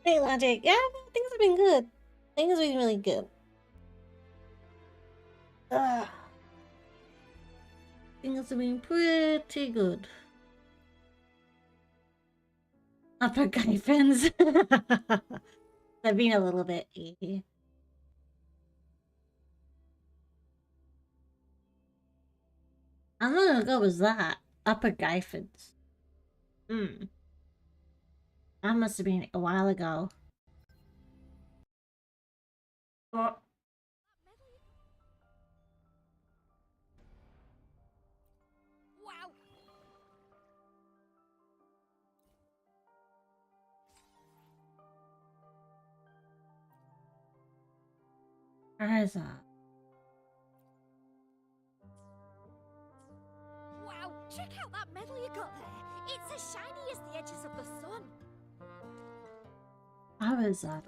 Hey, Logic. Yeah, things have been good. Things have been really good. Things have been pretty good. Upper guy friends. I've been a little bit. How long ago was that? Upper Gyphins. That must have been a while ago. Oh. Wow. Where is that? Wow, check out that medal you got there. It's as shiny as the edges of the sun. How is that?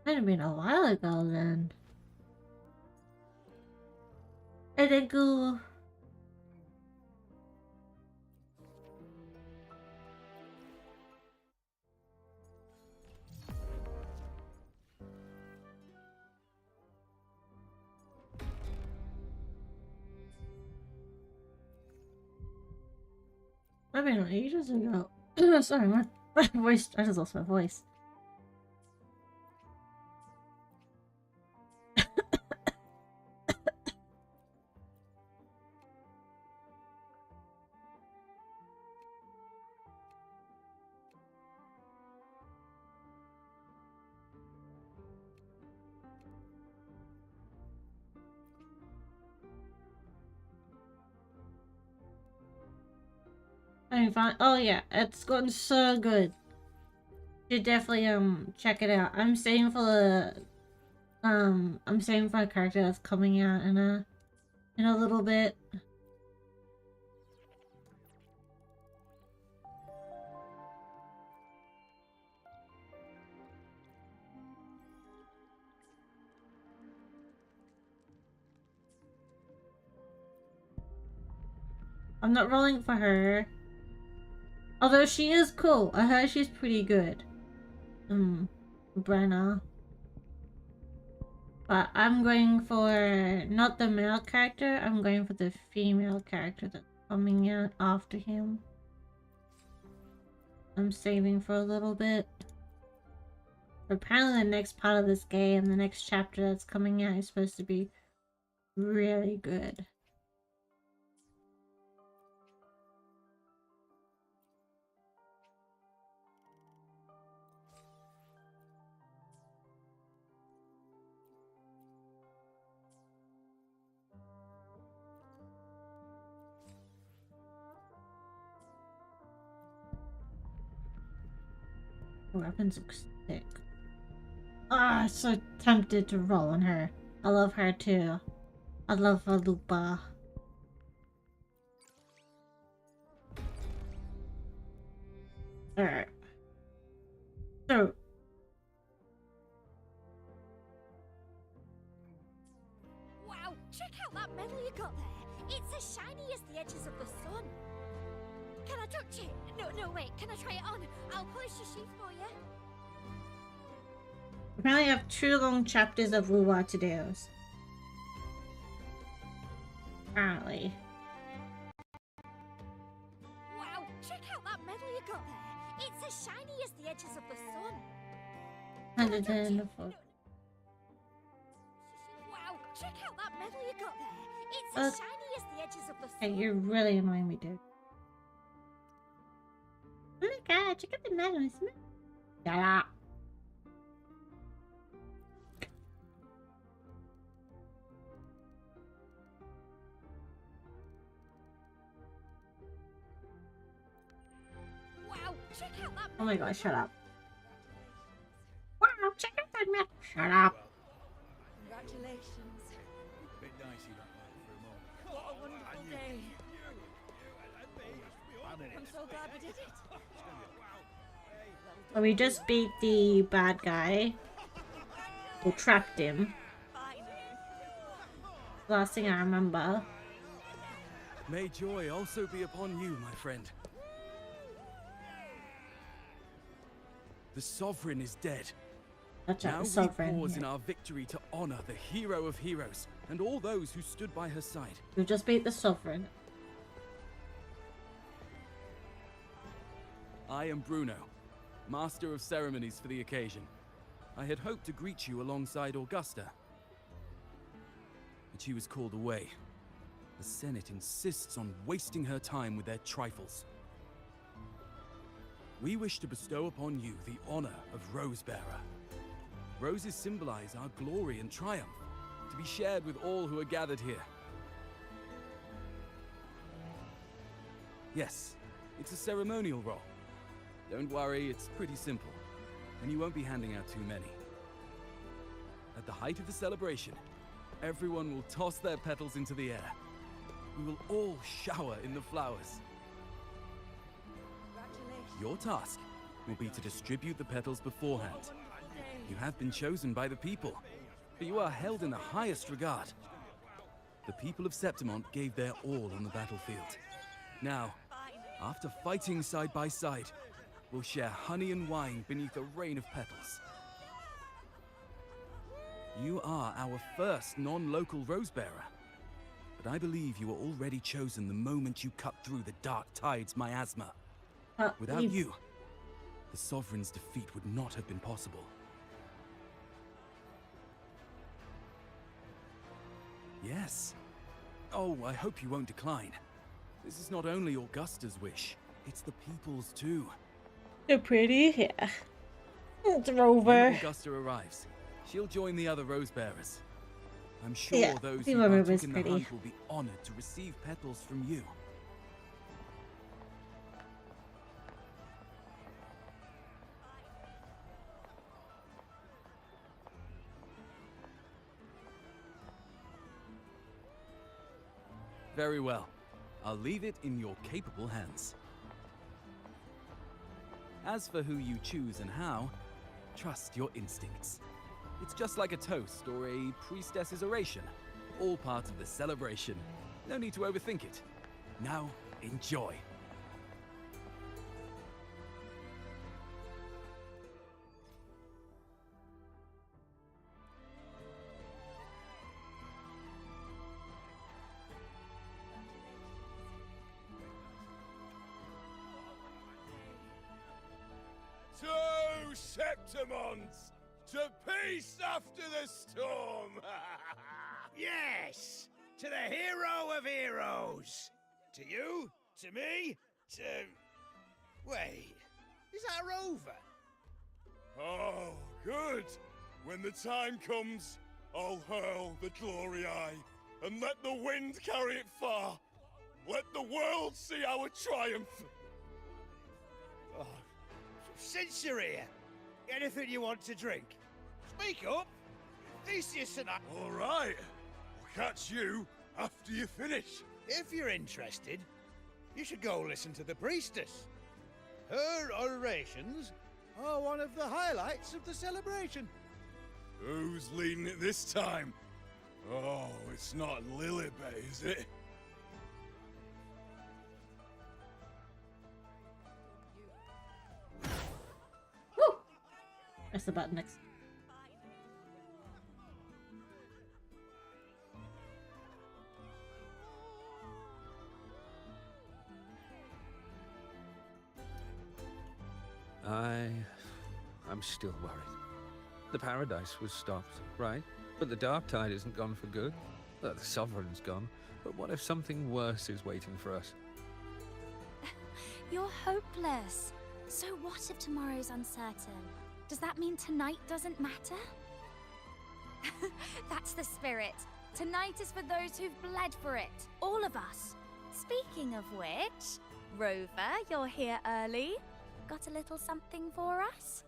Might have been a while ago then. I think go. I mean, ages ago. Sorry, my voice. I just lost my voice. I mean, fine. Oh yeah, it's gotten so good. You should definitely check it out. I'm saving for the I'm saving for a character that's coming out in a little bit. I'm not rolling for her. Although she is cool. I heard she's pretty good. Brenna. But I'm going for not the male character, I'm going for the female character that's coming out after him. I'm saving for a little bit. Apparently the next part of this game, the next chapter that's coming out is supposed to be really good. Weapons look sick. Ah, so tempted to roll on her. I love her too. I love her Lupa. Alright. So. Wow, check out that medal you got there. It's as shiny as the edges of the sun. Can I touch it? No, wait. Can I try it on? I'll polish the sheath for you. Apparently I have 2 long chapters of WuWa to do. Apparently. Wow, check out that medal you got there. It's as shiny as the edges of the sun. Can I touch it? Wow, check out that medal you got there. It's as shiny as the edges of the sun. Hey, you're really annoying me, dude. Oh my god, check out the medal. Shut up. Wow, check out that medal. Oh my god, shut up. Wow, check out that medal. Shut up. Congratulations. Bit dicey that one for a moment. What a wonderful day. I'm so glad we did it. So we just beat the bad guy who trapped him. Bye. Last thing I remember. May joy also be upon you, my friend. The Sovereign is dead. Watch out, Now the we Sovereign. pause in Yeah. our victory to honor the hero of heroes and all those who stood by her side. We just beat the Sovereign. I am Bruno, Master of Ceremonies for the occasion. I had hoped to greet you alongside Augusta, but she was called away. The Senate insists on wasting her time with their trifles. We wish to bestow upon you the honor of Rosebearer. Roses symbolize our glory and triumph, to be shared with all who are gathered here. Yes, it's a ceremonial role. Don't worry, it's pretty simple, and you won't be handing out too many. At the height of the celebration, everyone will toss their petals into the air. We will all shower in the flowers. Your task will be to distribute the petals beforehand. You have been chosen by the people, but you are held in the highest regard. The people of Septimont gave their all on the battlefield. Now, after fighting side by side, we'll share honey and wine beneath a rain of petals. You are our first non-local Rosebearer, but I believe you were already chosen the moment you cut through the Dark Tide's miasma. Without you, the Sovereign's defeat would not have been possible. Yes. Oh, I hope you won't decline. This is not only Augusta's wish, it's the people's too. They're pretty, yeah. It's When Rover. Augusta arrives, she'll join the other Rose Bearers. I'm sure Yeah, those the who Rover partook was in the pretty. hunt will be honored to receive petals from you. Very well. I'll leave it in your capable hands. As for who you choose and how, trust your instincts. It's just like a toast or a priestess's oration, all part of the celebration. No need to overthink it. Now, enjoy. To Septimons! To peace after the storm! Yes! To the hero of heroes! To you, to me, to... Wait, is that Rover? Oh, good! When the time comes, I'll hurl the glory eye and let the wind carry it far. Let the world see our triumph! Oh, since you're here, anything you want to drink? Speak up! Theseus and I... All right, I'll catch you after you finish. If you're interested, you should go listen to the priestess. Her orations are one of the highlights of the celebration. Who's leading it this time? Oh, it's not Lilibet, is it? Woo! Press the button next. I'm still worried. The paradise was stopped, right? But the dark tide isn't gone for good. The sovereign's gone. But what if something worse is waiting for us? You're hopeless. So what if tomorrow's uncertain? Does that mean tonight doesn't matter? That's the spirit. Tonight is for those who've bled for it. All of us. Speaking of which, Rover, you're here early. Got a little something for us?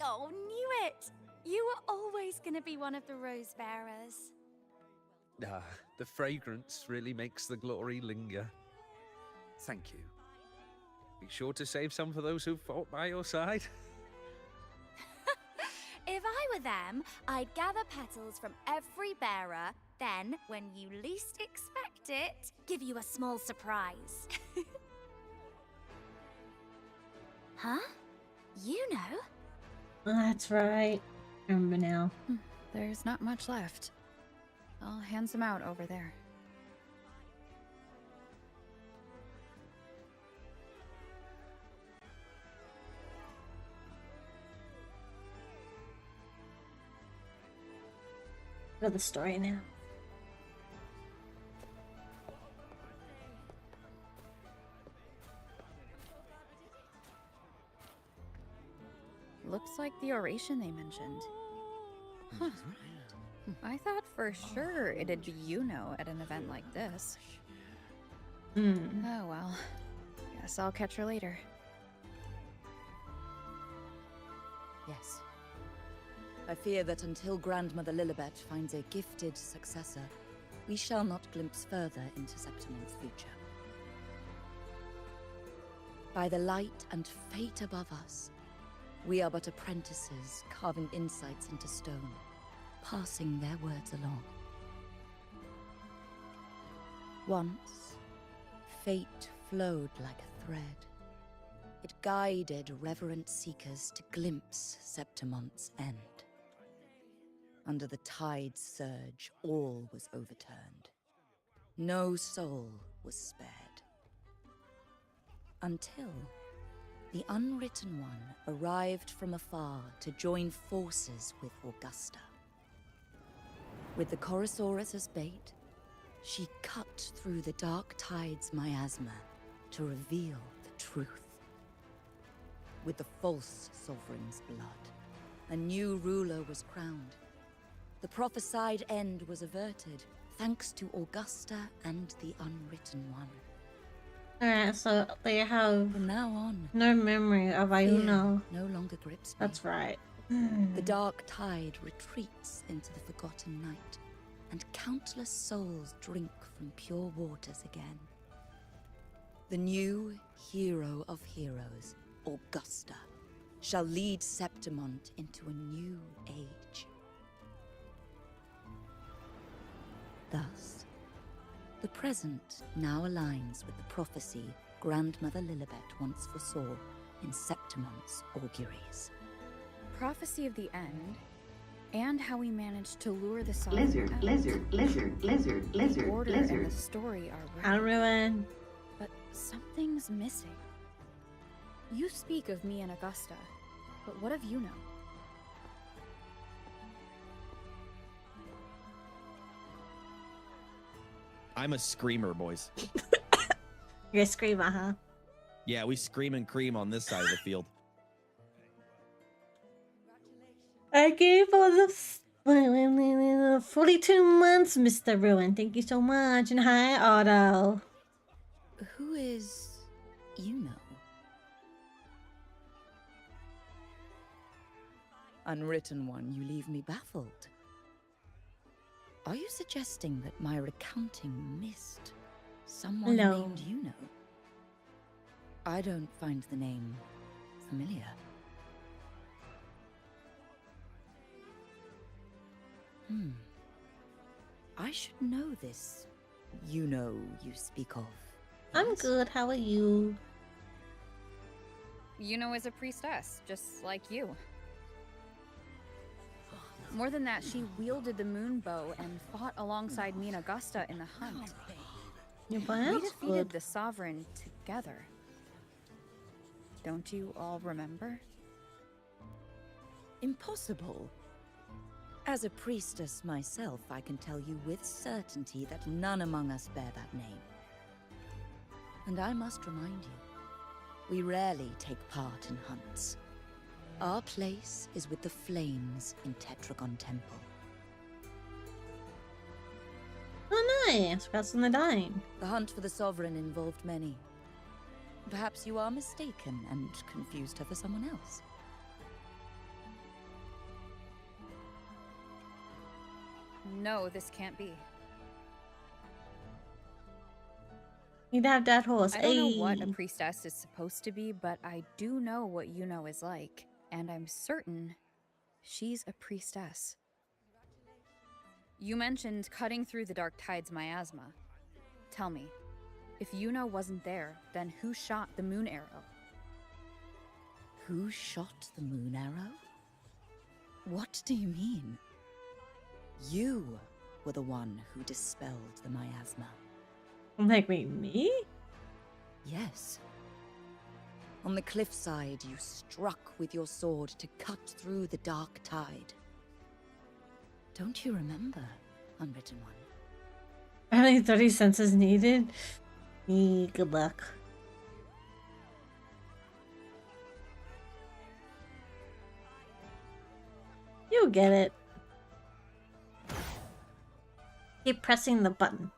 Oh, knew it! You were always gonna be one of the Rose Bearers. Ah, the fragrance really makes the glory linger. Thank you. Be sure to save some for those who fought by your side. If I were them, I'd gather petals from every bearer, Then, when you least expect it, give you a small surprise. Huh? You know? That's right. I remember now. There's not much left. I'll hand some out over there. Know the story now. Looks like the oration they mentioned. Huh. I thought for sure it'd be at an event like this. Oh well. Guess I'll catch her later. Yes. I fear that until Grandmother Lilibet finds a gifted successor, we shall not glimpse further into Septimon's future. By the light and fate above us, we are but apprentices carving insights into stone, passing their words along. Once, fate flowed like a thread. It guided reverent seekers to glimpse Septimon's end. Under the tide's surge, all was overturned. No soul was spared. Until the Unwritten One arrived from afar to join forces with Augusta. With the Chorosaurus as bait, she cut through the dark tide's miasma to reveal the truth. With the false sovereign's blood, a new ruler was crowned. The prophesied end was averted, thanks to Augusta and the Unwritten One. Alright, so they have From now on, no memory of Ayuno. fear no longer grips me. That's right. The dark tide retreats into the forgotten night, and countless souls drink from pure waters again. The new hero of heroes, Augusta, shall lead Septimont into a new age. Thus, the present now aligns with the prophecy Grandmother Lilibet once foresaw in Septimont's auguries. Prophecy of the end, and how we managed to lure the sovereign Lizard, out. lizard, lizard, lizard, lizard, The order and lizard. the story are I'll right, ruin. but something's missing. You speak of me and Augusta, but what of you know? I'm a screamer, boys. You're a screamer, huh? Yeah, we scream and cream on this side of the field. Thank you for the 42 months, Mr. Ruin. Thank you so much. And hi, Otto. Who is Yuno? Unwritten One, you leave me baffled. Are you suggesting that my recounting missed someone No. named Yuno? I don't find the name familiar. I should know this Yuno you speak of. I'm yes? good. How are you? Yuno is a priestess, just like you. More than that, she wielded the moon bow and fought alongside me and Augusta in the hunt. Your We plans? defeated Good. the Sovereign together. Don't you all remember? Impossible. As a priestess myself, I can tell you with certainty that none among us bear that name. And I must remind you, we rarely take part in hunts. Our place is with the flames in Tetragon Temple. Oh, nice. Congrats on the dying. The hunt for the Sovereign involved many. Perhaps you are mistaken and confused her for someone else. No, this can't be. You'd have that horse. I don't know what a Ayy. priestess is supposed to be, but I do know what Yuno is like, and I'm certain she's a priestess. You mentioned cutting through the Dark Tide's miasma. Tell me, if Yuno wasn't there, then who shot the moon arrow? Who shot the moon arrow? What do you mean? You were the one who dispelled the miasma. Like, wait, me? Yes. On the cliffside, you struck with your sword to cut through the Dark Tide. Don't you remember, Unwritten One? Only 30 cents is needed. Good luck. You get it. Keep pressing the button.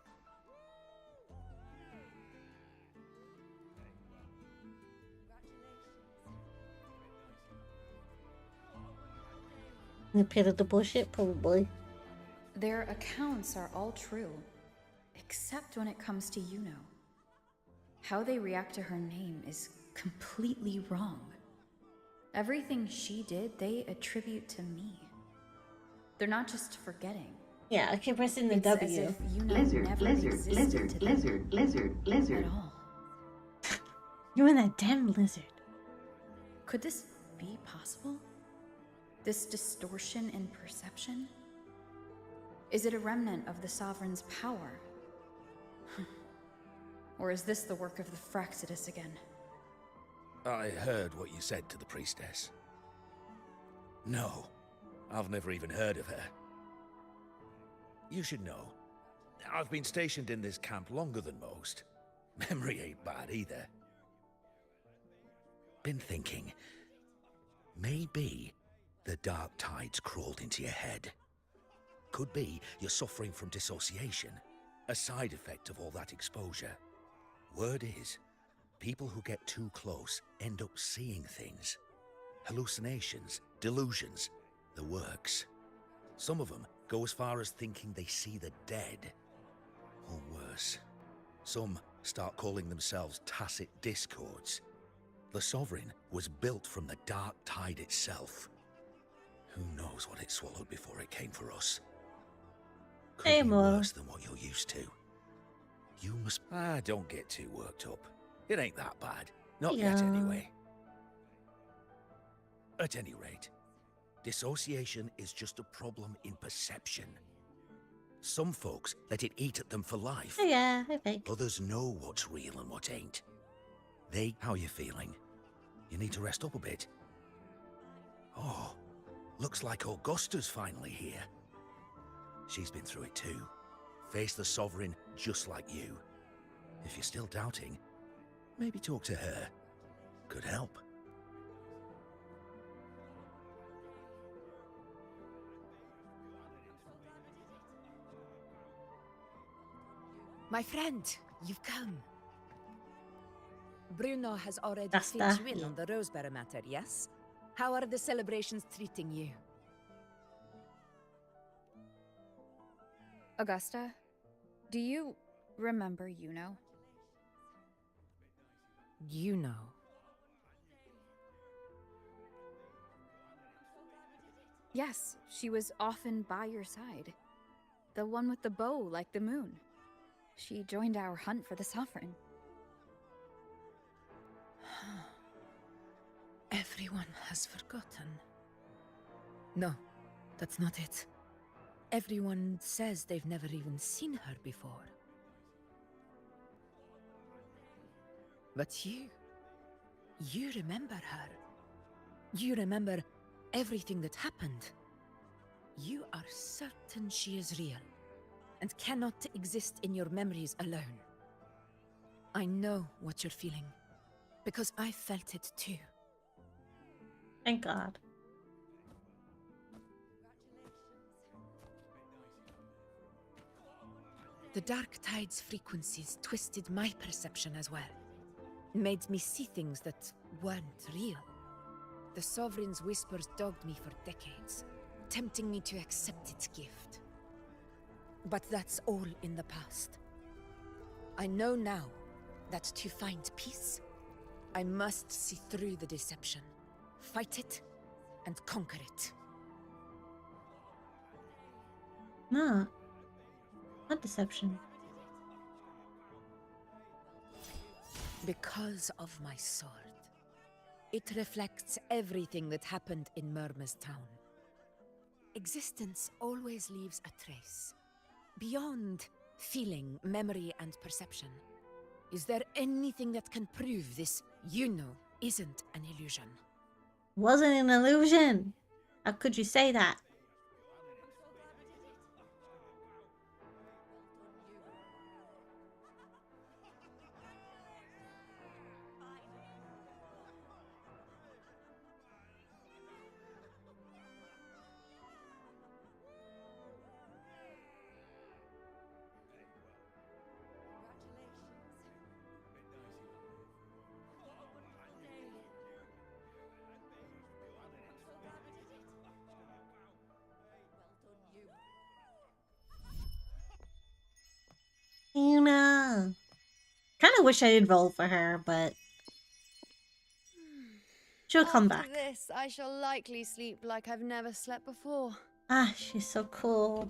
The pit of the bullshit, probably. Their accounts are all true, except when it comes to Yuno. How they react to her name is completely wrong. Everything she did, they attribute to me. They're not just forgetting. Yeah, I keep pressing the It's W. as if Yuno Lizard, never lizard, existed lizard, to them lizard, lizard, lizard. at all. You and that damn lizard. Could this be possible? This distortion in perception? Is it a remnant of the Sovereign's power? Or is this the work of the Fraxidus again? I heard what you said to the priestess. No, I've never even heard of her. You should know, I've been stationed in this camp longer than most. Memory ain't bad either. Been thinking, maybe the Dark Tide's crawled into your head. Could be you're suffering from dissociation, a side effect of all that exposure. Word is, people who get too close end up seeing things. Hallucinations, delusions, the works. Some of them go as far as thinking they see the dead. Or worse, some start calling themselves tacit discords. The Sovereign was built from the Dark Tide itself. Who knows what it swallowed before it came for us? Could Hey, be Mo. worse than what you're used to. You must... don't get too worked up. It ain't that bad. Not yet, Yeah. anyway. At any rate, dissociation is just a problem in perception. Some folks let it eat at them for life. Oh, yeah, I think. Others know what's real and what ain't. How you feeling? You need to rest up a bit. Oh, looks like Augusta's finally here. She's been through it too. Faced the Sovereign just like you. If you're still doubting, maybe talk to her. Could help. My friend, you've come. Bruno has already That's filled the- you in on the Rosebearer matter, yes? How are the celebrations treating you? Augusta, do you remember Yuno? You know. Yes, she was often by your side. The one with the bow like the moon. She joined our hunt for the Sovereign. Everyone has forgotten. No, that's not it. Everyone says they've never even seen her before. But you remember her. You remember everything that happened. You are certain she is real and cannot exist in your memories alone. I know what you're feeling, because I felt it too. Thank God. The Dark Tide's frequencies twisted my perception as well. Made me see things that weren't real. The Sovereign's whispers dogged me for decades, tempting me to accept its gift. But that's all in the past. I know now that to find peace, I must see through the deception, fight it, and conquer it. No. Not deception. Because of my sword. It reflects everything that happened in Murma's town. Existence always leaves a trace. Beyond feeling, memory, and perception. Is there anything that can prove this isn't an illusion? Wasn't an illusion. How could you say that? Yuna. Kind of wish I did roll for her, but she'll come back. After this, I shall likely sleep like I've never slept before. Ah, she's so cool.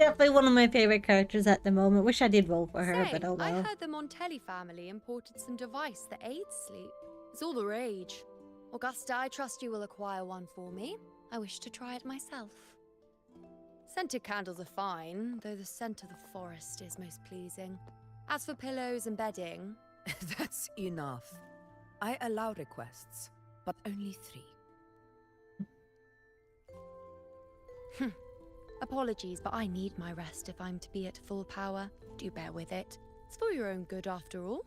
Definitely one of my favorite characters at the moment. Wish I did roll for her, Say, but oh I well. heard the Montelli family imported some device that aids sleep. It's all the rage. Augusta, I trust you will acquire one for me. I wish to try it myself. Scented candles are fine, though the scent of the forest is most pleasing. As for pillows and bedding... That's enough. I allow requests, but only 3. Apologies, but I need my rest if I'm to be at full power. Do bear with it. It's for your own good, after all.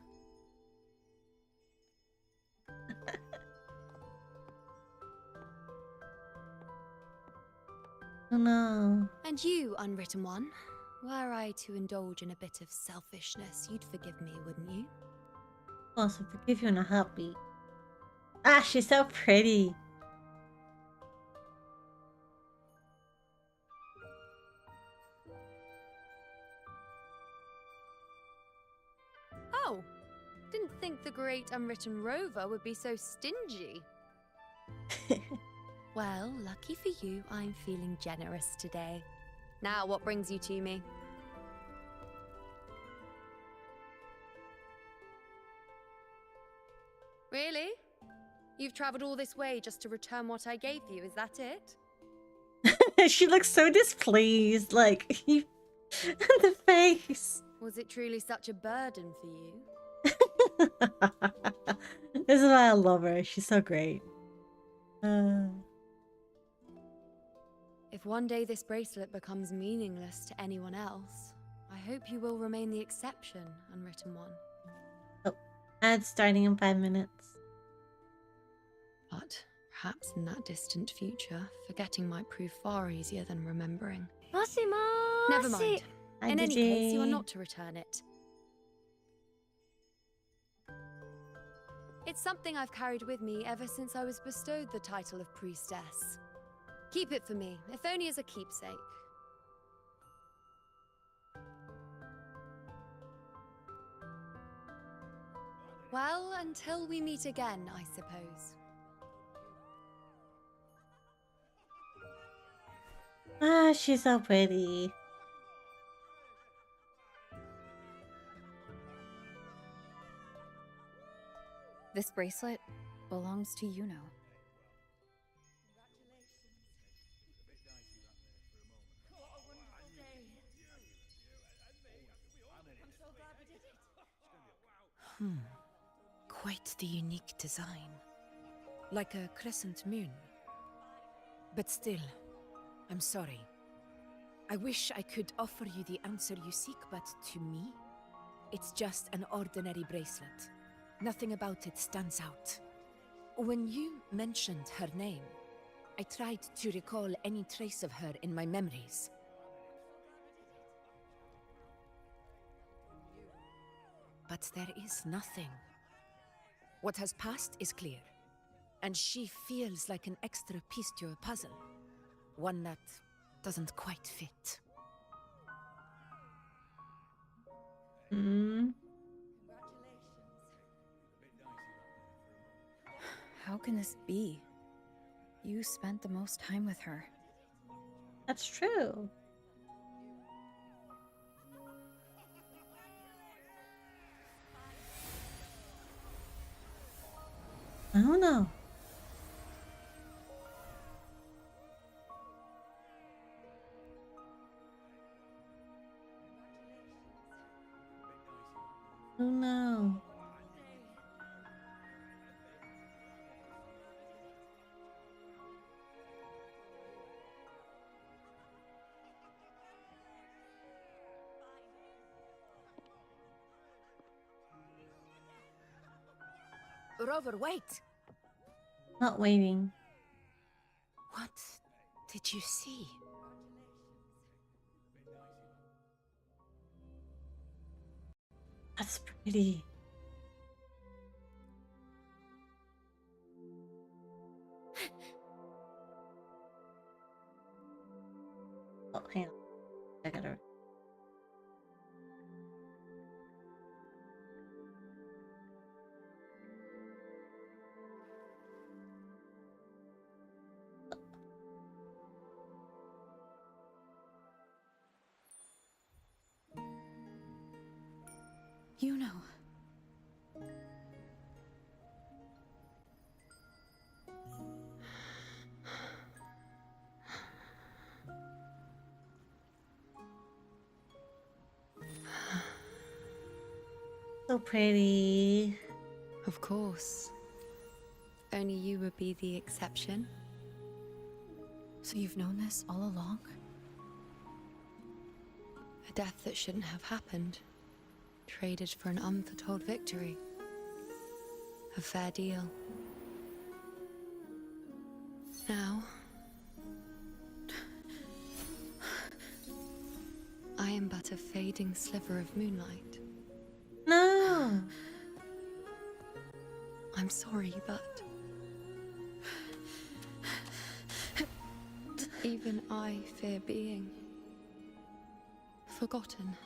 Oh no. And you, Unwritten One, were I to indulge in a bit of selfishness, you'd forgive me, wouldn't you? Of course, I'll forgive you in a heartbeat. Ah, she's so pretty. Oh, didn't think the great Unwritten Rover would be so stingy. Well, lucky for you, I'm feeling generous today. Now, what brings you to me? Really? You've traveled all this way just to return what I gave you, is that it? She looks so displeased, like, the face. Was it truly such a burden for you? This is why I love her. She's so great. If one day this bracelet becomes meaningless to anyone else, I hope you will remain the exception, Unwritten One. Oh, and it's starting in 5 minutes. But perhaps in that distant future, forgetting might prove far easier than remembering. Mossy. Never mind. In any case, you are not to return it. It's something I've carried with me ever since I was bestowed the title of priestess. Keep it for me, if only as a keepsake. Well, until we meet again, I suppose. Ah, she's so pretty. This bracelet belongs to Yuno. Quite the unique design. Like a crescent moon. But still, I'm sorry. I wish I could offer you the answer you seek, but to me, it's just an ordinary bracelet. Nothing about it stands out. When you mentioned her name, I tried to recall any trace of her in my memories. But there is nothing. What has passed is clear, and she feels like an extra piece to a puzzle. One that doesn't quite fit. How can this be? You spent the most time with her. That's true. I don't know. Oh no. Rover, wait! Not waiting. What did you see? That's pretty. Oh, hang on. I gotta. You know. So pretty. Of course. Only you would be the exception. So you've known this all along? A death that shouldn't have happened. Traded for an unforetold victory. A fair deal. Now, I am but a fading sliver of moonlight. No. I'm sorry, but even I fear being forgotten.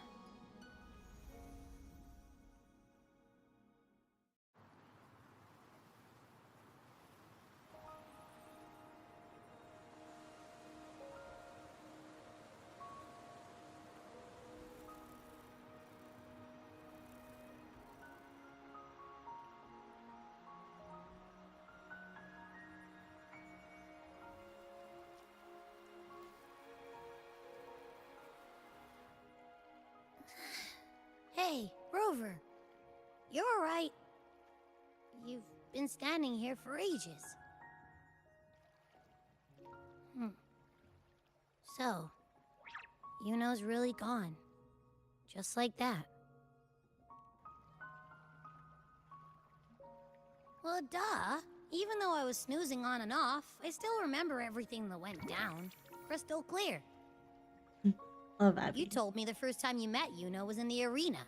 Hey, Rover. You're all right. You've been standing here for ages. So, Yuno's really gone. Just like that. Well, duh. Even though I was snoozing on and off, I still remember everything that went down. Crystal clear. Love Abby. You told me the first time you met Yuno was in the arena,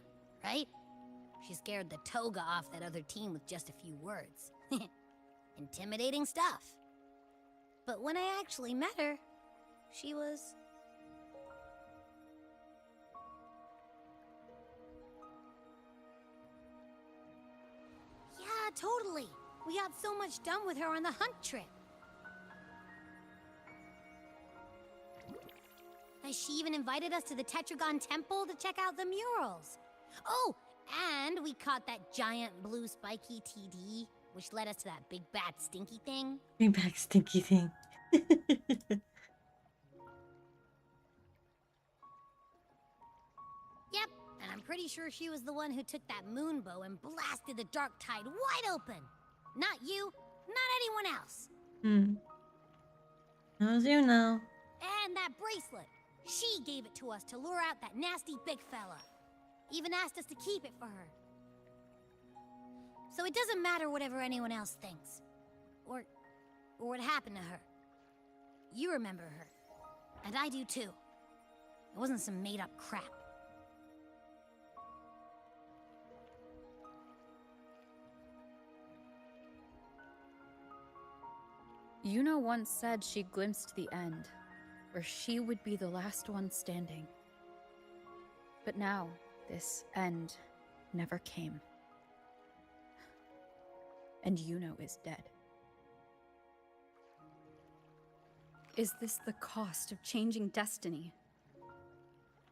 right? She scared the toga off that other team with just a few words. Intimidating stuff. But when I actually met her, she was... Yeah, totally. We got so much done with her on the hunt trip. She even invited us to the Tetragon Temple to check out the murals. Oh, and we caught that giant blue spiky TD, which led us to that big bad stinky thing. Bring back stinky thing. Yep, and I'm pretty sure she was the one who took that moon bow and blasted the dark tide wide open. Not you, not anyone else. Knows you know. And that bracelet. She gave it to us to lure out that nasty big fella. Even asked us to keep it for her. So it doesn't matter whatever anyone else thinks. Or what happened to her. You remember her. And I do too. It wasn't some made-up crap. Yuno once said she glimpsed the end, where she would be the last one standing. But now, this end never came. And Yuno is dead. Is this the cost of changing destiny?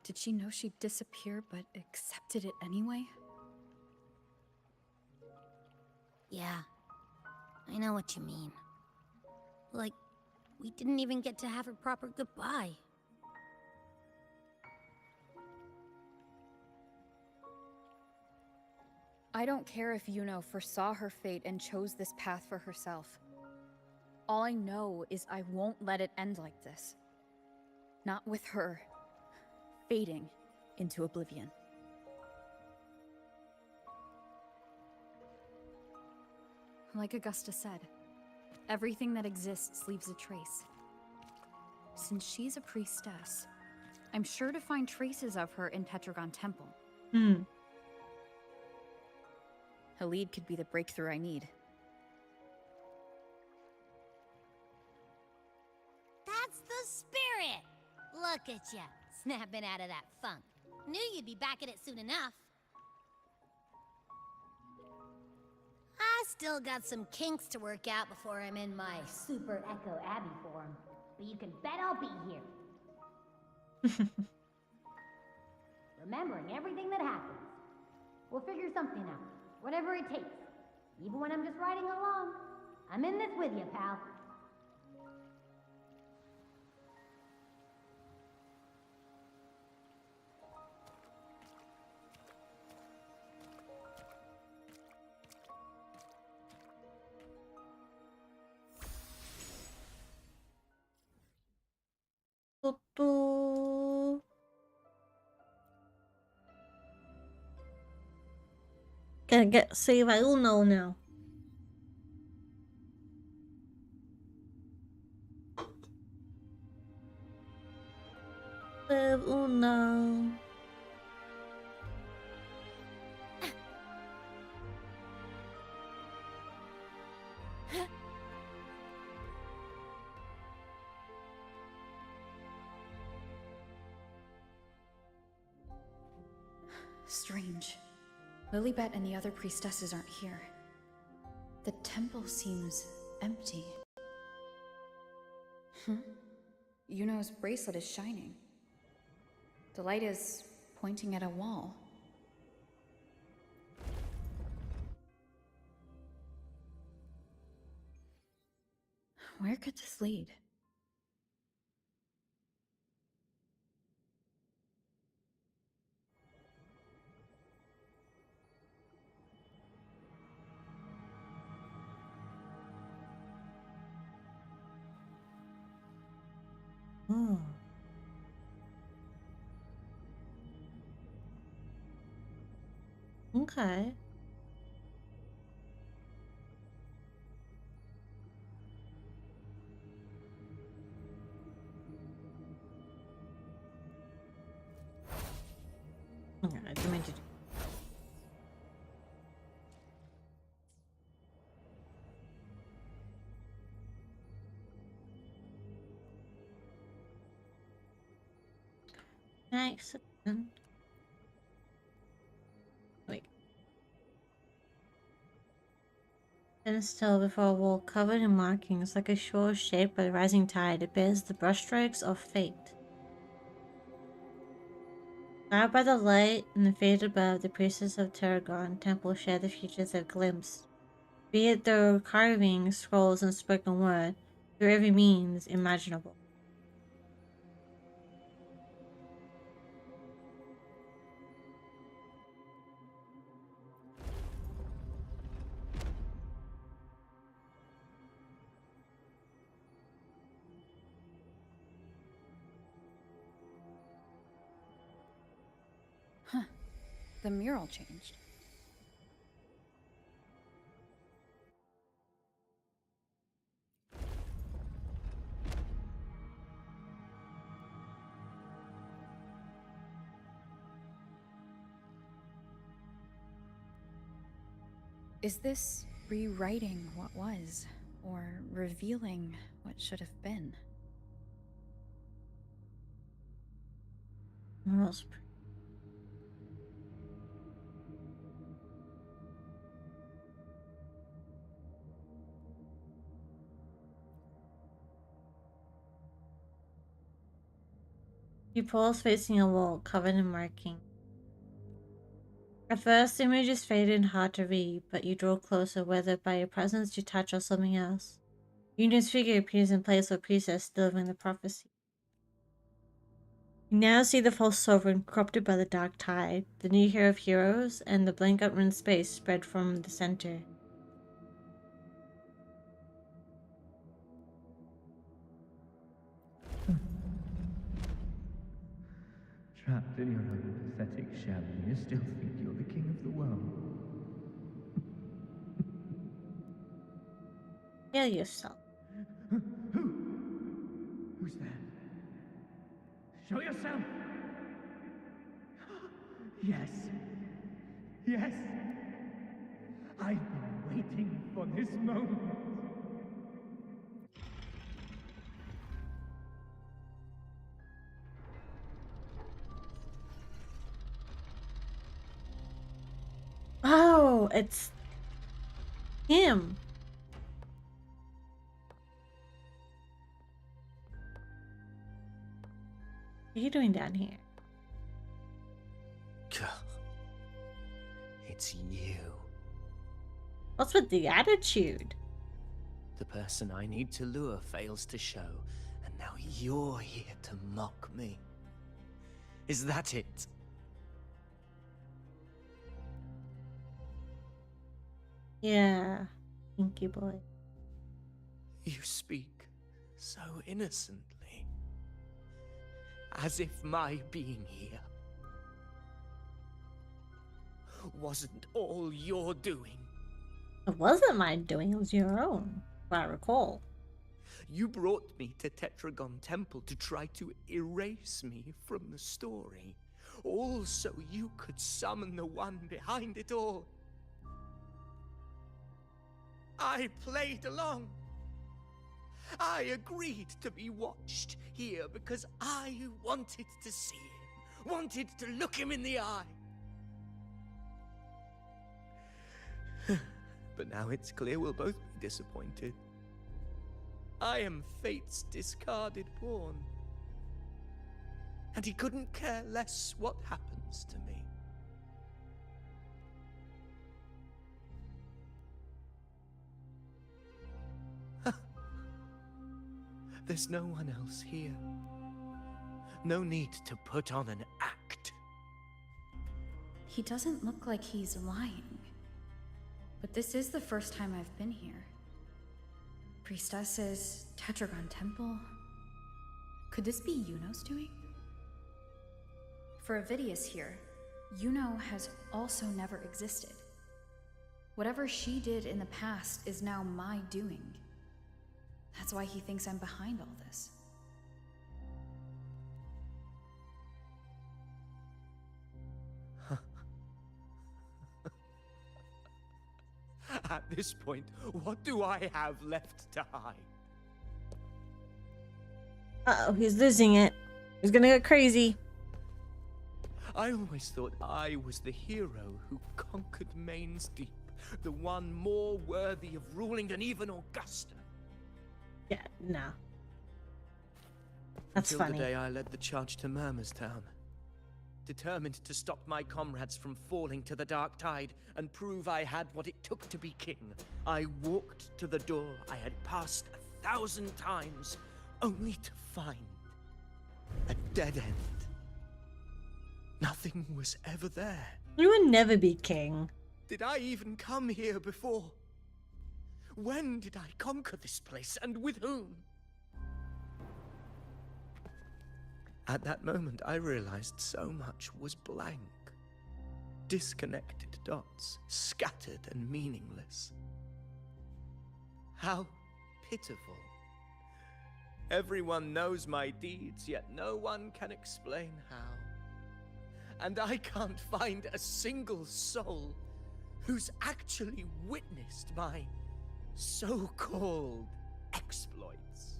Did she know she'd disappear, but accepted it anyway? Yeah, I know what you mean. Like, we didn't even get to have a proper goodbye. I don't care if Yuno foresaw her fate and chose this path for herself. All I know is I won't let it end like this. Not with her fading into oblivion. Like Augusta said, everything that exists leaves a trace. Since she's a priestess, I'm sure to find traces of her in Tetragon Temple. A lead could be the breakthrough I need. That's the spirit! Look at ya, snapping out of that funk. Knew you'd be back at it soon enough. I still got some kinks to work out before I'm in my Super Echo Abbey form, but you can bet I'll be here. Remembering everything that happens. We'll figure something out, whatever it takes. Even when I'm just riding along. I'm in this with you, pal. Gonna get saved by Uno now. Save Uno. Strange. Lilibet and the other priestesses aren't here. The temple seems empty. Yuno's bracelet is shining. The light is pointing at a wall. Where could this lead? Oh. Okay. I didn't mean to do. Excellent. Wait. Stand still before a wall covered in markings like a shore shaped by the rising tide. It bears the brushstrokes of fate. Guided by the light and the fade above, the priestess of Tarragon Temple share the futures they've glimpsed. Be it through carvings, scrolls, and spoken word, through every means imaginable. The mural changed. Is this rewriting what was, or revealing what should have been? Murals. You pause facing a wall covered in marking. At first, the image is faded and hard to read, but you draw closer, whether by your presence, your touch, or something else. Yuna's figure appears in place of priestess delivering the prophecy. You now see the false sovereign corrupted by the dark tide, the new hero of heroes, and the blank unwritten space spread from the center. Trapped in your own pathetic shell, and you still think you're the king of the world. Heal yourself. Who's there? Show yourself! Yes. Yes. I've been waiting for this moment. Oh, it's him. What are you doing down here? It's you. What's with the attitude? The person I need to lure fails to show, and now you're here to mock me. Is that it? Yeah, Inky boy. You speak so innocently, as if my being here wasn't all you're doing. It wasn't my doing, it was your own, if I recall. You brought me to Tetragon Temple to try to erase me from the story, all so you could summon the one behind it all. I played along. I agreed to be watched here because I wanted to see him, wanted to look him in the eye. But now it's clear we'll both be disappointed. I am fate's discarded pawn. And he couldn't care less what happens to me. There's no one else here. No need to put on an act. He doesn't look like he's lying. But this is the first time I've been here. Priestesses, Tetragon Temple. Could this be Yuno's doing? For Avidius here, Yuno has also never existed. Whatever she did in the past is now my doing. That's why he thinks I'm behind all this. At this point, what do I have left to hide? Uh-oh, he's losing it. He's gonna get crazy. I always thought I was the hero who conquered Main's Deep, the one more worthy of ruling than even Augusta. Yeah, no. That's Until funny. the day I led the charge to Murmur's Town. Determined to stop my comrades from falling to the dark tide and prove I had what it took to be king, I walked to the door I had passed 1,000 times, only to find a dead end. Nothing was ever there. You would never be king. Did I even come here before? When did I conquer this place, and with whom? At that moment, I realized so much was blank. Disconnected dots, scattered and meaningless. How pitiful. Everyone knows my deeds, yet no one can explain how. And I can't find a single soul who's actually witnessed my so-called exploits.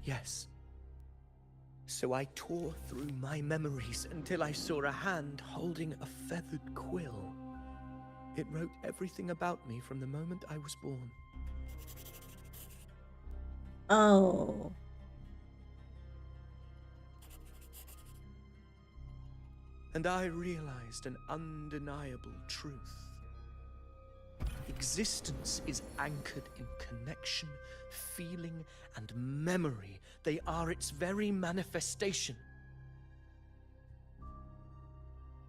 Yes. So I tore through my memories until I saw a hand holding a feathered quill. It wrote everything about me from the moment I was born. Oh. And I realized an undeniable truth. Existence is anchored in connection, feeling, and memory. They are its very manifestation.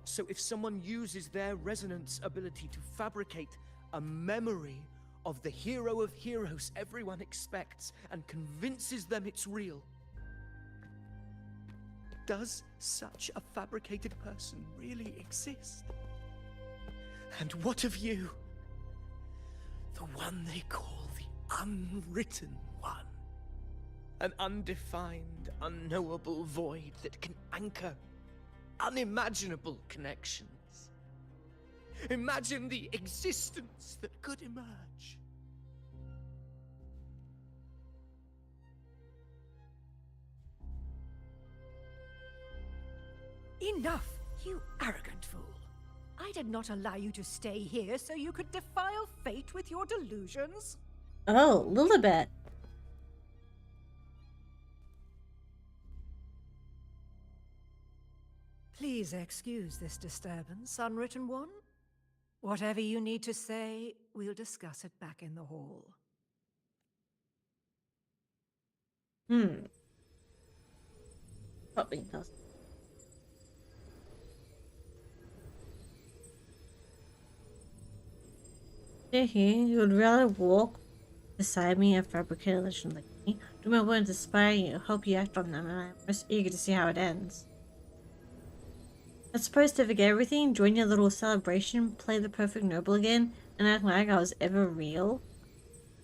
So if someone uses their resonance ability to fabricate a memory of the hero of heroes everyone expects and convinces them it's real, does such a fabricated person really exist? And what of you? The one they call the unwritten one. An undefined, unknowable void that can anchor unimaginable connections. Imagine the existence that could emerge. Enough, you arrogant fool. I did not allow you to stay here so you could defile fate with your delusions. Oh, a little bit. Please excuse this disturbance, Unwritten One. Whatever you need to say, we'll discuss it back in the hall. Probably does. You would rather walk beside me and fabricate a legend like me. Do my words inspire you? Hope you act on them, and I'm most eager to see how it ends. I'm supposed to forget everything, join your little celebration, play the perfect noble again, and act like I was ever real?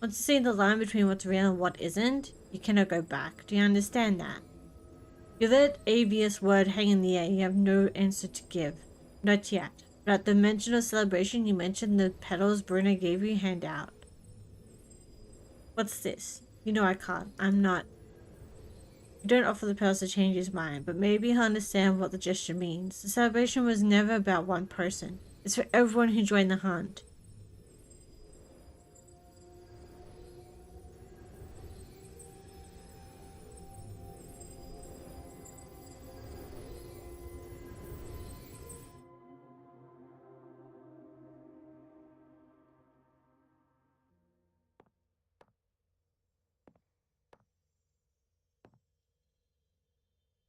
Once you see the line between what's real and what isn't, you cannot go back. Do you understand that? You let ABS word hang in the air. You have no answer to give. Not yet. But at the mention of celebration, you mentioned the petals Bruno gave you hand out. What's this? You know I can't. I'm not. You don't offer the petals to change his mind, but maybe he'll understand what the gesture means. The celebration was never about one person. It's for everyone who joined the hunt.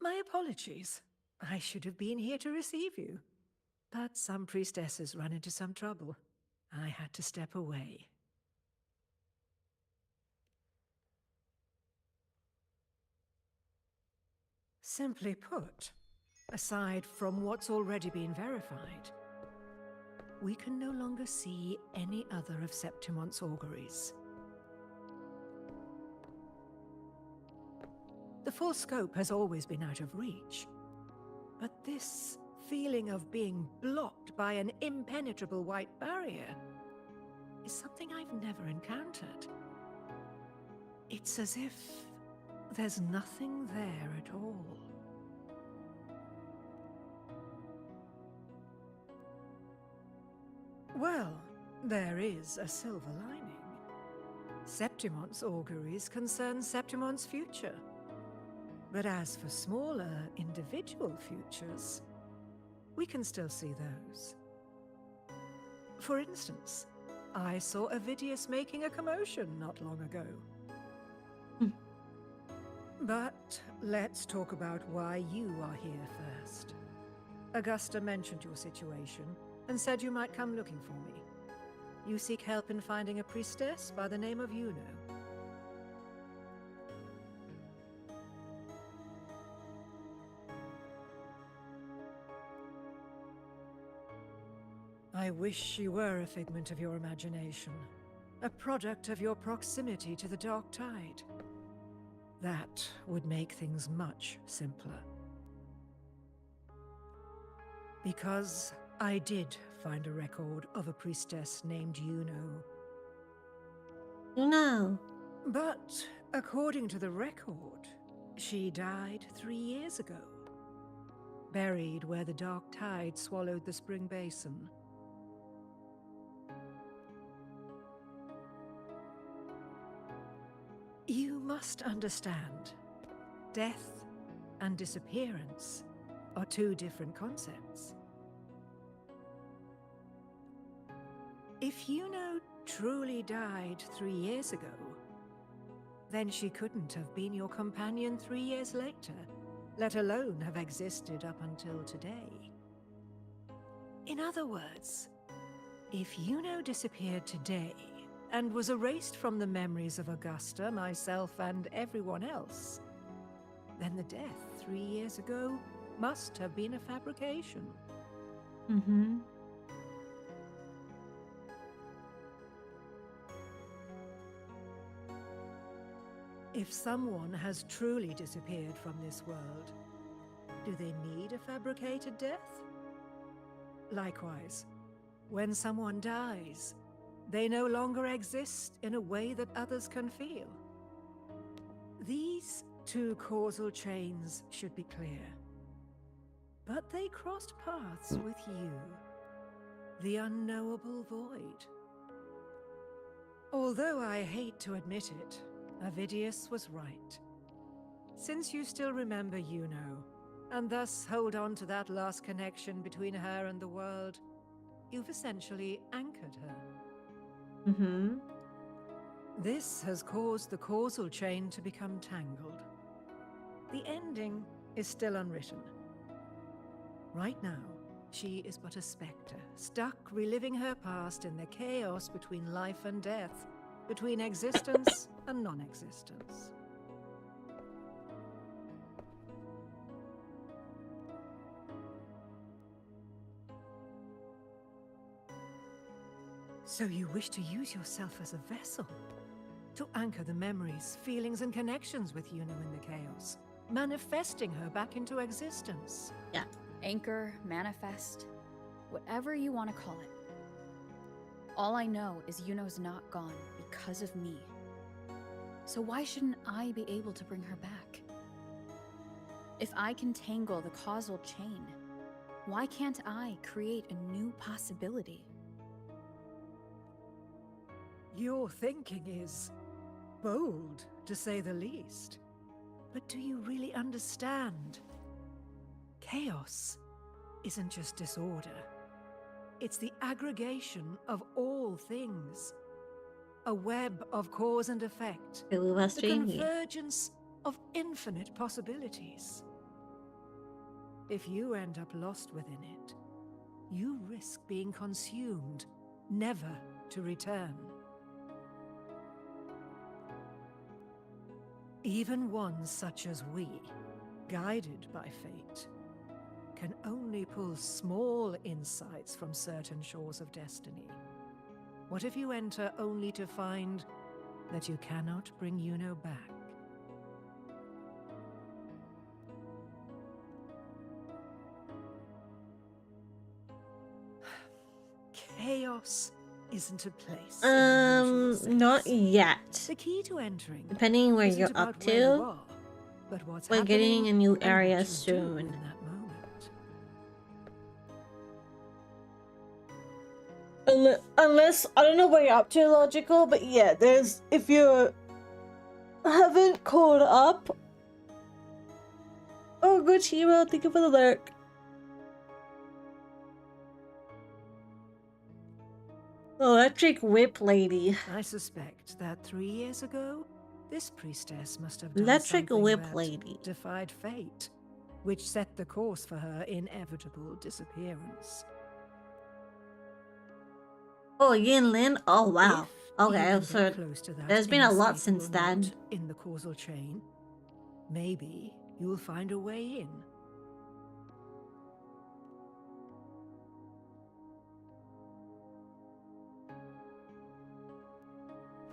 My apologies. I should have been here to receive you. But some priestesses run into some trouble. I had to step away. Simply put, aside from what's already been verified, we can no longer see any other of Septimon's auguries. The full scope has always been out of reach, but this feeling of being blocked by an impenetrable white barrier is something I've never encountered. It's as if there's nothing there at all. Well, there is a silver lining. Septimon's auguries concern Septimon's future. But as for smaller, individual futures, we can still see those. For instance, I saw Avidius making a commotion not long ago. But let's talk about why you are here first. Augusta mentioned your situation and said you might come looking for me. You seek help in finding a priestess by the name of Yuno. I wish she were a figment of your imagination, a product of your proximity to the Dark Tide. That would make things much simpler. Because I did find a record of a priestess named Yuno. No. But according to the record, she died 3 years ago, buried where the Dark Tide swallowed the Spring Basin. You must understand, death and disappearance are two different concepts. If Yuno truly died 3 years ago, then she couldn't have been your companion 3 years later, let alone have existed up until today. In other words, if Yuno disappeared today and was erased from the memories of Augusta, myself, and everyone else, then the death 3 years ago must have been a fabrication. Mm-hmm. If someone has truly disappeared from this world, do they need a fabricated death? Likewise, when someone dies, they no longer exist in a way that others can feel. These two causal chains should be clear. But they crossed paths with you, the unknowable void. Although I hate to admit it, Avidius was right. Since you still remember Yuno, and thus hold on to that last connection between her and the world, you've essentially anchored her. Mm-hmm. This has caused the causal chain to become tangled. The ending is still unwritten. Right now, she is but a spectre, stuck reliving her past in the chaos between life and death, between existence and non-existence. So you wish to use yourself as a vessel, to anchor the memories, feelings, and connections with Yuno in the chaos, manifesting her back into existence. Yeah. Anchor, manifest, whatever you want to call it. All I know is Yuno's not gone because of me. So why shouldn't I be able to bring her back? If I can tangle the causal chain, why can't I create a new possibility? Your thinking is bold, to say the least. But do you really understand? Chaos isn't just disorder. It's the aggregation of all things. A web of cause and effect. The convergence of infinite possibilities. If you end up lost within it, you risk being consumed, never to return. Even ones such as we, guided by fate, can only pull small insights from certain shores of destiny. What if you enter only to find that you cannot bring Yuno back? Chaos isn't a place. Not yet. The key to entering, depending where you're about up where you to, are, but what's we're getting a new and area what you do soon. in that moment. Unless, I don't know where you're up to, Logical, but yeah, there's, if you haven't caught up. Oh, good Hero, thank you for the lurk. Electric Whip Lady. I suspect that 3 years ago, this priestess must have done Electric something Whip that Lady. defied fate, which set the course for her inevitable disappearance. Oh, Yin Lin? Oh, wow. You Okay, can so get close to that there's been a lot inescapable since then. knot in the causal chain, maybe you'll find a way in.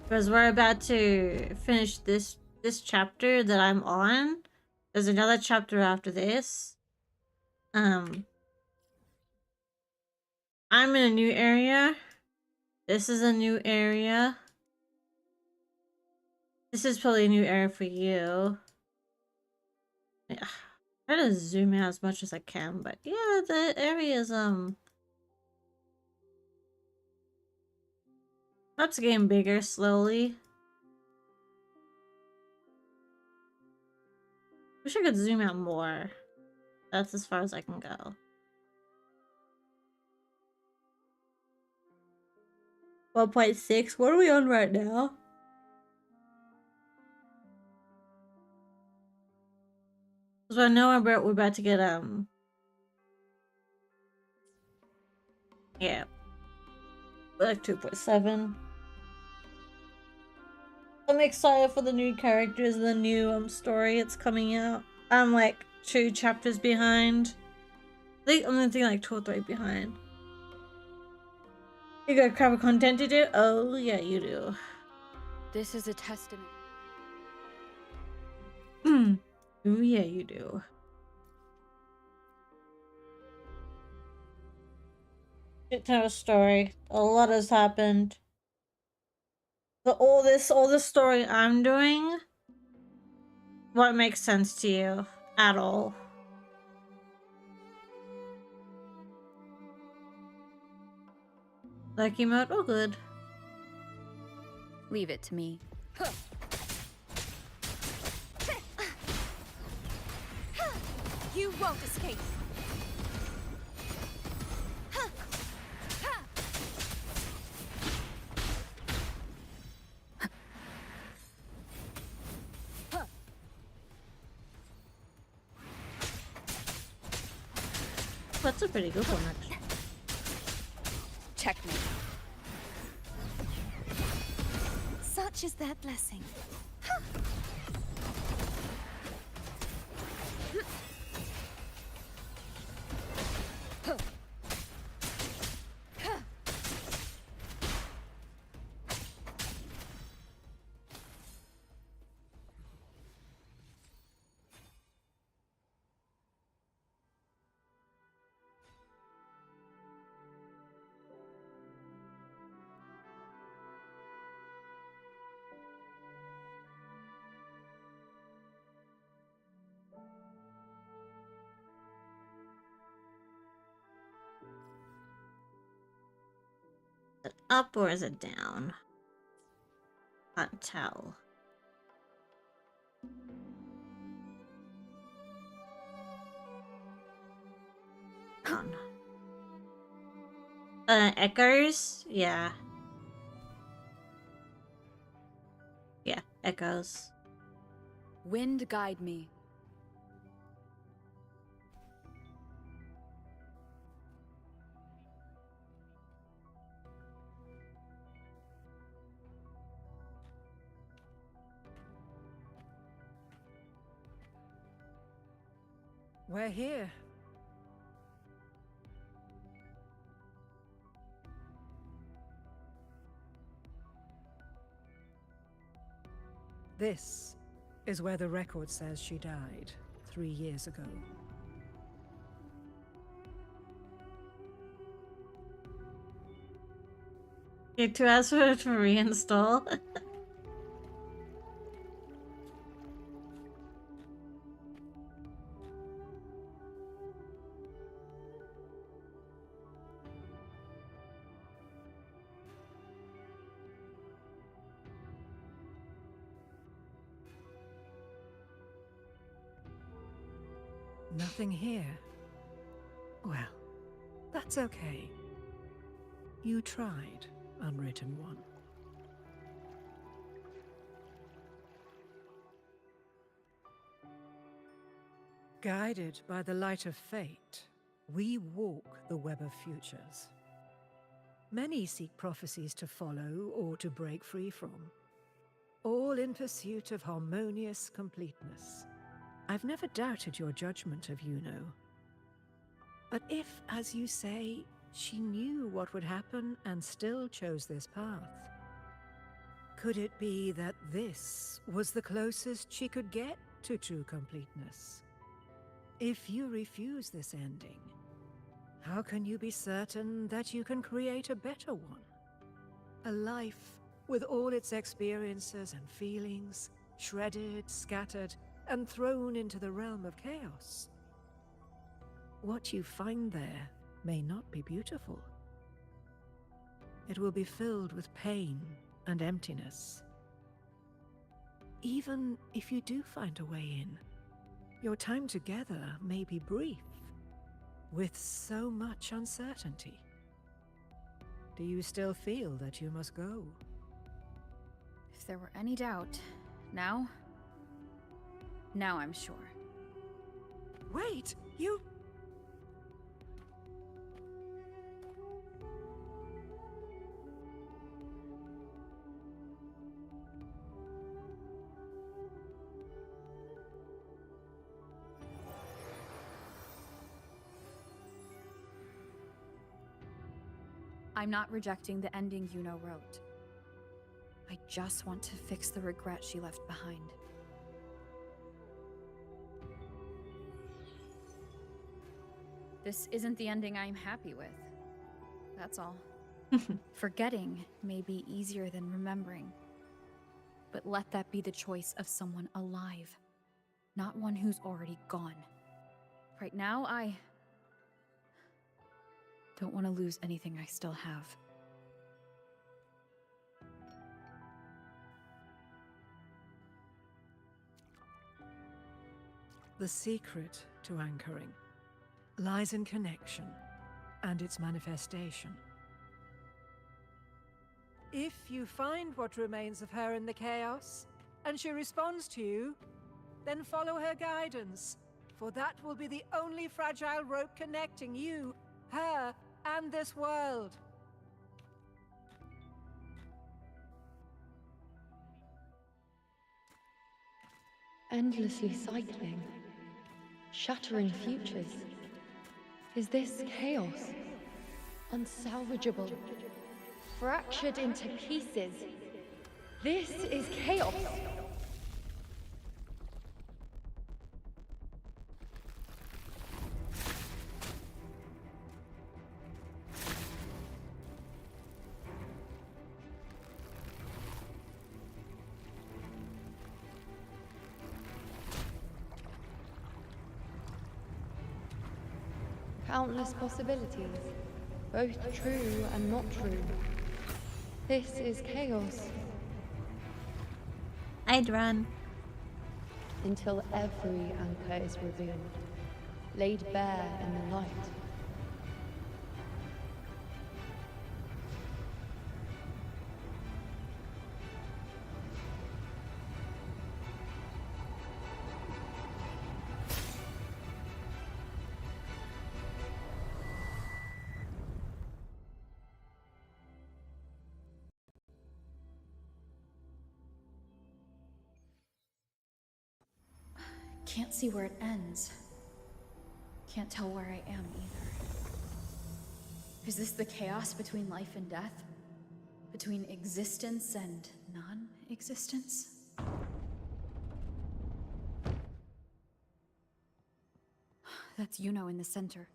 Because we're about to finish this chapter that I'm on. There's another chapter after this. I'm in a new area. This is a new area. This is probably a new area for you. Yeah. Try to zoom in as much as I can, but yeah, the area's map's getting bigger slowly. Wish I could zoom out more. That's as far as I can go. .6. What are we on right now? So I know we're about to get yeah, like 2.7. I'm excited for the new characters and the new story it's coming out. I'm like 2 chapters behind. I'm gonna think like 2 or 3 behind. You got crap of content to do? Oh yeah, you do. This is a testament. Oh yeah, you do. Shit ton of story. A lot has happened. But all this story I'm doing won't make sense to you at all. Like emote, all good. Leave it to me. You won't escape. That's a pretty good one, actually. Checkmate. Such is their blessing. Is it up or is it down? Can't tell. Down. Echoes? Yeah. Yeah, echoes. Wind guide me. We're here. This is where the record says she died 3 years ago. You 2 hours for it to reinstall. Nothing here. Well, that's okay. You tried, Unwritten One. Guided by the light of fate, we walk the web of futures. Many seek prophecies to follow or to break free from, all in pursuit of harmonious completeness. I've never doubted your judgment of Yuno. But if, as you say, she knew what would happen and still chose this path, could it be that this was the closest she could get to true completeness? If you refuse this ending, how can you be certain that you can create a better one? A life with all its experiences and feelings, shredded, scattered, and thrown into the realm of chaos. What you find there may not be beautiful. It will be filled with pain and emptiness. Even if you do find a way in, Your time together may be brief, with so much uncertainty. Do you still feel that you must go? If there were any doubt, now I'm sure. Wait, you... I'm not rejecting the ending Yuno wrote. I just want to fix the regret she left behind. This isn't the ending I'm happy with. That's all. Forgetting may be easier than remembering. But let that be the choice of someone alive, not one who's already gone. Right now, I don't want to lose anything I still have. The secret to anchoring lies in connection and its manifestation. If you find what remains of her in the chaos, and she responds to you, then follow her guidance, for that will be the only fragile rope connecting you, her, and this world. Endlessly cycling, shattering futures. Is this chaos? Unsalvageable, fractured into pieces. This is chaos. Countless possibilities, both true and not true. This is chaos. I'd run. Until every anchor is revealed, laid bare in the light. Can't see where it ends. Can't tell where I am either. Is this the chaos between life and death? Between existence and non-existence? That's Yuno in the center.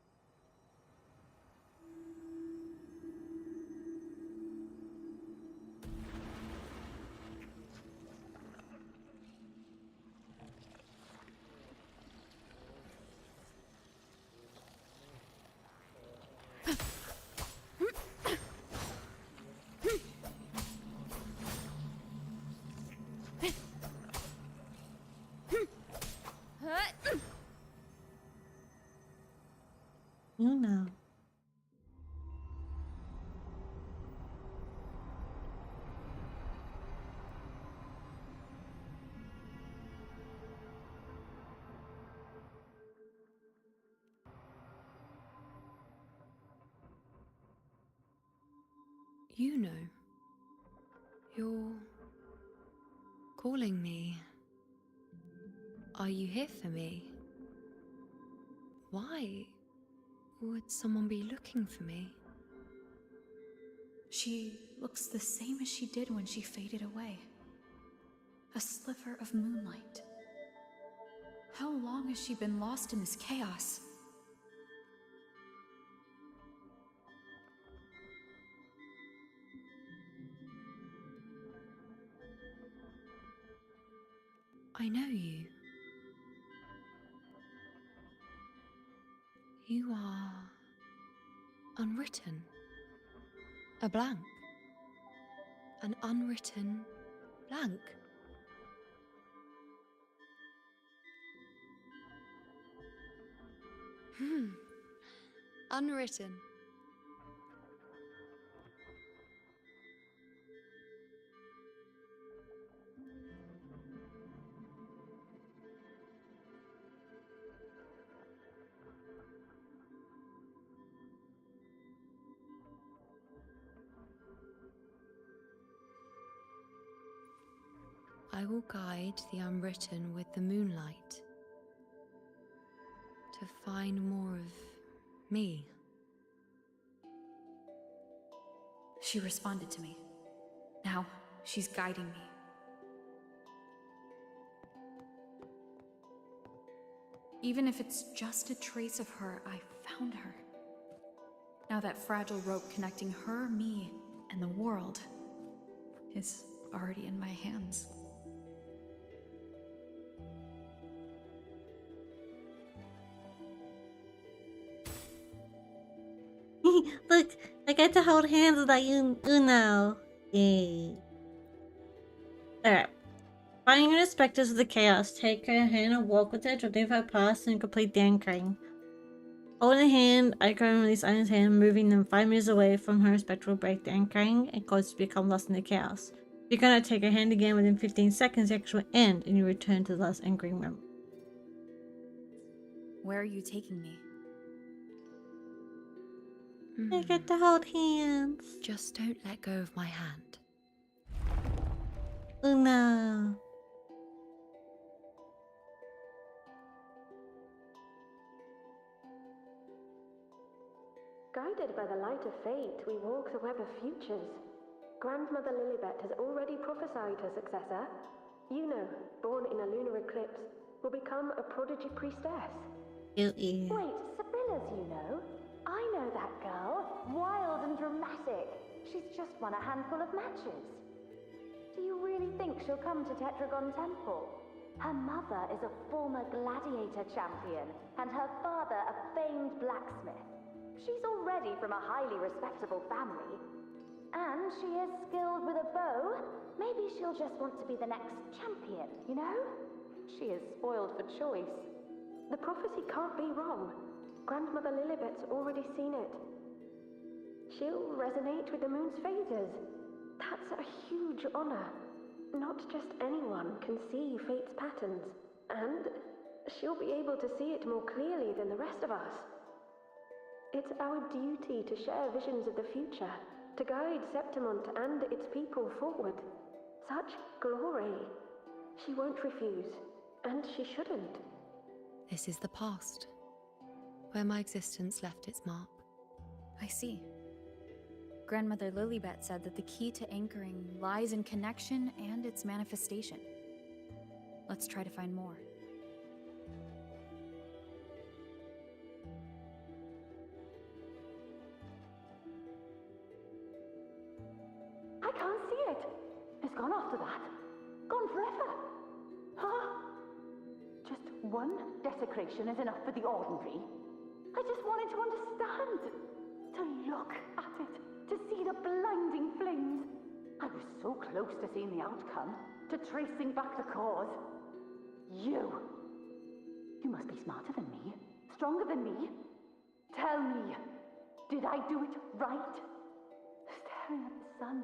You know. You know, you're calling me. Are you here for me? Why would someone be looking for me? She looks the same as she did when she faded away. A sliver of moonlight. How long has she been lost in this chaos? I know you. You are unwritten. A blank. An unwritten blank. Unwritten. I will guide the unwritten with the moonlight to find more of me. She responded to me. Now, she's guiding me. Even if it's just a trace of her, I found her. Now that fragile rope connecting her, me, and the world is already in my hands. Look, I get to hold hands with that Uno. Yay. Alright. Finding your specters of the chaos. Take her hand and walk with her, drifting her past and complete the anchoring. Holding a hand, I go and release Anna's hand, moving them 5 meters away from her spectral break the anchoring and cause to become lost in the chaos. If you cannot take her hand again within 15 seconds, the action will end and you return to the last anchoring room. Where are you taking me? I get to hold hands. Just don't let go of my hand. Uno. Guided by the light of fate, we walk the web of futures. Grandmother Lilibet has already prophesied her successor. Yuno, born in a lunar eclipse, will become a prodigy priestess. Wait, Sibylla's Yuno? I know that girl. Wild and dramatic. She's just won a handful of matches. Do you really think she'll come to Tetragon Temple? Her mother is a former gladiator champion, and her father a famed blacksmith. She's already from a highly respectable family. And she is skilled with a bow. Maybe she'll just want to be the next champion, you know? She is spoiled for choice. The prophecy can't be wrong. Grandmother Lilibet's already seen it. She'll resonate with the moon's phases. That's a huge honor. Not just anyone can see fate's patterns. And she'll be able to see it more clearly than the rest of us. It's our duty to share visions of the future, to guide Septimont and its people forward. Such glory. She won't refuse, and she shouldn't. This is the past, where my existence left its mark. I see. Grandmother Lilibet said that the key to anchoring lies in connection and its manifestation. Let's try to find more. I can't see it. It's gone after that. Gone forever. Huh? Just one desecration is enough for the ordinary. I just wanted to understand. To look at it. To see the blinding flames. I was so close to seeing the outcome. To tracing back the cause. You must be smarter than me. Stronger than me. Tell me. Did I do it right? Staring at the sun.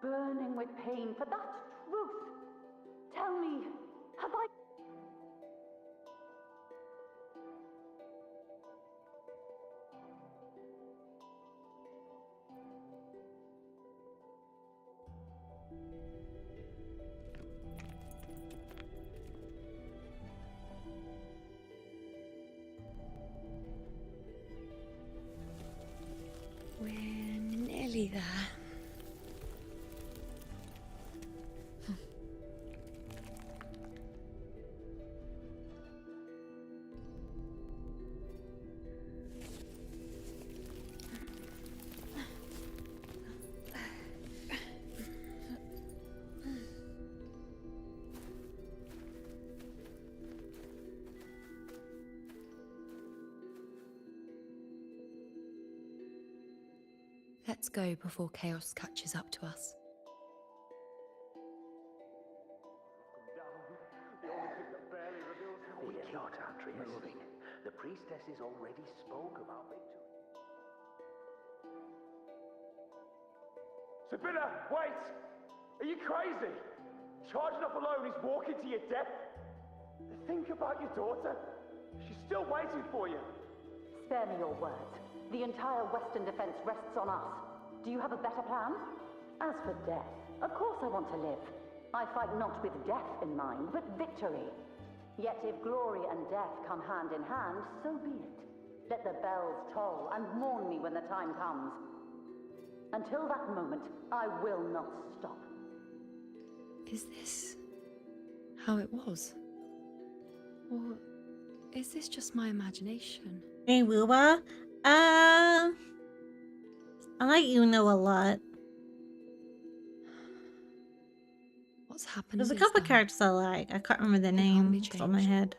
Burning with pain for that truth. Tell me, have I... We're nearly there. Let's go before chaos catches up to us. We cannot moving. The priestesses already spoke about victory. Sibylla, wait! Are you crazy? Charging up alone is walking to your death. Think about your daughter. She's still waiting for you. Spare me your words. The entire Western defense rests on us. Do you have a better plan? As for death, of course I want to live. I fight not with death in mind, but victory. Yet if glory and death come hand in hand, so be it. Let the bells toll and mourn me when the time comes. Until that moment, I will not stop. Is this how it was? Or is this just my imagination? Hey, WuWa. I like Yuno a lot. What's happened? There's a is couple that characters I like. I can't remember the name. It's on my head.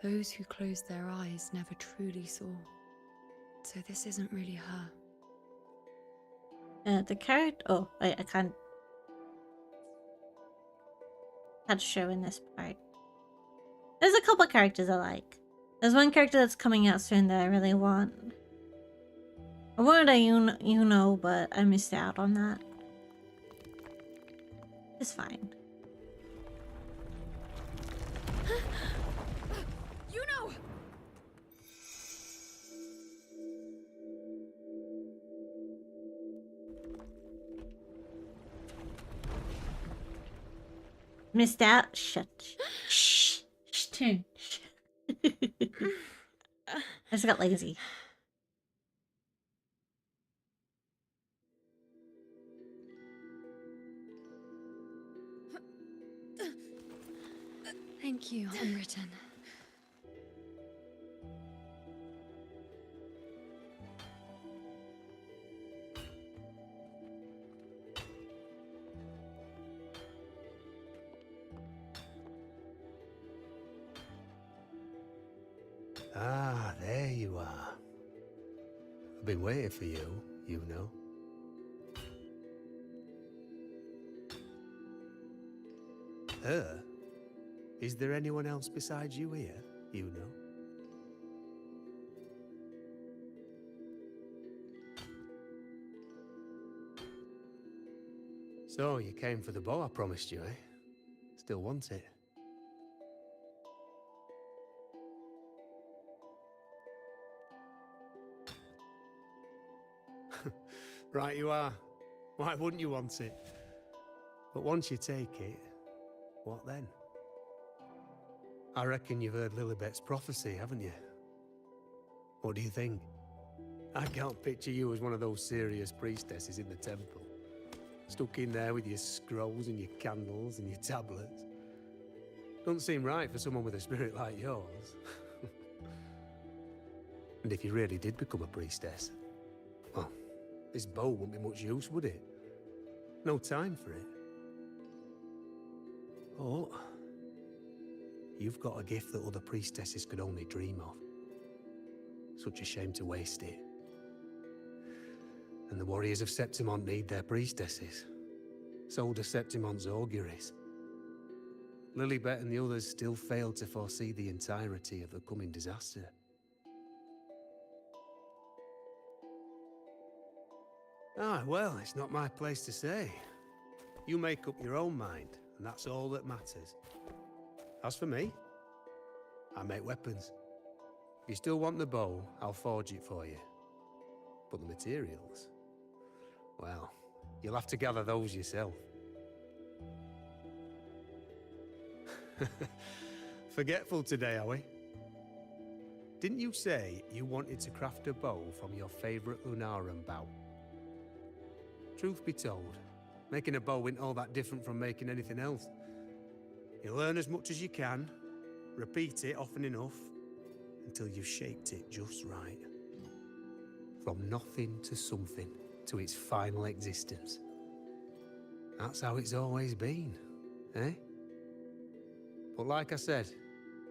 Those who closed their eyes never truly saw. So this isn't really her. The character. Oh, wait, I can't show in this part. There's a couple characters I like. There's one character that's coming out soon that I really want. I wanted a Yuno, but I missed out on that. It's fine. Yuno! Missed out? Shut. Shh. Shh. I just got lazy. Thank you, unwritten. Ah, there you are. I've been waiting for you, you know. Her? Is there anyone else besides you here, you know? So, you came for the bow I promised you, eh? Still want it? Right you are. Why wouldn't you want it? But once you take it, what then? I reckon you've heard Lilibet's prophecy, haven't you? What do you think? I can't picture you as one of those serious priestesses in the temple. Stuck in there with your scrolls and your candles and your tablets. Doesn't seem right for someone with a spirit like yours. And if you really did become a priestess, well, this bow wouldn't be much use, would it? No time for it. Oh, you've got a gift that other priestesses could only dream of. Such a shame to waste it. And the warriors of Septimont need their priestesses. So do Septimont's auguries. Lilibet and the others still failed to foresee the entirety of the coming disaster. Ah, well, it's not my place to say. You make up your own mind, and that's all that matters. As for me, I make weapons. If you still want the bow, I'll forge it for you. But the materials, well, you'll have to gather those yourself. Forgetful today, are we? Didn't you say you wanted to craft a bow from your favorite Lunarum bow? Truth be told, making a bow isn't all that different from making anything else. You learn as much as you can, repeat it often enough, until you've shaped it just right. From nothing to something, to its final existence. That's how it's always been, eh? But like I said,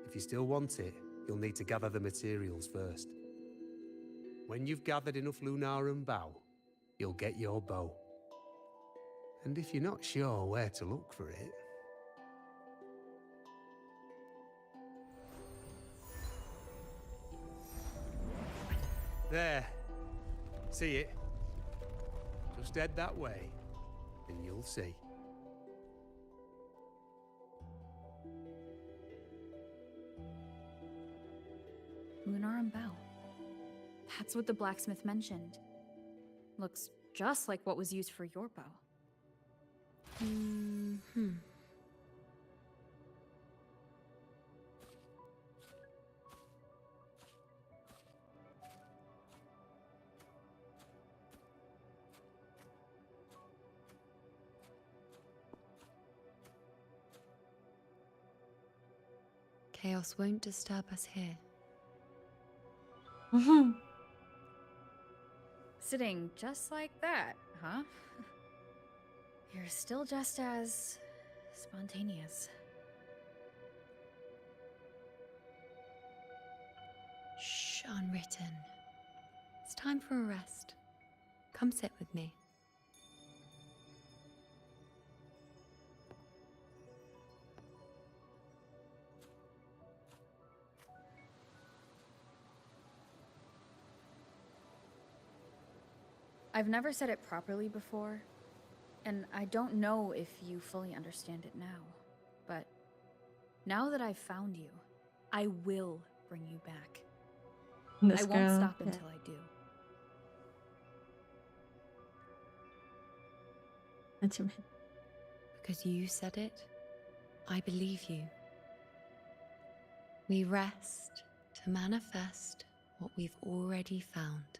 if you still want it, you'll need to gather the materials first. When you've gathered enough Lunarum bow, you'll get your bow. And if you're not sure where to look for it, There. See it? Just head that way, and you'll see. Lunarum bow. That's what the blacksmith mentioned. Looks just like what was used for your bow. Chaos won't disturb us here. Sitting just like that, huh? You're still just as spontaneous. Shh, Unwritten. It's time for a rest. Come sit with me. I've never said it properly before, and I don't know if you fully understand it now, but now that I've found you, I will bring you back. This I won't girl, stop yeah. until I do. That's right. Because you said it, I believe you. We rest to manifest what we've already found.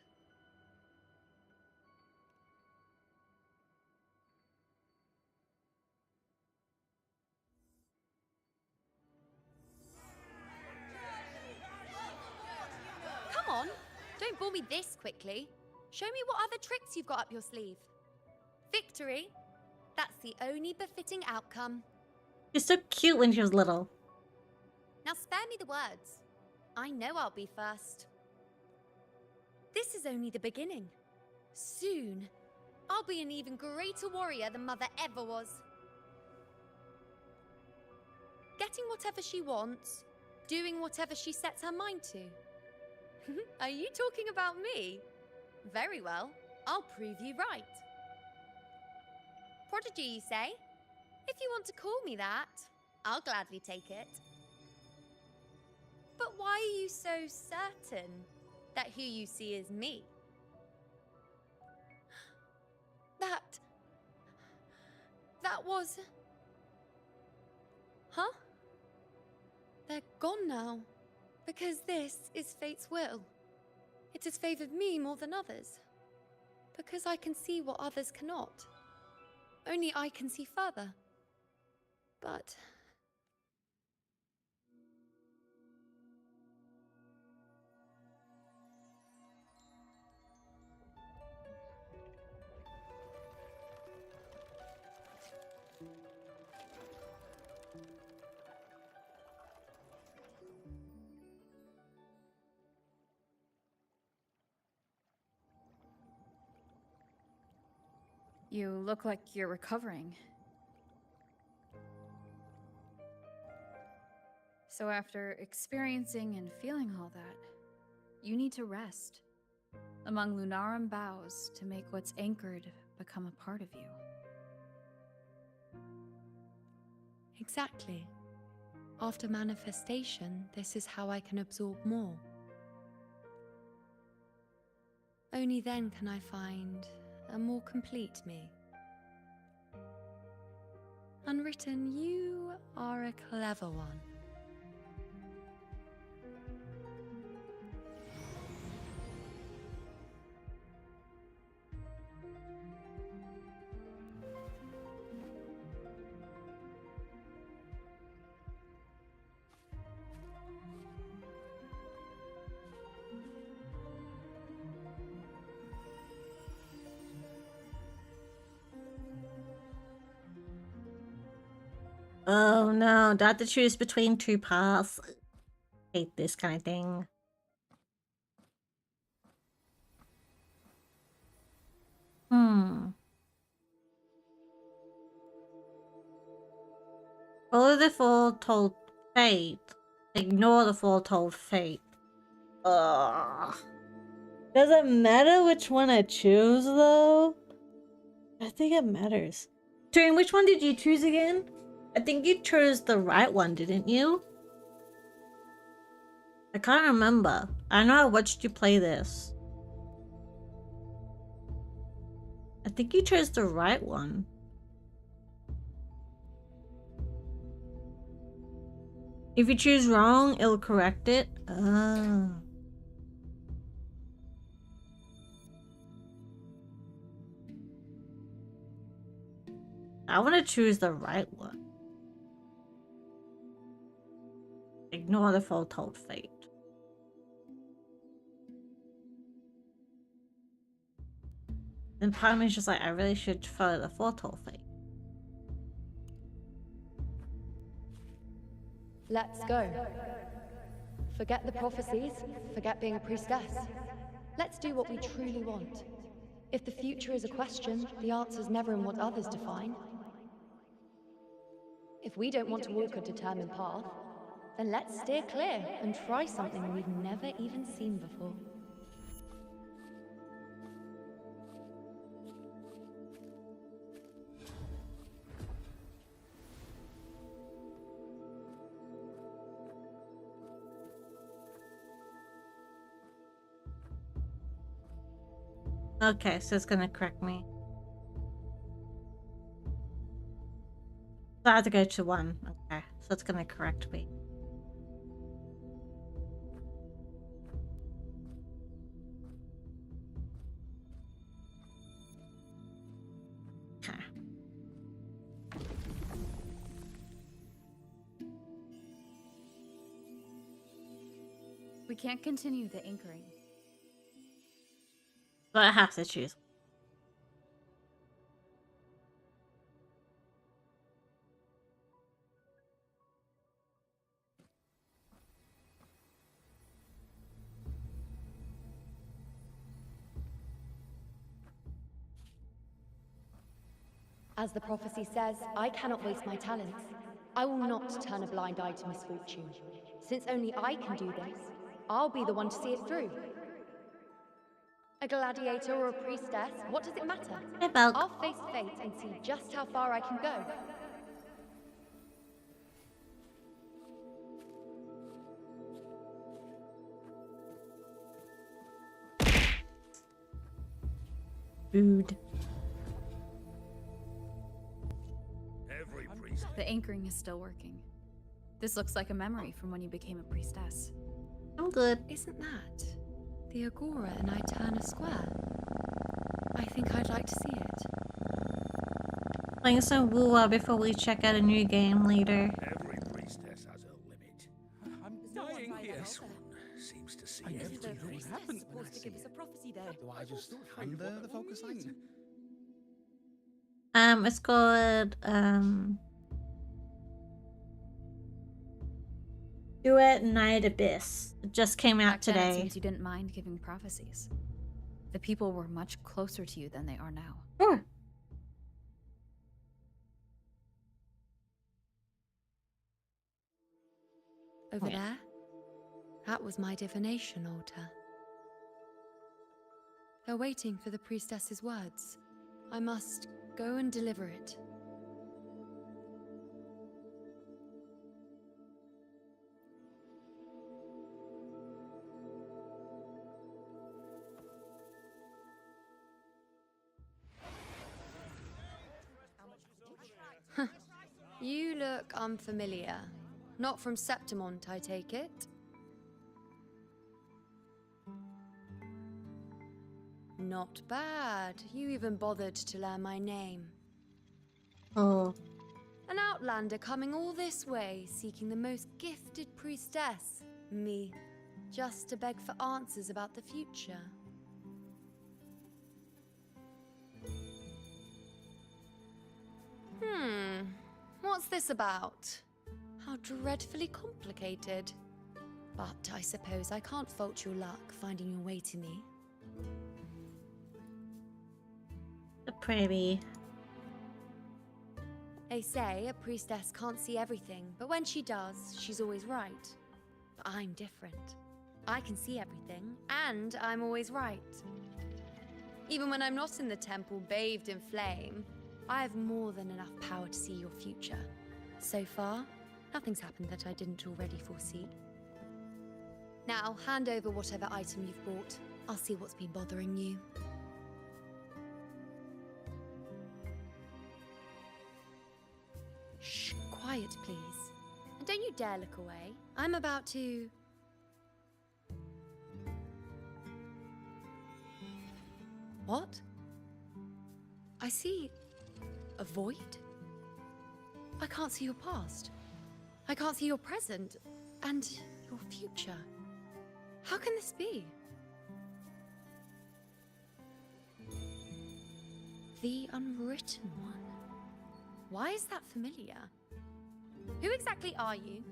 Come on, don't bore me this quickly. Show me what other tricks you've got up your sleeve. Victory? That's the only befitting outcome. She's so cute when she was little. Now spare me the words. I know I'll be first. This is only the beginning. Soon, I'll be an even greater warrior than Mother ever was. Getting whatever she wants, doing whatever she sets her mind to. Are you talking about me? Very well, I'll prove you right. Prodigy, you say? If you want to call me that, I'll gladly take it. But why are you so certain that who you see is me? That was... Huh? They're gone now. Because this is fate's will. It has favored me more than others. Because I can see what others cannot. Only I can see further. But... You look like you're recovering. So after experiencing and feeling all that, you need to rest among Lunarum boughs to make what's anchored become a part of you. Exactly. After manifestation, this is how I can absorb more. Only then can I find a more complete me. Unwritten, you are a clever one. Oh no, do I have to choose between two paths? Hate this kind of thing. Follow the foretold fate. Ignore the foretold fate. Ugh. Does it matter which one I choose, though? I think it matters. Turing, which one did you choose again? I think you chose the right one, didn't you? I can't remember. I know I watched you play this. I think you chose the right one. If you choose wrong, it'll correct it. Ah. I want to choose the right one. Ignore the foretold fate. Then part of me is just like, I really should follow the foretold fate. Let's go. Forget the prophecies, forget being a priestess. Let's do what we truly want. If the future is a question, the answer's never in what others define. If we don't want to walk a determined path, then let's steer clear and try something we've never even seen before. Okay, so it's gonna correct me. So I have to go to 1. Okay, so it's gonna correct me. Okay. We can't continue the anchoring. But I have to choose. As the prophecy says, I cannot waste my talents. I will not turn a blind eye to misfortune. Since only I can do this, I'll be the one to see it through. A gladiator or a priestess, what does it matter? Hey, Belk. I'll face fate and see just how far I can go. Food. The anchoring is still working. This looks like a memory from when you became a priestess. I'm good. Isn't that the Agora in Eterna Square? I think I'd like to see it. Playing some WuWa before we check out a new game later. Every priestess has a limit. I'm dying here. This one seems to see I never everything. know what happened. Supposed to give us a prophecy there. Do I just hand the focus lights? It's called Duet Night Abyss. It just came out Back then, it today. seems you didn't mind giving prophecies. The people were much closer to you than they are now. Sure. Over there? That was my divination altar. They're waiting for the priestess's words. I must go and deliver it. You look unfamiliar. Not from Septimont, I take it? Not bad. You even bothered to learn my name. Oh. An outlander coming all this way, seeking the most gifted priestess, me, just to beg for answers about the future. What's this about? How dreadfully complicated. But I suppose I can't fault your luck finding your way to me. Pretty. They say a priestess can't see everything, but when she does, she's always right. But I'm different. I can see everything, and I'm always right. Even when I'm not in the temple bathed in flame, I have more than enough power to see your future. So far, nothing's happened that I didn't already foresee. Now, hand over whatever item you've brought. I'll see what's been bothering you. Shh, quiet, please. And don't you dare look away. I'm about to... What? I see... a void? I can't see your past. I can't see your present. And your future. How can this be? The Unwritten One. Why is that familiar? Who exactly are you?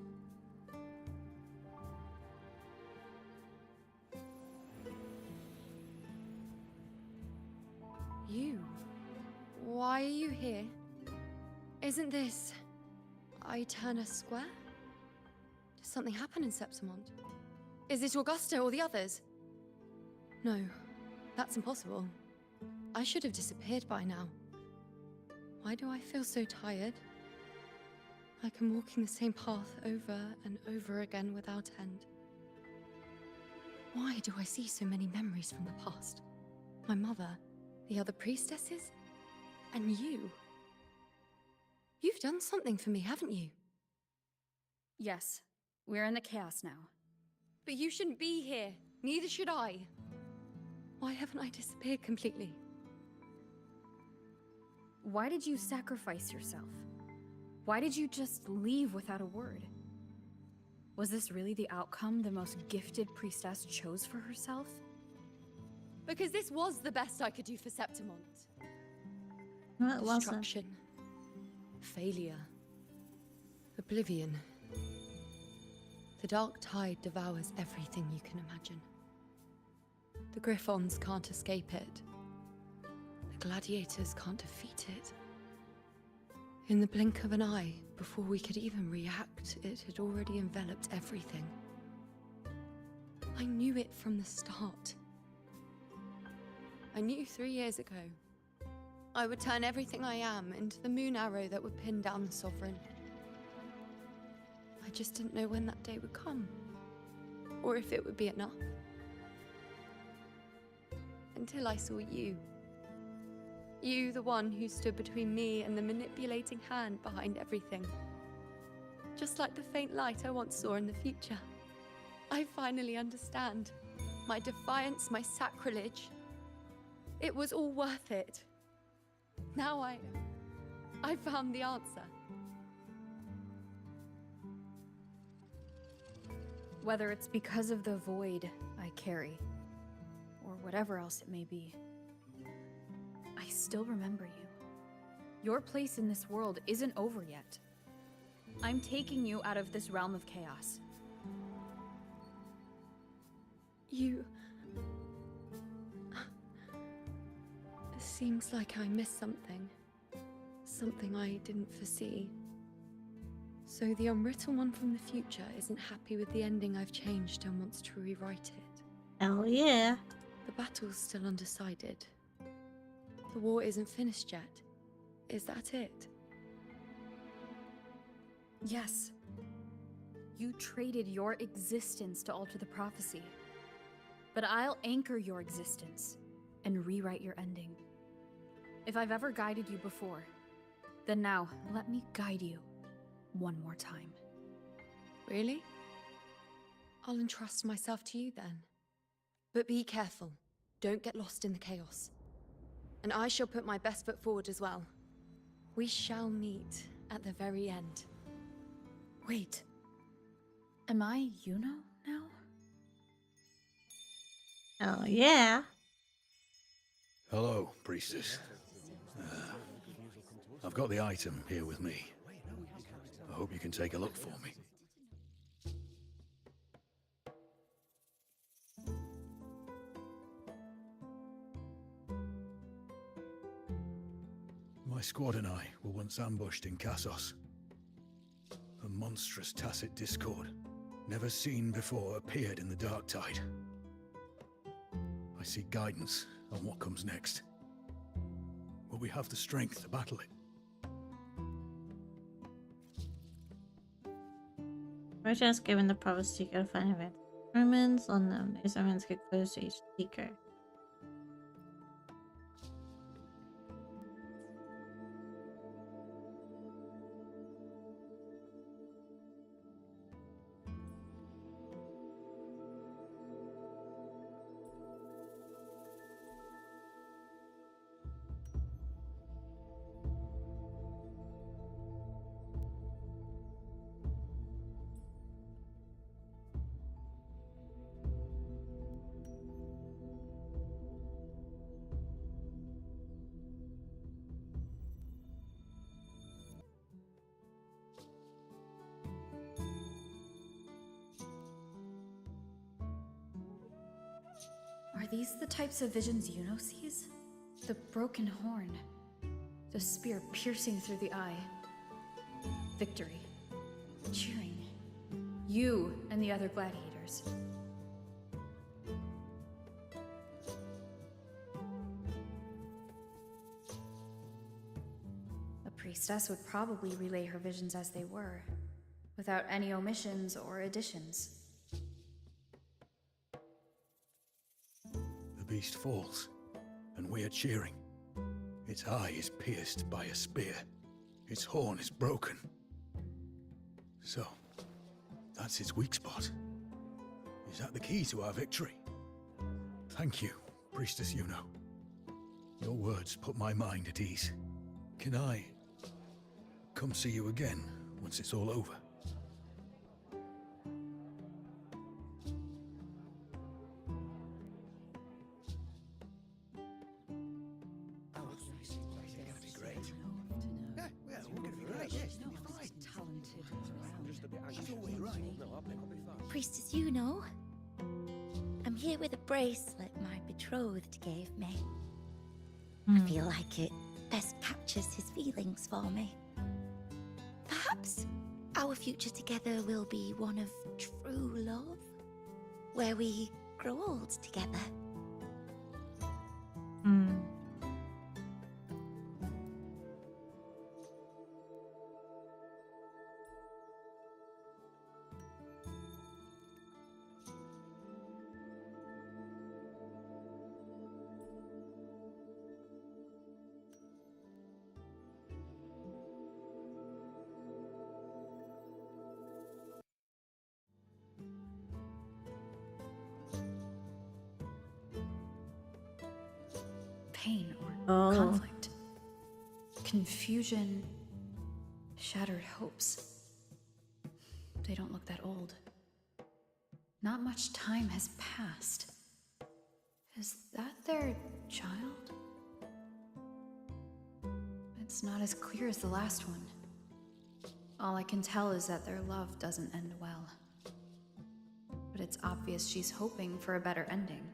You? Why are you here? Isn't this... Aeterna Square? Does something happen in Septimont? Is it Augusta or the others? No, that's impossible. I should have disappeared by now. Why do I feel so tired? Like I'm walking the same path over and over again without end. Why do I see so many memories from the past? My mother, the other priestesses, and you. You've done something for me, haven't you? Yes, we're in the chaos now. But you shouldn't be here. Neither should I. Why haven't I disappeared completely? Why did you sacrifice yourself? Why did you just leave without a word? Was this really the outcome the most gifted priestess chose for herself? Because this was the best I could do for Septimont. No, it wasn't. Destruction. Failure. Oblivion. The dark tide devours everything you can imagine. The Griffons can't escape it. The gladiators can't defeat it. In the blink of an eye, before we could even react, it had already enveloped everything. I knew it from the start. I knew 3 years ago. I would turn everything I am into the moon arrow that would pin down the Sovereign. I just didn't know when that day would come, or if it would be enough. Until I saw you. You, the one who stood between me and the manipulating hand behind everything. Just like the faint light I once saw in the future. I finally understand. My defiance, my sacrilege. It was all worth it. Now I found the answer. Whether it's because of the void I carry, or whatever else it may be, I still remember you. Your place in this world isn't over yet. I'm taking you out of this realm of chaos. You... It seems like I missed something. Something I didn't foresee. So the Unwritten One from the future isn't happy with the ending I've changed and wants to rewrite it. Oh yeah. The battle's still undecided. The war isn't finished yet. Is that it? Yes. You traded your existence to alter the prophecy. But I'll anchor your existence and rewrite your ending. If I've ever guided you before, then now let me guide you one more time. Really? I'll entrust myself to you then. But be careful. Don't get lost in the chaos. And I shall put my best foot forward as well. We shall meet at the very end. Wait. Am I Yuno now? Oh yeah. Hello, priestess. I've got the item here with me. I hope you can take a look for me. My squad and I were once ambushed in Kassos. A monstrous tacit discord. never seen before appeared in the dark tide. I seek guidance on what comes next. Will we have the strength to battle it? Roger has given the proper seeker to find event. Omens on them. These omens get close to each seeker. Are these the types of visions Yuno sees? The broken horn. The spear piercing through the eye. Victory. Cheering. You and the other gladiators. A priestess would probably relay her visions as they were, without any omissions or additions. The beast falls, and we are cheering. Its eye is pierced by a spear. Its horn is broken. So, that's its weak spot. Is that the key to our victory? Thank you, Priestess Yuno. Your words put my mind at ease. Can I come see you again once it's all over? Priestess Yuno, I'm here with a bracelet my betrothed gave me. I feel like it best captures his feelings for me. Perhaps our future together will be one of true love, where we grow old together. Pain or conflict. Confusion. Shattered hopes. They don't look that old. Not much time has passed. Is that their child? It's not as clear as the last one. All I can tell is that their love doesn't end well. But it's obvious she's hoping for a better ending.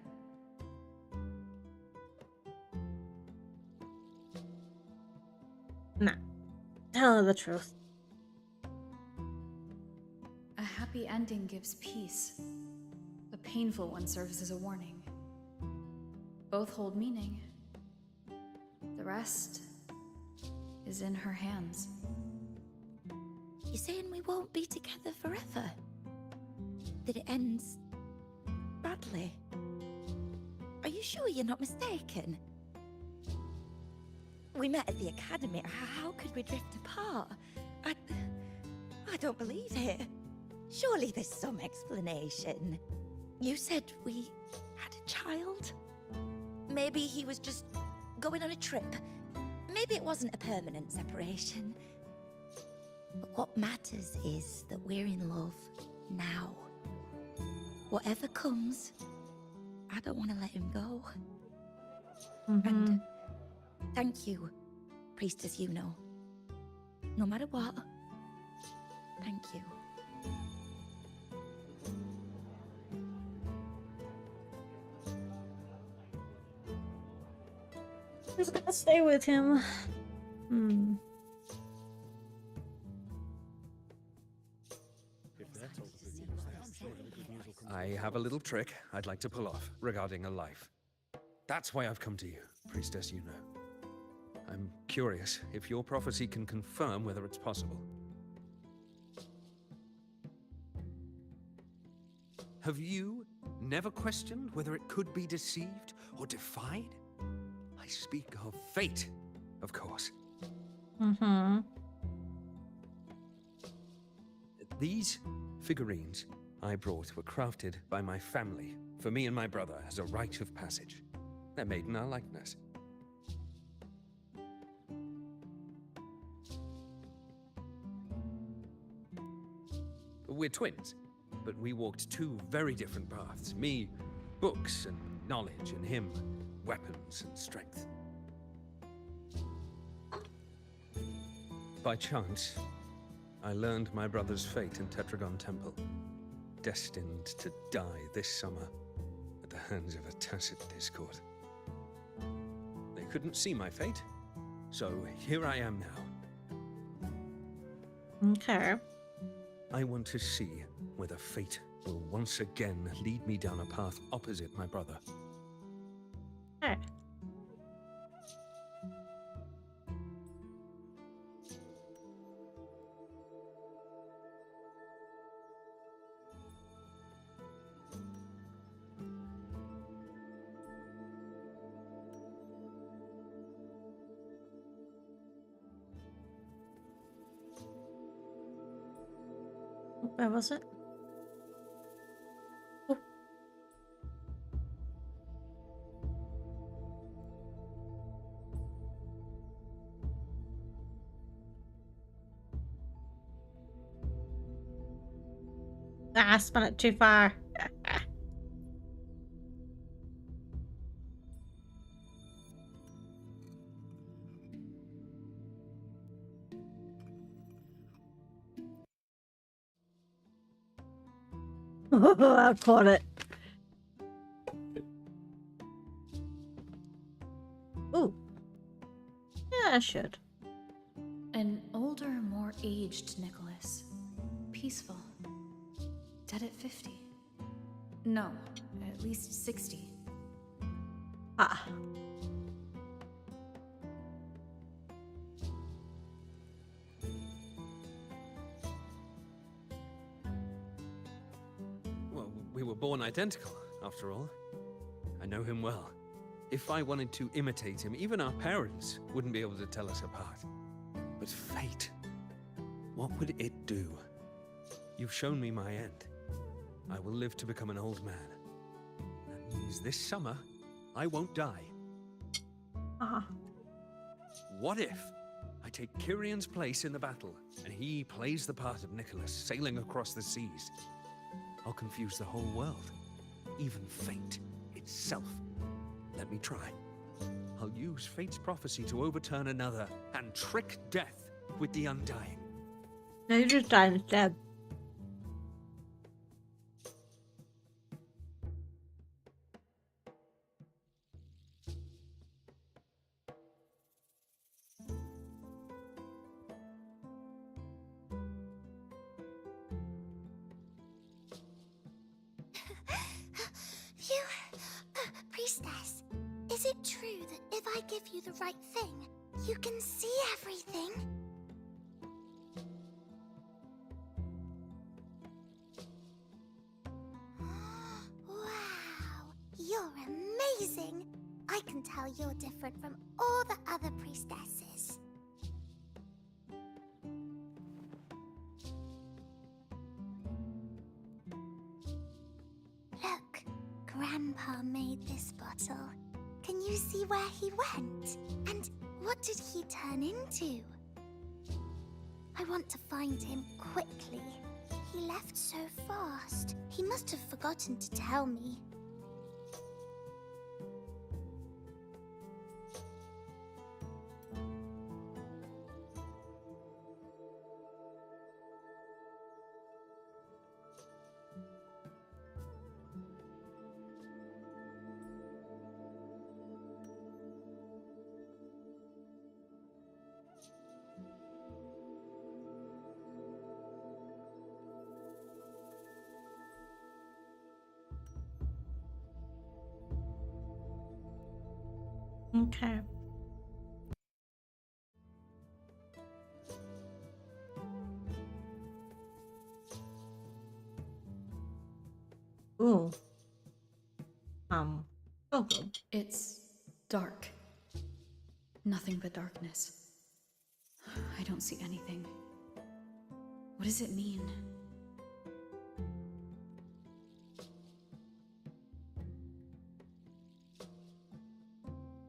Nah. Tell her the truth. A happy ending gives peace. A painful one serves as a warning. Both hold meaning. The rest is in her hands. You're saying we won't be together forever? That it ends badly? Are you sure you're not mistaken? We met at the academy. How could we drift apart? I don't believe it. Surely there's some explanation. You said we had a child? Maybe he was just going on a trip. Maybe it wasn't a permanent separation. But what matters is that we're in love now. Whatever comes, I don't want to let him go. And thank you, Priestess Yuno. No matter what, thank you. Who's gonna stay with him? I have a little trick I'd like to pull off regarding a life. That's why I've come to you, Priestess Yuno. I'm curious if your prophecy can confirm whether it's possible. Have you never questioned whether it could be deceived or defied? I speak of fate, of course. Mm-hmm. These figurines I brought were crafted by my family for me and my brother as a rite of passage. They're made in our likeness. We're twins, but we walked two very different paths. Me, books and knowledge, and him, weapons and strength. By chance, I learned my brother's fate in Tetragon Temple, destined to die this summer at the hands of a tacit discord. They couldn't see my fate, so here I am now. Okay. I want to see whether fate will once again lead me down a path opposite my brother. Hey. Where was it? Oh. Ah, I spun it too far. I caught it. Ooh. Yeah, I should. An older, more aged Nicholas. Peaceful. Dead at 50. No, at least 60. Ah. Well, we were born identical, after all. I know him well. If I wanted to imitate him, even our parents wouldn't be able to tell us apart. But fate, what would it do? You've shown me my end. I will live to become an old man. That means this summer, I won't die. Ah. What if I take Kyrion's place in the battle, and he plays the part of Nicholas, sailing across the seas? I'll confuse the whole world, even fate itself. Let me try. I'll use fate's prophecy to overturn another, and trick death with the undying. No, you're just dying instead. Priestess, is it true that if I give you the right thing, you can see everything? Wow, you're amazing! I can tell you're different from all the other priestesses. Look, Grandpa made this bottle. Can you see where he went? And what did he turn into? I want to find him quickly. He left so fast. He must have forgotten to tell me. Okay. Ooh. Oh, good. It's dark. Nothing but darkness. I don't see anything. What does it mean?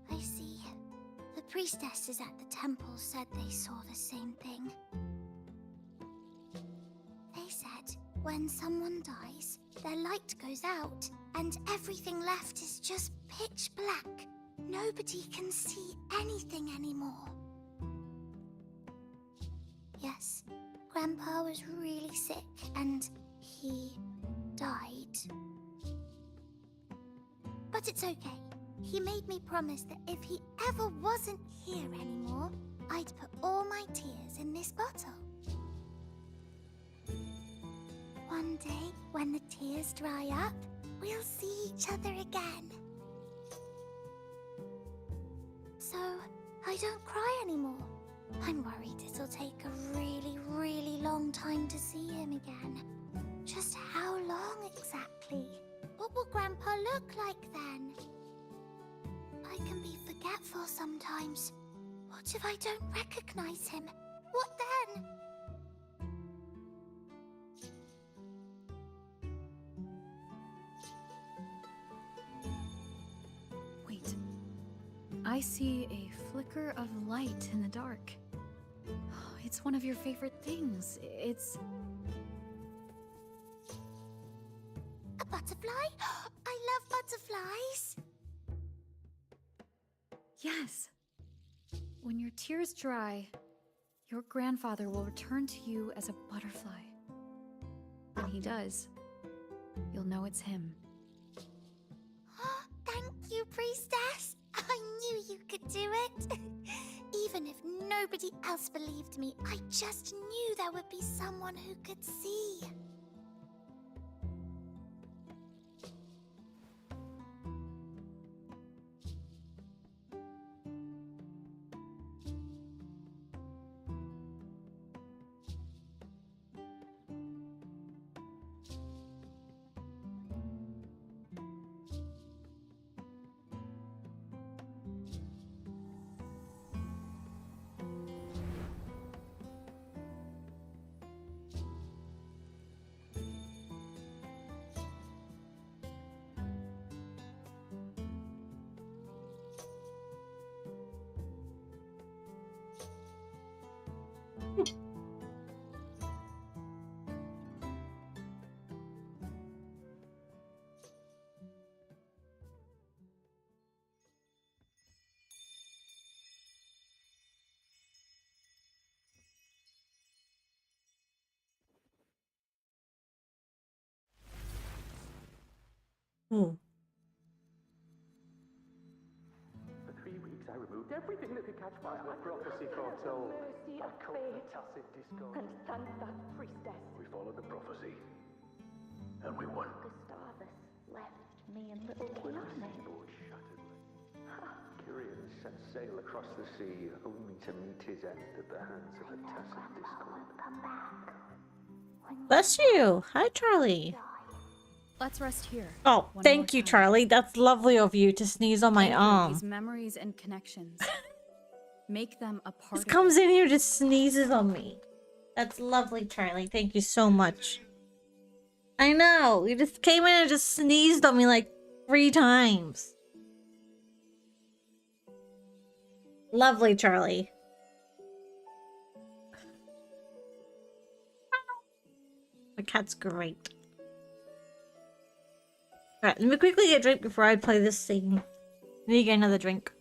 I see. The priestesses at the temple said they saw the same thing. They said when someone dies, their light goes out, and everything left is just pitch black. Nobody can see anything anymore. Yes, Grandpa was really sick, and he died. But it's okay. He made me promise that if he ever wasn't here anymore, I'd put all my tears in this bottle. One day, when the tears dry up, we'll see each other again. So, I don't cry anymore. I'm worried it'll take a really, really long time to see him again. Just how long exactly? What will Grandpa look like then? I can be forgetful sometimes. What if I don't recognize him? What then? Wait. I see a flicker of light in the dark. It's one of your favorite things. It's... A butterfly? I love butterflies! Yes. When your tears dry, your grandfather will return to you as a butterfly. When he does, you'll know it's him. Thank you, priestess! I knew you could do it! Even if nobody else believed me, I just knew there would be someone who could see. Ooh. For 3 weeks, I removed everything that could catch fire. The prophecy foretold. Mercy of fate. And thank that priestess. We followed the prophecy, and we won. Gustavus left me and little Kiane. Kyrian set sail across the sea, only to meet his end at the hands of a tacit discord. Bless you. Hi, Charlie. Let's rest here. Oh, One thank more you, time. Charlie. That's lovely of you to sneeze on my Anchor arm. these memories and connections. Make them a part Just of comes you. in here, just sneezes on me. That's lovely, Charlie. Thank you so much. I know. You just came in and just sneezed on me like 3 times. Lovely, Charlie. My cat's great. Alright, let me quickly get a drink before I play this scene. I need to get another drink.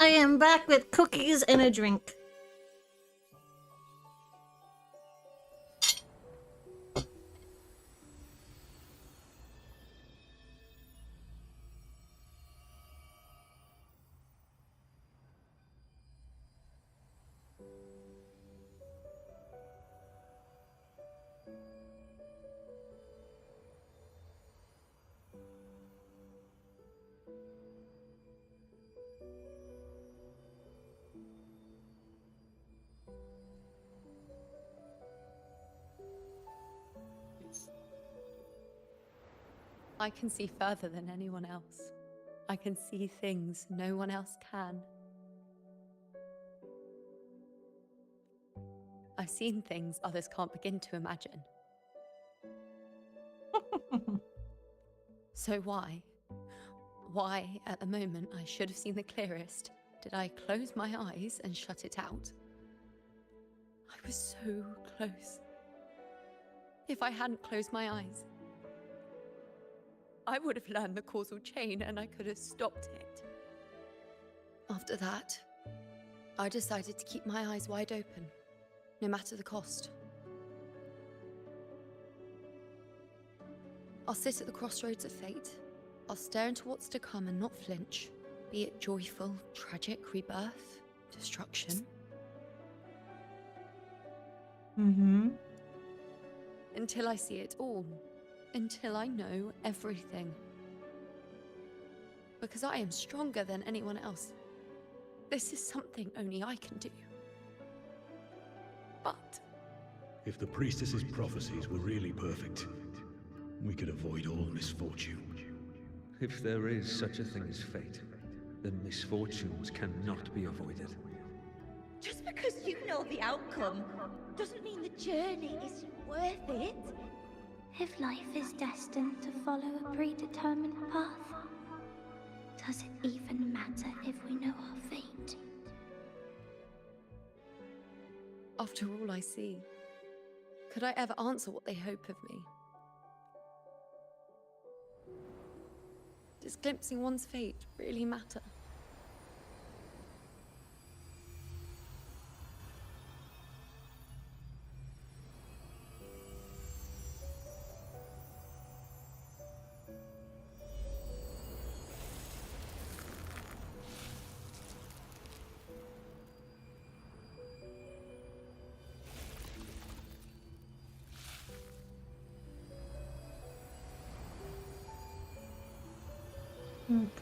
I am back with cookies and a drink. I can see further than anyone else. I can see things no one else can. I've seen things others can't begin to imagine. So why, at the moment I should have seen the clearest, did I close my eyes and shut it out? I was so close. If I hadn't closed my eyes, I would have learned the causal chain and I could have stopped it. After that, I decided to keep my eyes wide open, no matter the cost. I'll sit at the crossroads of fate. I'll stare into what's to come and not flinch, be it joyful, tragic, rebirth, destruction. Until I see it all. Until I know everything. Because I am stronger than anyone else. This is something only I can do. But If the priestess's prophecies were really perfect, we could avoid all misfortune. If there is such a thing as fate, then misfortunes cannot be avoided. Just because you know the outcome doesn't mean the journey isn't worth it. If life is destined to follow a predetermined path, does it even matter if we know our fate? after all I see, could I ever answer what they hope of me? Does glimpsing one's fate really matter?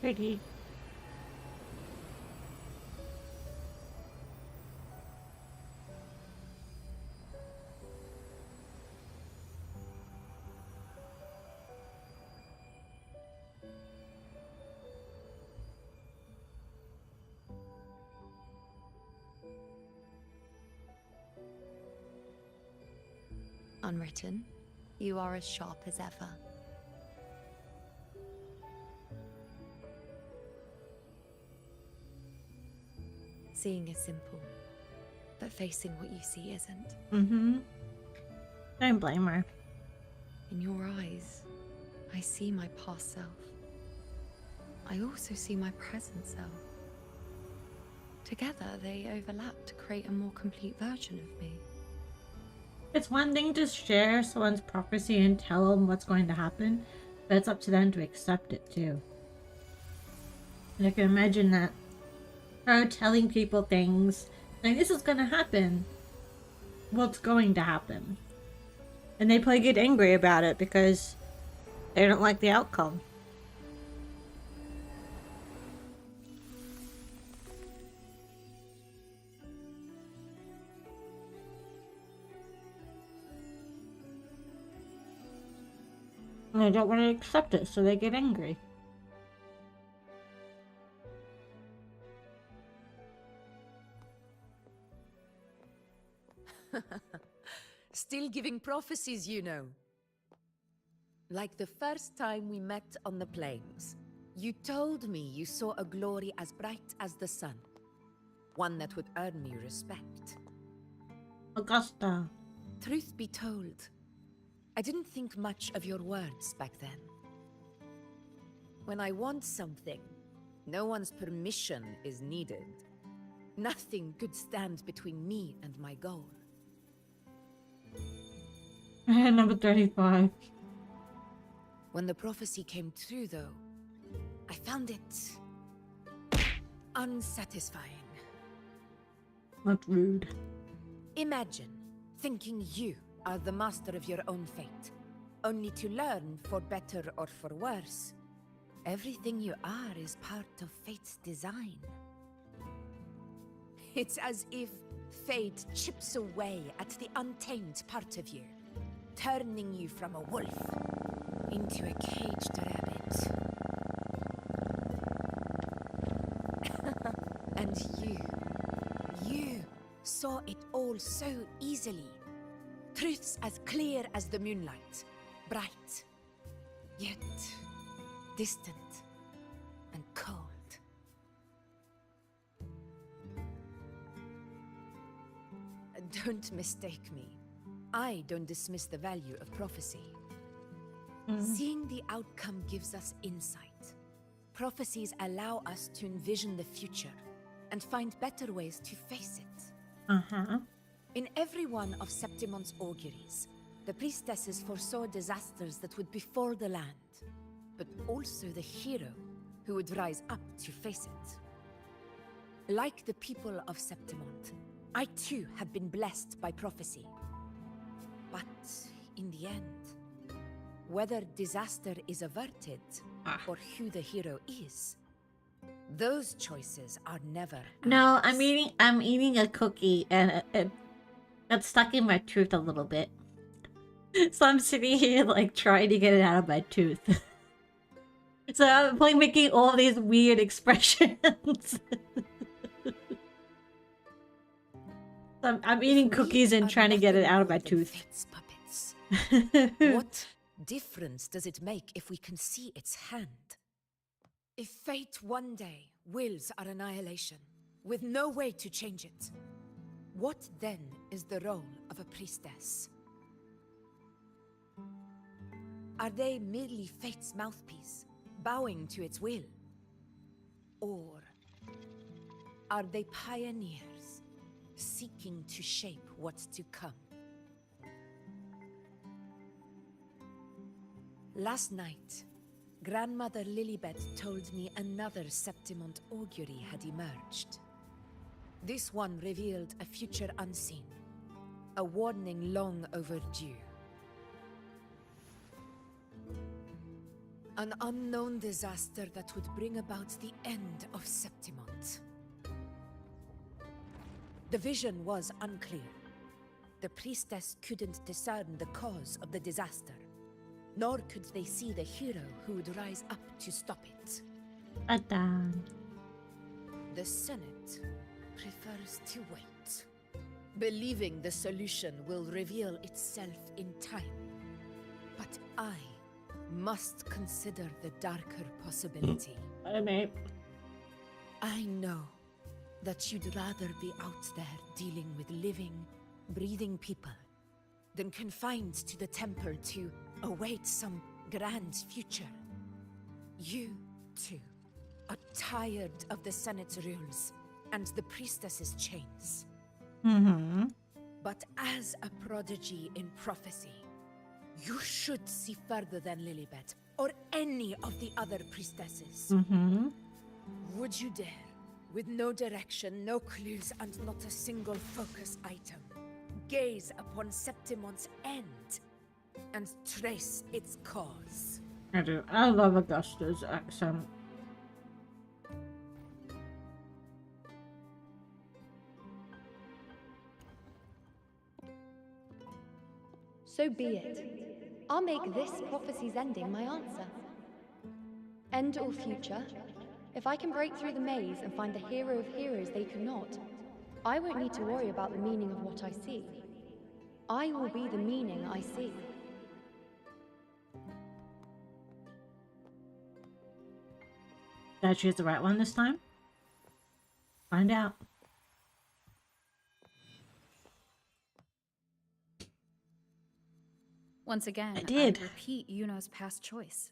Pretty. Unwritten, you are as sharp as ever. Seeing is simple, but facing what you see isn't. Mm-hmm. Don't blame her. In your eyes, I see my past self. I also see my present self. Together, they overlap to create a more complete version of me. It's one thing to share someone's prophecy and tell them what's going to happen, but it's up to them to accept it too. And I can imagine that her telling people things like this is gonna happen, what's going to happen, and they probably get angry about it because they don't like the outcome. And they don't want to accept it, so they get angry. Still giving prophecies, you know. Like the first time we met on the plains. You told me you saw a glory as bright as the sun. One that would earn me respect. Augusta. Truth be told, I didn't think much of your words back then. When I want something, No one's permission is needed. Nothing could stand between me and my goal. Number 35. When the prophecy came true, though, I found it unsatisfying. Not rude. Imagine thinking you are the master of your own fate, only to learn, for better or for worse, everything you are is part of fate's design. It's as if fate chips away at the untamed part of you, turning you from a wolf into a caged rabbit. And you saw it all so easily. Truths as clear as the moonlight, bright, yet distant and cold. Don't mistake me. I don't dismiss the value of prophecy. Seeing the outcome gives us insight. Prophecies allow us to envision the future and find better ways to face it. In every one of Septimon's auguries, the priestesses foresaw disasters that would befall the land, but also the hero who would rise up to face it. Like the people of Septimont, I too have been blessed by prophecy. But in the end, whether disaster is averted or who the hero is, those choices are never No, I'm eating a cookie and it got stuck in my tooth a little bit. So I'm sitting here like trying to get it out of my tooth. So I'm like making all these weird expressions. So I'm eating cookies and trying to get it out of my tooth. What difference does it make if we can see its hand? If fate one day wills our annihilation, with no way to change it, what then is the role of a priestess? Are they merely fate's mouthpiece, bowing to its will? Or are they pioneers, seeking to shape what's to come? Last night, Grandmother Lilibet told me another Septimont augury had emerged. This one revealed a future unseen, a warning long overdue. An unknown disaster that would bring about the end of Septimont. The vision was unclear. The priestess couldn't discern the cause of the disaster, nor could they see the hero who would rise up to stop it. The Senate prefers to wait, believing the solution will reveal itself in time. But I must consider the darker possibility. I know that you'd rather be out there dealing with living, breathing people than confined to the temple to await some grand future. You, too, are tired of the Senate's rules and the priestess's chains. But as a prodigy in prophecy, you should see further than Lilibet or any of the other priestesses. Would you dare, with no direction, no clues, and not a single focus item, gaze upon Septimont's end and trace its cause? I do. I love Augusta's accent. So be it. I'll make this prophecy's ending my answer. End or future, if I can break through the maze and find the hero of heroes they could not, I won't need to worry about the meaning of what I see. I will be the meaning I see. Did I choose the right one this time? Find out. Once again, I did. repeat Yuno's past choice.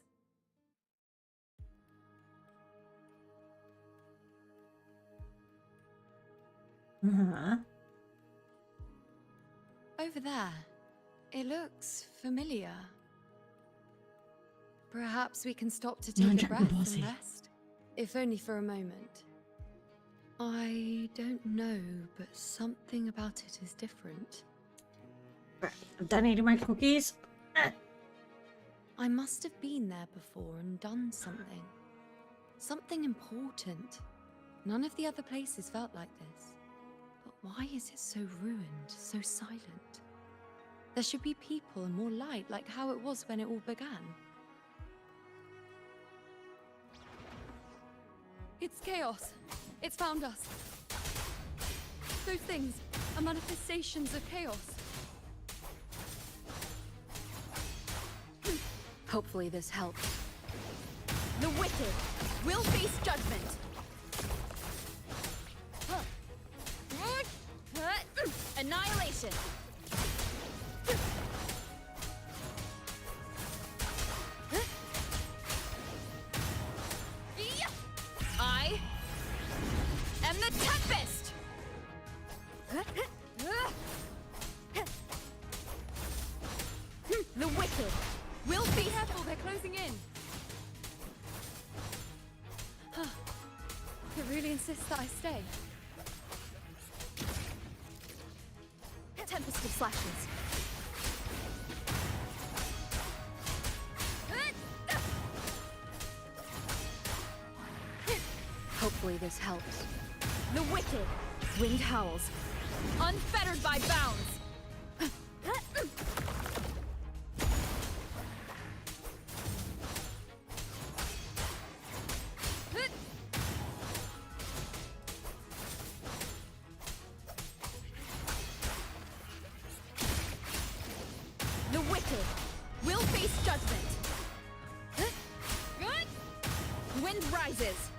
Uh-huh. Over there. It looks familiar. Perhaps we can stop to take a breath and rest. If only for a moment. I don't know, but something about it is different. I'm done eating my cookies. I must have been there before and done something. Something important. None of the other places felt like this. But why is it so ruined, so silent? There should be people and more light, like how it was when it all began. It's chaos. It's found us. Those things are manifestations of chaos. Hopefully this helps. The wicked will face judgment. Annihilation. I am the Tempest. The wicked will be careful. They're closing in. It really insists that I stay. Tempest of slashes. Hopefully this helps. The wicked wind howls, unfettered by bounds. The wicked will face judgment. Wind rises.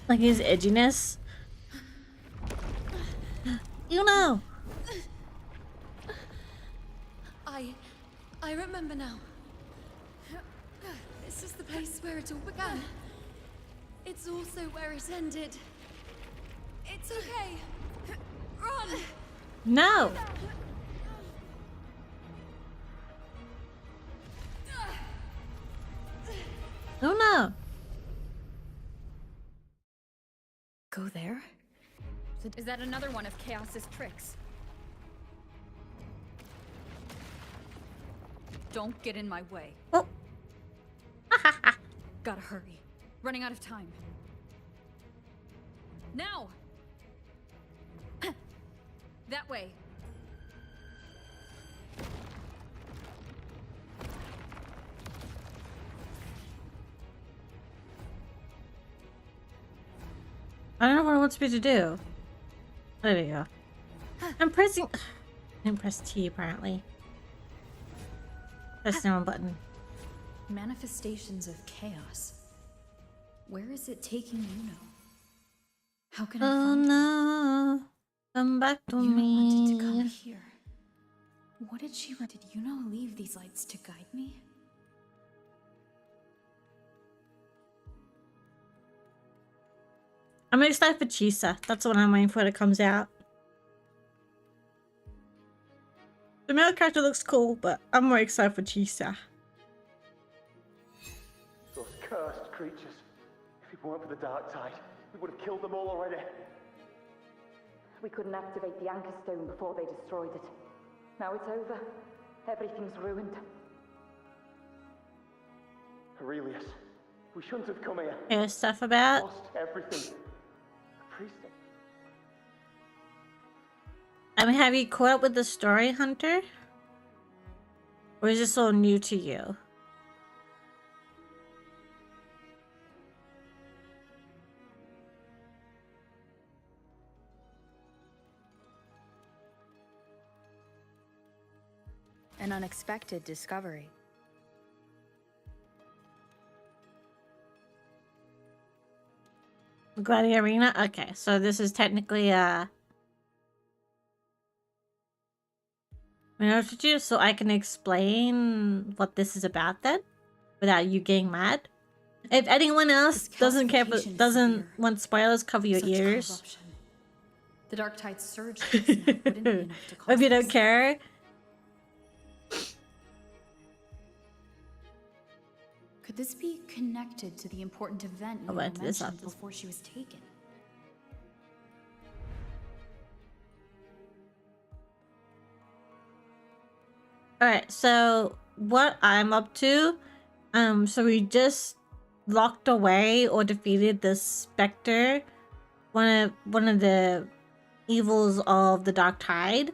Like his edginess. You know. I remember now. This is the place where it all began. It's also where it ended. It's okay. Run! No. Oh no. Go there? Is that another one of Chaos's tricks? Don't get in my way. Oh. Gotta hurry. Running out of time. Now! That way. I don't know what it wants me to do. There we go. I'm pressing... I didn't press T apparently. Press the wrong button. Manifestations of chaos. Where is it taking Yuno? How can I find no. Come back to Yuno me. wanted to come here. What did she want? Did Yuno leave these lights to guide me? I'm excited for Chisa. That's what I'm waiting for. It comes out. The male character looks cool, but I'm more excited for Chisa. Those cursed creatures. If it weren't for the dark tide, we would have killed them all already. We couldn't activate the anchor stone before they destroyed it. Now it's over. Everything's ruined. Aurelius, we shouldn't have come here. Here's stuff about. Lost everything. The priest. I mean, have you caught up with the story, Hunter? Or is this all new to you? An unexpected discovery. Gladi Arena? Okay, so this is technically be honest with you, so I can explain what this is about then, without you getting mad. If anyone else doesn't care, but doesn't want spoilers, cover your ears. Corruption. The dark tide surged just now wouldn't be enough to cause If you don't this. care. Could this be connected to the important event I you went to this mentioned office. before she was taken? Alright, so what I'm up to, so we just locked away or defeated the Spectre, one of the evils of the Dark Tide.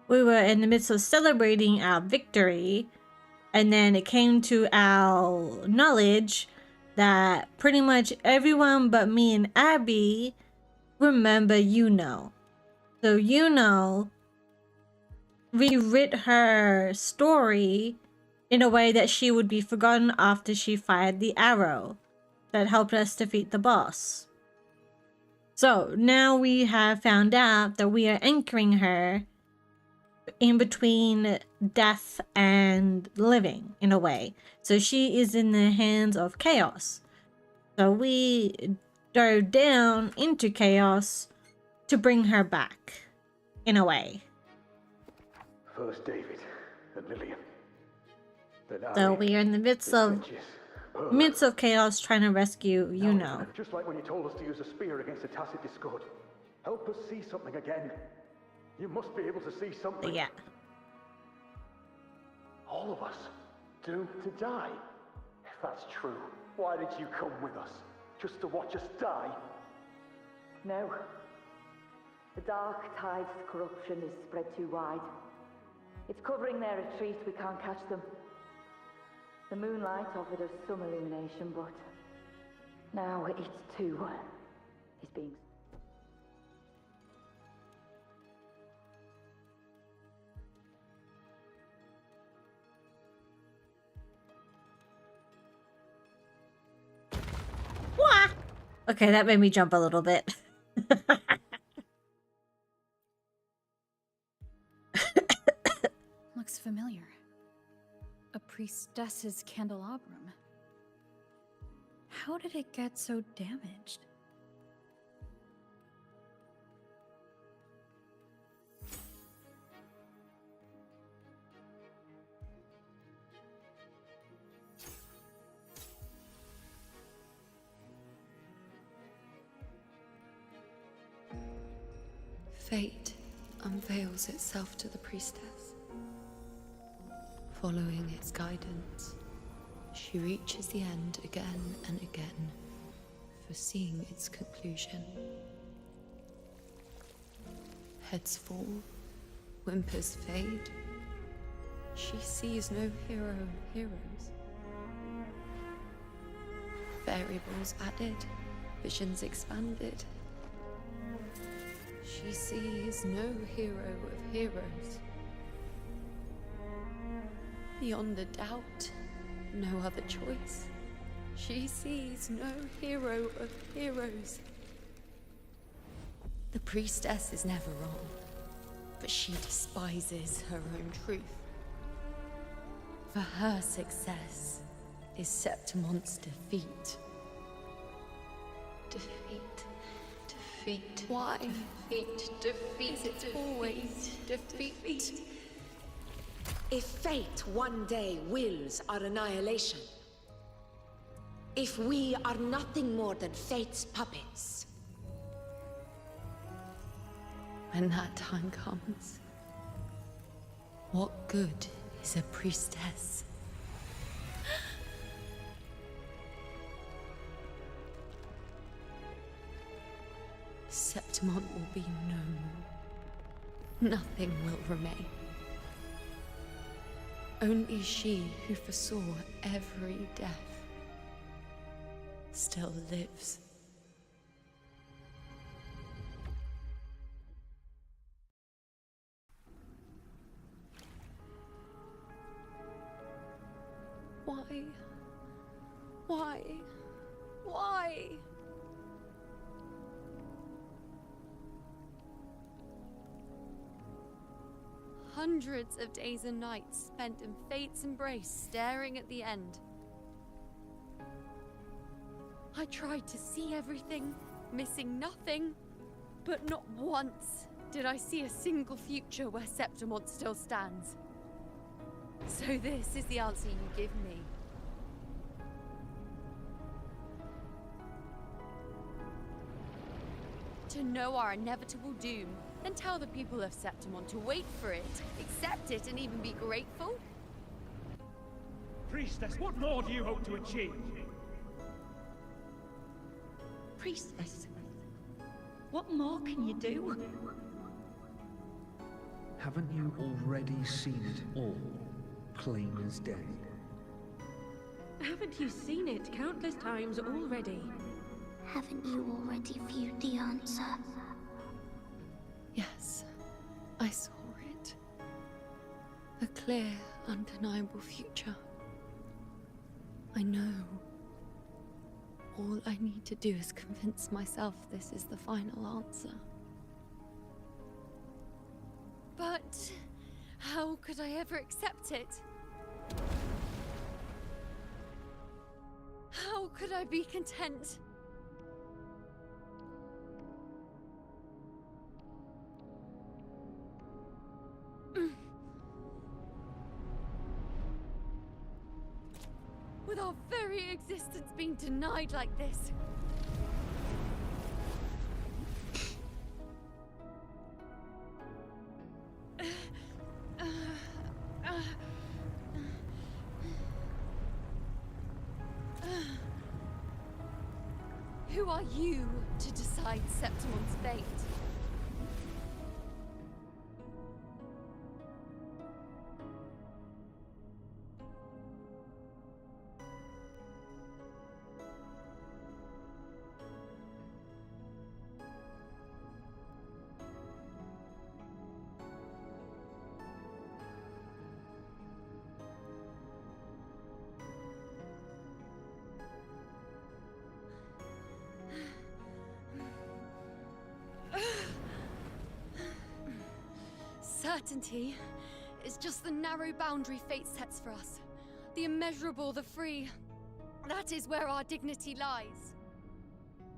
We were in the midst of celebrating our victory, and then it came to our knowledge that pretty much everyone but me and Abby remember Yuno. So Yuno rewrit her story in a way that she would be forgotten after she fired the arrow that helped us defeat the boss. So now we have found out that we are anchoring her in between death and living in a way. So she is in the hands of chaos. So we dove down into chaos to bring her back in a way. First David and Lillian. Then So Ali, we are in the midst of chaos trying to rescue Yuno. Just like when you told us to use a spear against a tacit discord. Help us see something again. You must be able to see something. Yeah. All of us doomed to die. If that's true, why did you come with us? Just to watch us die? No. The Dark Tide's corruption is spread too wide. It's covering their retreat, we can't catch them. The moonlight offered us some illumination, but now it too is being... Wah! Okay, that made me jump a little bit. Looks familiar. A priestess's candelabrum. How did it get so damaged? Fate unveils itself to the priestess. Following its guidance, she reaches the end again and again, foreseeing its conclusion. Heads fall, whimpers fade. She sees no hero of heroes. Variables added, visions expanded. She sees no hero of heroes. Beyond a doubt, no other choice. She sees no hero of heroes. The priestess is never wrong, but she despises her own truth. For her success is Septimon's defeat. Defeat. Defeat. Why? Defeat. Defeat. Is it always defeat? If fate one day wills our annihilation, if we are nothing more than fate's puppets, When that time comes, what good is a priestess? Septimon will be no more. Nothing will remain. Only she who foresaw every death still lives. Why? Why? Why? hundreds of days and nights spent in fate's embrace, staring at the end. I tried to see everything, missing nothing, but not once did I see a single future where Septimont still stands. So this is the answer you give me. To know our inevitable doom, then tell the people of Septimont to wait for it, accept it, and even be grateful? Priestess, what more do you hope to achieve? Priestess, what more can you do? Haven't you already seen it all, plain as day? Haven't you seen it countless times already? Haven't you already viewed the answer? Yes, I saw it. A clear, undeniable future. I know. All I need to do is convince myself this is the final answer. But how could I ever accept it? How could I be content? With our very existence being denied like this. Who are you to decide Septimon's fate? Certainty is just the narrow boundary fate sets for us. The immeasurable, the free. That is where our dignity lies.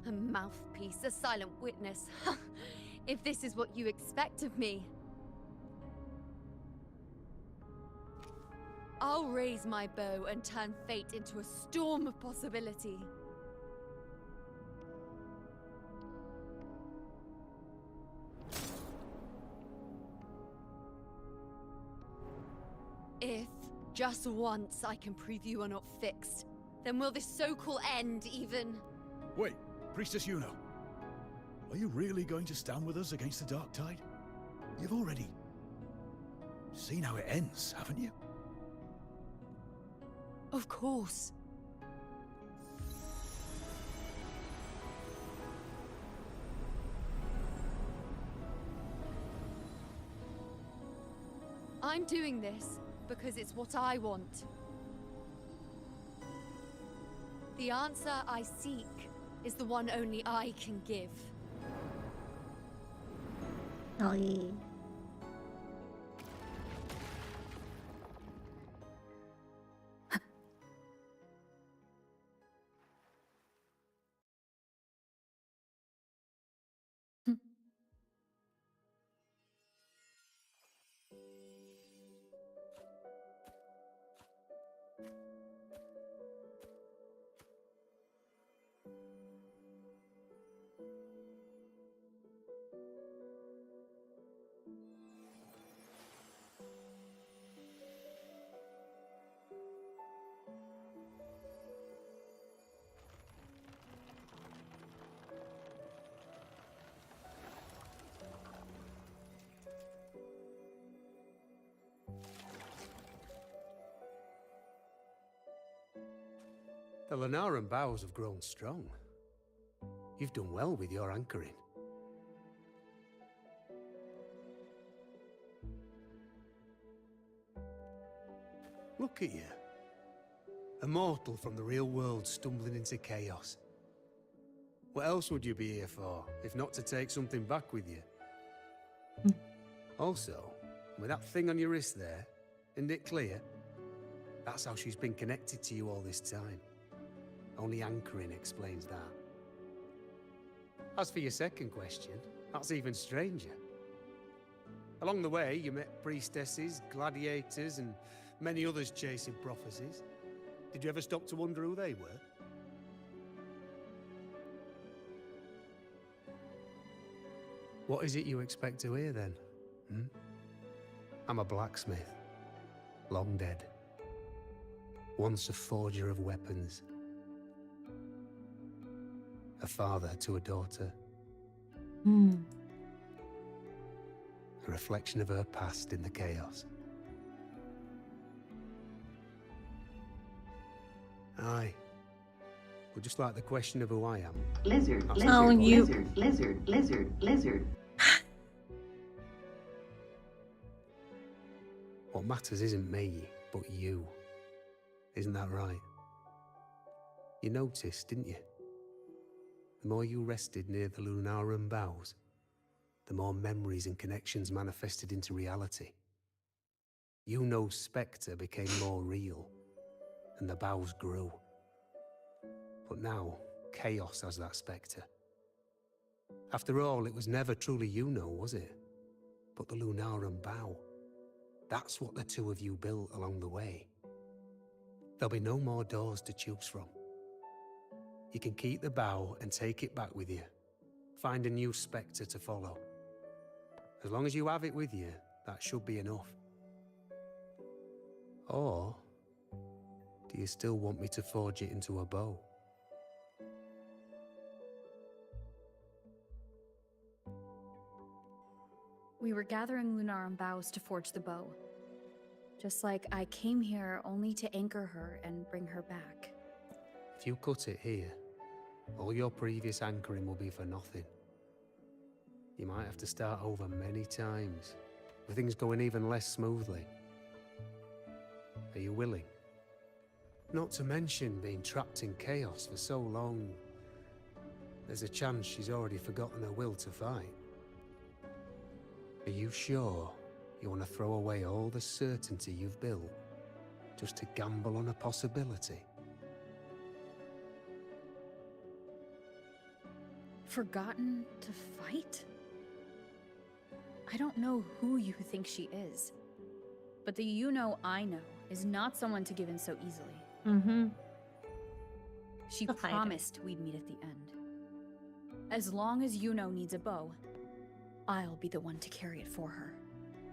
A mouthpiece, a silent witness. If this is what you expect of me. I'll raise my bow and turn fate into a storm of possibility. If, just once, I can prove you are not fixed, then will this so-called end even... Wait, Priestess Yuno. Are you really going to stand with us against the Dark Tide? You've already seen how it ends, haven't you? Of course. I'm doing this because it's what I want. The answer I seek is the one only I can give. Oh, yeah. The Lunaran bows have grown strong. You've done well with your anchoring. Look at you. A mortal from the real world stumbling into chaos. What else would you be here for, if not to take something back with you? Also, With that thing on your wrist there, isn't it clear? That's how she's been connected to you all this time. Only anchoring explains that. As for your second question, that's even stranger. Along the way, you met priestesses, gladiators, and many others chasing prophecies. Did you ever stop to wonder who they were? What is it you expect to hear then? I'm a blacksmith, long dead. Once a forger of weapons. A father to a daughter. A reflection of her past in the chaos. Aye. Well, just like the question of who I am. Lizard, I'll lizard, still call you. lizard, lizard, lizard, lizard. What matters isn't me, but you. Isn't that right? You noticed, didn't you? The more you rested near the Lunarum boughs, the more memories and connections manifested into reality. Yuno's spectre became more real, and the boughs grew. But now, chaos has that spectre. After all, it was never truly Yuno, was it? But the Lunarum bough. That's what the two of you built along the way. There'll be no more doors to choose from. You can keep the bough and take it back with you. Find a new spectre to follow. As long as you have it with you, that should be enough. Or, do you still want me to forge it into a bow? We were gathering Lunarum boughs to forge the bow. Just like I came here only to anchor her and bring her back. If you cut it here, all your previous anchoring will be for nothing. You might have to start over many times, with things going even less smoothly. Are you willing? Not to mention being trapped in chaos for so long. There's a chance she's already forgotten her will to fight. Are you sure you want to throw away all the certainty you've built just to gamble on a possibility? Forgotten to fight? I don't know who you think she is, but the Yuno I know is not someone to give in so easily. She promised we'd meet at the end. As long as Yuno needs a bow, I'll be the one to carry it for her.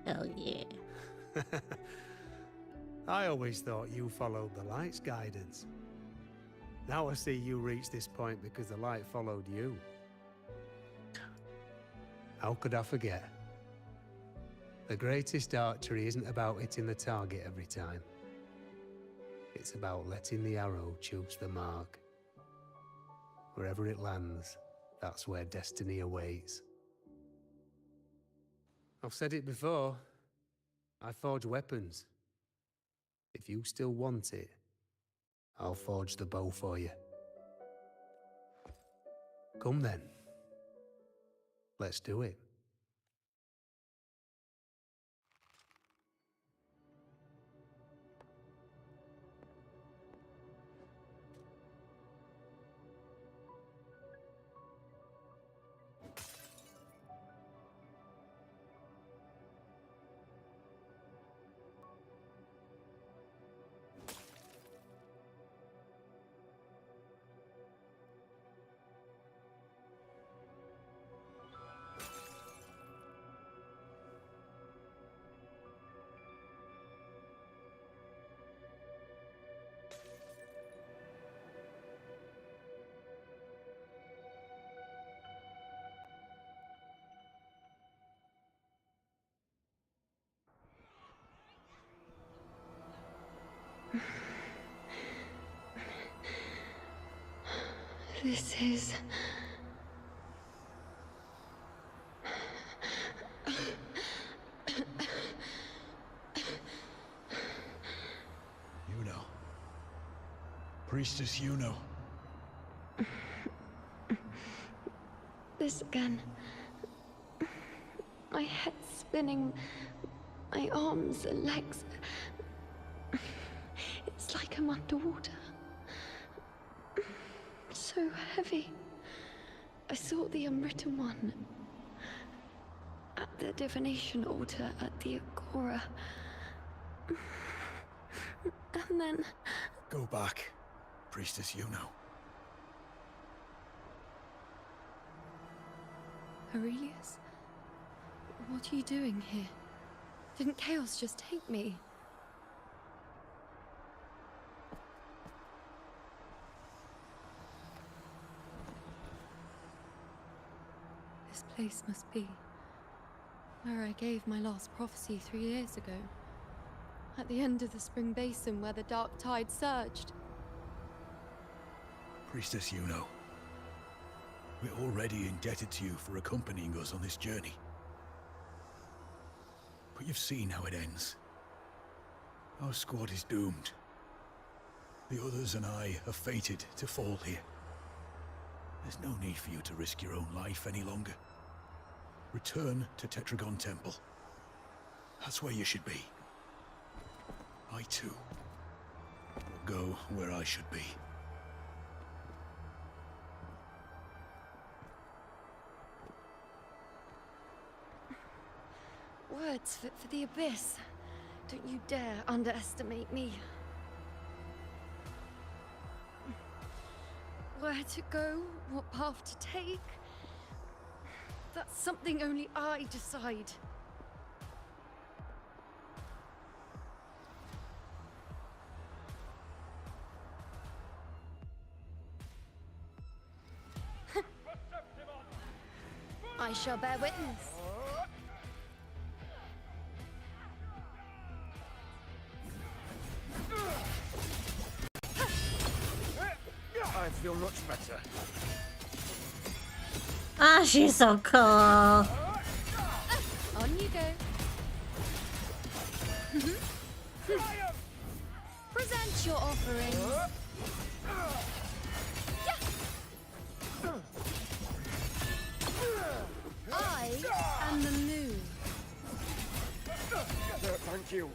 Hell yeah. I always thought you followed the light's guidance. Now I see you reached this point because the light followed you. How could I forget? The greatest archery isn't about hitting the target every time. It's about letting the arrow choose the mark. Wherever it lands, that's where destiny awaits. I've said it before. I forge weapons. If you still want it, I'll forge the bow for you. Come then. Let's do it. This is... Yuno. Priestess Yuno. This again. My head's spinning. My arms and legs. It's like I'm underwater. So heavy. I saw the unwritten one at the divination altar at the Agora. And then... Go back, Priestess Yuno. Aurelius? What are you doing here? Didn't chaos just take me? This place must be where I gave my last prophecy 3 years ago. At the end of the spring basin where the dark tide surged. Priestess Yuno. We're already indebted to you for accompanying us on this journey. But you've seen how it ends. Our squad is doomed. The others and I are fated to fall here. There's no need for you to risk your own life any longer. Return to Tetragon Temple. That's where you should be. I too will go where I should be. Words fit for the abyss. Don't you dare underestimate me. Where to go, what path to take, that's something only I decide. I shall bear witness. I feel much better. Ah, she's so cool. On you go. Present your offerings. I am the moon. Thank you.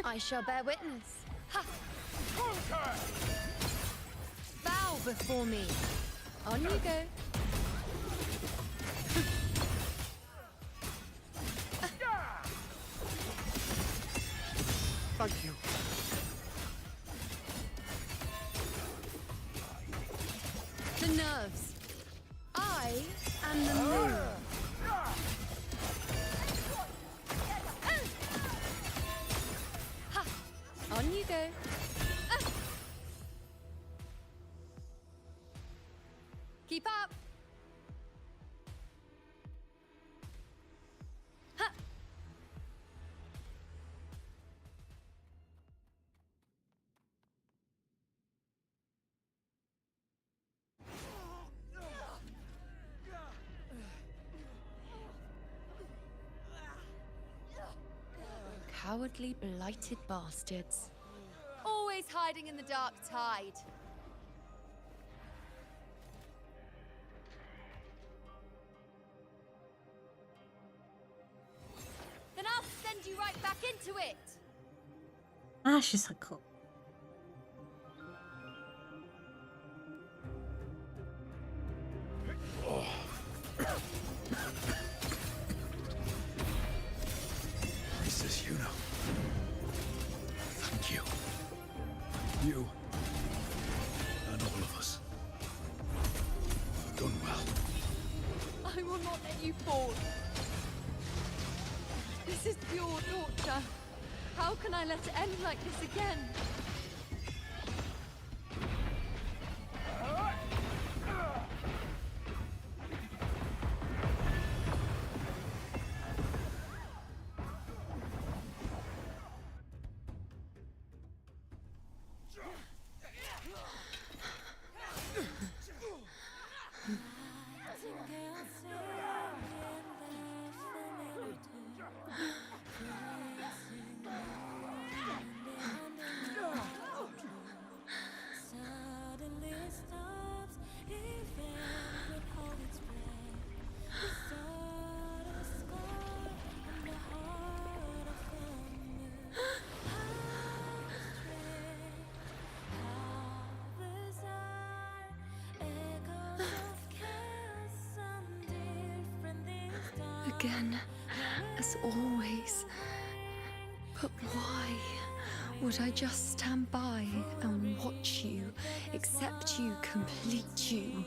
I shall bear witness. Ha! Bow before me. On you go. Thank you. The nerves. I am the moon. Ha! On you go. Keep up. Ha! Cowardly, blighted bastards. Always hiding in the dark tide. Then I'll send you right back into it. Ah, she's so cool. Priestess Yuno. Thank you. You and all of us have done well. I will not let you fall. This is pure torture. How can I let it end like this again? again, as always. But why would I just stand by and watch you, accept you, complete you?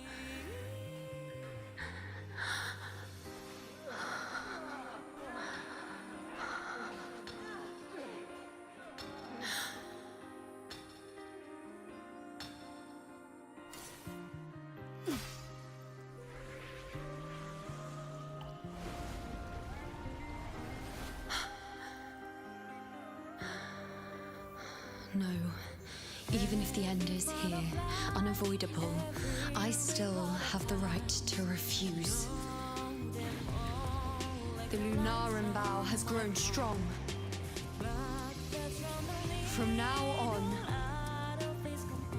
No. Even if the end is here, unavoidable, I still have the right to refuse. The Lunaran bow has grown strong. From now on,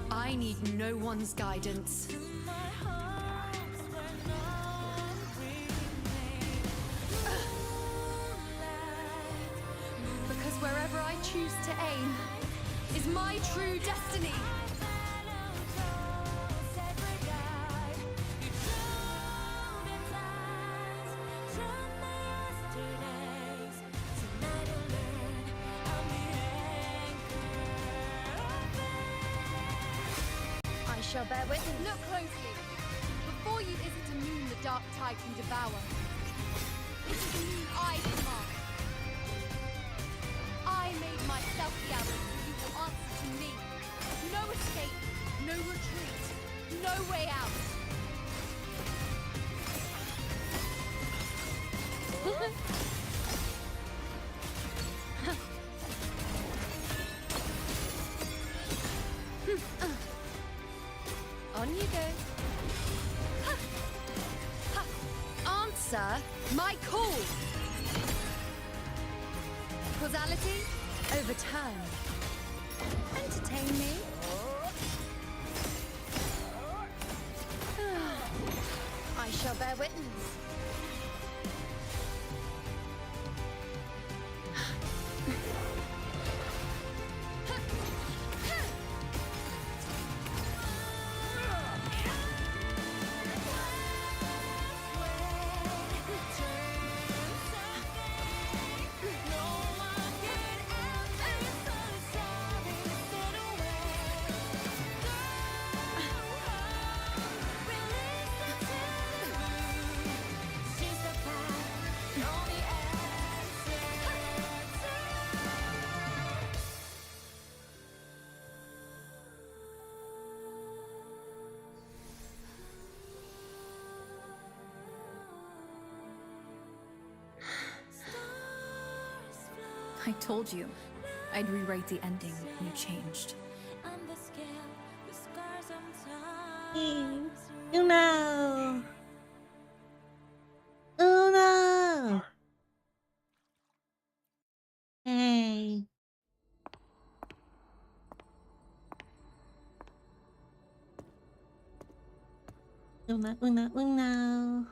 I need no one's guidance. Because wherever I choose to aim is my true destiny. I shall bear witness. Look closely. Before you isn't a moon the dark tide can devour. It is a moon I command. I made myself the arrow, so you will answer to me. No escape, no retreat, no way out. On you go. Answer my call. Causality, overturn. Entertain me. I shall bear witness. I told you I'd rewrite the ending. You changed. Uno! Uno! Hey. Uno.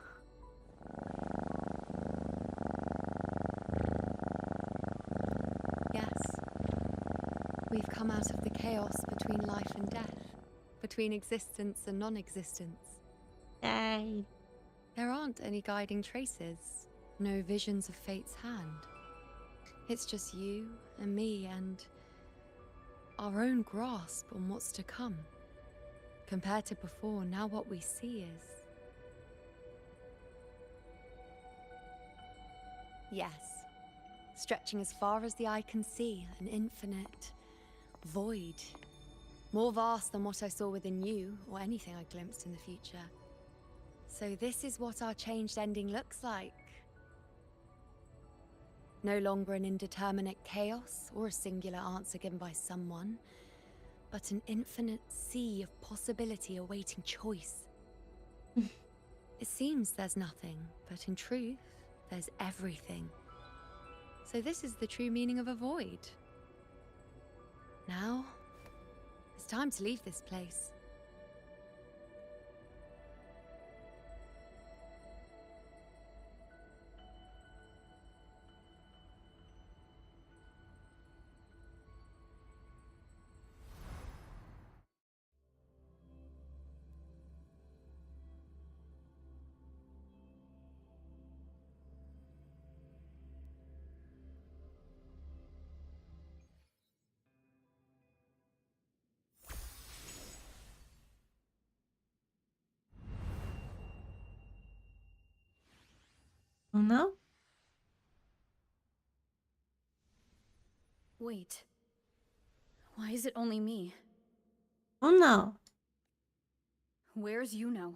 Yes. We've come out of the chaos between life and death, between existence and non-existence. Yay. There aren't any guiding traces, no visions of fate's hand. It's just you and me and our own grasp on what's to come. Compared to before, now what we see is... Yes. Stretching as far as the eye can see, an infinite void. More vast than what I saw within you, or anything I glimpsed in the future. So this is what our changed ending looks like. No longer an indeterminate chaos, or a singular answer given by someone, but an infinite sea of possibility awaiting choice. It seems there's nothing, but in truth, there's everything. So this is the true meaning of a void. Now, it's time to leave this place. Oh no? Wait. Why is it only me? Oh no. Where's Yuno?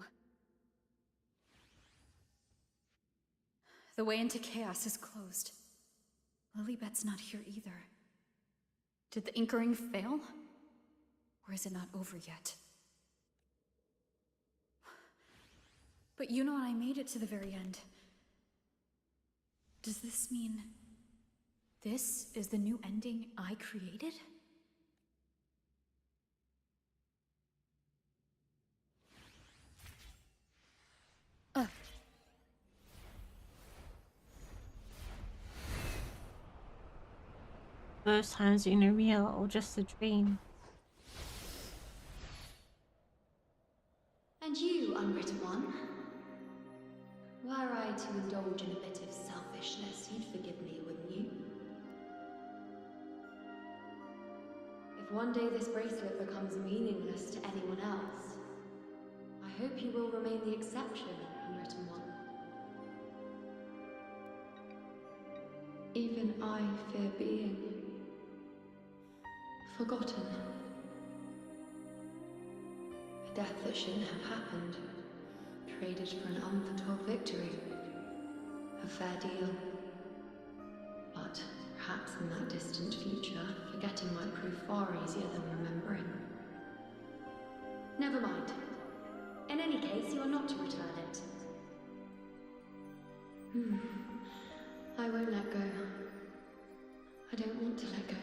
The way into chaos is closed. Lilybet's not here either. Did the inkering fail? Or is it not over yet? But Yuno and I made it to the very end. Does this mean this is the new ending I created? Those times in a real or just a dream. And you, unwritten one? Were I to indulge in a bit of selfishness, you'd forgive me, wouldn't you? If one day this bracelet becomes meaningless to anyone else, I hope you will remain the exception, unwritten one. Even I fear being forgotten. A death that shouldn't have happened, traded for an unforetold victory. A fair deal. But perhaps in that distant future, forgetting might prove far easier than remembering. Never mind. In any case, you are not to return it. I won't let go. I don't want to let go.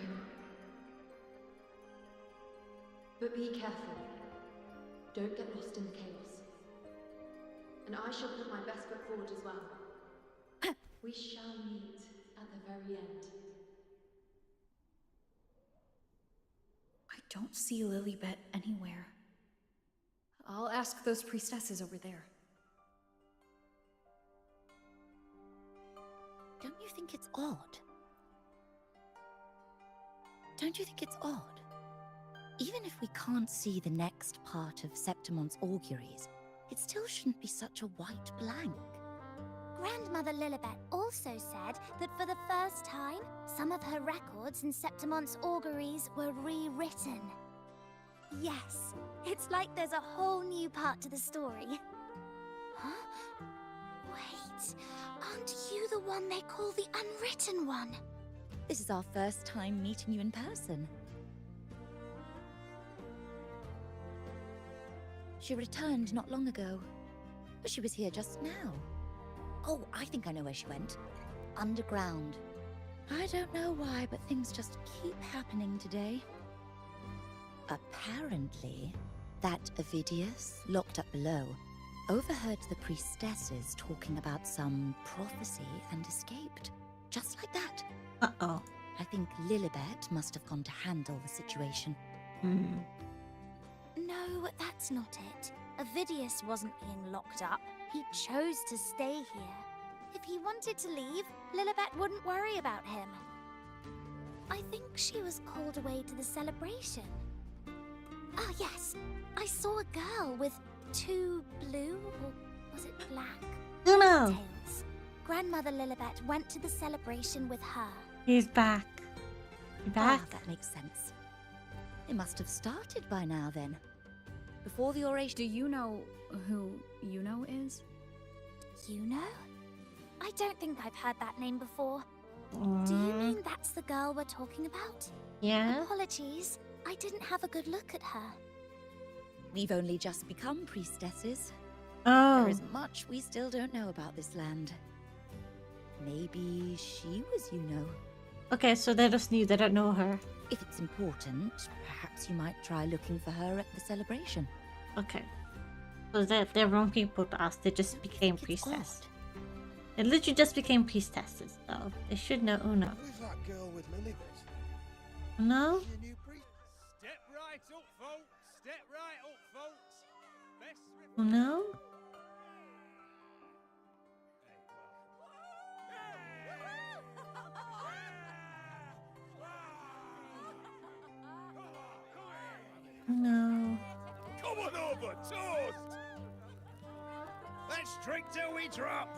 But be careful. Don't get lost in the chaos. And I shall put my best foot forward as well. We shall meet at the very end. I don't see Lilybet anywhere. I'll ask those priestesses over there. Don't you think it's odd? Don't you think it's odd? Even if we can't see the next part of Septimon's auguries, it still shouldn't be such a white blank. Grandmother Lilibet also said that for the first time, some of her records in Septimon's auguries were rewritten. Yes, it's like there's a whole new part to the story. Huh? Wait, aren't you the one they call the Unwritten One? This is our first time meeting you in person. She returned not long ago, but she was here just now. Oh, I think I know where she went. Underground. I don't know why, but things just keep happening today. Apparently, that Ovidius, locked up below, overheard the priestesses talking about some prophecy and escaped. Just like that. Uh-oh. I think Lilibet must have gone to handle the situation. No, that's not it. Ovidius wasn't being locked up. He chose to stay here. If he wanted to leave, Lilibet wouldn't worry about him. I think she was called away to the celebration. Ah, yes. I saw a girl with 2 blue, or was it black? Oh no! Tails. Grandmother Lilibet went to the celebration with her. He's back. You back? Ah, that makes sense. It must have started by now then. Before the oration. Do you know who Yuno is? Yuno? I don't think I've heard that name before. Do you mean that's the girl we're talking about? Yeah. Apologies, I didn't have a good look at her. We've only just become priestesses. Oh. There isn't much we still don't know about this land. Maybe she was Yuno. Okay, so they're just new, they don't know her. If it's important, perhaps you might try looking for her at the celebration. Okay. So they're wrong people to ask, they just became priestess. They literally just became priestesses, though. They should know Uno. Who's that girl with Lilybet? No? Step right up, folks. Step right up, folks. Best Uno? No. Come on over, toast. Let's drink till we drop.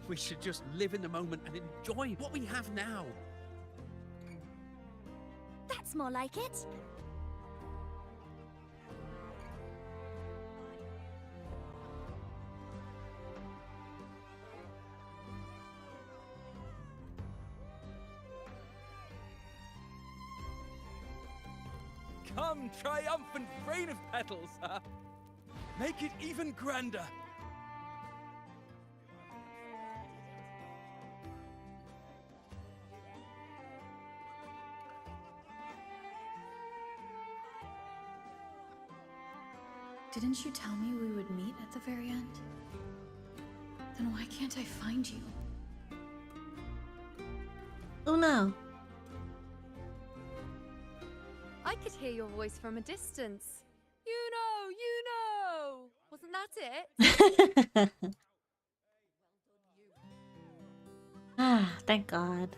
We should just live in the moment and enjoy what we have now. That's more like it. Come, triumphant rain of petals! Make it even grander! Didn't you tell me we would meet at the very end? Then why can't I find you? Oh no. I could hear your voice from a distance. You know! Wasn't that it? Ah, thank God.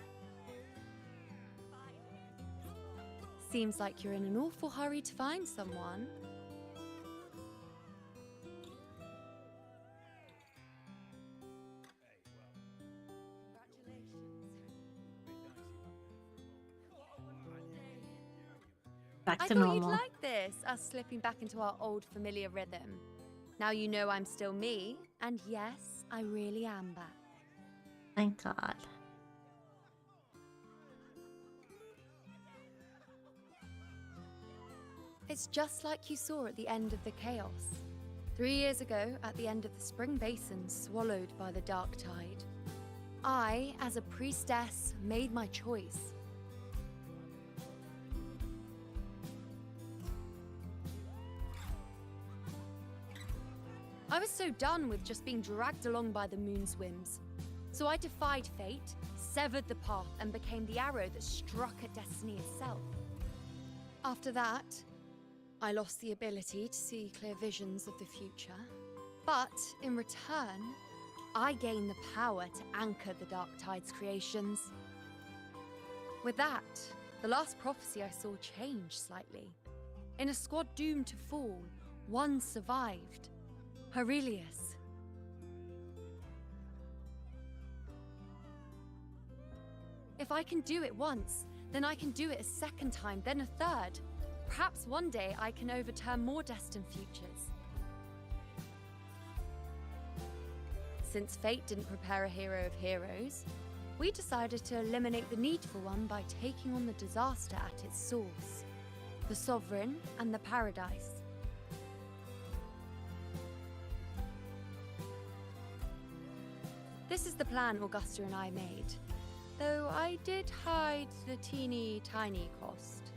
Seems like you're in an awful hurry to find someone. Back I to thought normal. you'd like this, us slipping back into our old familiar rhythm. Now you know I'm still me, and yes, I really am back. Thank God. It's just like you saw at the end of the chaos. 3 years ago, at the end of the spring basin swallowed by the dark tide, I, as a priestess, made my choice. I was so done with just being dragged along by the moon's whims. So I defied fate, severed the path, and became the arrow that struck at destiny itself. After that, I lost the ability to see clear visions of the future. But in return, I gained the power to anchor the Dark Tide's creations. With that, the last prophecy I saw changed slightly. In a squad doomed to fall, one survived. Aurelius. If I can do it once, then I can do it a second time, then a third. Perhaps one day I can overturn more destined futures. Since fate didn't prepare a hero of heroes, we decided to eliminate the need for one by taking on the disaster at its source, the Sovereign and the Paradise. This is the plan Augusta and I made, though I did hide the teeny tiny cost.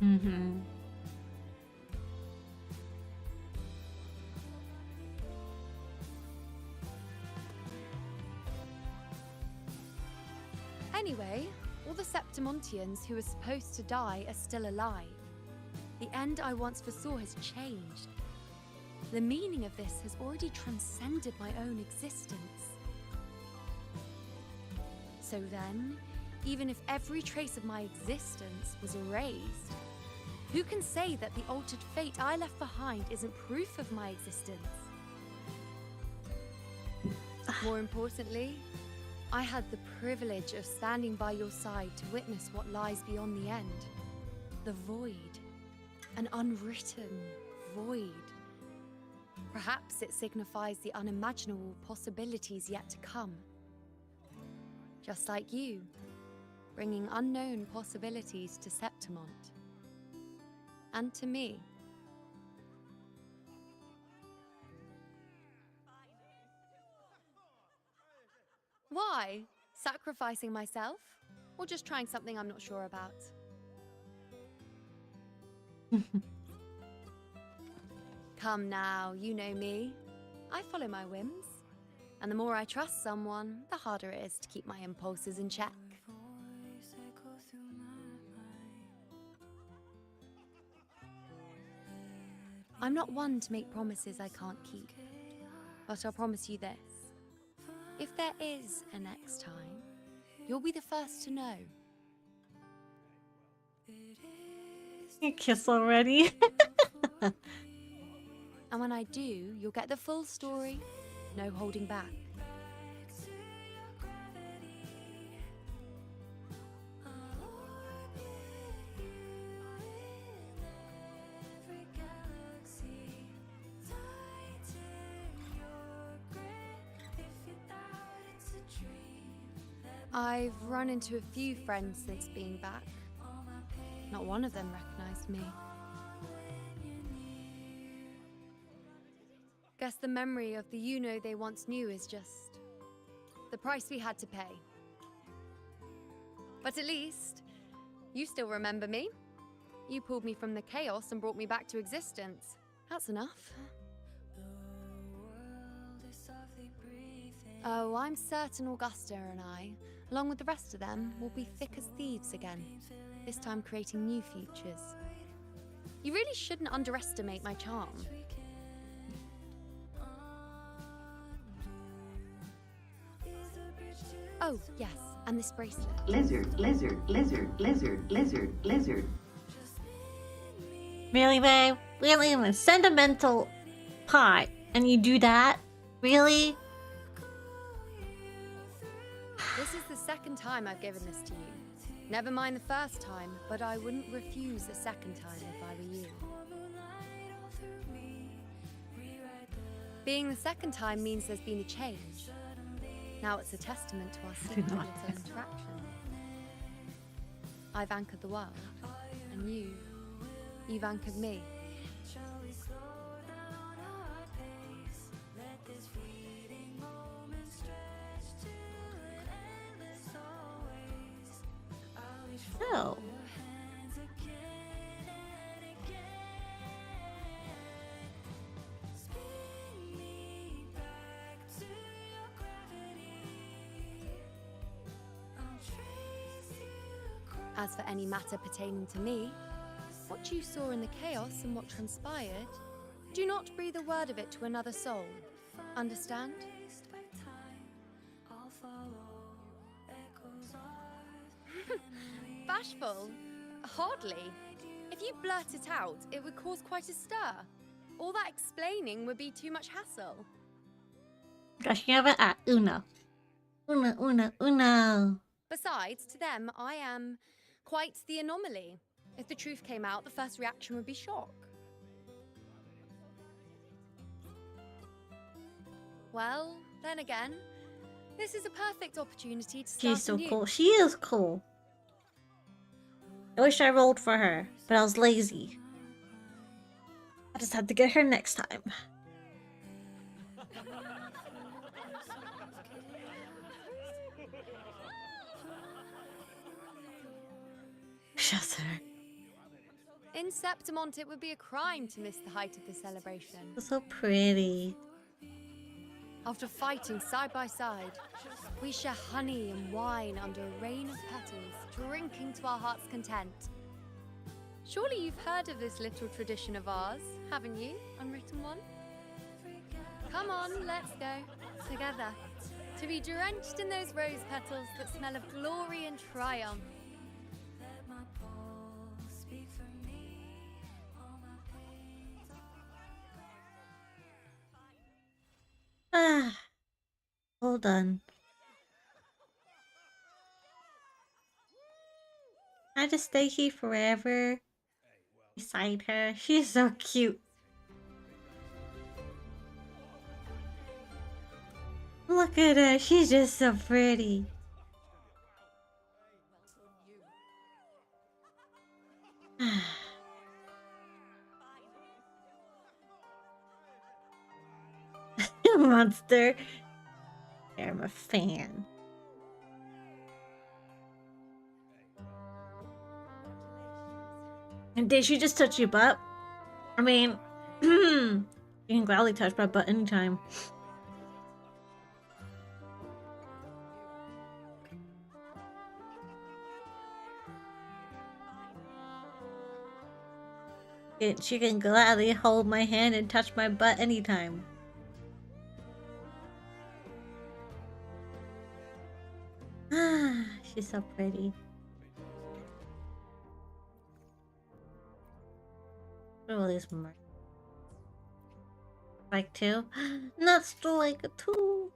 Mm-hmm. Anyway, all the Septimontians who were supposed to die are still alive. The end I once foresaw has changed. The meaning of this has already transcended my own existence. So then, even if every trace of my existence was erased, who can say that the altered fate I left behind isn't proof of my existence? More importantly, I had the privilege of standing by your side to witness what lies beyond the end. The void. An unwritten void. Perhaps it signifies the unimaginable possibilities yet to come. Just like you, bringing unknown possibilities to Septimont. And to me. Why? Sacrificing myself? Or just trying something I'm not sure about? Come now, you know me. I follow my whims. And the more I trust someone, the harder it is to keep my impulses in check. I'm not one to make promises I can't keep. But I'll promise you this. If there is a next time, you'll be the first to know. You kiss already? And when I do, you'll get the full story, no holding back. I've run into a few friends since being back. Not one of them recognized me. Guess the memory of the Yuno they once knew is just the price we had to pay. But at least, you still remember me. You pulled me from the chaos and brought me back to existence. That's enough. Oh, I'm certain Augusta and I, along with the rest of them, will be thick as thieves again, this time creating new futures. You really shouldn't underestimate my charm. Oh, yes, and this bracelet. Lizard, lizard, lizard, lizard, lizard, lizard. Really, babe? Really? In a sentimental part, and you do that? Really? This is the second time I've given this to you. Never mind the first time, but I wouldn't refuse a second time if I were you. Being the second time means there's been a change. Now it's a testament to our secret little interaction. I've anchored the world, and you've anchored me. Oh. As for any matter pertaining to me, what you saw in the chaos and what transpired, do not breathe a word of it to another soul. Understand? Bashful? Hardly. If you blurt it out, it would cause quite a stir. All that explaining would be too much hassle. Gashiava at Uno. Uno. Besides, to them, I am quite the anomaly. If the truth came out, the first reaction would be shock. Well, then again, this is a perfect opportunity to start She's so anew. cool. She is cool. I wish I rolled for her, but I was lazy. I just had to get her next time. Shut her. In Septimont, it would be a crime to miss the height of the celebration. It's so pretty. After fighting side by side, we share honey and wine under a rain of petals, drinking to our heart's content. Surely you've heard of this little tradition of ours, haven't you, unwritten one? Come on, let's go, together, to be drenched in those rose petals that smell of glory and triumph. Ah, all done. I just stay here forever beside her. She's so cute. Look at her. She's just so pretty. Monster. I'm a fan. And did she just touch your butt? I mean, you can gladly touch my butt anytime. She can gladly hold my hand and touch my butt anytime. Ah, she's so pretty. What are all these marks? Like 2? Not still like a 2.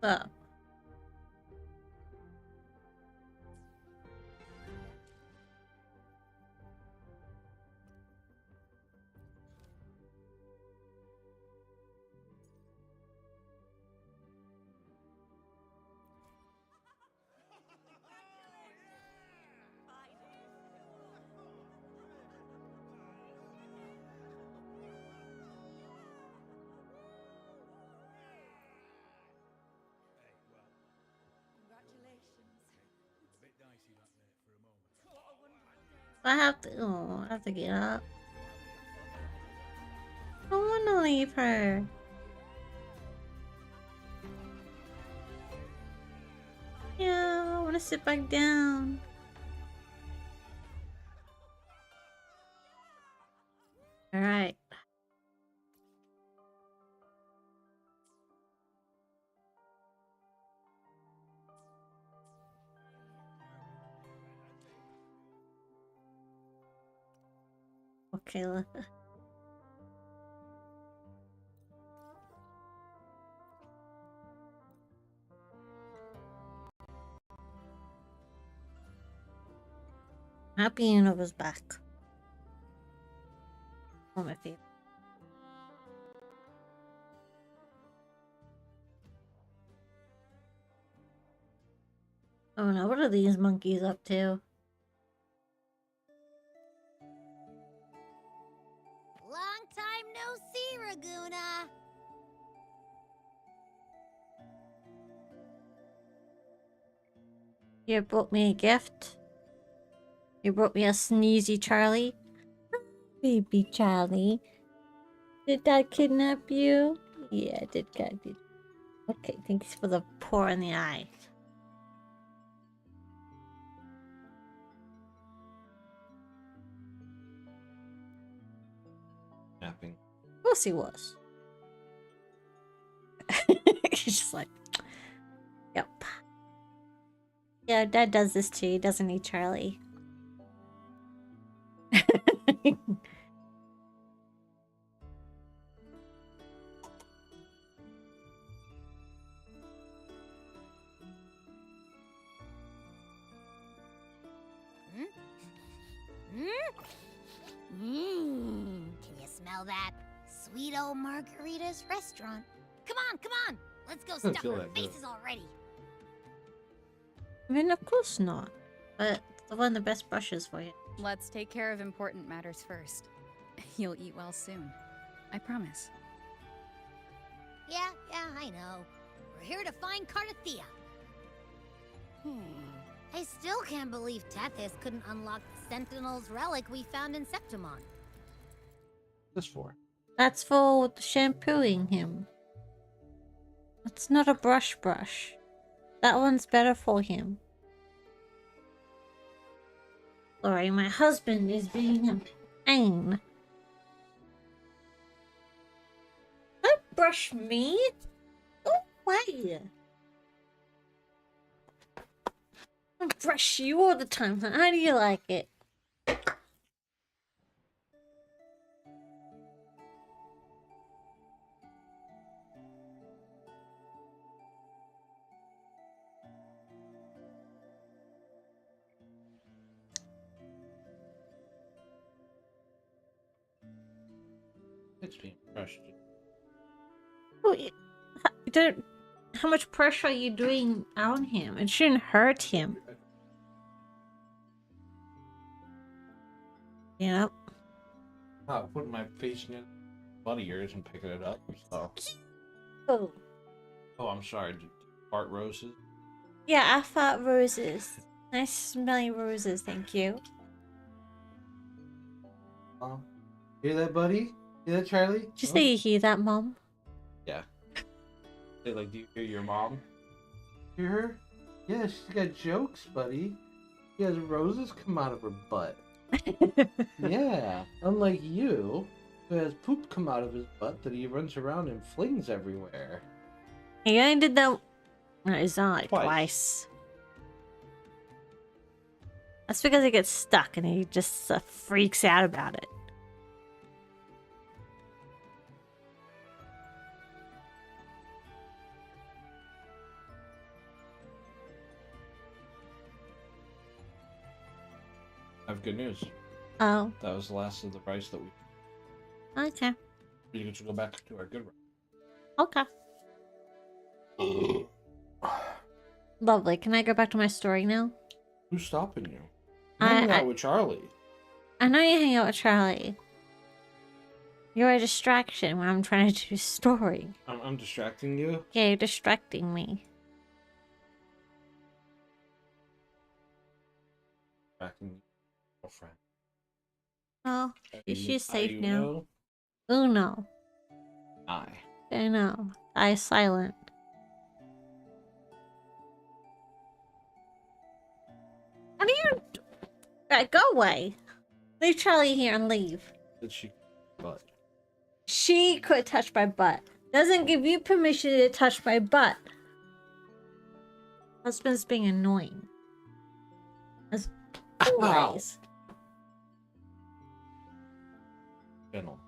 up? I have to. Oh, I have to get up. I don't want to leave her. Yeah, I want to sit back down. All right. Okay, look. Happy Unova's back. One of my favorite. Oh no, what are these monkeys up to? Long time no see, Raguna. You brought me a gift. You brought me a sneezy Charlie. Baby Charlie. Did Dad kidnap you? Yeah, I did get you. Okay, thanks for the pour in the eye. Napping. Of course he was. He's just like, yep. Yeah, Dad does this too, doesn't he, Charlie? Can you smell that? Sweet old Margarita's restaurant. Come on! Let's go stuff our faces already. I mean, of course not. But the one of the best brushes for you. Let's take care of important matters first. You'll eat well soon. I promise. Yeah, I know. We're here to find Cardathea. I still can't believe Tethys couldn't unlock the Sentinel's relic we found in Septimon. This for? That's for shampooing him. It's not a brush. That one's better for him. Sorry, my husband is being a pain. Don't brush me. Go away. I brush you all the time. How do you like it? It's being brushed. Oh, you don't. How much pressure are you doing on him? It shouldn't hurt him. Yep. Oh, putting my face in blood of yours and picking it up. So. Oh. Oh, I'm sorry. Did you fart roses? Yeah, I fart roses. Nice smelly roses, thank you. Hear that, buddy? Hear that, Charlie? Did you say you hear that, Mom? Yeah. They like, do you hear your mom? Hear her? Yeah, she's got jokes, buddy. She has roses come out of her butt. Yeah, unlike you, who has poop come out of his butt that he runs around and flings everywhere. He only did that. No, it's not like twice. That's because he gets stuck and he just freaks out about it. have good news. Oh. That was the last of the rice that we... Okay. We get to go back to our good Okay. Lovely. Can I go back to my story now? Who's stopping you? You're hanging out with Charlie. I know you hang out with Charlie. You're a distraction when I'm trying to do a story. I'm distracting you? Yeah, you're distracting me. Distracting your girlfriend. Oh, she's safe you now. know? Uno. I know. I silent. How do you... Right, go away. Leave Charlie here and leave. Did she... But... She could touch my butt. Doesn't give you permission to touch my butt. Husband's being annoying. As always. Gentle.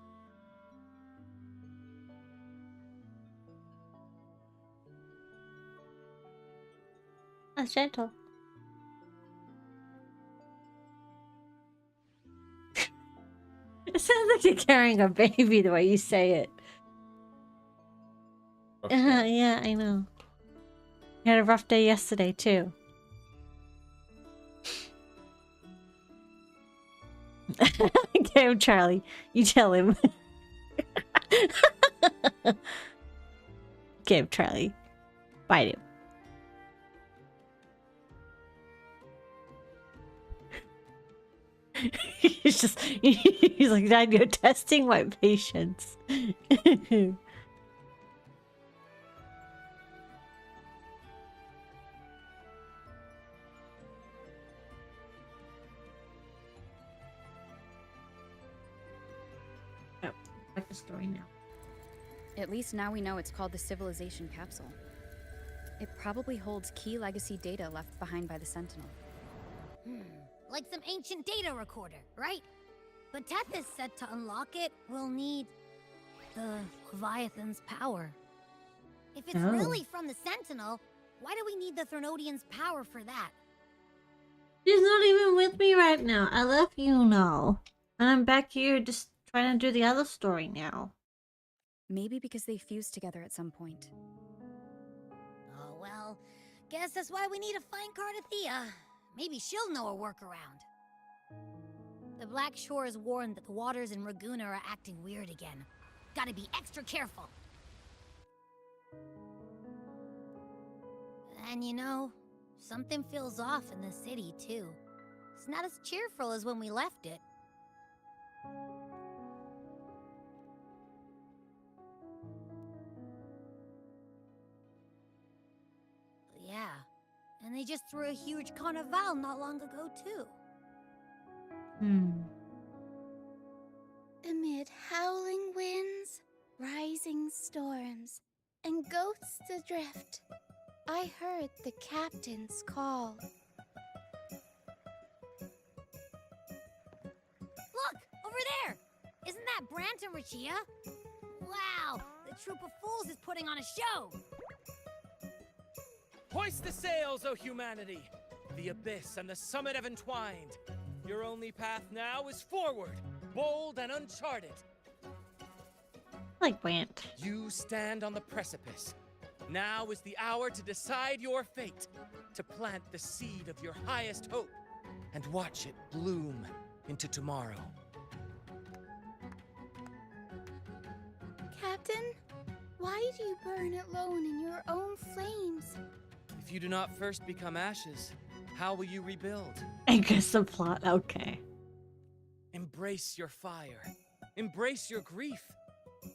That's gentle. It sounds like you're carrying a baby the way you say it. Yeah, I know. You had a rough day yesterday, too. Okay, him, Charlie. You tell him. Okay, Charlie. Bite him. He's like, Dad, you're testing my patience. Back to story now. At least now we know it's called the Civilization Capsule. It probably holds key legacy data left behind by the Sentinel. Like some ancient data recorder, right? But Tethys said to unlock it, we'll need the Leviathan's power. If it's really from the Sentinel, why do we need the Threnodian's power for that? She's not even with me right now. I left Yuno. And I'm back here just trying to do the other story now. Maybe because they fused together at some point. Oh, well, guess that's why we need to find Cardathea. Maybe she'll know a workaround. The Black Shore is warned that the waters in Raguna are acting weird again. Gotta be extra careful. And you know, something feels off in the city, too. It's not as cheerful as when we left it. Yeah, and they just threw a huge carnival not long ago, too. Amid howling winds, rising storms, and ghosts adrift, I heard the captain's call. Look, over there! Isn't that Brant and Rachia? Wow, the troop of fools is putting on a show! Hoist the sails, O humanity! The abyss and the summit have entwined. Your only path now is forward, bold and uncharted. Like Brant. You stand on the precipice. Now is the hour to decide your fate, to plant the seed of your highest hope, and watch it bloom into tomorrow. Captain, why do you burn alone in your own flames? If you do not first become ashes, how will you rebuild? I guess the plot, okay. Embrace your fire. Embrace your grief.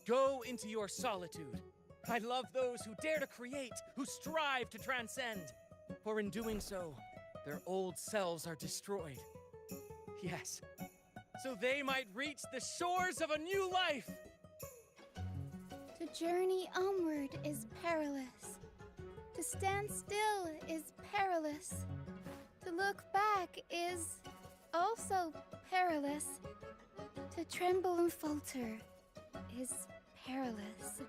Go into your solitude. I love those who dare to create, who strive to transcend. For in doing so, their old selves are destroyed. Yes, so they might reach the shores of a new life. To journey onward is perilous. To stand still is perilous. To look back is also perilous. To tremble and falter is perilous.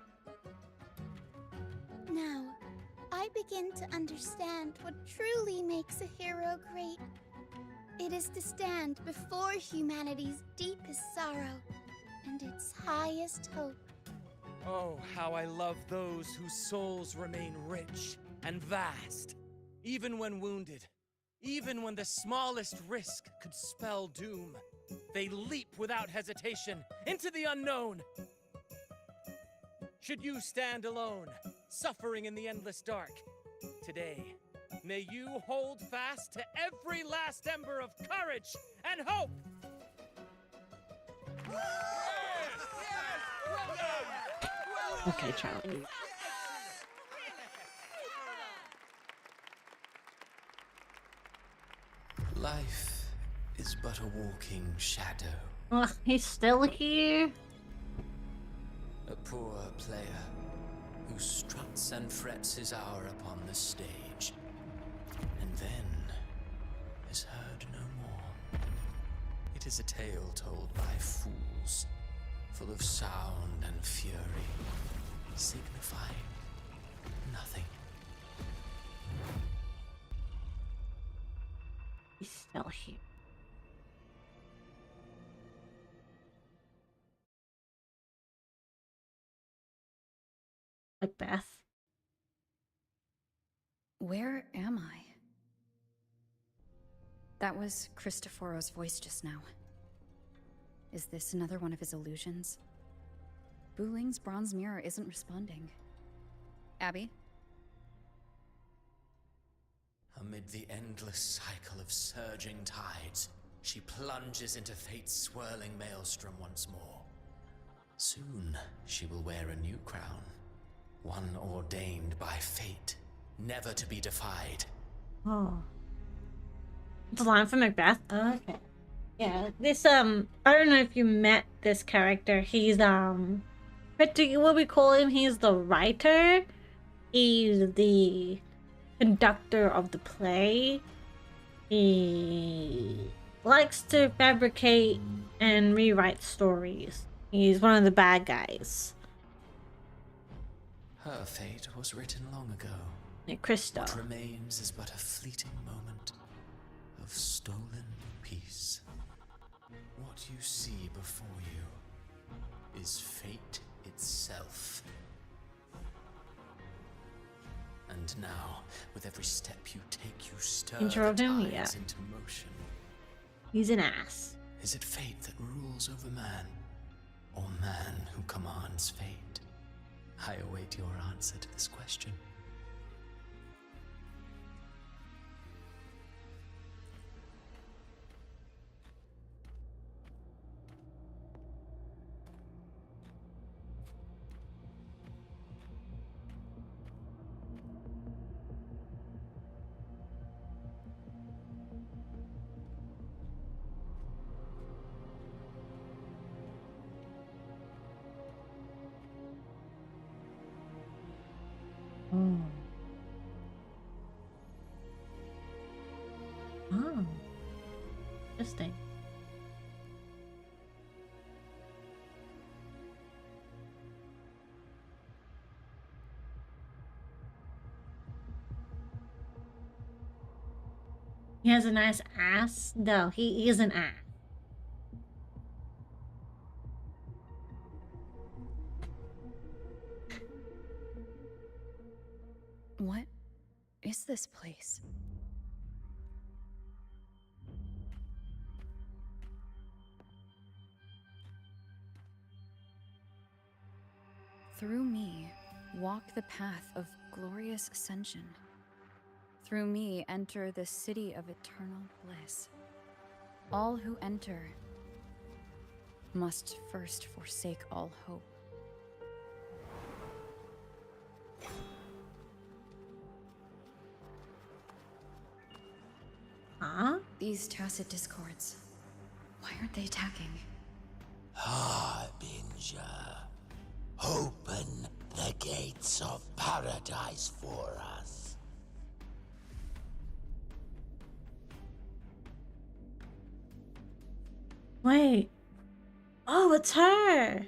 Now, I begin to understand what truly makes a hero great. It is to stand before humanity's deepest sorrow and its highest hope. Oh, how I love those whose souls remain rich and vast, even when wounded, even when the smallest risk could spell doom. They leap without hesitation into the unknown. Should you stand alone, suffering in the endless dark, today, may you hold fast to every last ember of courage and hope! Okay, Charlie. Life is but a walking shadow. Ugh, he's still here. A poor player who struts and frets his hour upon the stage, and then is heard no more. It is a tale told by fools, full of sound and fury, signifying nothing. He's still here. Macbeth. Where am I? That was Cristoforo's voice just now. Is this another one of his illusions? Buling's bronze mirror isn't responding. Abby? Amid the endless cycle of surging tides, she plunges into fate's swirling maelstrom once more. Soon, she will wear a new crown, one ordained by fate, never to be defied. Oh. It's a line from Macbeth? Oh, okay. Yeah, this, I don't know if you met this character. He's, what we call him, he's the writer. He's the conductor of the play. He likes to fabricate and rewrite stories. He's one of the bad guys. Her fate was written long ago. Yeah, Christo. What remains is but a fleeting moment of stolen peace. What you see before you is fate itself. And now, with every step you take, you stir Interrupt the him? tides Yeah. into motion. He's an ass. Is it fate that rules over man, or man who commands fate? I await your answer to this question. Oh. Oh. Interesting. He has a nice ass? No, he is an ass. What is this place? Through me, walk the path of glorious ascension. Through me, enter the city of eternal bliss. All who enter must first forsake all hope. Huh? These tacit discords. Why aren't they attacking? Harbinger, open the gates of paradise for us. Wait. Oh, it's her.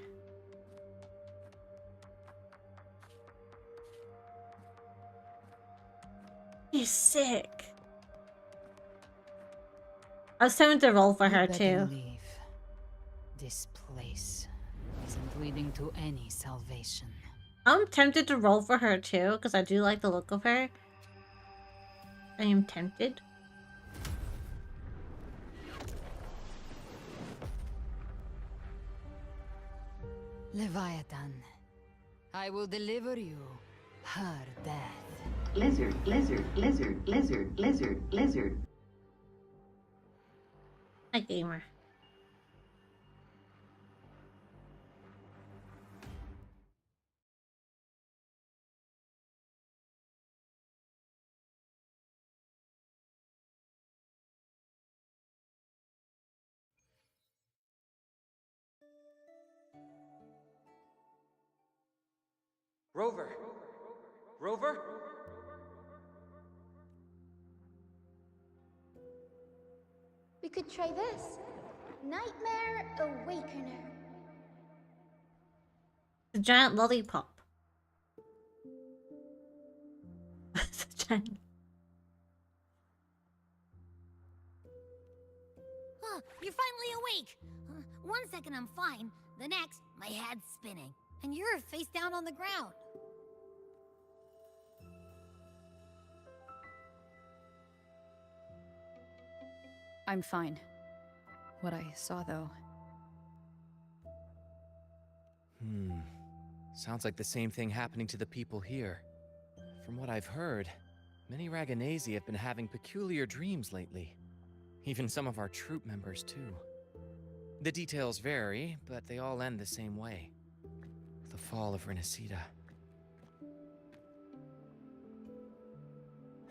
He's sick. I was tempted to roll for You her better too. leave. This place isn't leading to any salvation. I'm tempted to roll for her too, because I do like the look of her. I am tempted. Leviathan, I will deliver you her death. Lizard, lizard, lizard, lizard, lizard, lizard. Hi, gamer. Rover! Rover? We could try this. Nightmare Awakener. The giant lollipop. The giant. Huh, you're finally awake. 1 second I'm fine. The next, my head's spinning. And you're face down on the ground. I'm fine. What I saw, though. Sounds like the same thing happening to the people here. From what I've heard, many Raganesi have been having peculiar dreams lately. Even some of our troop members, too. The details vary, but they all end the same way. The fall of Renacida.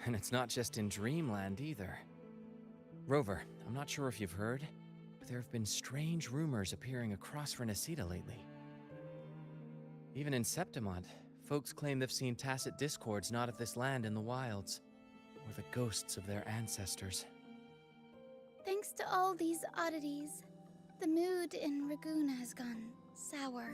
And it's not just in Dreamland either. Rover, I'm not sure if you've heard, but there have been strange rumors appearing across Renacida lately. Even in Septimont, folks claim they've seen tacit discords not of this land in the wilds, or the ghosts of their ancestors. Thanks to all these oddities, the mood in Raguna has gone sour.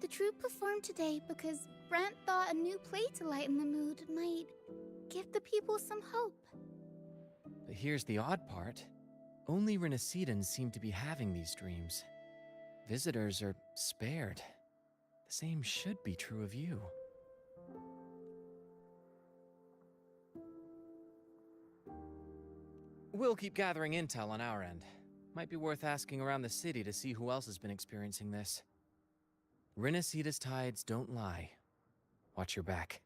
The troupe performed today because Brant thought a new play to lighten the mood might give the people some hope. But here's the odd part. Only Renacidans seem to be having these dreams. Visitors are spared. The same should be true of you. We'll keep gathering intel on our end. Might be worth asking around the city to see who else has been experiencing this. Renacida's tides don't lie. Watch your back.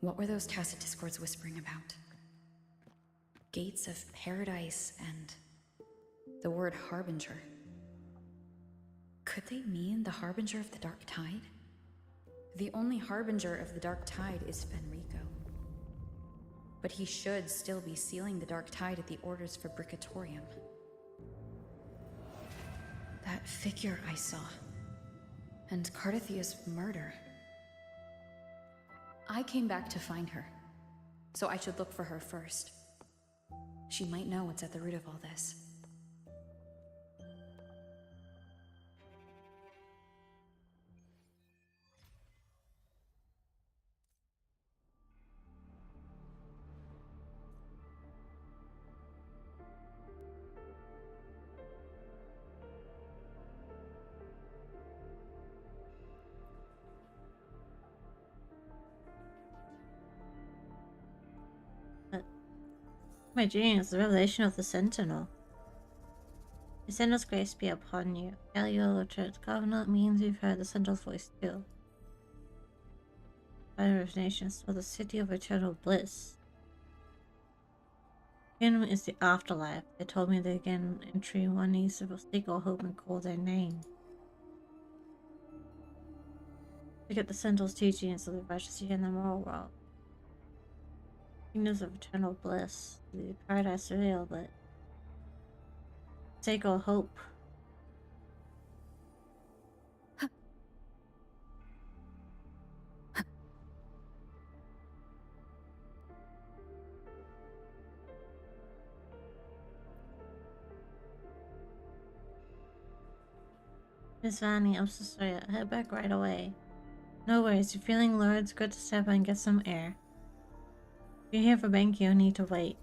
What were those tacit discords whispering about? Gates of paradise and the word harbinger. Could they mean the harbinger of the dark tide? The only harbinger of the dark tide is Fenrico. But he should still be sealing the dark tide at the orders for Bricatorium. That figure I saw, and Cardathia's murder. I came back to find her, so I should look for her first. She might know what's at the root of all this. My dream is the revelation of the Sentinel. The Sentinel's grace be upon you. Kailya Church Covenant means you've heard the Sentinel's voice too. Fire of Nations, or the city of eternal bliss. Kingdom is the afterlife. They told me that again entry one needs to seek or hope and call their name. To get the Sentinel's teachings of the righteous in the moral world. Kingdoms of eternal bliss. The paradise real, but take all hope. Miss Vanny, I'm so sorry. I'll head back right away. No worries, you're feeling low, it's good to step out and get some air. If you're here for Banky, you'll need to wait.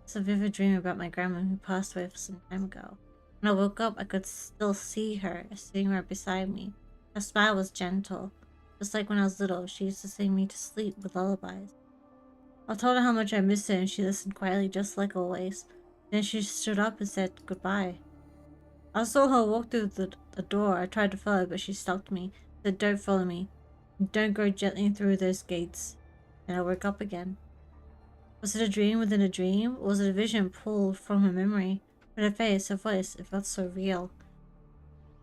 It's a vivid dream about my grandma who passed away some time ago. When I woke up, I could still see her sitting right beside me. Her smile was gentle. Just like when I was little, she used to sing me to sleep with lullabies. I told her how much I missed her and she listened quietly just like always. Then she stood up and said goodbye. I saw her walk through the door. I tried to follow, but she stopped me. Said, "Don't follow me. Don't go gently through those gates." And I woke up again. Was it a dream within a dream? Or was it a vision pulled from her memory? But her face, her voice, it felt so real.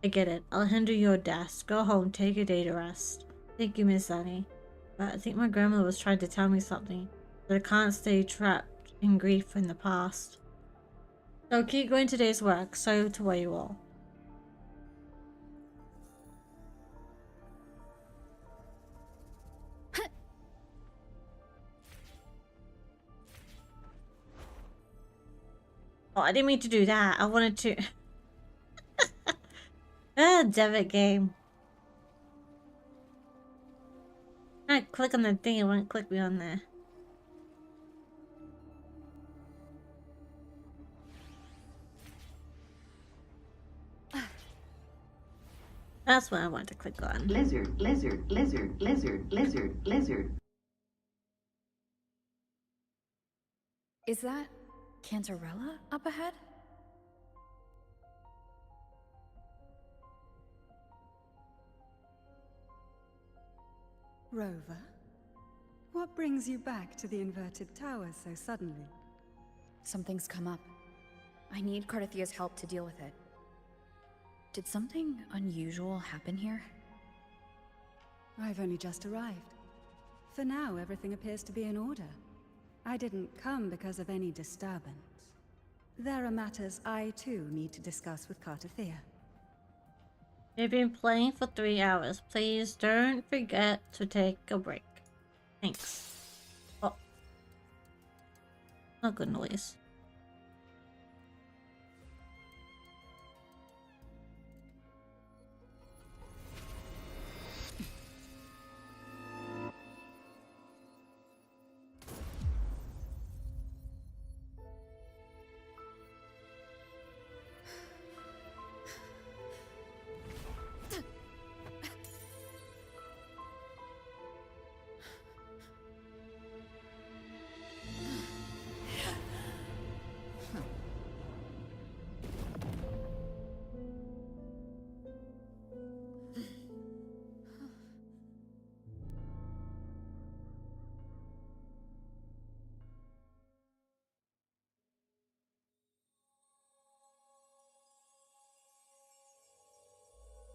I get it. I'll handle your desk. Go home, take a day to rest. Thank you, Miss Annie. But I think my grandmother was trying to tell me something. That I can't stay trapped in grief in the past. So keep going today's work. Sorry to worry you all. Oh, I didn't mean to do that. I wanted to... Debit game. I click on the thing, it won't click me on there. That's what I want to click on. Lizard, lizard, lizard, lizard, lizard, lizard. Is that Cantarella up ahead? Rover, what brings you back to the inverted tower so suddenly? Something's come up. I need Cardathia's help to deal with it. Did something unusual happen here? I've only just arrived. For now, everything appears to be in order. I didn't come because of any disturbance. There are matters I too need to discuss with Cardathia. We've been playing for 3 hours. Please don't forget to take a break. Thanks. Oh. Not good noise.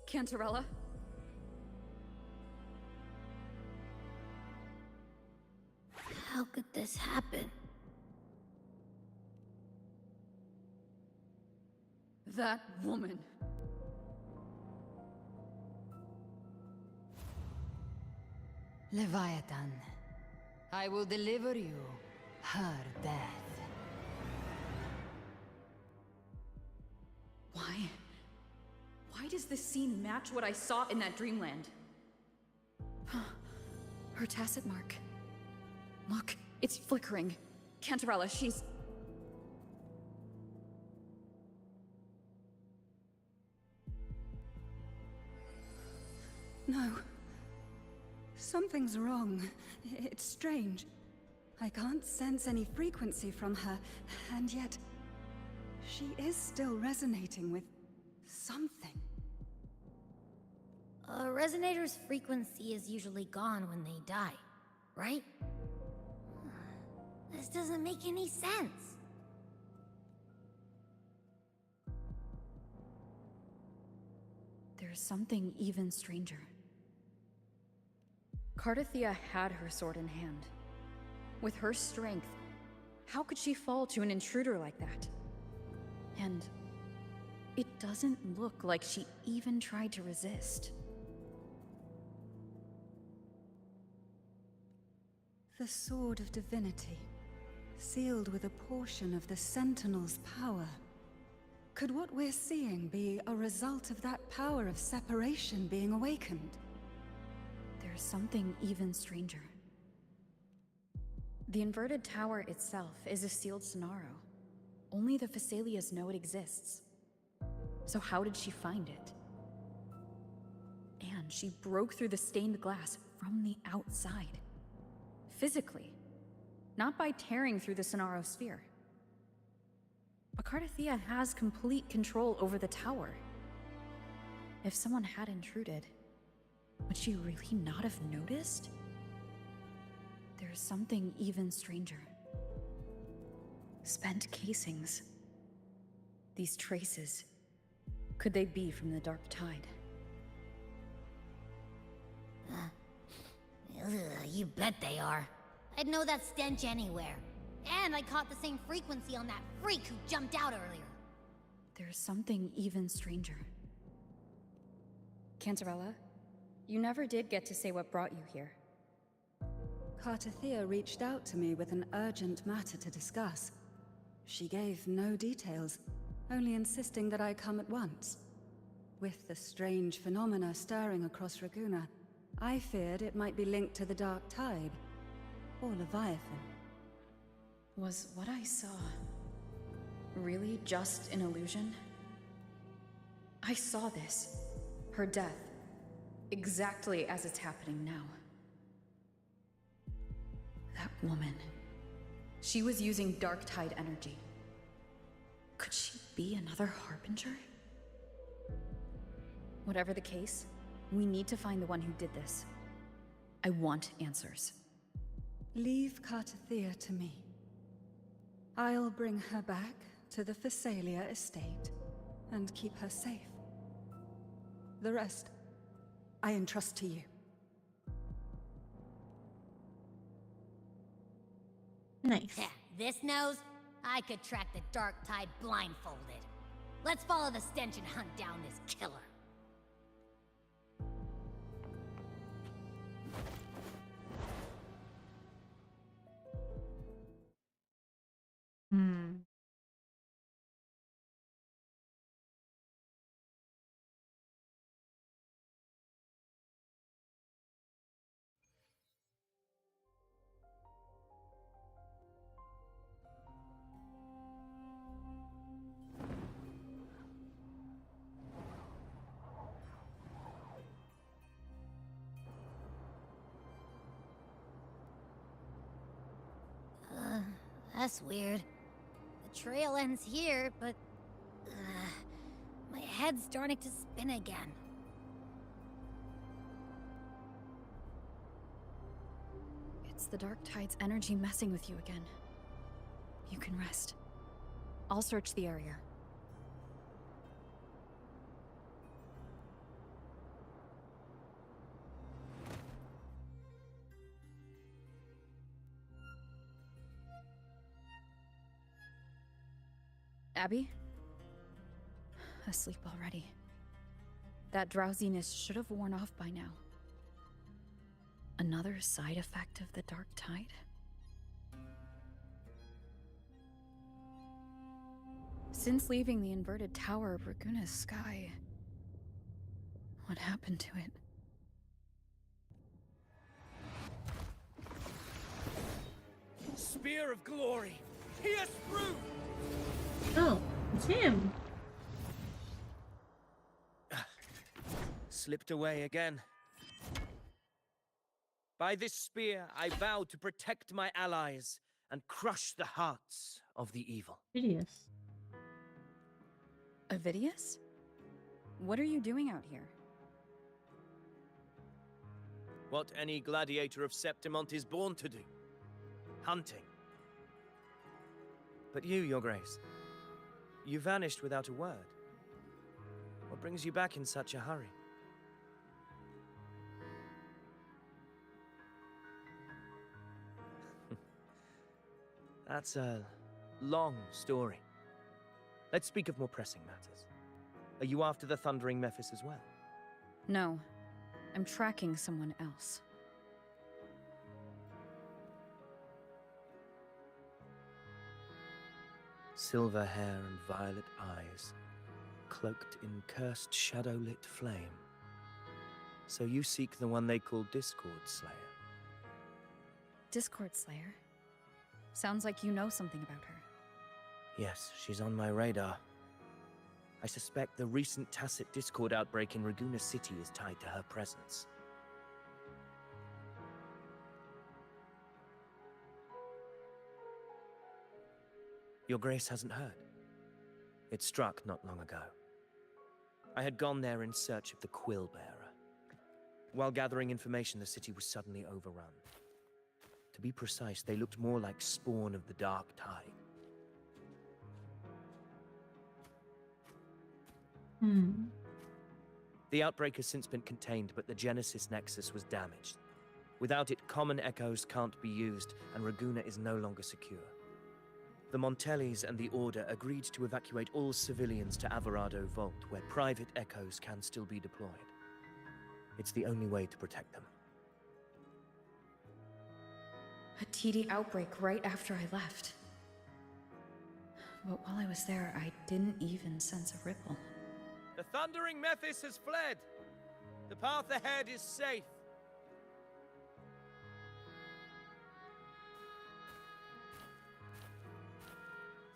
Cantarella? How could this happen? That woman. Leviathan, I will deliver you her death. Why does this scene match what I saw in that dreamland? Her tacit mark. Look, it's flickering. Cantarella, she's... No. Something's wrong. It's strange. I can't sense any frequency from her, and yet... she is still resonating with... something. A resonator's frequency is usually gone when they die, right? This doesn't make any sense. There's something even stranger. Cardathia had her sword in hand. With her strength, how could she fall to an intruder like that? And it doesn't look like she even tried to resist. The Sword of Divinity, sealed with a portion of the Sentinel's power. Could what we're seeing be a result of that power of separation being awakened? There's something even stranger. The inverted tower itself is a sealed sonaro. Only the Phasalias know it exists. So how did she find it? And she broke through the stained glass from the outside. Physically. Not by tearing through the sonaro sphere. But Cardathia has complete control over the tower. If someone had intruded, would she really not have noticed? There's something even stranger. Spent casings. These traces. Could they be from the Dark Tide? You bet they are. I'd know that stench anywhere. And I caught the same frequency on that freak who jumped out earlier. There's something even stranger. Cantarella, you never did get to say what brought you here. Cardathia reached out to me with an urgent matter to discuss. She gave no details, only insisting that I come at once. With the strange phenomena stirring across Raguuna, I feared it might be linked to the Dark Tide, or Leviathan. Was what I saw really just an illusion? I saw this, her death, exactly as it's happening now. That woman, she was using Dark Tide energy. Could she be another Harbinger? Whatever the case, we need to find the one who did this. I want answers. Leave Cardathia to me. I'll bring her back to the Phasalia estate and keep her safe. The rest, I entrust to you. Nice. Yeah, this knows I could track the Dark Tide blindfolded. Let's follow the stench and hunt down this killer. Hmm. That's weird. The trail ends here, but... my head's starting to spin again. It's the Dark Tide's energy messing with you again. You can rest. I'll search the area. Abby? Asleep already. That drowsiness should have worn off by now. Another side effect of the Dark Tide? Since leaving the inverted tower of Raguuna's sky, what happened to it? Spear of glory! Pierce through! Oh, it's him. Slipped away again. By this spear, I vow to protect my allies and crush the hearts of the evil. Hideous. Avidius? What are you doing out here? What any gladiator of Septimont is born to do. Hunting. But you, Your Grace, you vanished without a word. What brings you back in such a hurry? That's a long story. Let's speak of more pressing matters. Are you after the Thundering Mephis as well? No. I'm tracking someone else. silver hair and violet eyes, cloaked in cursed shadow-lit flame. So you seek the one they call Discord Slayer? Discord Slayer? Sounds like you know something about her. Yes, she's on my radar. I suspect the recent tacit Discord outbreak in Raguna City is tied to her presence. Your Grace hasn't heard. It struck not long ago. I had gone there in search of the Quill Bearer. While gathering information, the city was suddenly overrun. To be precise, they looked more like spawn of the Dark Tide. The outbreak has since been contained, but the Genesis Nexus was damaged. Without it, common echoes can't be used, and Raguna is no longer secure. The Montellis and the Order agreed to evacuate all civilians to Alvarado Vault, where private echoes can still be deployed. It's the only way to protect them. A TD outbreak right after I left. But while I was there, I didn't even sense a ripple. The thundering Mephis has fled! The path ahead is safe!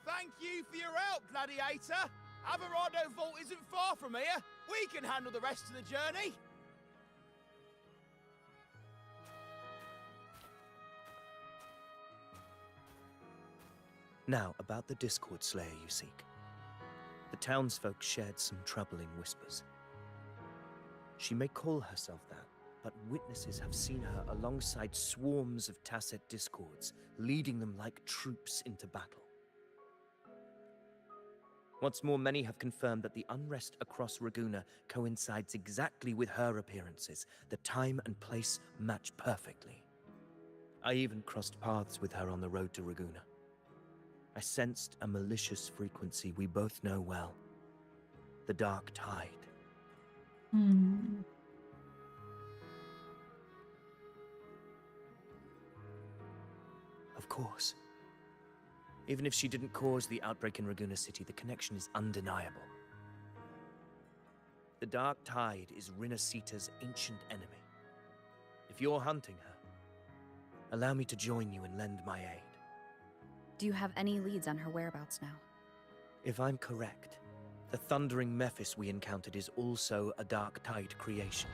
Thank you for your help, Gladiator! Alvarado Vault isn't far from here. We can handle the rest of the journey. Now, about the Discord Slayer you seek. The townsfolk shared some troubling whispers. She may call herself that, but witnesses have seen her alongside swarms of tacit discords, leading them like troops into battle. What's more, many have confirmed that the unrest across Raguna coincides exactly with her appearances. The time and place match perfectly. I even crossed paths with her on the road to Raguna. I sensed a malicious frequency we both know well. The Dark Tide. Of course. Even if she didn't cause the outbreak in Raguna City, the connection is undeniable. The Dark Tide is Rinasita's ancient enemy. If you're hunting her, allow me to join you and lend my aid. Do you have any leads on her whereabouts now? If I'm correct, the thundering Mephis we encountered is also a Dark Tide creation.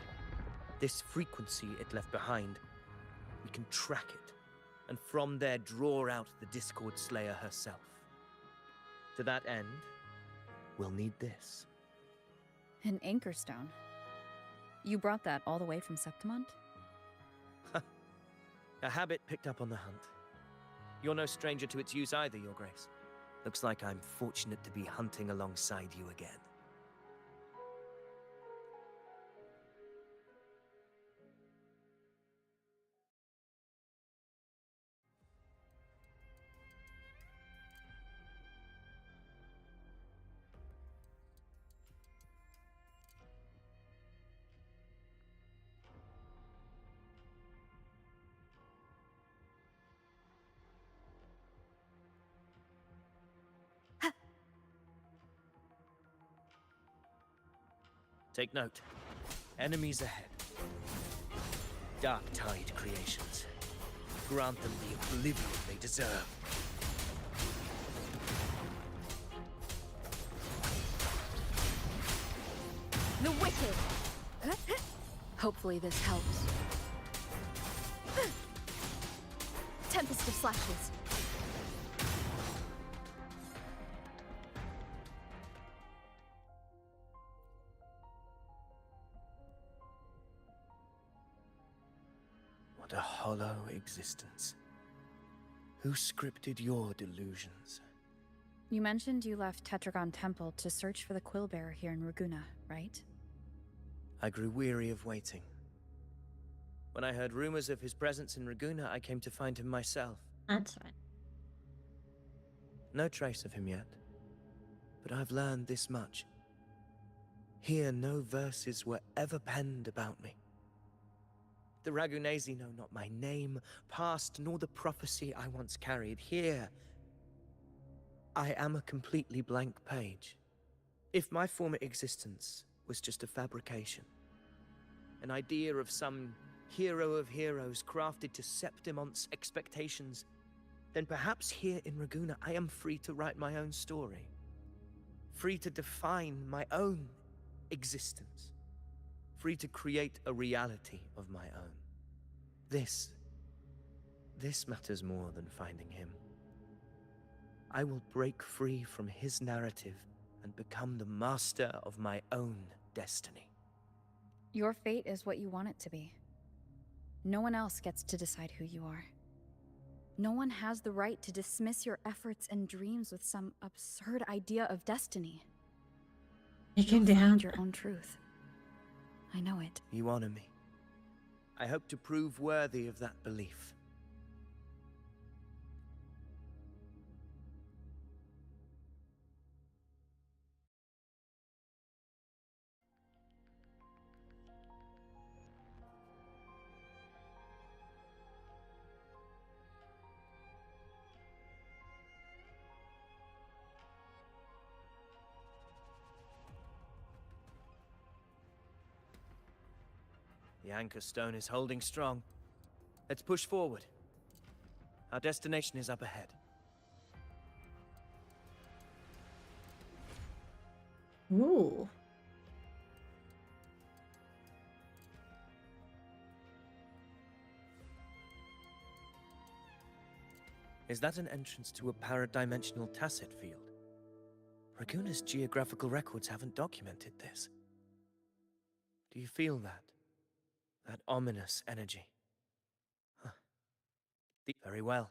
This frequency it left behind, we can track it, and from there draw out the Discord Slayer herself. To that end, we'll need this. An anchor stone. You brought that all the way from Septimont? A habit picked up on the hunt. You're no stranger to its use either, Your Grace. Looks like I'm fortunate to be hunting alongside you again. Take note. Enemies ahead. Dark Tide creations. Grant them the oblivion they deserve. The Wicked! Hopefully this helps. Tempest of Slashes. What a hollow existence. Who scripted your delusions? You mentioned you left Tetragon Temple to search for the Quillbearer here in Raguna, right? I grew weary of waiting. When I heard rumors of his presence in Raguna, I came to find him myself. That's fine. No trace of him yet, but I've learned this much. Here, no verses were ever penned about me. The Ragunesi know not my name, past, nor the prophecy I once carried. Here, I am a completely blank page. If my former existence was just a fabrication, an idea of some hero of heroes crafted to Septimon's expectations, then perhaps here in Raguna I am free to write my own story. Free to define my own existence. Free to create a reality of my own. This matters more than finding him. I will break free from his narrative and become the master of my own destiny. Your fate is what you want it to be. No one else gets to decide who you are. No one has the right to dismiss your efforts and dreams with some absurd idea of destiny. You'll find your own truth. I know it. You honor me. I hope to prove worthy of that belief. The anchor stone is holding strong. Let's push forward. Our destination is up ahead. Ooh. Is that an entrance to a paradimensional tacit field? Raguna's geographical records haven't documented this. Do you feel that? That ominous energy? Huh. Very well.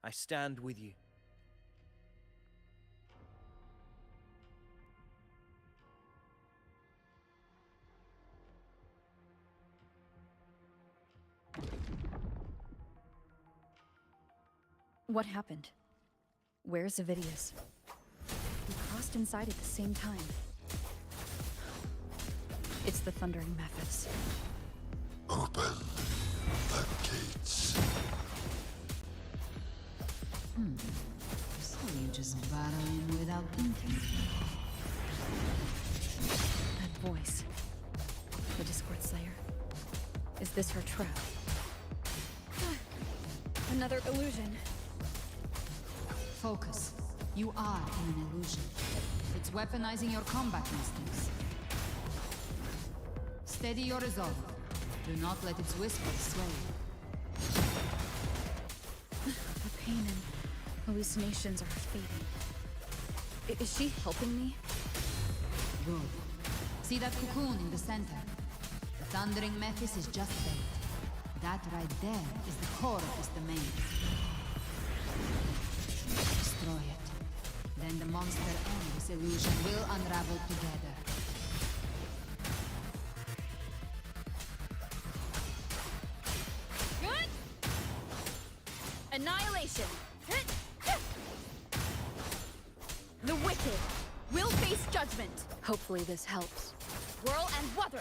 I stand with you. What happened? Where's Avidius? We crossed inside at the same time. It's the Thundering Methods. Open the gates. So you just barrel in without thinking. That voice. The Discord Slayer. Is this her trap? Another illusion. Focus. You are in an illusion. It's weaponizing your combat instincts. Steady your resolve. Do not let its whispers sway you. The pain and hallucinations are fading. Is she helping me? Good. See that cocoon in the center? The Thundering Mephis is just there. That right there is the core of this domain. Destroy it. Then the monster and this illusion will unravel together. Good. Annihilation. The wicked will face judgment. Hopefully this helps. Whirl and weather.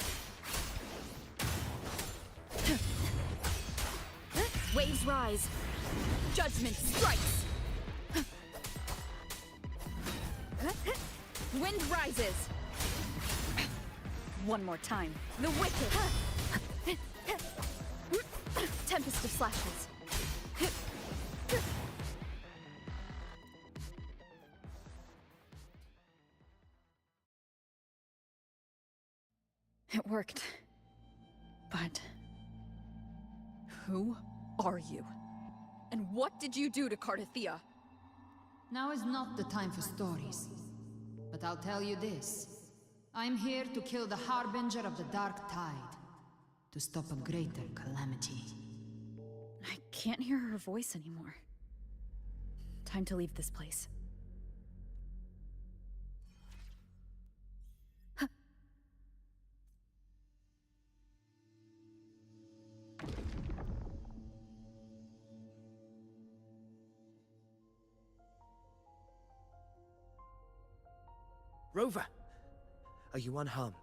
Waves rise. Judgment strikes. Wind rises. One more time. The wicked. Tempest of slashes. It worked. But who are you? And what did you do to Cardathea? Now is not the time for stories. But I'll tell you this. I'm here to kill the Harbinger of the Dark Tide. To stop a greater calamity. I can't hear her voice anymore. Time to leave this place. Rover! Are you unharmed?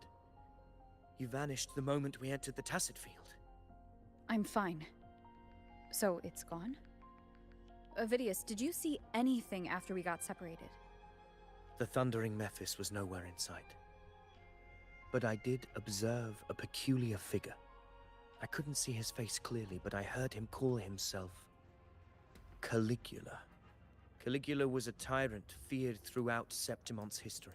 You vanished the moment we entered the tacit field. I'm fine. So it's gone? Avidius, did you see anything after we got separated? The thundering Mephis was nowhere in sight. But I did observe a peculiar figure. I couldn't see his face clearly, but I heard him call himself Caligula. Caligula was a tyrant feared throughout Septimon's history.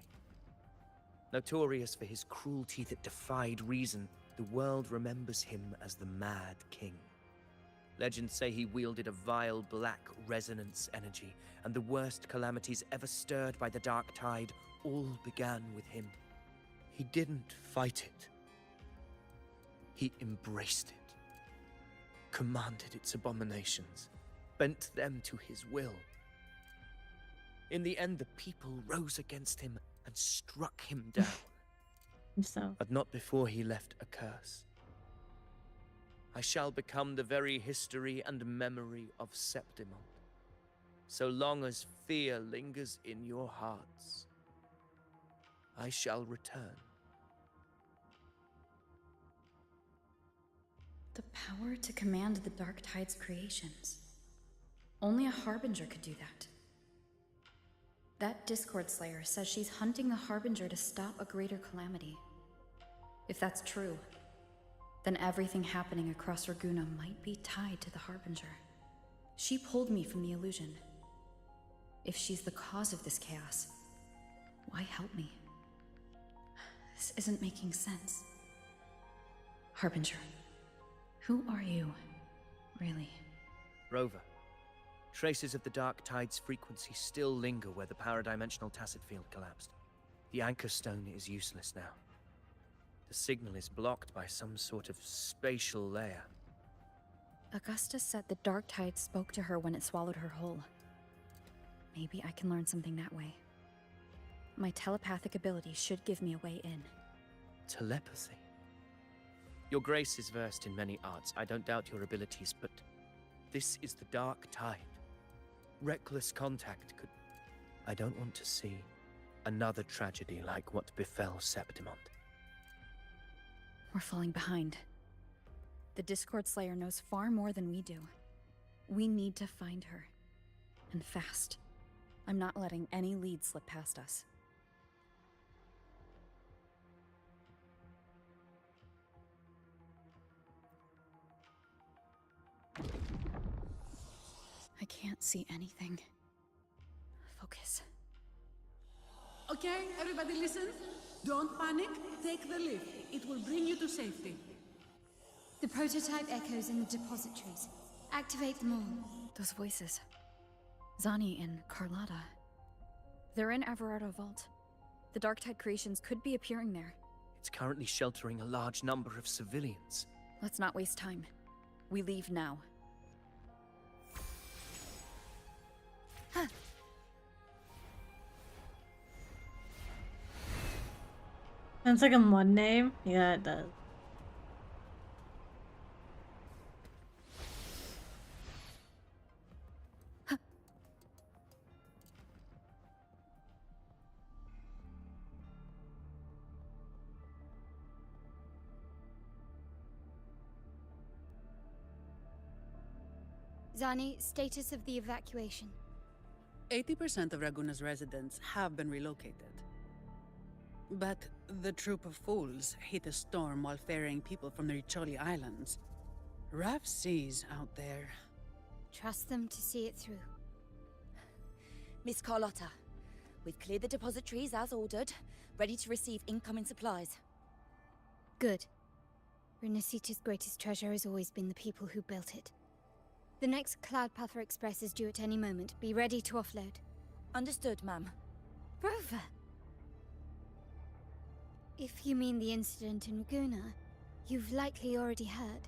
Notorious for his cruelty that defied reason, the world remembers him as the Mad King. Legends say he wielded a vile black resonance energy, and the worst calamities ever stirred by the Dark Tide all began with him. He didn't fight it. He embraced it, commanded its abominations, bent them to his will. In the end, the people rose against him and struck him down. So. But not before he left a curse. I shall become the very history and memory of Septimon. So long as fear lingers in your hearts, I shall return. The power to command the Dark Tide's creations. Only a Harbinger could do that. That Discord Slayer says she's hunting the Harbinger to stop a greater calamity. If that's true, then everything happening across Raguuna might be tied to the Harbinger. She pulled me from the illusion. If she's the cause of this chaos, why help me? This isn't making sense. Harbinger, who are you, really? Rover, traces of the Dark Tide's frequency still linger where the paradimensional tacit field collapsed. The anchor stone is useless now. The signal is blocked by some sort of spatial layer. Augusta said the Dark Tide spoke to her when it swallowed her whole. Maybe I can learn something that way. My telepathic ability should give me a way in. Telepathy? Your Grace is versed in many arts. I don't doubt your abilities, but this is the Dark Tide. Reckless contact could... I don't want to see another tragedy like what befell Septimon. We're falling behind. The Discord Slayer knows far more than we do. We need to find her. And fast. I'm not letting any lead slip past us. I can't see anything. Focus. Okay, everybody listen. Don't panic. Take the lift. It will bring you to safety. The prototype echoes in the depositories. Activate them all. Those voices. Zani and Carlotta. They're in Everardo Vault. The Dark Tide creations could be appearing there. It's currently sheltering a large number of civilians. Let's not waste time. We leave now. Huh. Sounds like a mod name. Yeah, it does. Zani, status of the evacuation. 80% of Raguuna's residents have been relocated. But the troop of fools hit a storm while ferrying people from the Riccioli Islands. Rough seas out there. Trust them to see it through. Miss Carlotta, we've cleared the depositories as ordered, ready to receive incoming supplies. Good. Renacita's greatest treasure has always been the people who built it. The next Cloudpuffer Express is due at any moment. Be ready to offload. Understood, ma'am. Rover! If you mean the incident in Raguuna, you've likely already heard.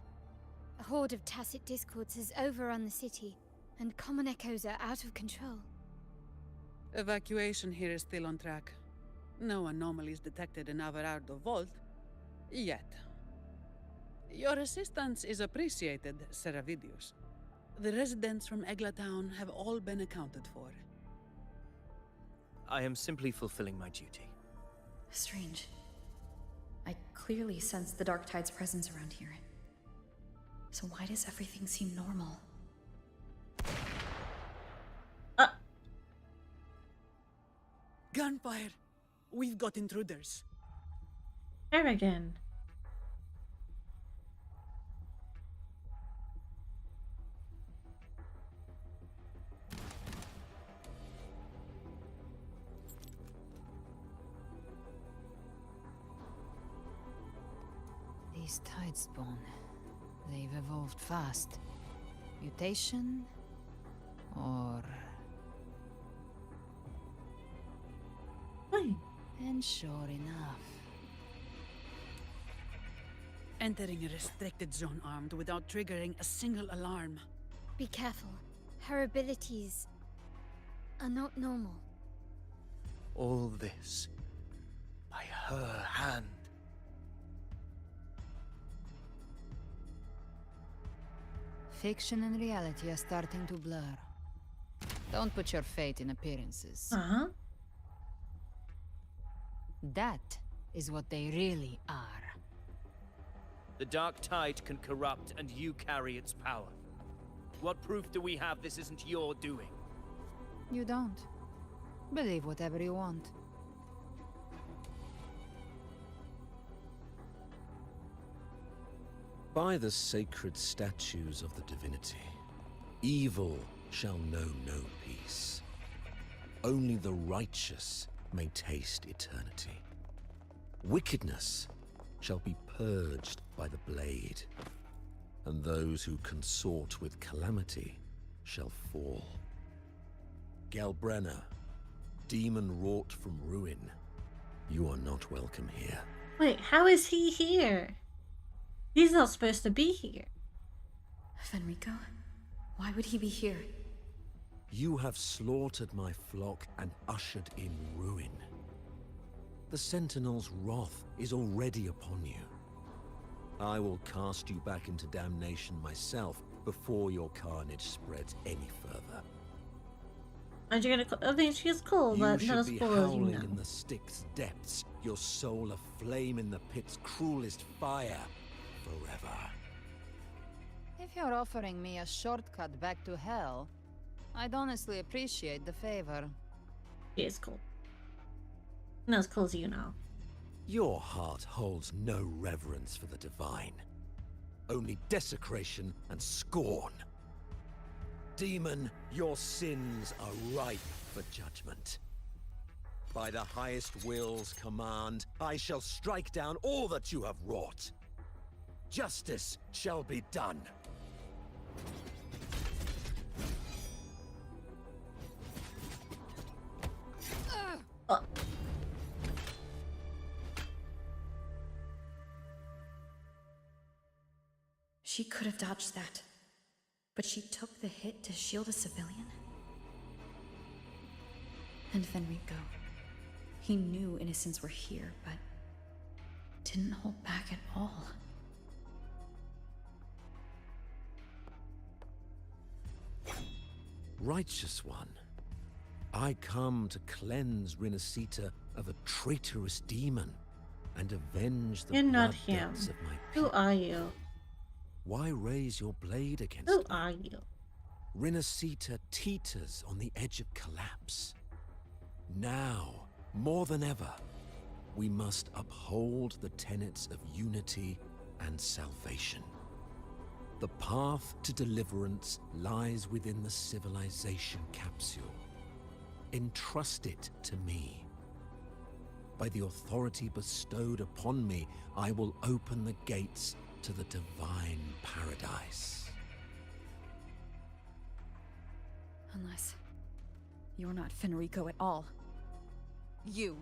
A horde of tacit discords has overrun the city, and common echoes are out of control. Evacuation here is still on track. No anomalies detected in Everardo Vault. Yet. Your assistance is appreciated, Seravidius. The residents from Eglatown have all been accounted for. I am simply fulfilling my duty. Strange. I clearly sense the Dark Tide's presence around here. So why does everything seem normal? Gunfire! We've got intruders. Arrogant. These Tidespawn, they've evolved fast. Mutation? Or... And sure enough. Entering a restricted zone armed without triggering a single alarm. Be careful. Her abilities are not normal. All this by her hand. Fiction and reality are starting to blur. Don't put your fate in appearances. Uh-huh. That is what they really are. The Dark Tide can corrupt, and you carry its power. What proof do we have this isn't your doing? You don't. Believe whatever you want. By the sacred statues of the divinity, evil shall know no peace. Only the righteous may taste eternity. Wickedness shall be purged by the blade, and those who consort with calamity shall fall. Gelbrenna, demon wrought from ruin, you are not welcome here. Wait, how is he here? He's not supposed to be here. Fenrico? Why would he be here? You have slaughtered my flock and ushered in ruin. The Sentinel's wrath is already upon you. I will cast you back into damnation myself before your carnage spreads any further. Aren't you gonna? I think she's cool, but You not as should be cool as you howling know. in the Styx's depths, your soul aflame in the pit's cruelest fire, forever. If you're offering me a shortcut back to hell, I'd honestly appreciate the favor. She is cool. Not as cool as you know. Your heart holds no reverence for the divine. Only desecration and scorn. Demon, your sins are ripe for judgment. By the highest will's command, I shall strike down all that you have wrought. Justice shall be done. She could have dodged that, but she took the hit to shield a civilian. And Fenrico, he knew innocents were here, but didn't hold back at all. Righteous one, I come to cleanse Rinascita of a traitorous demon and avenge the You're not blood him. debts of my Who people. are you? Why raise your blade against Who me? are you? Rinascita teeters on the edge of collapse. Now, more than ever, we must uphold the tenets of unity and salvation. The path to deliverance lies within the civilization capsule. Entrust it to me. By the authority bestowed upon me, I will open the gates to the divine paradise. Unless you're not Fenrico at all. You.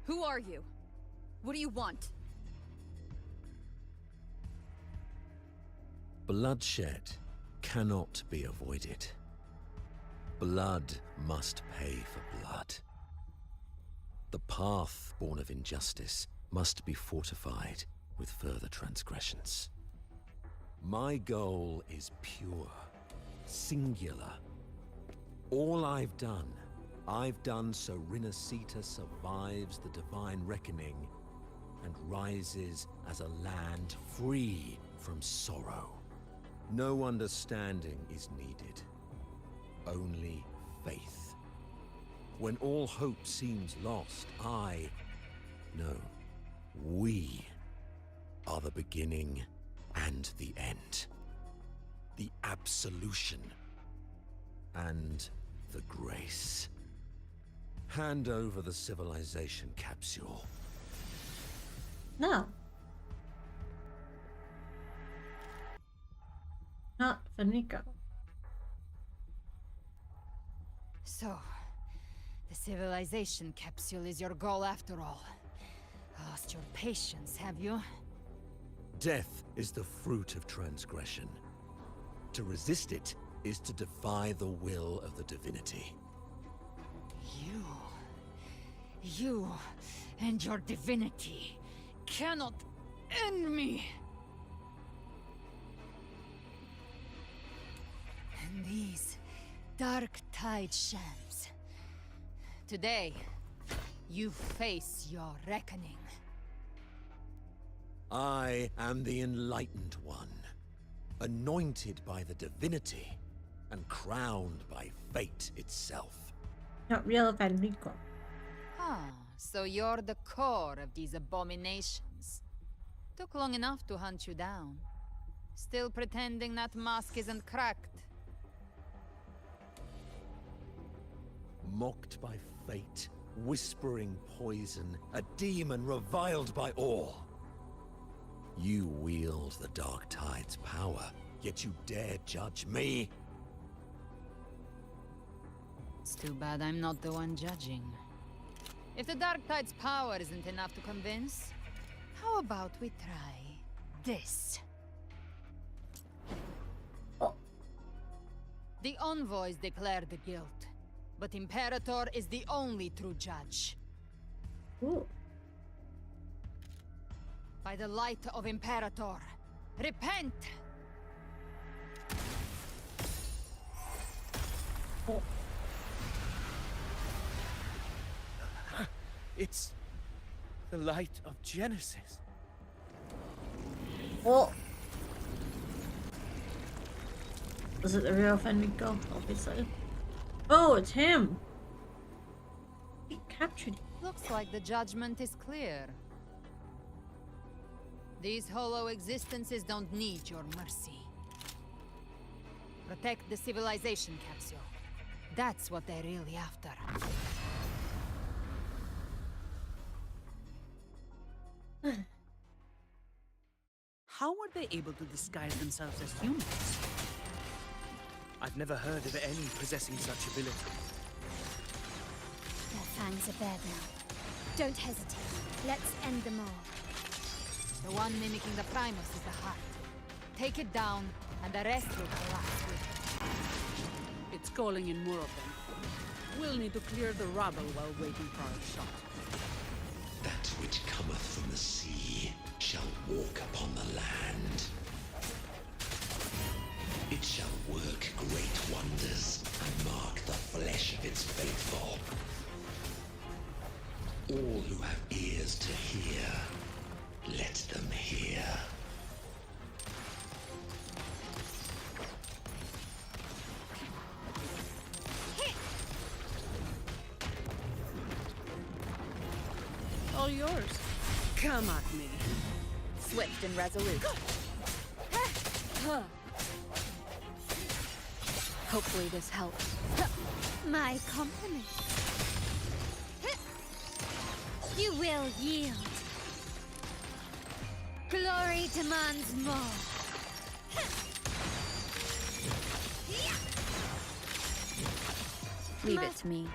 Who are you? What do you want? Bloodshed cannot be avoided. Blood must pay for blood. The path born of injustice must be fortified with further transgressions. My goal is pure, singular. All I've done so Rinascita survives the divine reckoning and rises as a land free from sorrow. No understanding is needed, only faith. When all hope seems lost, we are the beginning and the end. The absolution and the grace. Hand over the civilization capsule. No. Not for Nico. So, the civilization capsule is your goal after all. Lost your patience, have you? Death is the fruit of transgression. To resist it is to defy the will of the divinity. You and your divinity cannot end me. And these dark tide shams. Today, you face your reckoning. I am the Enlightened One, anointed by the divinity and crowned by fate itself. Not real Nico. Ah, so you're the core of these abominations. Took long enough to hunt you down. Still pretending that mask isn't cracked. Mocked by fate, whispering poison, a demon reviled by all. You wield the Dark Tide's power, yet you dare judge me? It's too bad I'm not the one judging. If the Dark Tide's power isn't enough to convince, how about we try this? Oh. The envoys declare the guilt, but Imperator is the only true judge. Ooh. By the light of Imperator, repent! Oh. It's the light of Genesis. Oh. Is it the real Nico? Obviously. Oh, it's him. He captured him. Looks like the judgment is clear. These hollow existences don't need your mercy. Protect the civilization capsule. That's what they're really after. How were they able to disguise themselves as humans? I've never heard of any possessing such ability. Their fangs are bared now. Don't hesitate. Let's end them all. The one mimicking the Primus is the heart. Take it down, and the rest will collapse with it. It's calling in more of them. We'll need to clear the rubble while waiting for our shot. That which cometh from the sea shall walk upon the land. It shall work great wonders and mark the flesh of its faithful. All who have ears to hear, let them hear. All yours. Come at me. Swift and resolute. Hopefully this helps. My compliments. You will yield. Glory demands more. Leave it to me.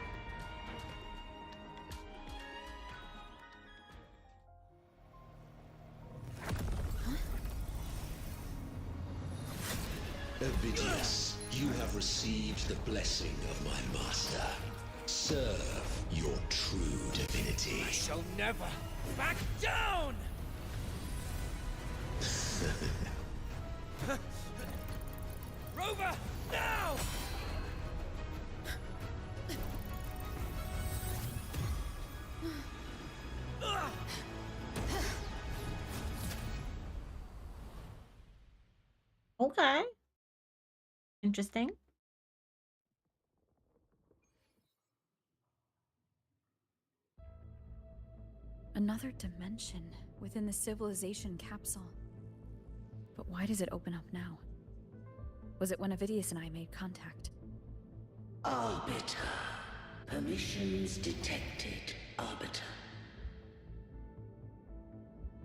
Ovidius, you have received the blessing of my master. Serve your true divinity. I shall never back down! Rover, now! Okay. Interesting. Another dimension within the civilization capsule. But why does it open up now? Was it when Avidius and I made contact? Arbiter. Permissions detected, Arbiter.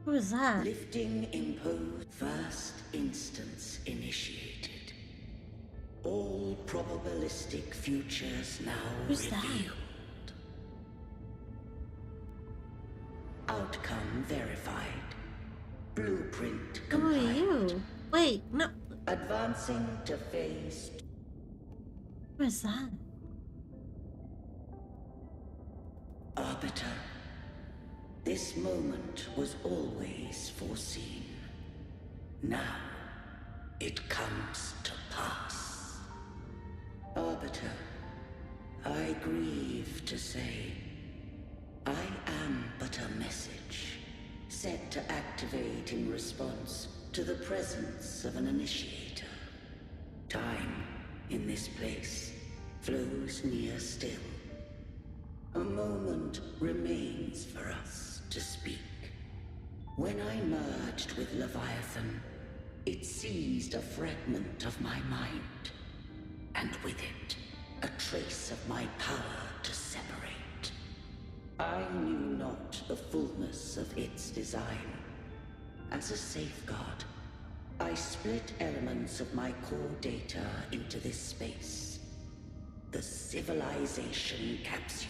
Who is that? Lifting imposed. First instance initiated. All probabilistic futures now Who's that? revealed. Outcome verified. Blueprint Who are compiled. you? Wait, no. Advancing to phase. Who is that? Arbiter. This moment was always foreseen. Now, it comes to pass. Arbiter, I grieve to say, I am but a message, set to activate in response to the presence of an initiator. Time, in this place, flows near still. A moment remains for us to speak. When I merged with Leviathan, it seized a fragment of my mind, and with it, a trace of my power to separate. I knew not the fullness of its design. As a safeguard, I split elements of my core data into this space. The civilization capsule.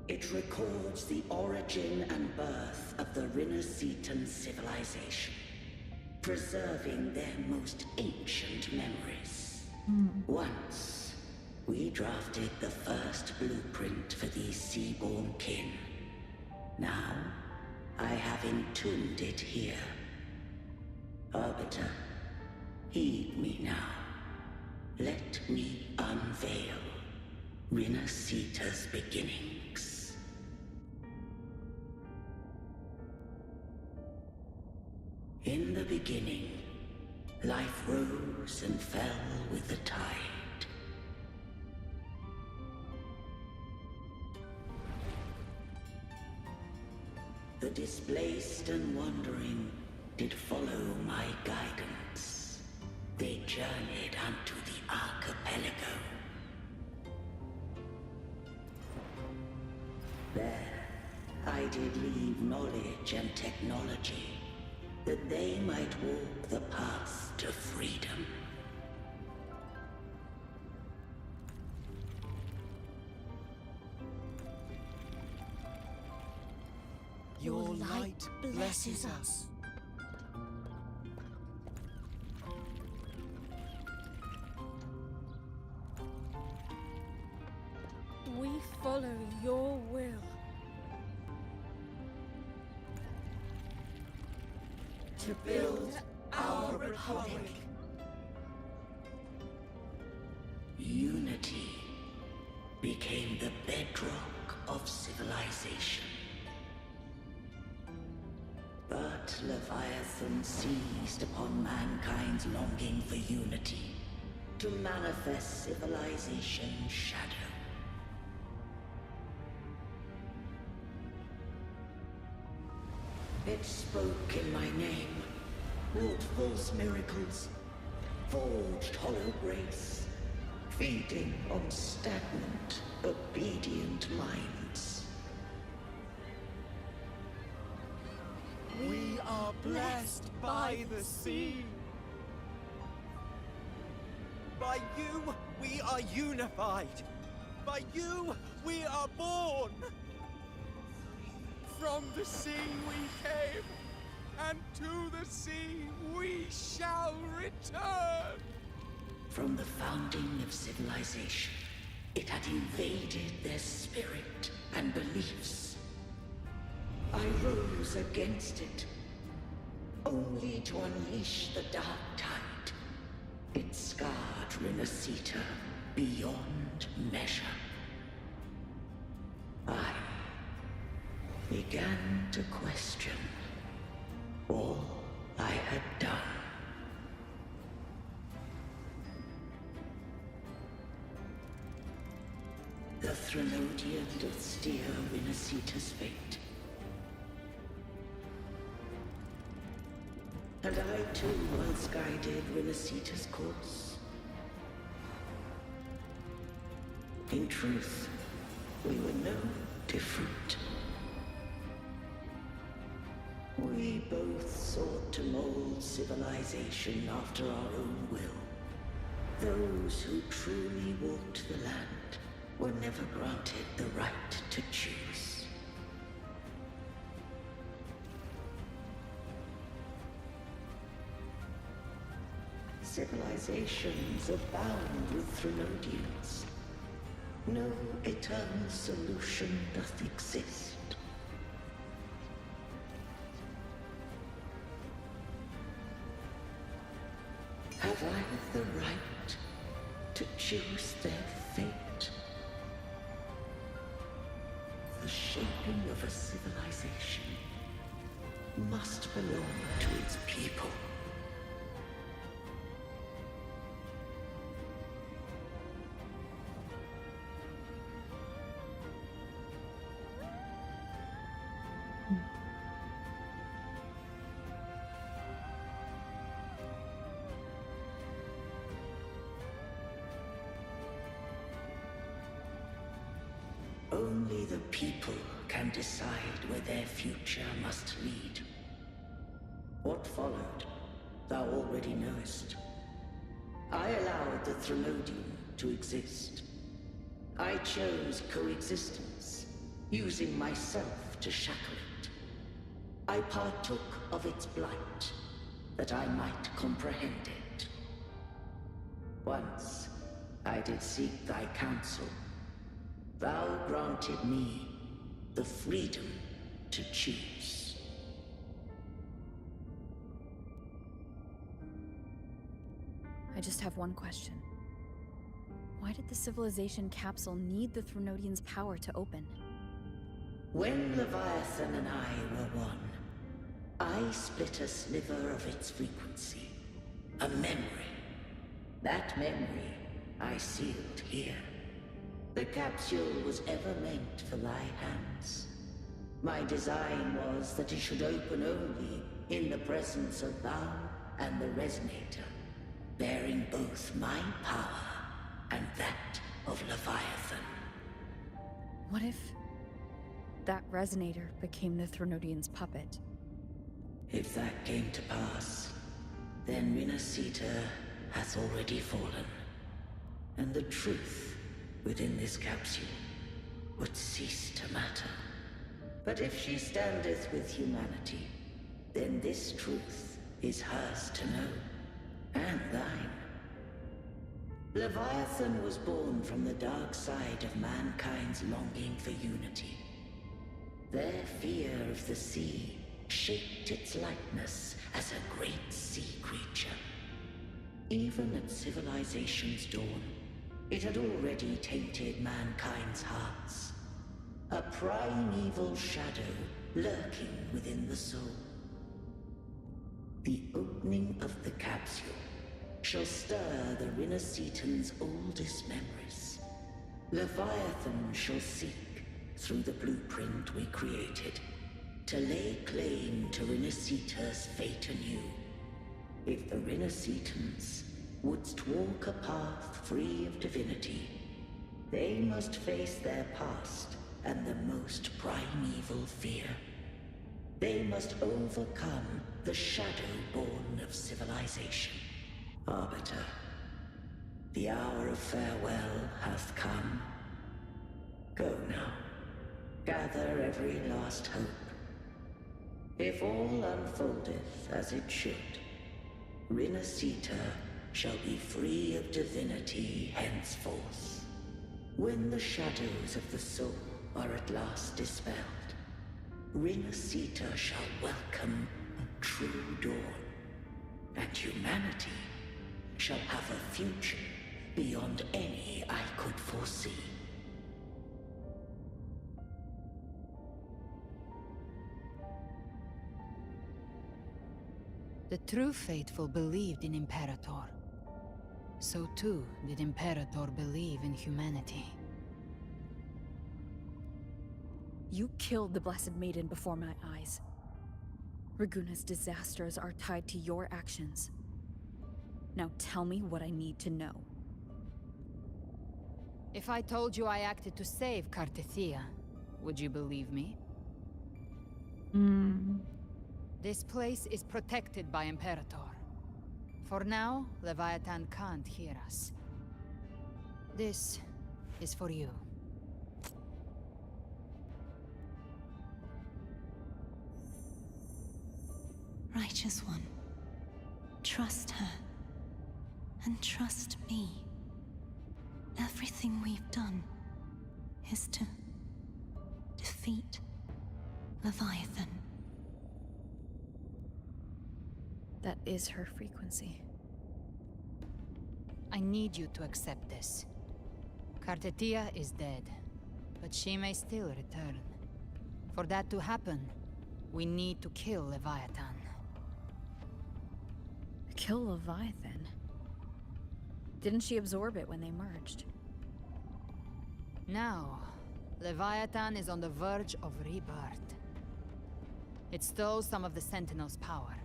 It records the origin and birth of the Rinascitan civilization, preserving their most ancient memories. Once, we drafted the first blueprint for these seaborn kin. Now, I have entombed it here. Arbiter, heed me now. Let me unveil Rinascita's beginnings. In the beginning, life rose and fell with the tide. The displaced and wandering did follow my guidance. They journeyed unto the archipelago. There, I did leave knowledge and technology, that they might walk the path to freedom. Your light blesses us. We follow your will. To build our republic. Unity became the bedrock of civilization. But Leviathan seized upon mankind's longing for unity to manifest civilization's shadow. It spoke in my name, wrought false miracles, forged hollow grace, feeding on stagnant, obedient minds. We are blessed by the sea. By you, we are unified. By you, we are born. From the sea we came, and to the sea we shall return. From the founding of civilization, it had invaded their spirit and beliefs. I rose against it, only to unleash the dark tide. It scarred Rinascita beyond measure. I began to question all I had done. The Threnodian doth steer Rinascita's fate, And I too once guided Renacita's course. In truth, we were no different. We both sought to mold civilization after our own will. Those who truly walked the land were never granted the right to choose. Civilizations abound with Threnodians. No eternal solution doth exist. Have I the right to choose their fate? The shaping of a civilization must belong to its people. Only the people can decide where their future must lead. What followed, thou already knowest. I allowed the Threnodian to exist. I chose coexistence, using myself to shackle it. I partook of its blight, that I might comprehend it. Once, I did seek thy counsel. Thou granted me the freedom to choose. I just have one question. Why did the civilization capsule need the Threnodian's power to open? When Leviathan and I were one, I split a sliver of its frequency. A memory. That memory I sealed here. The capsule was ever meant for thy hands. My design was that it should open only in the presence of thou and the Resonator, bearing both my power and that of Leviathan. What if that Resonator became the Threnodian's puppet? If that came to pass, then Renacita hath already fallen, and the truth within this capsule would cease to matter. But if she standeth with humanity, then this truth is hers to know, and thine. Leviathan was born from the dark side of mankind's longing for unity. Their fear of the sea shaped its likeness as a great sea creature. Even at civilization's dawn, it had already tainted mankind's hearts. A primeval shadow lurking within the soul. The opening of the capsule shall stir the Renacitan's oldest memories. Leviathan shall seek, through the blueprint we created, to lay claim to Renacita's fate anew. If the Renacitans wouldst walk a path free of divinity, they must face their past and the most primeval fear. They must overcome the shadow born of civilization. Arbiter, the hour of farewell hath come. Go now, gather every last hope. If all unfoldeth as it should, Renacita shall be free of divinity henceforth. When the shadows of the soul are at last dispelled, Renacita shall welcome a true dawn, and humanity shall have a future beyond any I could foresee. The true faithful believed in Imperator. So too did Imperator believe in humanity. You killed the Blessed Maiden before my eyes. Raguna's disasters are tied to your actions. Now tell me what I need to know. If I told you I acted to save Cartethia, would you believe me? This place is protected by Imperator. For now, Leviathan can't hear us. This is for you. Righteous One, trust her. And trust me. Everything we've done is to defeat Leviathan. That is her frequency. I need you to accept this. Cartethia is dead, but she may still return. For that to happen, we need to kill Leviathan. Kill Leviathan? Didn't she absorb it when they merged? Now, Leviathan is on the verge of rebirth. It stole some of the Sentinel's power.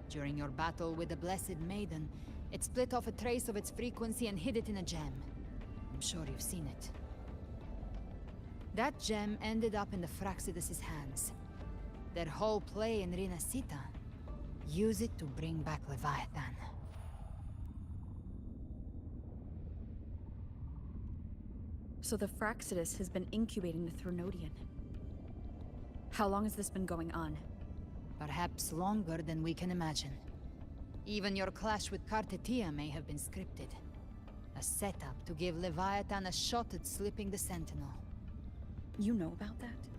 During your battle with the Blessed Maiden, it split off a trace of its frequency and hid it in a gem. I'm sure you've seen it. That gem ended up in the Fraxidus' hands. Their whole play in Rinasita. Use it to bring back Leviathan. So the Fraxidus has been incubating the Thronodian. How long has this been going on? Perhaps longer than we can imagine. Even your clash with Cartethia may have been scripted. A setup to give Leviathan a shot at slipping the Sentinel. You know about that?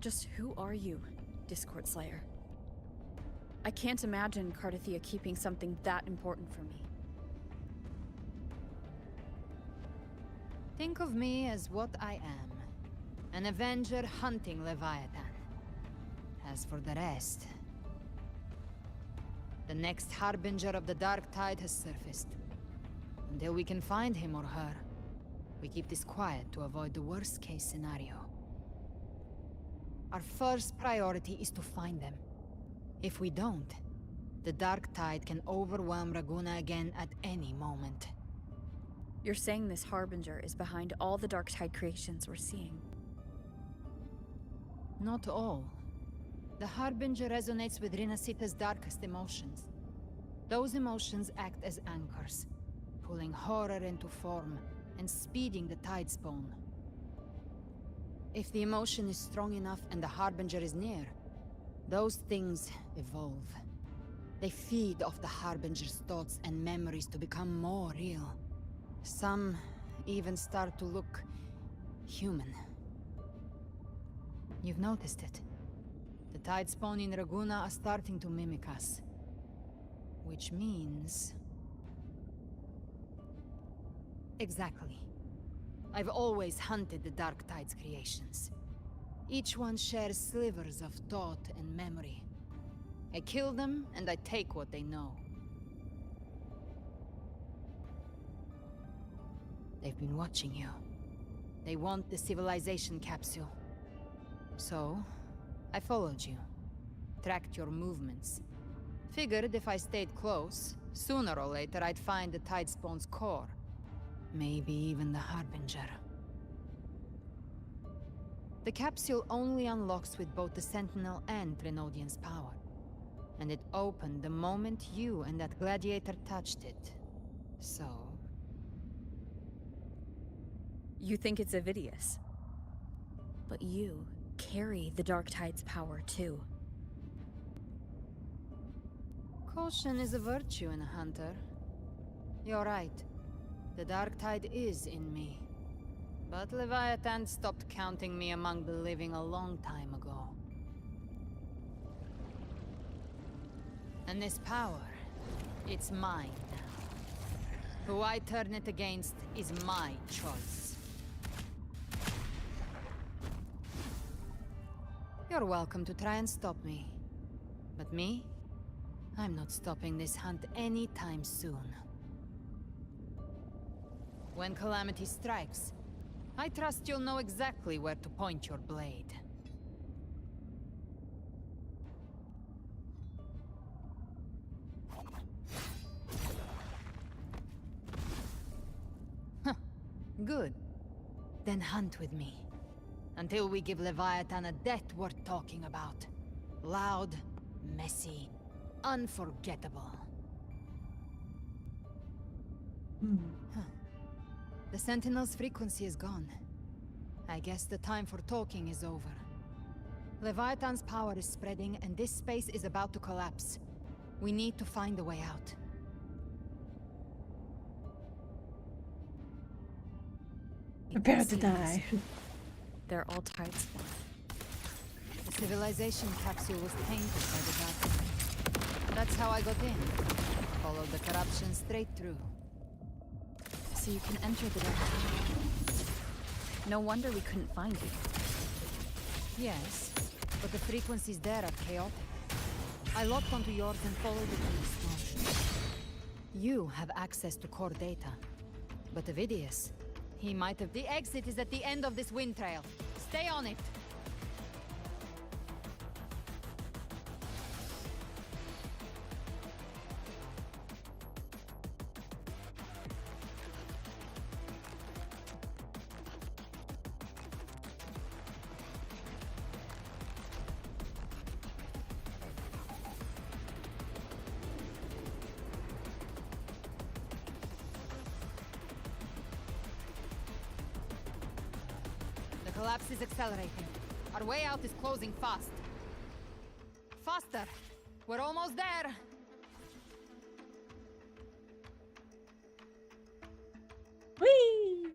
Just who are you, Discord Slayer? I can't imagine Cartethia keeping something that important from me. Think of me as what I am. An Avenger hunting Leviathan. As for the rest... The next Harbinger of the Dark Tide has surfaced. Until we can find him or her, we keep this quiet to avoid the worst-case scenario. Our first priority is to find them. If we don't, the Dark Tide can overwhelm Raguna again at any moment. You're saying this Harbinger is behind all the Dark Tide creations we're seeing? Not all. The Harbinger resonates with Rinasita's darkest emotions. Those emotions act as anchors, pulling horror into form and speeding the tide spawn. If the emotion is strong enough and the Harbinger is near, those things evolve. They feed off the Harbinger's thoughts and memories to become more real. Some even start to look human. You've noticed it. The tide spawn in Raguna are starting to mimic us. Which means... Exactly. I've always hunted the Dark Tide's creations. Each one shares slivers of thought and memory. I kill them, and I take what they know. They've been watching you. They want the civilization capsule. So, I followed you. Tracked your movements. Figured if I stayed close, sooner or later I'd find the Tidespawn's core. Maybe even the Harbinger. The capsule only unlocks with both the Sentinel and Trinodian's power. And it opened the moment you and that gladiator touched it. So... You think it's Avidius. But you carry the Dark Tide's power too. Caution is a virtue in a hunter. You're right. The Dark Tide is in me. But Leviathan stopped counting me among the living a long time ago. And this power, it's mine now. Who I turn it against is my choice. You're welcome to try and stop me. But me? I'm not stopping this hunt anytime soon. When calamity strikes, I trust you'll know exactly where to point your blade. Good. Then hunt with me. Until we give Leviathan a death worth talking about. Loud, messy, unforgettable. Huh. The Sentinel's frequency is gone. I guess the time for talking is over. Leviathan's power is spreading, and this space is about to collapse. We need to find a way out. Prepare to die. They're all tidespawn. The civilization capsule was tainted by the dark. That's how I got in. Followed the corruption straight through. So you can enter the dark. No wonder we couldn't find you. Yes, but the frequencies there are chaotic. I locked onto yours and followed it to the storm. You have access to core data. But Avidius, he might have... The exit is at the end of this wind trail. Stay on it! The collapse is accelerating. Our way out is closing fast. Faster! We're almost there! Whee!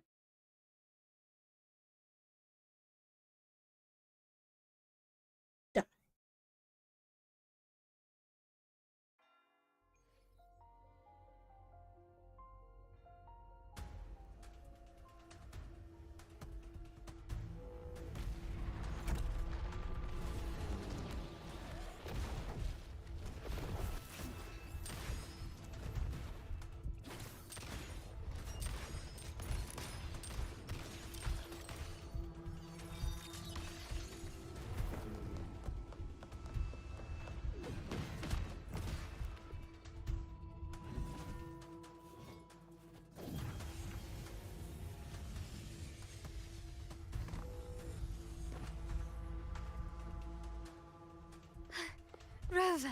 Rover!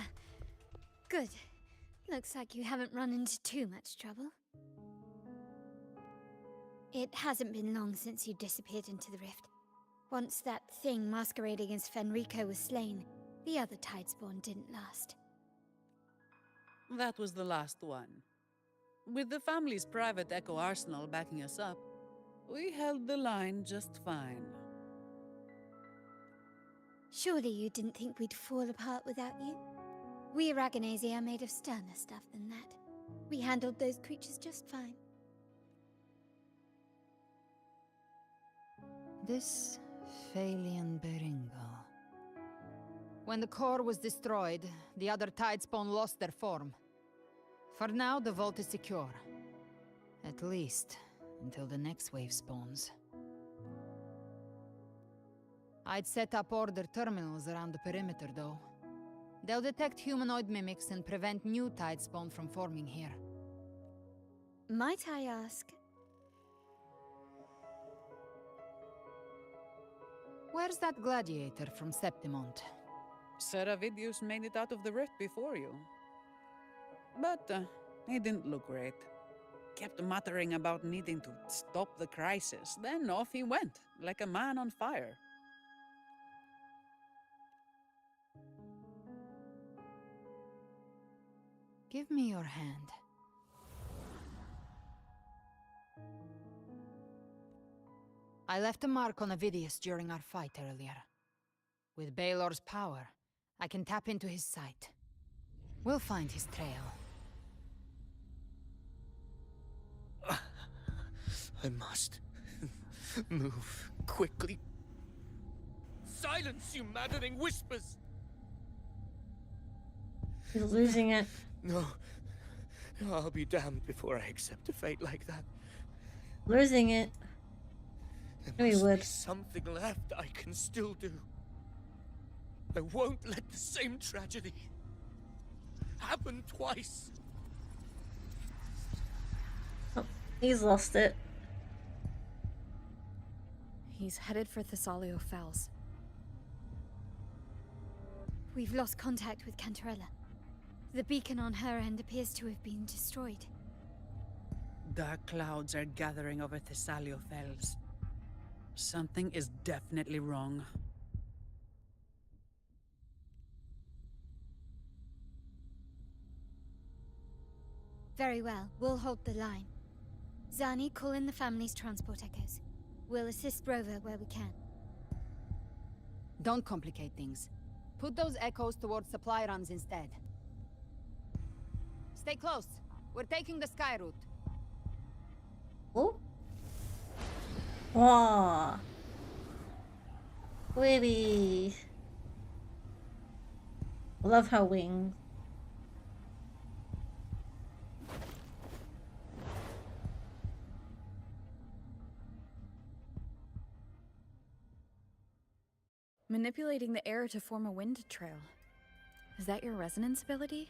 Good. Looks like you haven't run into too much trouble. It hasn't been long since you disappeared into the rift. Once that thing masquerading as Fenrico was slain, the other Tidespawn didn't last. That was the last one. With the family's private Echo arsenal backing us up, we held the line just fine. Surely you didn't think we'd fall apart without you? We Aragonese are made of sterner stuff than that. We handled those creatures just fine. This Phalian Beringal. When the core was destroyed, the other Tidespawn lost their form. For now, the vault is secure. At least, until the next wave spawns. I'd set up order terminals around the perimeter, though. They'll detect humanoid mimics and prevent new Tidespawn from forming here. Might I ask? Where's that gladiator from Septimont? Seravidius made it out of the rift before you. But he didn't look great. Kept muttering about needing to stop the crisis, then off he went, like a man on fire. Give me your hand. I left a mark on Avidius during our fight earlier. With Baelor's power, I can tap into his sight. We'll find his trail. I must move quickly. Silence, you maddening whispers! He's losing it. No. I'll be damned before I accept a fate like that. Losing it. There he must would. be something left I can still do. I won't let the same tragedy happen twice. Oh, he's lost it. He's headed for Thessalio Fells. We've lost contact with Cantarella. The beacon on her end appears to have been destroyed. Dark clouds are gathering over Thessalio Fells. Something is definitely wrong. Very well, we'll hold the line. Zani, call in the family's transport echoes. We'll assist Rover where we can. Don't complicate things. Put those echoes towards supply runs instead. Stay close. We're taking the sky route. Oh? Wow. Pretty. Love her wings. Manipulating the air to form a wind trail. Is that your resonance ability?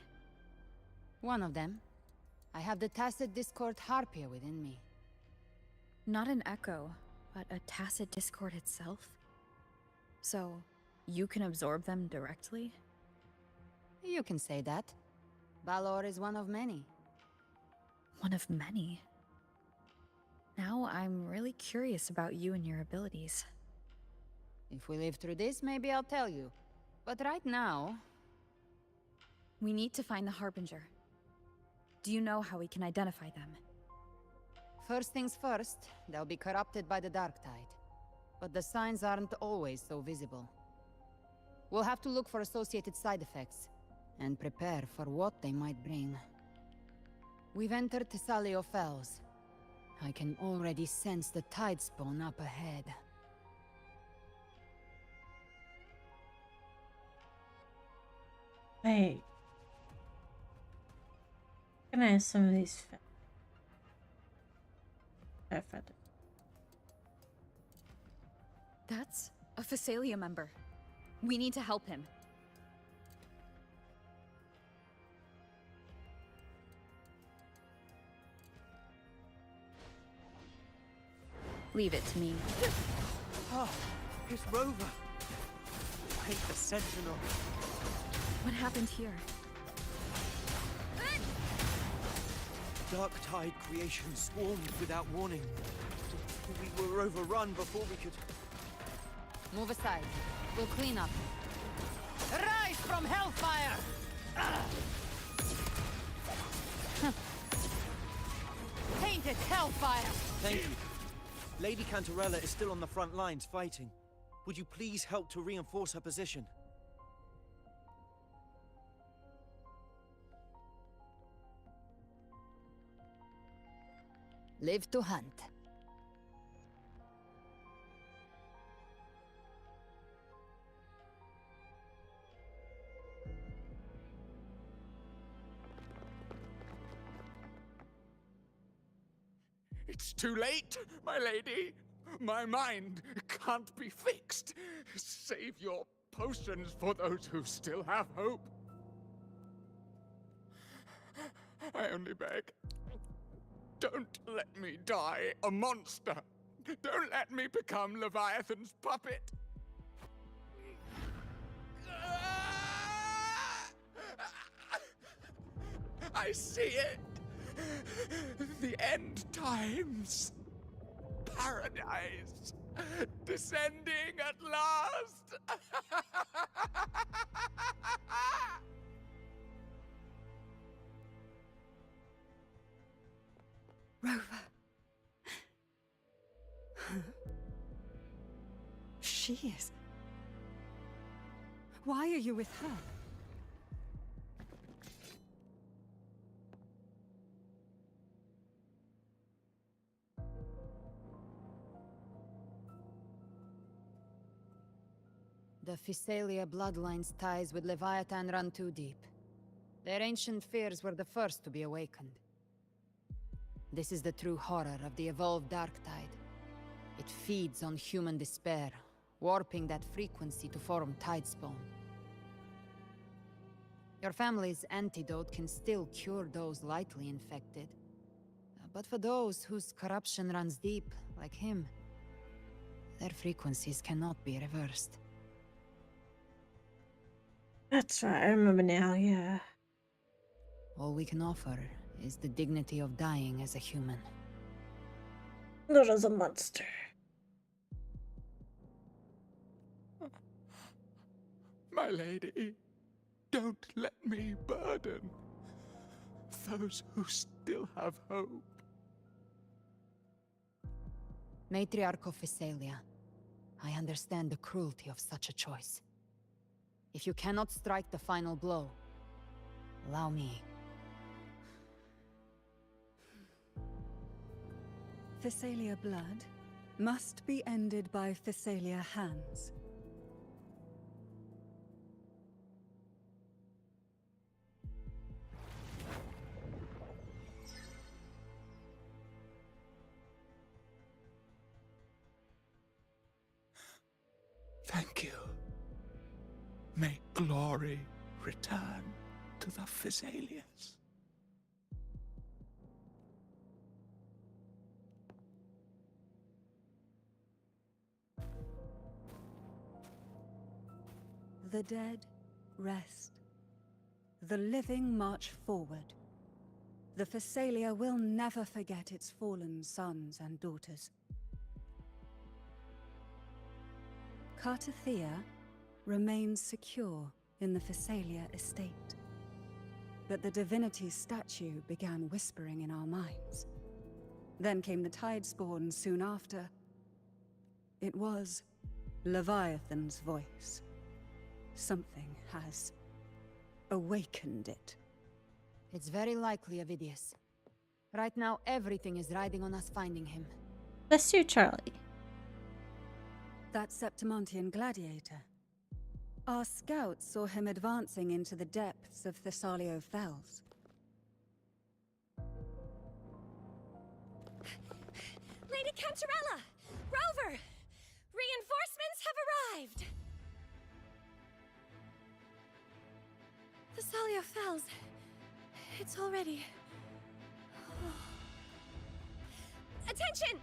One of them. I have the Tacit Discord Harpia within me. Not an echo, but a tacit discord itself? So, you can absorb them directly? You can say that. Balor is one of many. One of many? Now I'm really curious about you and your abilities. If we live through this, maybe I'll tell you. But right now... We need to find the Harbinger. Do you know how we can identify them? First things first, they'll be corrupted by the Dark Tide. But the signs aren't always so visible. We'll have to look for associated side effects, and prepare for what they might bring. We've entered Thessalio Fells. I can already sense the tide spawn up ahead. Wait. Can I have some of these feathers? That's a Phasalia member. We need to help him. Leave it to me. Oh, it's Rover. I hate the Sentinel. What happened here? Dark Tide creation swarmed without warning. We were overrun before we could... Move aside. We'll clean up. Rise from Hellfire! Tainted Hellfire! Thank you. Lady Cantarella is still on the front lines fighting. Would you please help to reinforce her position? Live to hunt. It's too late, my lady. My mind can't be fixed. Save your potions for those who still have hope. I only beg. Don't let me die a monster. Don't let me become Leviathan's puppet. I see it. The end times. Paradise. Descending at last. Rover. She is. Why are you with her? The Phasalia bloodline's ties with Leviathan run too deep. Their ancient fears were the first to be awakened. This is the true horror of the evolved Dark Tide. It feeds on human despair, warping that frequency to form Tidespawn. Your family's antidote can still cure those lightly infected. But for those whose corruption runs deep, like him, Their frequencies cannot be reversed. That's right, I remember now, yeah. All we can offer is the dignity of dying as a human. Not as a monster. My lady, don't let me burden those who still have hope. Matriarch of Physalia, I understand the cruelty of such a choice. If you cannot strike the final blow, allow me. Physalia blood must be ended by Physalia hands. Thank you. May glory return to the Physalians. The dead rest. The living march forward. The Physalia will never forget its fallen sons and daughters. Cartathea remains secure in the Physalia estate. But the divinity's statue began whispering in our minds. Then came the Tidespawn soon after. It was Leviathan's voice. Something has awakened it. It's very likely, Avidius. Right now, everything is riding on us finding him. Bless you, Charlie. That Septimontian gladiator. Our scouts saw him advancing into the depths of Thessalio Fells. Lady Cantarella! Rover! Reinforcements have arrived! Thessalio Fells. It's already... Attention!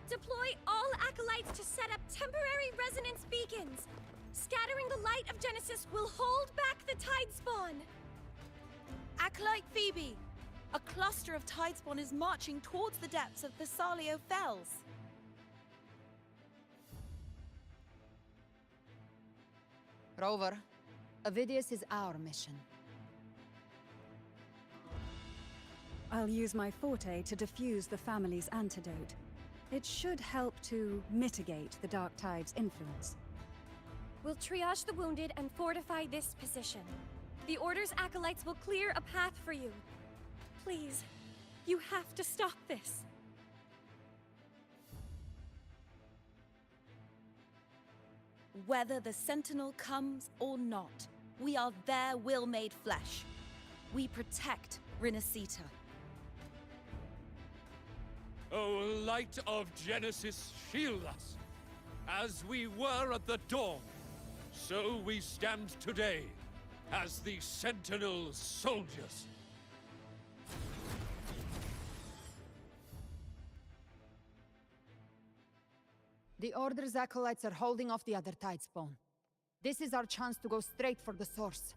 Deploy all acolytes to set up temporary resonance beacons. Scattering the light of Genesis will hold back the Tidespawn. Acolyte Phoebe, a cluster of Tidespawn is marching towards the depths of Thessalio Fells. Rover, Avidius is our mission. I'll use my forte to diffuse the family's antidote. It should help to mitigate the Dark Tide's influence. We'll triage the wounded and fortify this position. The Order's acolytes will clear a path for you. Please, you have to stop this. Whether the Sentinel comes or not, we are their will made flesh. We protect Rinasita. O light of Genesis, shield us! As we were at the dawn, so we stand today, as the Sentinel soldiers. The Order's acolytes are holding off the other Tidespawn. This is our chance to go straight for the source.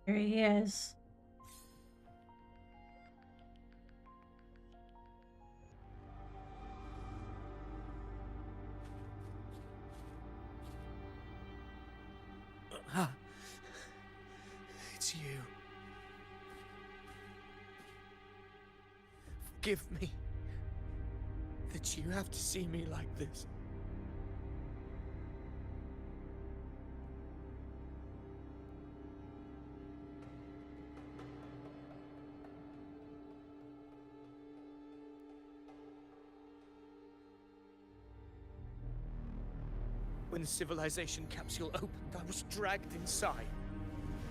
Here he is. It's you. Forgive me that you have to see me like this. When the civilization capsule opened, I was dragged inside.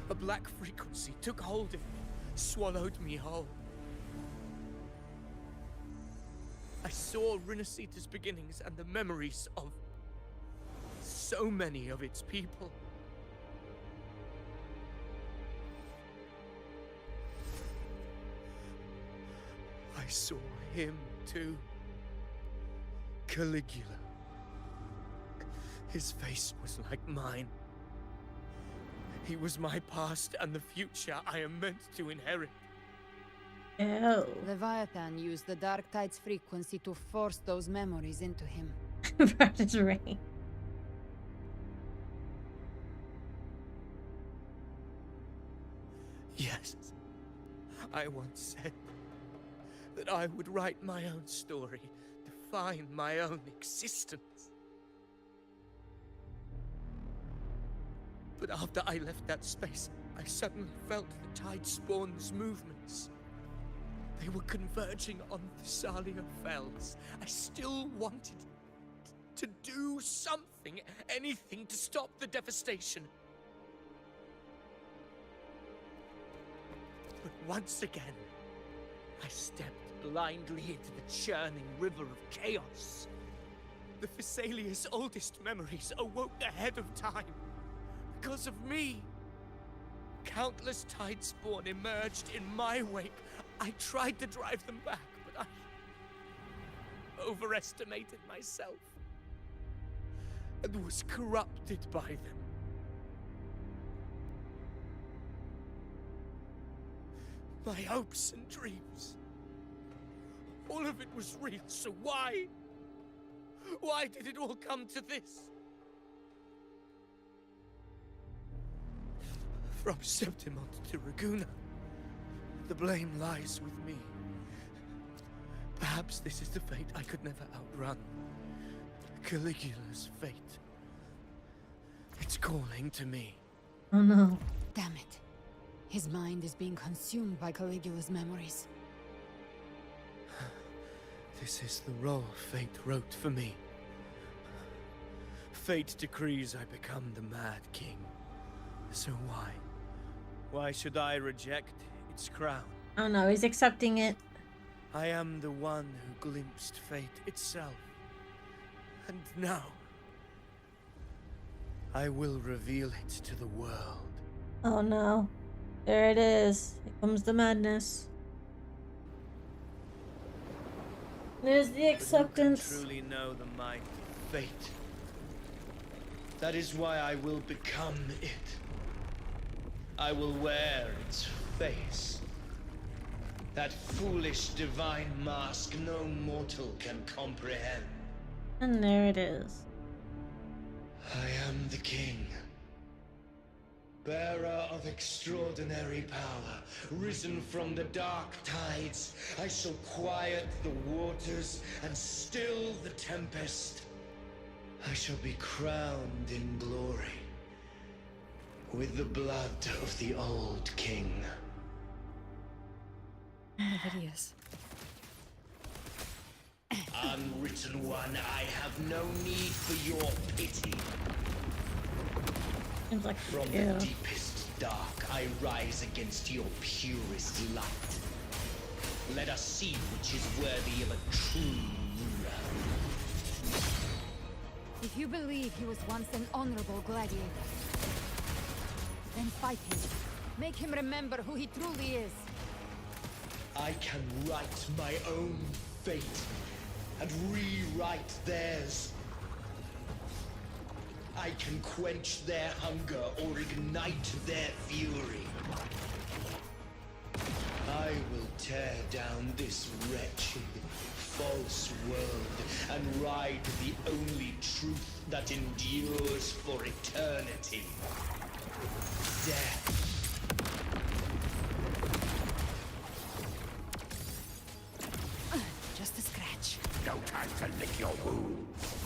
A black frequency took hold of me, swallowed me whole. I saw Rinasita's beginnings and the memories of so many of its people. I saw him too. Caligula. His face was like mine. He was my past and the future I am meant to inherit. Ew. Leviathan used the Dark Tide's frequency to force those memories into him. Practice rain. Yes. I once said that I would write my own story, define my own existence. But after I left that space, I suddenly felt the Tide Spawn's movements. They were converging on Thessalia Fells. I still wanted to do something, anything to stop the devastation. But once again, I stepped blindly into the churning river of chaos. The Thessalia's oldest memories awoke ahead of time. Because of me. Countless Tide Spawn emerged in my wake. I tried to drive them back, but I overestimated myself and was corrupted by them. My hopes and dreams. All of it was real, so why? Why did it all come to this? From Septimont to Raguuna, the blame lies with me. Perhaps this is the fate I could never outrun. Caligula's fate. It's calling to me. Oh no. Damn it. His mind is being consumed by Caligula's memories. This is the role fate wrote for me. Fate decrees I become the Mad King. So why? Why should I reject its crown? Oh no, he's accepting it. I am the one who glimpsed fate itself. And now, I will reveal it to the world. Oh no. There it is. Here comes the madness. There's the acceptance. But who can truly know the might of fate? That is why I will become it. I will wear its face. That foolish divine mask no mortal can comprehend. And there it is. I am the king. Bearer of extraordinary power, risen from the dark tides, I shall quiet the waters and still the tempest. I shall be crowned in glory with the blood of the old king. Hideous. Unwritten one, I have no need for your pity. Seems like From the deepest dark, I rise against your purest light. Let us see which is worthy of a true ruler. If you believe he was once an honorable gladiator, then fight him. Make him remember who he truly is. I can write my own fate and rewrite theirs. I can quench their hunger or ignite their fury. I will tear down this wretched, false world and ride the only truth that endures for eternity. Death. Just a scratch. No time to lick your wounds.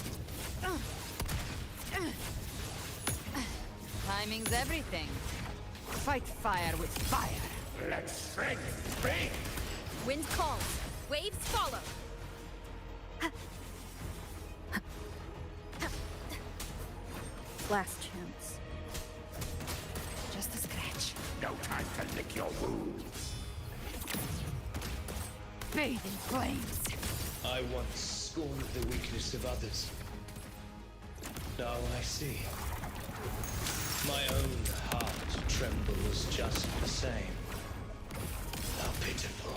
Timing's everything. Fight fire with fire. Let strength speak. Wind calls, waves follow. Last chance. Just a scratch. No time to lick your wounds. Bathe in flames. I I once scorned the weakness of others. Now I see. My own heart trembles just the same. How pitiful.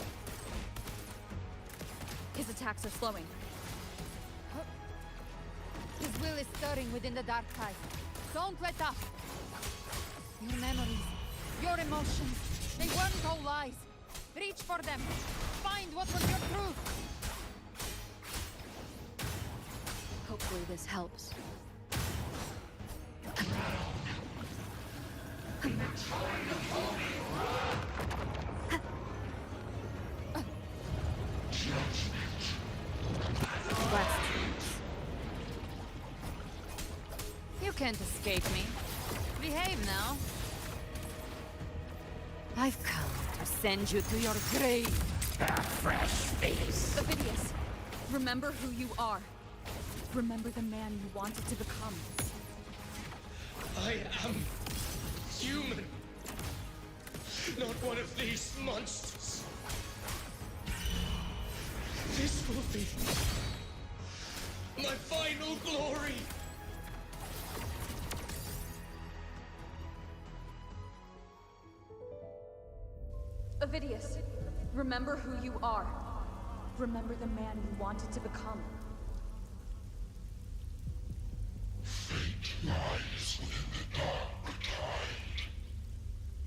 His attacks are slowing. His will is stirring within the dark tide. Don't let up! Your memories, your emotions, they weren't all lies. Reach for them. Find what was your truth. Hopefully this helps. You can't escape me. Behave now. I've come to send you to your grave. A fresh face. Ovidius, remember who you are. Remember the man you wanted to become. I am human. Not one of these monsters. This will be my final glory. Ovidius, remember who you are. Remember the man you wanted to become. Fate lies within the dark tide.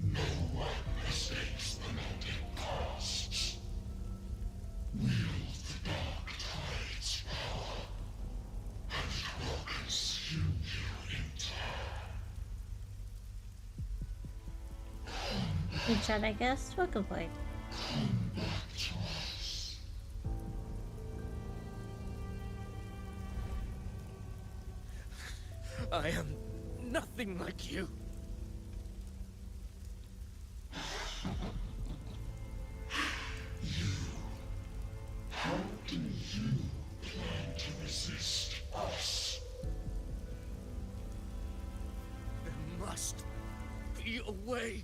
No one escapes the melting pasts. Wield the dark tide's power, and it will consume you in turn. Good chat, I guess. What good point? Come back to us. I am nothing like you. How do you plan to resist us? There must be a way.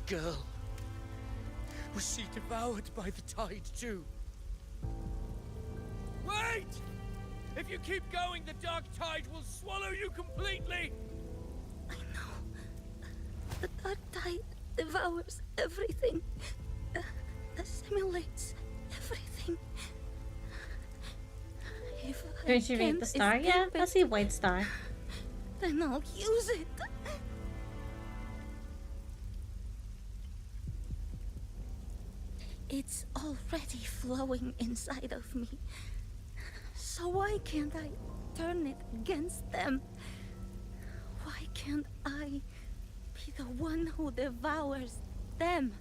Girl. Was she devoured by the tide too? Wait! If you keep going, the dark tide will swallow you completely! I know. The dark tide devours everything. Assimilates everything. If Did you read the star yet? I see white star. Then I'll use it. It's already flowing inside of me. So why can't I turn it against them? Why can't I be the one who devours them?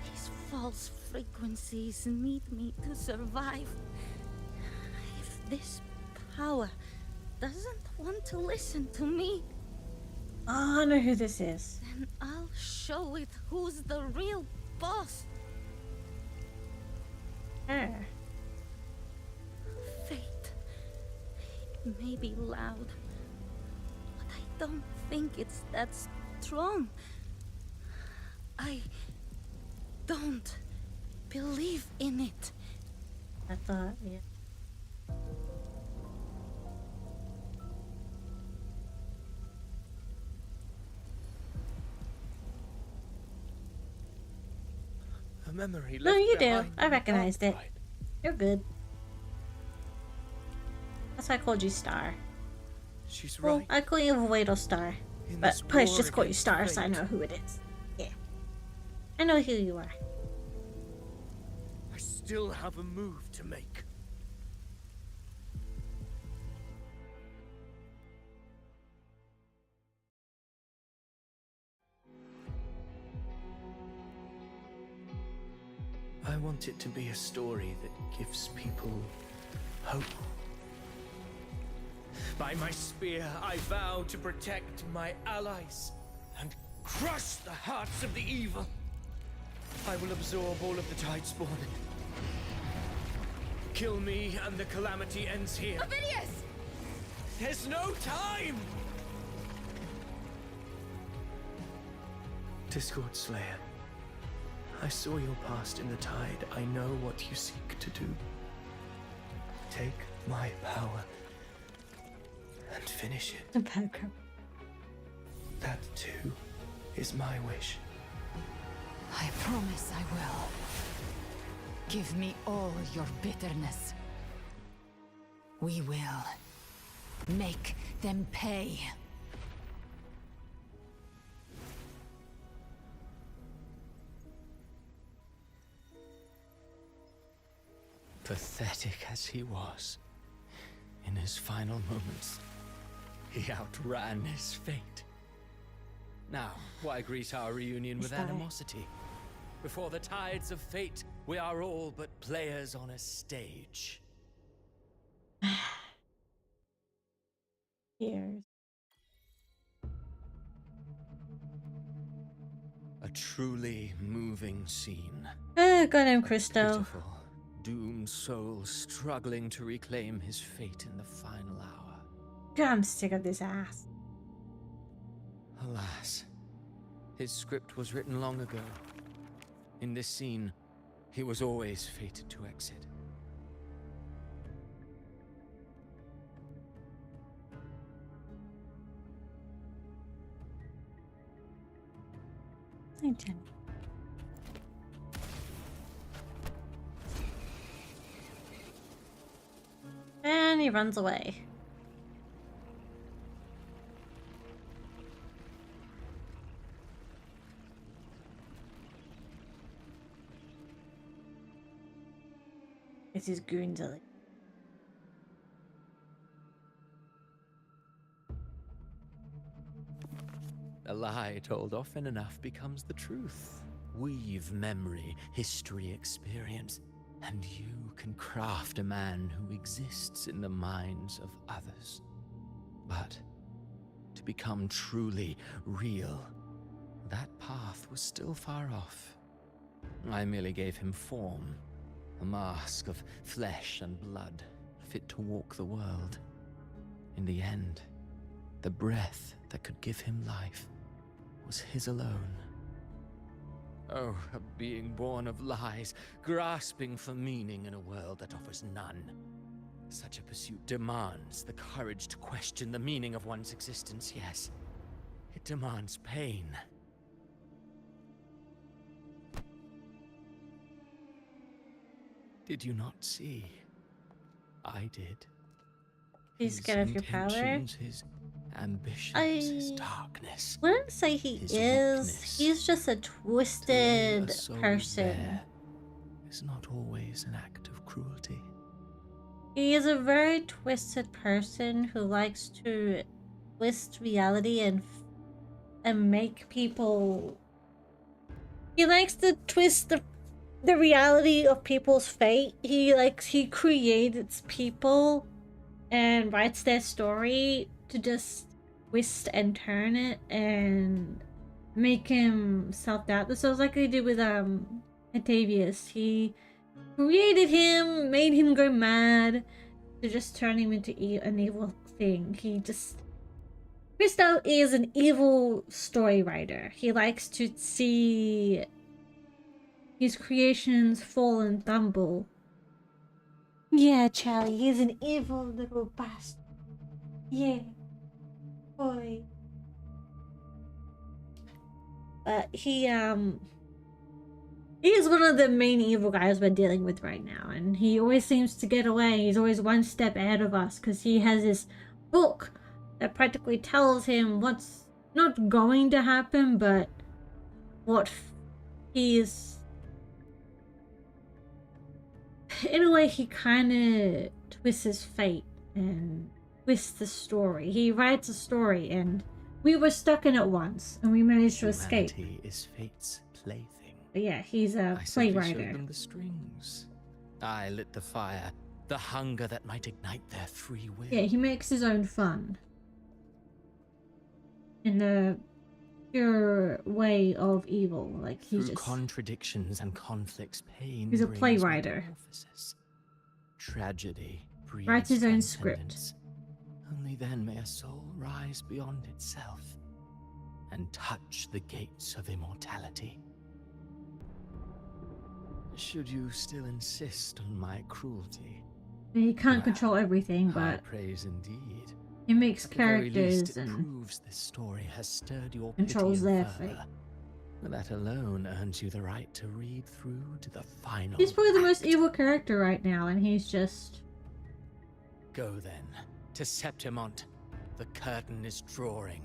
These false frequencies need me to survive. If this power doesn't want to listen to me, Oh, I know who this is. then I'll show it who's the real boss. Her. Fate. It may be loud, but I don't think it's that strong. I don't believe in it. I thought, yeah. A memory No, left you do. behind I in the recognized dark it. tide. You're good. That's why I called you Star. She's Well, right. I call you Voidal Star. In But this please war just call you against Star so I fate. know who it is. Yeah. I know who you are. I still have a move to make. I want it to be a story that gives people hope By my spear, I vow to protect my allies and crush the hearts of the evil. I will absorb all of the Tidespawn. Kill me and the calamity ends here. Ovidius! There's no time! Discord Slayer, I saw your past in the tide. I know what you seek to do. Take my power and finish it. That too is my wish. I promise I will. Give me all your bitterness. We will make them pay. Pathetic as he was, in his final moments, he outran his fate. Now, why greet our reunion with animosity? Before the tides of fate, we are all but players on a stage. Years. A truly moving scene. Goddamn Christo. Pitiful, doomed soul struggling to reclaim his fate in the final hour. God, I'm sick of this ass. Alas, his script was written long ago. In this scene, he was always fated to exit. Hi, Jenny. And he runs away. It's his goons are like. A lie told often enough becomes the truth. Weave memory, history, experience, and you can craft a man who exists in the minds of others. But to become truly real, that path was still far off. I merely gave him form, a mask of flesh and blood, fit to walk the world. In the end, the breath that could give him life was his alone. Oh, a being born of lies, grasping for meaning in a world that offers none. Such a pursuit demands the courage to question the meaning of one's existence, yes. It demands pain. Did you not see? I did. He's scared of your power? His ambitions, his darkness. Wouldn't say he is. He's just a twisted person. It's not always an act of cruelty. He is a very twisted person who likes to twist reality and make people. He likes to twist the reality of people's fate. He creates people and writes their story to just twist and turn it and make him self-doubt. This was like they did with Octavius. He created him, made him go mad to just turn him into an evil thing. Christo is an evil story writer. He likes to see his creations fall and tumble. Yeah, Charlie, he's an evil little bastard. Yeah. Boy. But he is one of the main evil guys we're dealing with right now, and he always seems to get away. He's always one step ahead of us because he has this book that practically tells him what's not going to happen, but what he is. In a way, he kind of twists his fate and twists the story. He writes a story, and we were stuck in it once, and we managed to escape. Humanity is fate's plaything. But yeah, he's a I simply playwriter. showed them the strings. I lit the fire, The hunger that might ignite their free will. Yeah, he makes his own fun. In the pure way of evil. Like, he's Through just... contradictions and conflicts, pain He's a brings playwright. metamorphosis. Tragedy breeds Writes his own transcendence. script. Only then may a soul rise beyond itself and touch the gates of immortality. Should you still insist on my cruelty? He can't control everything, High but praise indeed. he makes At the very characters least, it and proves this story has stirred your controls pity their and fervor. fate. That alone earns you the right to read through to the final. He's probably the most evil character right now, and he's just... Go then, to Septimont. The curtain is drawing.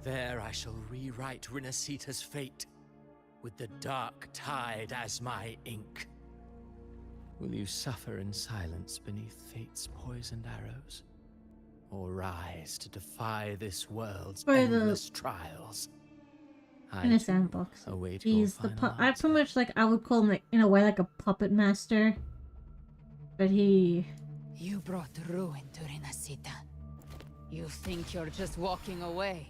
There I shall rewrite Rinasita's fate, with the dark tide as my ink. Will you suffer in silence beneath fate's poisoned arrows? Or rise to defy this world's endless trials? in a sandbox. He's the I pretty much I would call him like in a way like a puppet master. But he... You brought ruin to Rinasita. You think you're just walking away?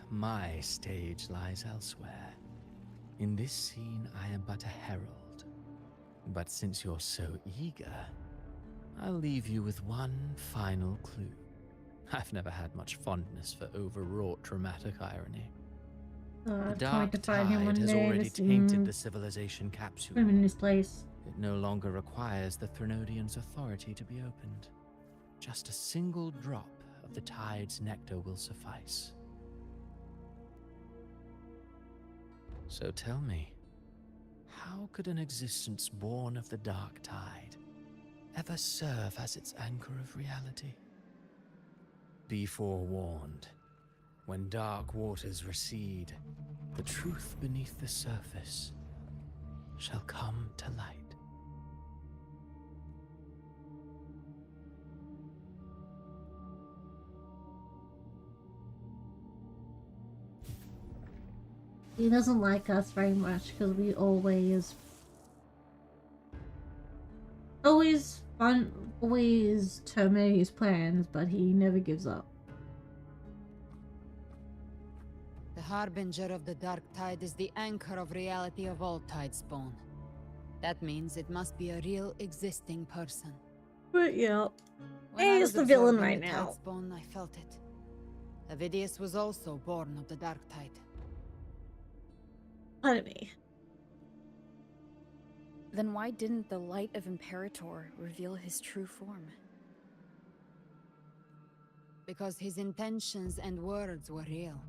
My stage lies elsewhere. In this scene, I am but a herald. But since you're so eager, I'll leave you with one final clue. I've never had much fondness for overwrought dramatic irony. The dark tide has already tainted the civilization capsule. Put him in his place. It no longer requires the Threnodian's authority to be opened. Just a single drop of the tide's nectar will suffice. So tell me, how could an existence born of the dark tide ever serve as its anchor of reality? Be forewarned. When dark waters recede, the truth beneath the surface shall come to light. He doesn't like us very much because we always terminate his plans, but he never gives up. The Harbinger of the Dark Tide is the anchor of reality of all Tidespawn. That means it must be a real existing person. But yeah, When he's the villain right now. Tidespawn, I felt it. Avidius was also born of the Dark Tide. Enemy. Then why didn't the light of Imperator reveal his true form? Because his intentions and words were real.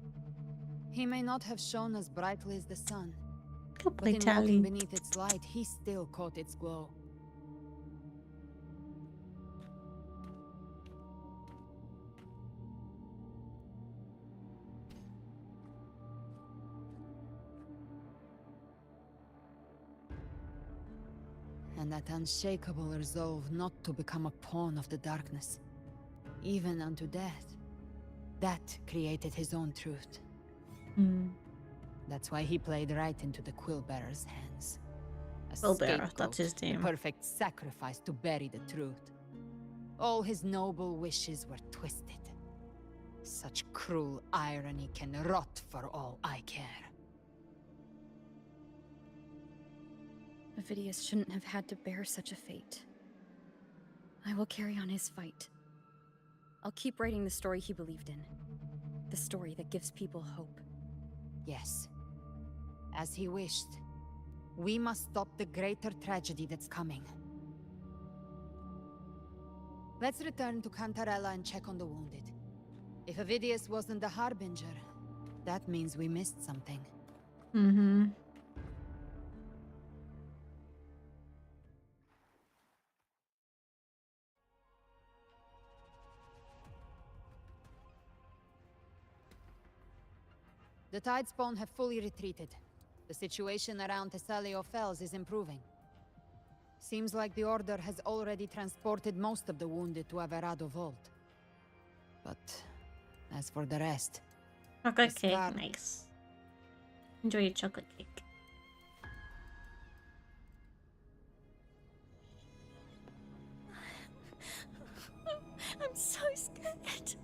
He may not have shone as brightly as the sun, but in walking beneath its light, he still caught its glow. And that unshakable resolve not to become a pawn of the darkness, even unto death, that created his own truth. That's why he played right into the Quillbearer's hands. Quillbearer, that's his name. The perfect sacrifice to bury the truth. All his noble wishes were twisted. Such cruel irony can rot for all I care. Avidius shouldn't have had to bear such a fate. I will carry on his fight. I'll keep writing the story he believed in. The story that gives people hope. Yes. As he wished. We must stop the greater tragedy that's coming. Let's return to Cantarella and check on the wounded. If Avidius wasn't the Harbinger, that means we missed something. The Tidespawn have fully retreated. The situation around Thessalio Fells is improving. Seems like the Order has already transported most of the wounded to Averado Vault. But as for the rest... Chocolate cake, nice. Enjoy your chocolate cake. What?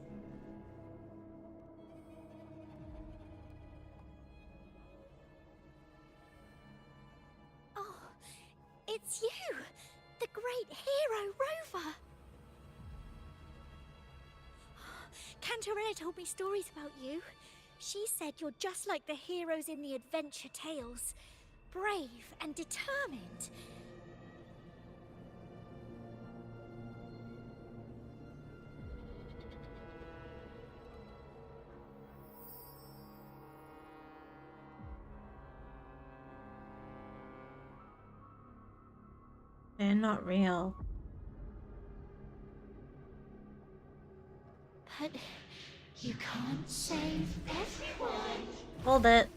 Oh, it's you! The great hero, Rover! Cantarella told me stories about you. She said you're just like the heroes in the adventure tales. Brave and determined. They're not real. But you can't save everyone. Hold it.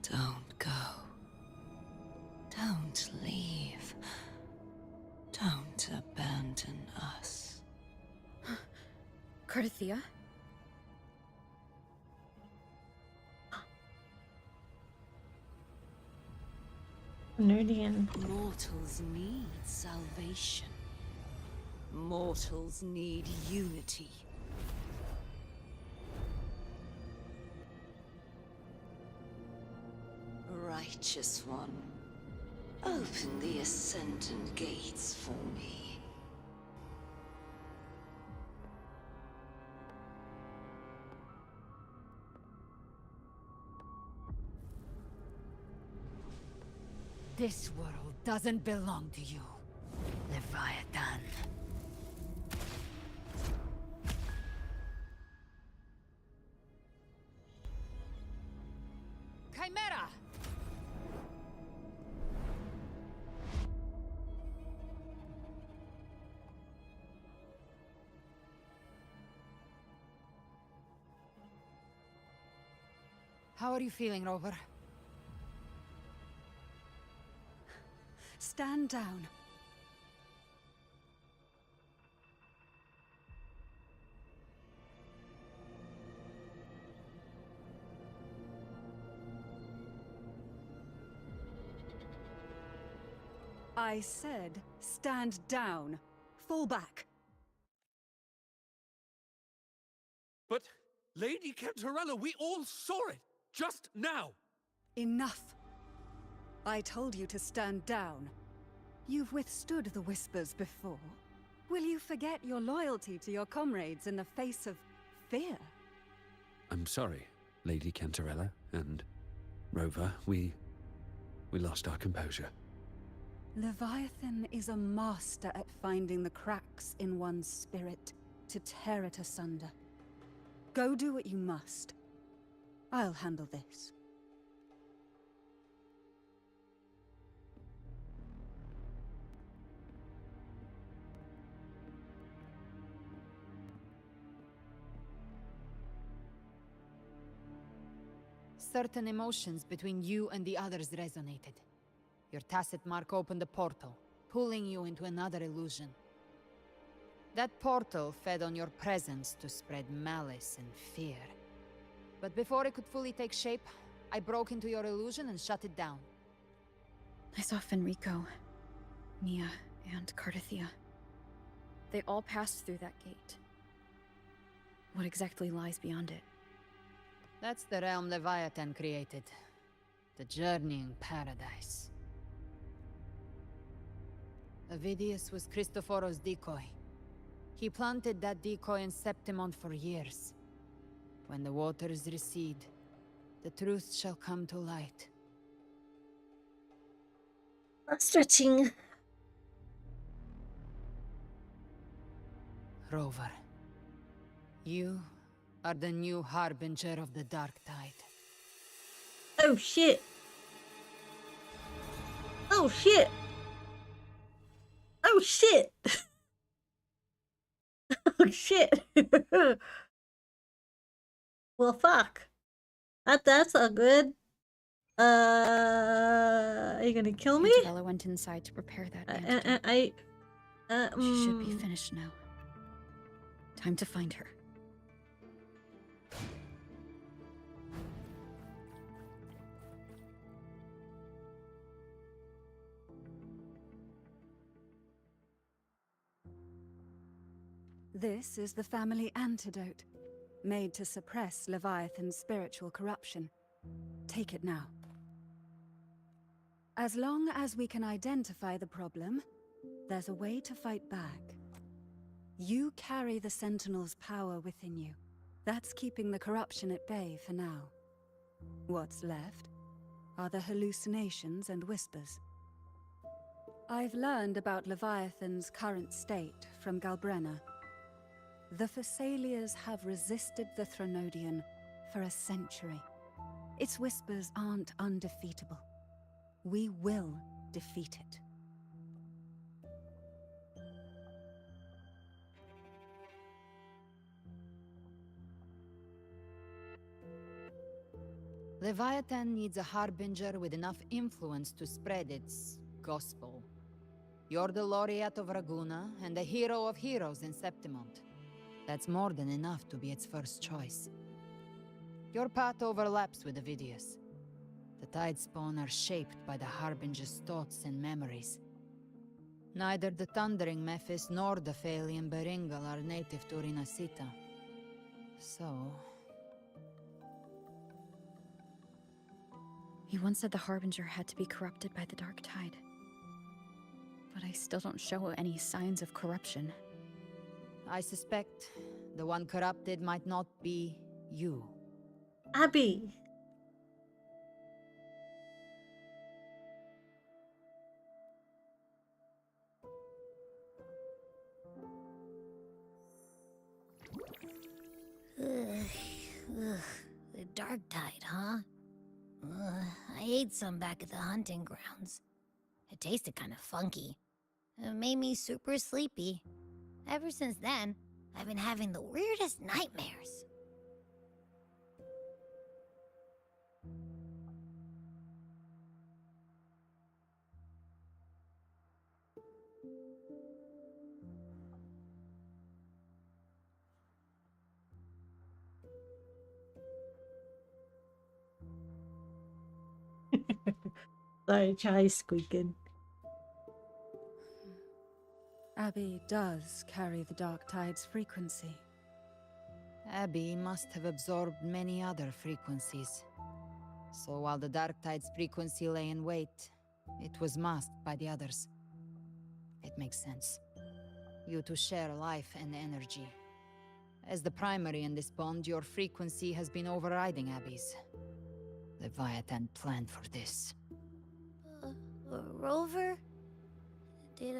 Don't go. Don't leave. Don't abandon us. Carthia? Nerdian. Mortals need salvation. Mortals need unity. Righteous One, open the Ascendant gates for me. This world doesn't belong to you, Leviathan. Chimera! How are you feeling, Rover? Stand down. I said, stand down. Fall back. But, Lady Cantarella, we all saw it! Just now! Enough. I told you to stand down. You've withstood the whispers before. Will you forget your loyalty to your comrades in the face of fear? I'm sorry, Lady Cantarella and Rover. We lost our composure. Leviathan is a master at finding the cracks in one's spirit to tear it asunder. Go do what you must. I'll handle this. Certain emotions between you and the others resonated. Your tacit mark opened a portal, pulling you into another illusion. That portal fed on your presence to spread malice and fear. But before it could fully take shape, I broke into your illusion and shut it down. I saw Fenrico, Nia, and Carthia. They all passed through that gate. What exactly lies beyond it? That's the realm Leviathan created. The journeying paradise. Avidius was Cristoforo's decoy. He planted that decoy in Septimont for years. When the waters recede, the truth shall come to light. Stretching. Rover, you are the new harbinger of the Dark Tide. Oh shit. Oh shit. Oh shit. Oh shit. Well, fuck. That's all good. Are you gonna kill me? Bella went inside to prepare that antidote. She should be finished now. Time to find her. This is the family antidote, made to suppress Leviathan's spiritual corruption. Take it now. As long as we can identify the problem, there's a way to fight back. You carry the Sentinel's power within you. That's keeping the corruption at bay for now. What's left are the hallucinations and whispers. I've learned about Leviathan's current state from Galbrenna. The Thessalias have resisted the Thronodian for a century. Its whispers aren't undefeatable. We will defeat it. Leviathan needs a harbinger with enough influence to spread its gospel. You're the laureate of Raguna and the hero of heroes in Septimont. That's more than enough to be its first choice. Your path overlaps with Ovidius. The Tidespawn are shaped by the harbinger's thoughts and memories. Neither the Thundering Mephis nor the Phalian Beringal are native to Rinasita. So... You once said the Harbinger had to be corrupted by the Dark Tide. But I still don't show any signs of corruption. I suspect the one corrupted might not be you. Abby! The Dark Tide, huh? I ate some back at the hunting grounds. It tasted kind of funky. It made me super sleepy. Ever since then, I've been having the weirdest nightmares. Sorry, Charlie's squeaking. Abby does carry the Dark Tide's frequency. Abby must have absorbed many other frequencies. So while the Dark Tide's frequency lay in wait, it was masked by the others. It makes sense. You two share life and energy. As the primary in this bond, your frequency has been overriding Abby's. Leviathan planned for this. Rover? Did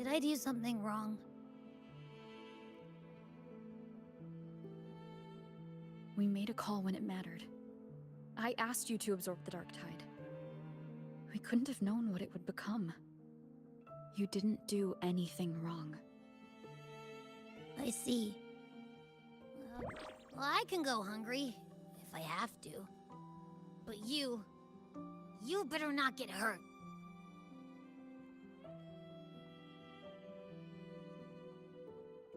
I do something wrong? We made a call when it mattered. I asked you to absorb the Dark Tide. We couldn't have known what it would become. You didn't do anything wrong. I see. Well, I can go hungry, if I have to. But you better not get hurt.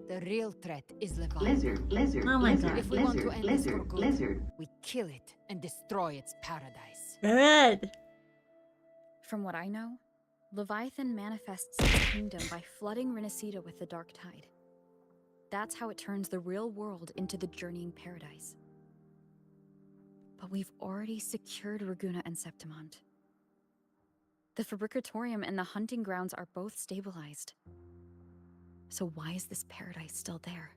The real threat is Leviathan. Lizard, Oh my god. If we want to end this for good, we kill it and destroy its paradise. Good. From what I know, Leviathan manifests its kingdom by flooding Rinasita with the Dark Tide. That's how it turns the real world into the journeying paradise. But we've already secured Raguna and Septimont. The Fabricatorium and the hunting grounds are both stabilized. So why is this paradise still there?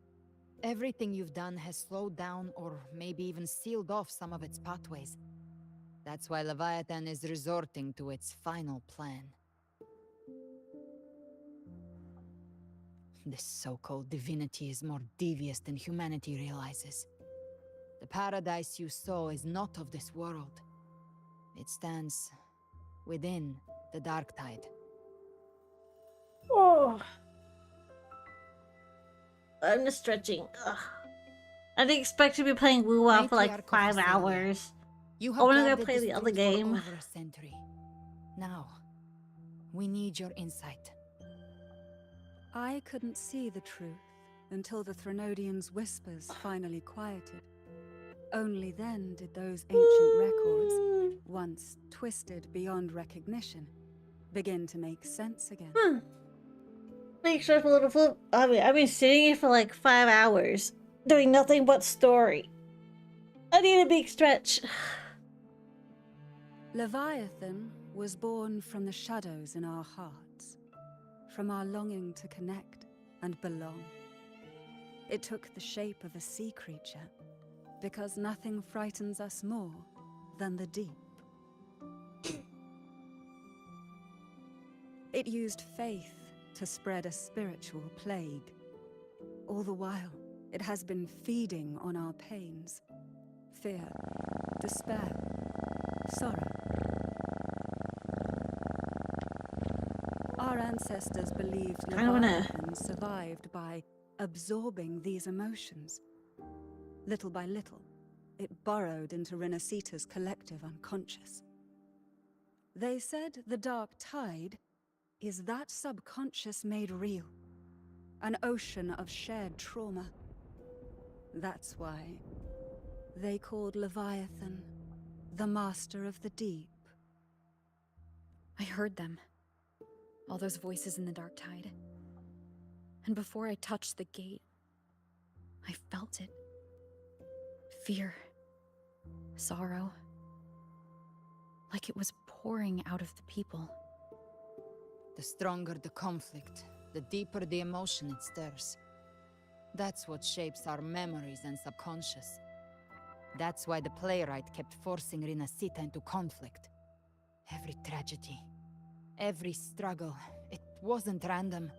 Everything you've done has slowed down or maybe even sealed off some of its pathways. That's why Leviathan is resorting to its final plan. This so-called divinity is more devious than humanity realizes. The paradise you saw is not of this world. It stands within the Dark Tide. Oh. I'm just stretching. Ugh. I didn't expect to be playing WuWa for like 5 hours. You I want to go guarded play this the other truth for game. over a century. Now, we need your insight. I couldn't see the truth until the Thronodian's whispers finally quieted. Only then did those ancient records, once twisted beyond recognition, begin to make sense again. Big stretch for little flip. I mean, I've been sitting here for like 5 hours, doing nothing but story. I need a big stretch. Leviathan was born from the shadows in our hearts, from our longing to connect and belong. It took the shape of a sea creature, because nothing frightens us more than the deep. It used faith to spread a spiritual plague. All the while, it has been feeding on our pains. Fear, despair, sorrow. Our ancestors believed Leviathan survived by absorbing these emotions. Little by little, it burrowed into Renacita's collective unconscious. They said the dark tide is that subconscious made real, an ocean of shared trauma. That's why they called Leviathan the Master of the Deep. I heard them. All those voices in the dark tide. And before I touched the gate, I felt it. Fear. Sorrow. Like it was pouring out of the people. The stronger the conflict, the deeper the emotion it stirs. That's what shapes our memories and subconscious. That's why the playwright kept forcing Renacita into conflict. Every tragedy, every struggle, it wasn't random.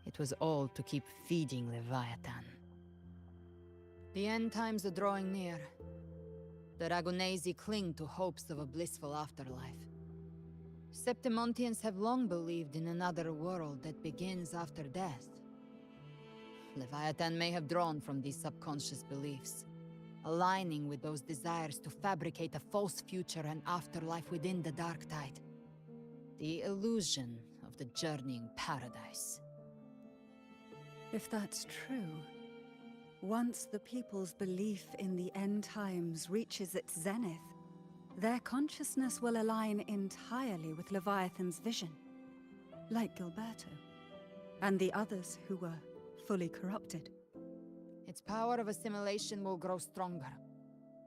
It was all to keep feeding Leviathan. The end times are drawing near. The Ragunesi cling to hopes of a blissful afterlife. Septimontians have long believed in another world that begins after death. Leviathan may have drawn from these subconscious beliefs, aligning with those desires to fabricate a false future and afterlife within the dark tide. The illusion of the journeying paradise. If that's true, once the people's belief in the end times reaches its zenith, their consciousness will align entirely with Leviathan's vision, like Gilberto, and the others who were fully corrupted. Its power of assimilation will grow stronger,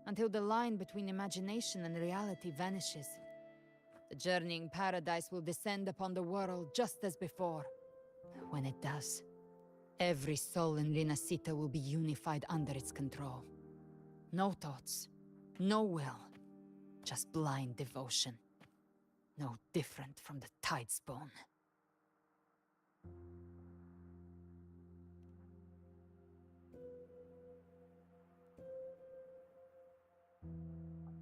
until the line between imagination and reality vanishes. The journeying paradise will descend upon the world just as before. When it does, every soul in Renacita will be unified under its control. No thoughts, no will. Just blind devotion. No different from the Tidespawn.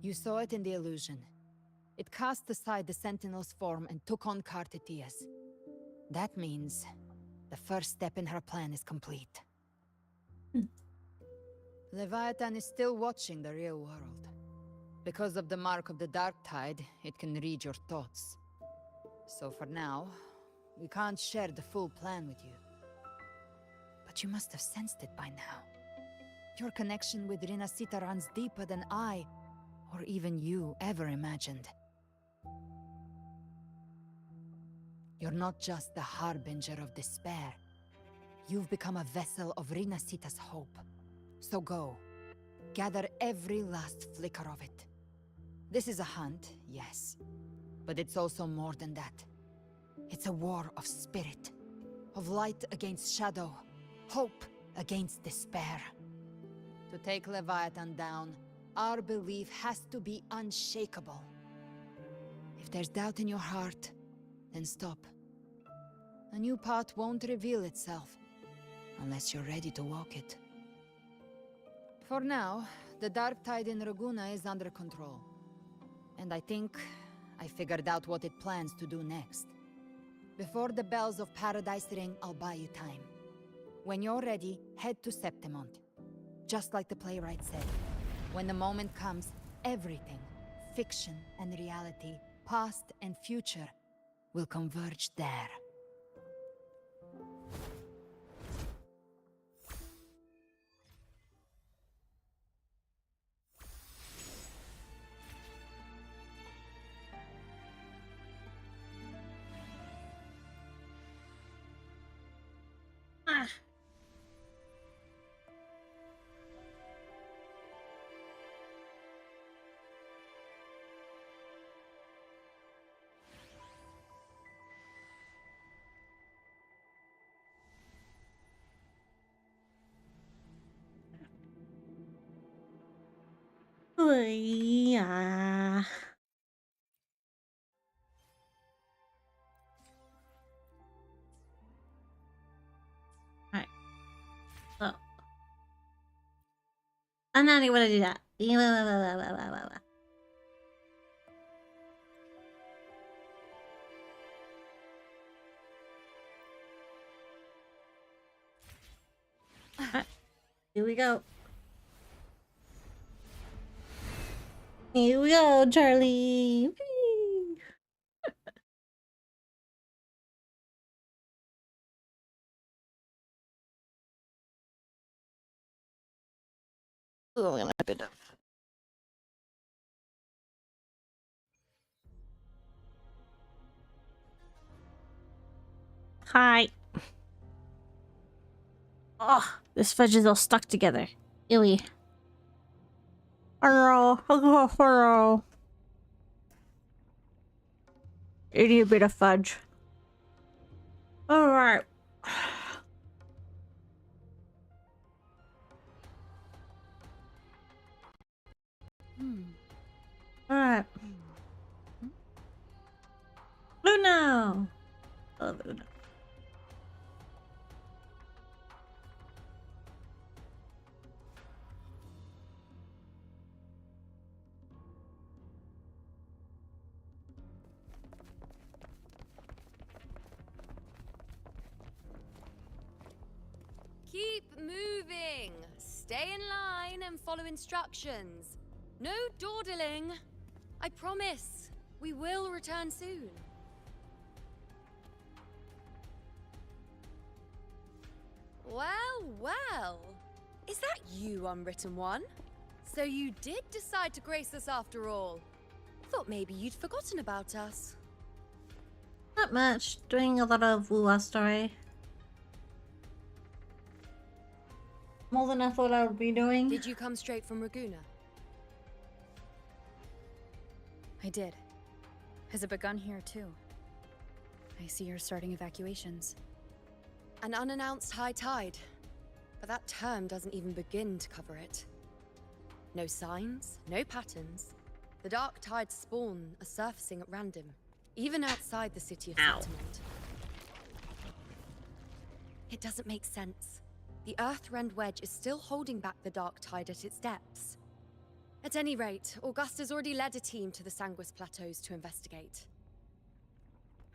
You saw it in the illusion. It cast aside the Sentinel's form and took on Cartitia's. That means the first step in her plan is complete. Leviathan is still watching the real world. Because of the mark of the dark tide, it can read your thoughts. So for now, we can't share the full plan with you. But you must have sensed it by now. Your connection with Renacita runs deeper than I, or even you, ever imagined. You're not just the harbinger of despair. You've become a vessel of Renacita's hope. So go, gather every last flicker of it. This is a hunt, yes, but it's also more than that. It's a war of spirit, of light against shadow, hope against despair. To take Leviathan down, our belief has to be unshakable. If there's doubt in your heart, then stop. A new path won't reveal itself, unless you're ready to walk it. For now, the dark tide in Raguna is under control. And I think I figured out what it plans to do next. Before the bells of Paradise ring, I'll buy you time. When you're ready, head to Septimont. Just like the playwright said. When the moment comes, everything, fiction and reality, past and future, will converge there. Yeah. Alright. So. I'm not even gonna do that. Alright. Here we go. Here we go, Charlie. Whee! Oh, I'm gonna wrap it up. Hi. Oh, this fudge is all stuck together. Ewy. Hello. Itty bit of fudge. Alright. Alright. Luna! Oh, Luna. Keep moving. Stay in line and follow instructions. No dawdling. I promise, we will return soon. Well, well. Is that you, Unwritten One? So you did decide to grace us after all. Thought maybe you'd forgotten about us. Not much. Doing a lot of WuWa story. More than I thought I would be doing. Did you come straight from Raguna? I did. Has it begun here too? I see you're starting evacuations. An unannounced high tide. But that term doesn't even begin to cover it. No signs, no patterns. The dark tide's spawn are surfacing at random, even outside the city of Settlement. It doesn't make sense. The Earthrend Wedge is still holding back the dark tide at its depths. At any rate, Augusta's already led a team to the Sanguis Plateaus to investigate.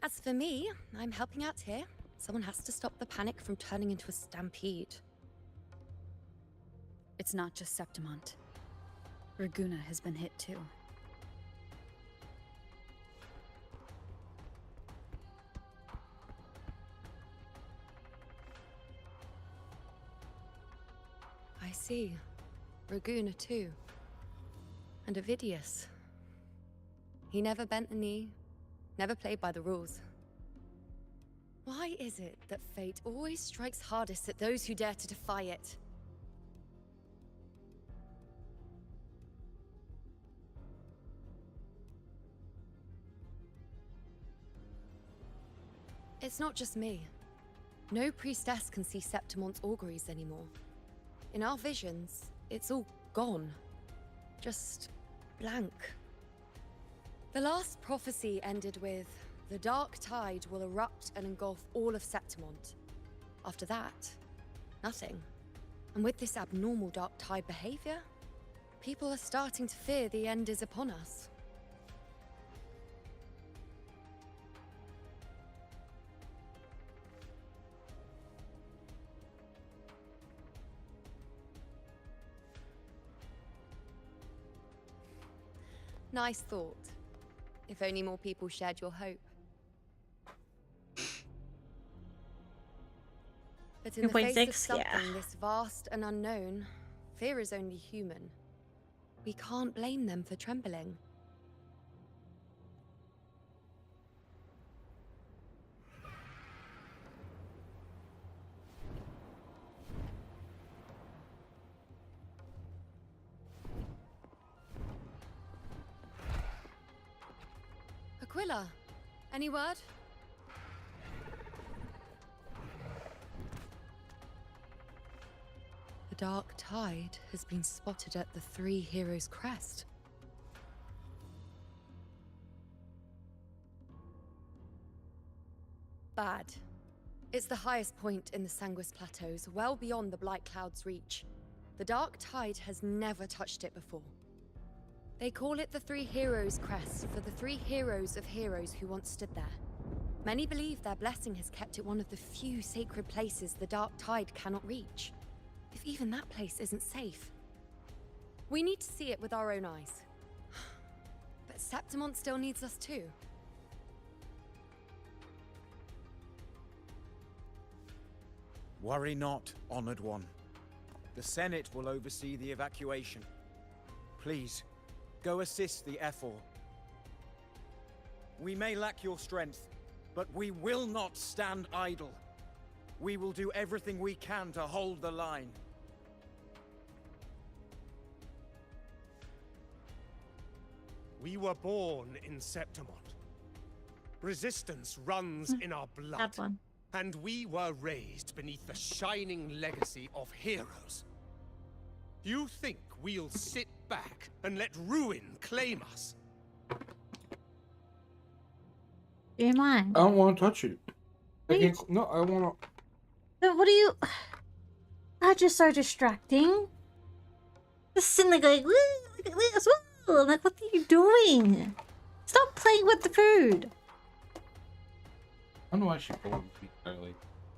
As for me, I'm helping out here. Someone has to stop the panic from turning into a stampede. It's not just Septimont. Raguna has been hit too. I see. Raguna too. And Ovidius. He never bent the knee, never played by the rules. Why is it that fate always strikes hardest at those who dare to defy it? It's not just me. No priestess can see Septimont's auguries anymore. In our visions, it's all gone. Just blank. The last prophecy ended with, the dark tide will erupt and engulf all of Septimont. After that, nothing. And with this abnormal dark tide behavior, people are starting to fear the end is upon us. Nice thought. If only more people shared your hope. But in the face of something this vast and unknown, fear is only human. We can't blame them for trembling. Aquila, any word? The dark tide has been spotted at the Three Heroes' crest. Bad. It's the highest point in the Sanguis Plateaus, well beyond the Blight Cloud's reach. The dark tide has never touched it before. They call it the Three Heroes' crest for the three heroes of heroes who once stood there. Many believe their blessing has kept it one of the few sacred places the dark tide cannot reach. If even that place isn't safe. We need to see it with our own eyes. But Septimont still needs us too. Worry not, Honored One. The Senate will oversee the evacuation. Please, go assist the Ephor. We may lack your strength, but we will not stand idle. We will do everything we can to hold the line. We were born in Septimont. Resistance runs in our blood. That one. And we were raised beneath the shining legacy of heroes. You think we'll sit back and let ruin claim us? Do you mind? I don't want to touch it. Please. No, I want to. But what are you? That's just so distracting. Just sitting there going, look at this. Woo! I'm like, what are you doing? Stop playing with the food. I don't know why she pulled the feet early.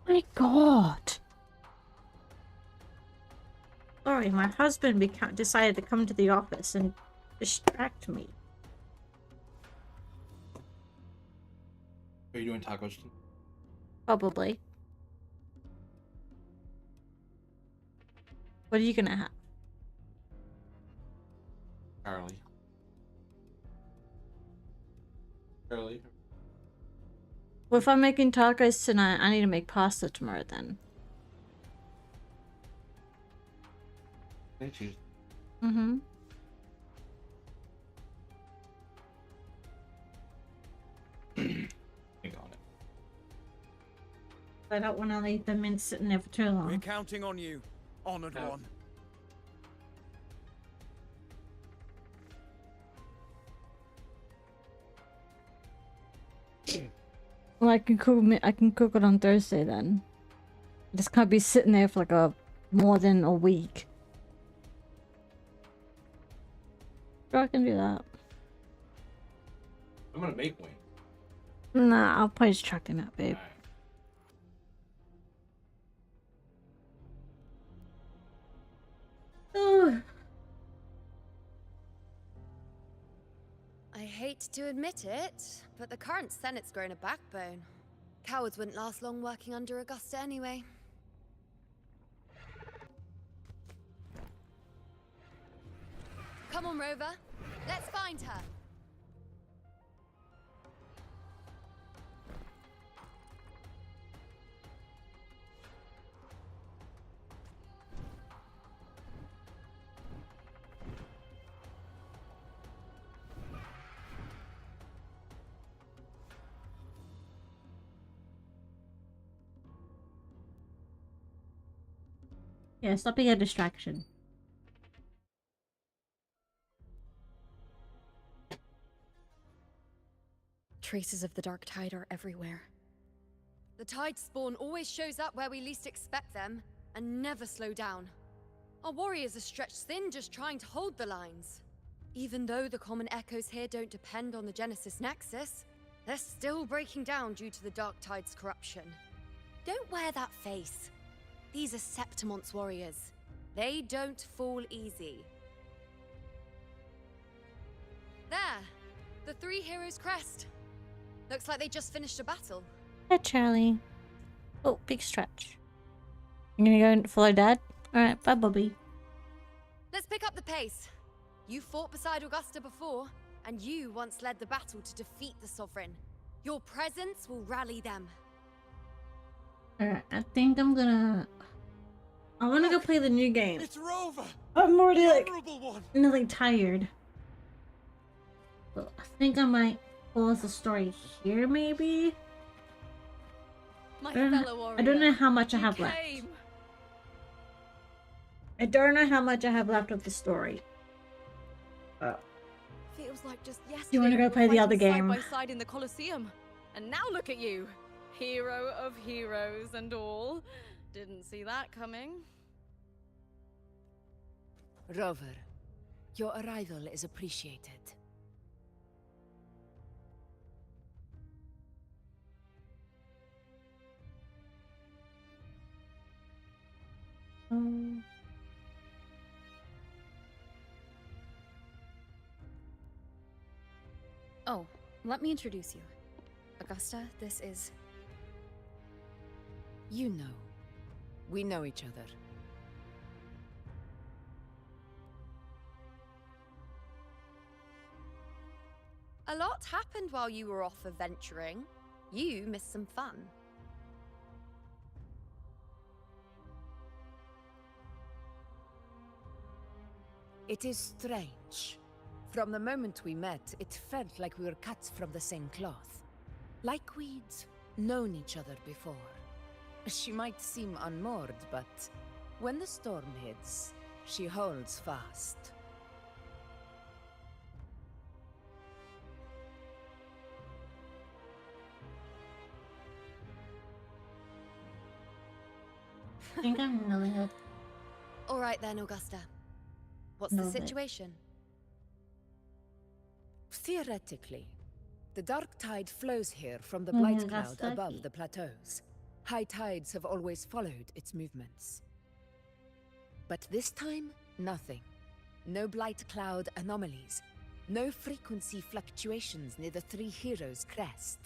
My God. Sorry, my husband decided to come to the office and distract me. Are you doing tacos? Probably. What are you gonna have? Charlie. Charlie. Well, if I'm making tacos tonight, I need to make pasta tomorrow then. They choose. Mm-hmm. Think on it. I don't want to leave them in sitting there for too long. We're counting on you, Honored One. Well, I can cook it on Thursday then. I just can't be sitting there for like more than a week. Sure, I can do that. I'm gonna make wings. Nah, I'll probably just chuck them out, babe. Oh. I hate to admit it, but the current Senate's grown a backbone. Cowards wouldn't last long working under Augusta anyway. Come on, Rover. Let's find her. Yeah, stop being a distraction. Traces of the dark tide are everywhere. The tide spawn always shows up where we least expect them, and never slow down. Our warriors are stretched thin just trying to hold the lines. Even though the common echoes here don't depend on the Genesis Nexus, they're still breaking down due to the dark tide's corruption. Don't wear that face. These are Septimont's warriors. They don't fall easy. There! The Three Heroes' crest. Looks like they just finished a battle. Hey, Charlie. Oh, big stretch. You gonna go and follow Dad? Alright, bye, Bobby. Let's pick up the pace. You fought beside Augusta before, and you once led the battle to defeat the Sovereign. Your presence will rally them. Alright, I think I'm gonna... I wanna go play the new game. It's Rover! I'm already The like... honorable one. really tired. So I think I might pause the story here, maybe? My I don't fellow warrior. I don't know how much I you have left. came. I don't know how much I have left of the story. Feels like just yesterday. You wanna go we were play the other fighting game? Side by side in the Colosseum, and now look at you, hero of heroes and all. Didn't see that coming. Rover, your arrival is appreciated. Oh, let me introduce you. Augusta, this is... You know. We know each other. A lot happened while you were off adventuring. You missed some fun. It is strange. From the moment we met, it felt like we were cut from the same cloth. Like we'd known each other before. She might seem unmoored, but when the storm hits, she holds fast. I think I'm really good. All right then, Augusta. What's No, the but- situation? Theoretically, the dark tide flows here from the Mhm, blight that's cloud above lucky. the plateaus. High tides have always followed its movements. But this time, nothing. No blight cloud anomalies. No frequency fluctuations near the Three Heroes crest.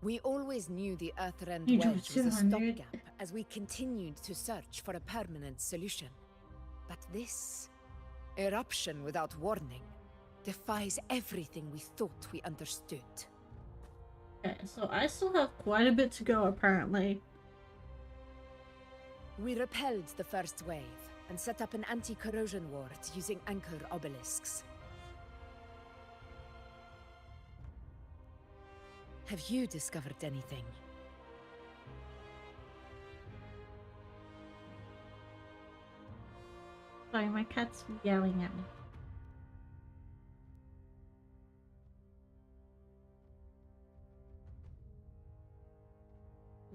We always knew the Earthrend You drew Wedge was a 200. stopgap as we continued to search for a permanent solution. But this eruption without warning defies everything we thought we understood. Okay, so I still have quite a bit to go, apparently. We repelled the first wave and set up an anti-corrosion ward using anchor obelisks. Have you discovered anything? Sorry, my cat's yelling at me.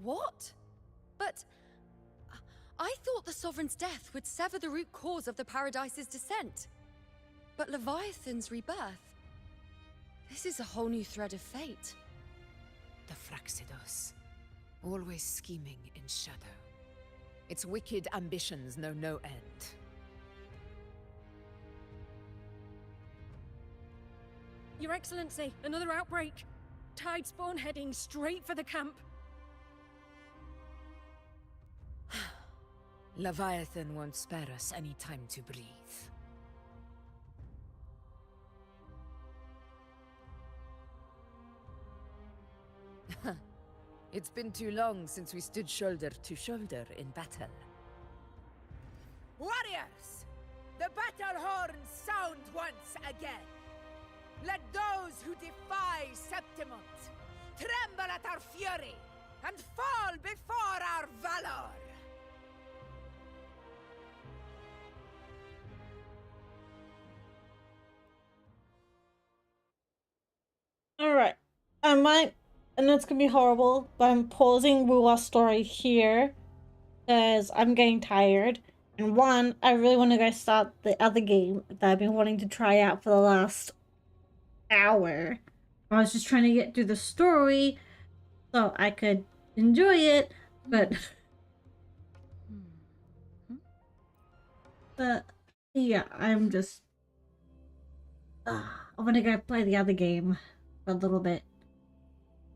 What? But... I thought the Sovereign's death would sever the root cause of the Paradise's descent. But Leviathan's rebirth... This is a whole new thread of fate. The Fraxidos, always scheming in shadow. Its wicked ambitions know no end. Your Excellency, another outbreak. Tide spawn heading straight for the camp. Leviathan won't spare us any time to breathe. It's been too long since we stood shoulder to shoulder in battle. Warriors! The battle horns sound once again! Let those who defy Septimont tremble at our fury and fall before our valor! Alright. I might, and it's gonna be horrible, but I'm pausing WuWa's story here because I'm getting tired. And one, I really want to go start the other game that I've been wanting to try out for the last hour. I was just trying to get through the story so I could enjoy it, but yeah, I'm just I want to go play the other game for a little bit.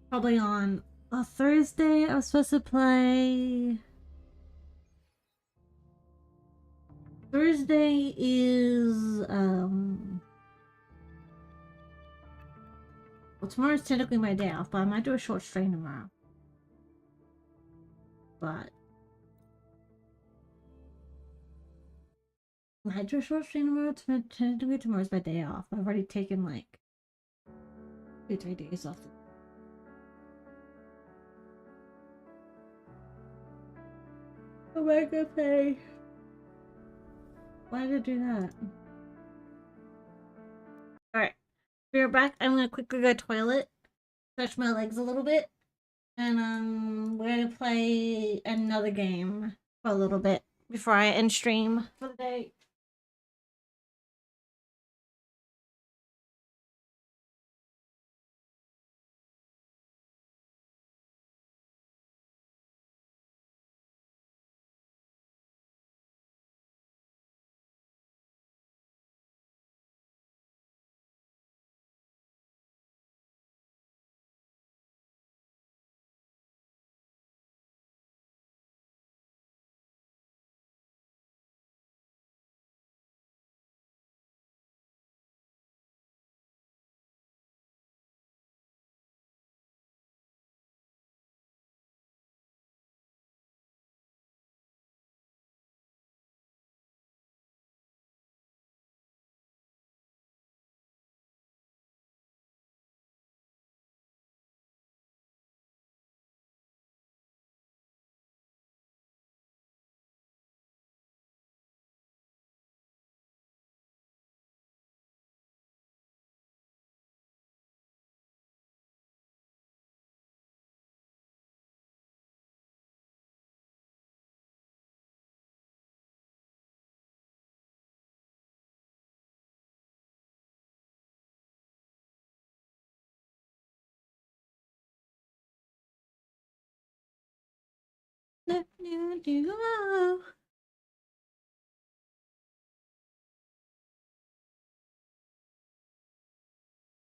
Probably on a Thursday. I was supposed to play. Thursday is well, tomorrow's technically my day off, but I might do a short stream tomorrow. But I just watched tomorrow. Tomorrow's my day off. I've already taken like 2-3 days off. Oh my god, pay. Why did I do that? Alright, we're back. I'm gonna quickly go toilet, stretch my legs a little bit, and we're gonna play another game for a little bit before I end stream for the day.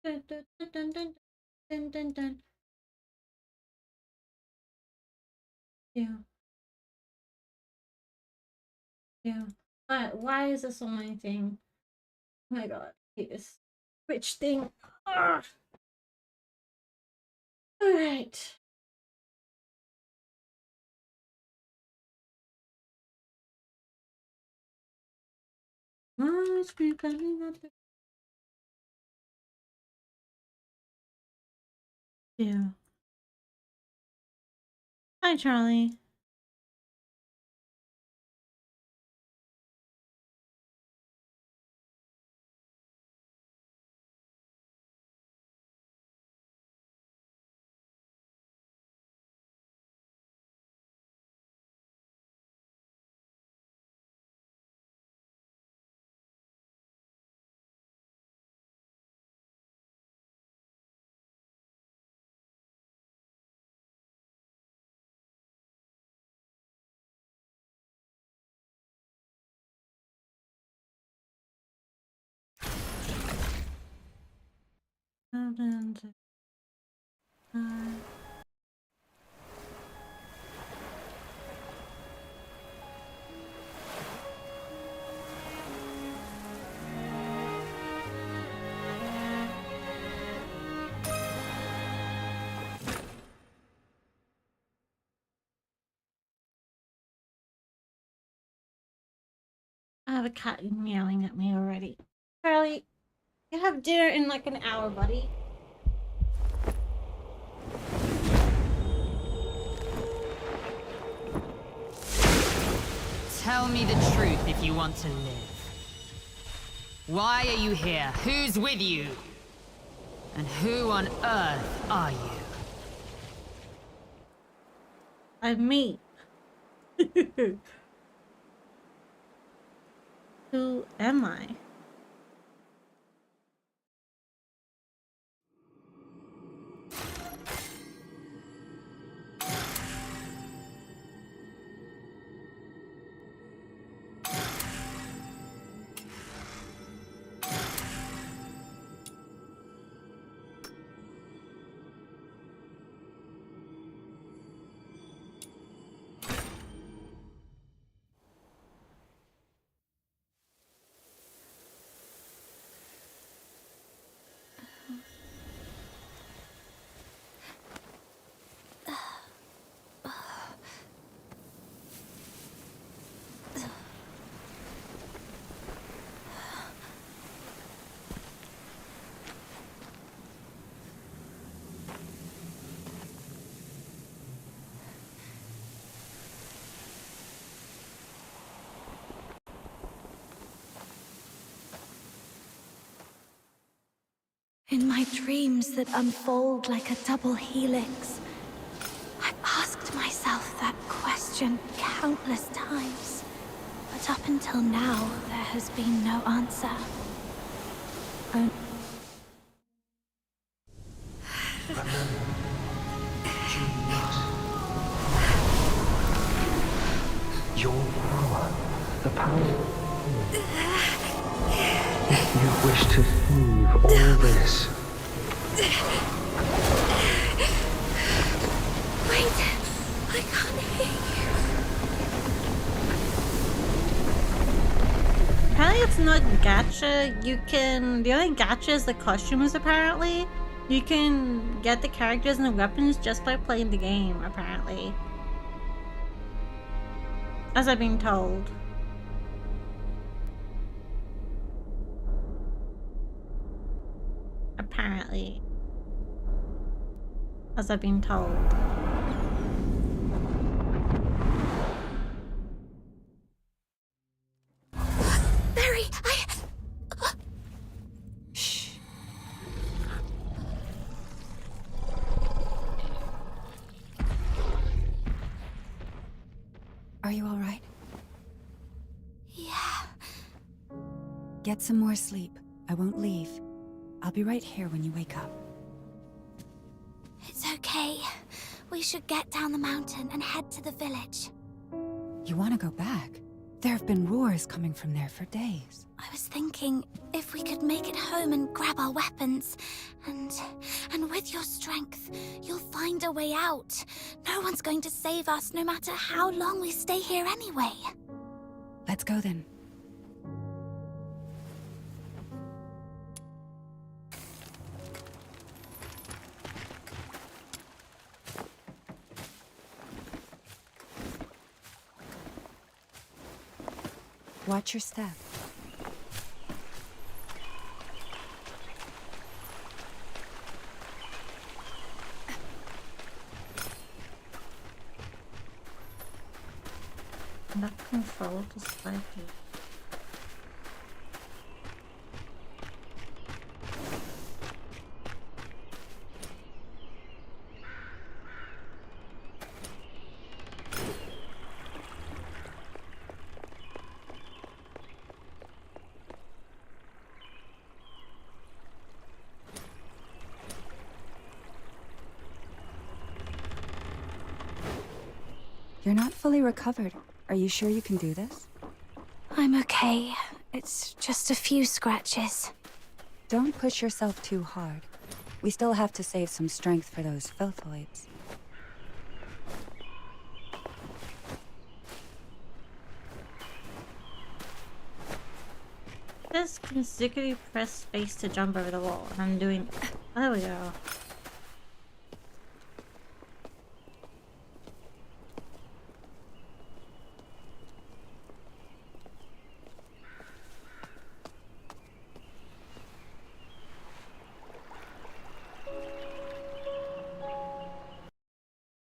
Dun, dun, dun, dun, dun, dun, dun, dun. Yeah. Yeah. Why is this on my thing? Oh my god. I hate this Twitch thing. Ugh. Alright. Must be coming up. Yeah. Hi, Charlie. I have a cat meowing at me already. Charlie, you have dinner in like an hour, buddy. Tell me the truth if you want to live. Why are you here? Who's with you? And who on earth are you? I'm me. Who am I? In my dreams that unfold like a double helix, I've asked myself that question countless times. But up until now, there has been no answer. Your power, the power. If you wish to save all this. Wait, I can't hear you. Apparently it's not gacha. The only gacha is the costumes apparently. You can get the characters and the weapons just by playing the game, apparently. As I've been told. Apparently. As I've been told. Barry, Shh. Are you all right? Yeah. Get some more sleep. I won't leave. I'll be right here when you wake up. It's okay. We should get down the mountain and head to the village. You want to go back? There have been roars coming from there for days. I was thinking if we could make it home and grab our weapons, and with your strength, you'll find a way out. No one's going to save us no matter how long we stay here anyway. Let's go then. Watch your step. Not control the spiky. You're not fully recovered. Are you sure you can do this? I'm okay. It's just a few scratches. Don't push yourself too hard. We still have to save some strength for those filthoids. Just consecutively press space to jump over the wall. And I'm doing... There we go.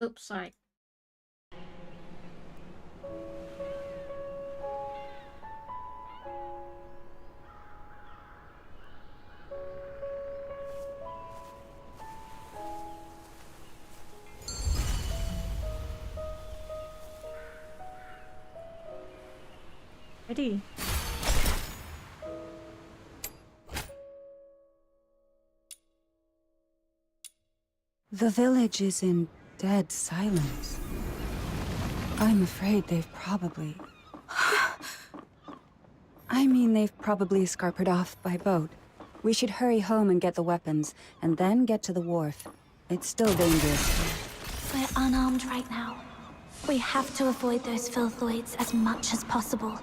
Oops, sorry. Ready. The village is in dead silence. I'm afraid they've probably... I mean, they've probably scarpered off by boat. We should hurry home and get the weapons, and then get to the wharf. It's still dangerous. We're unarmed right now. We have to avoid those filthoids as much as possible.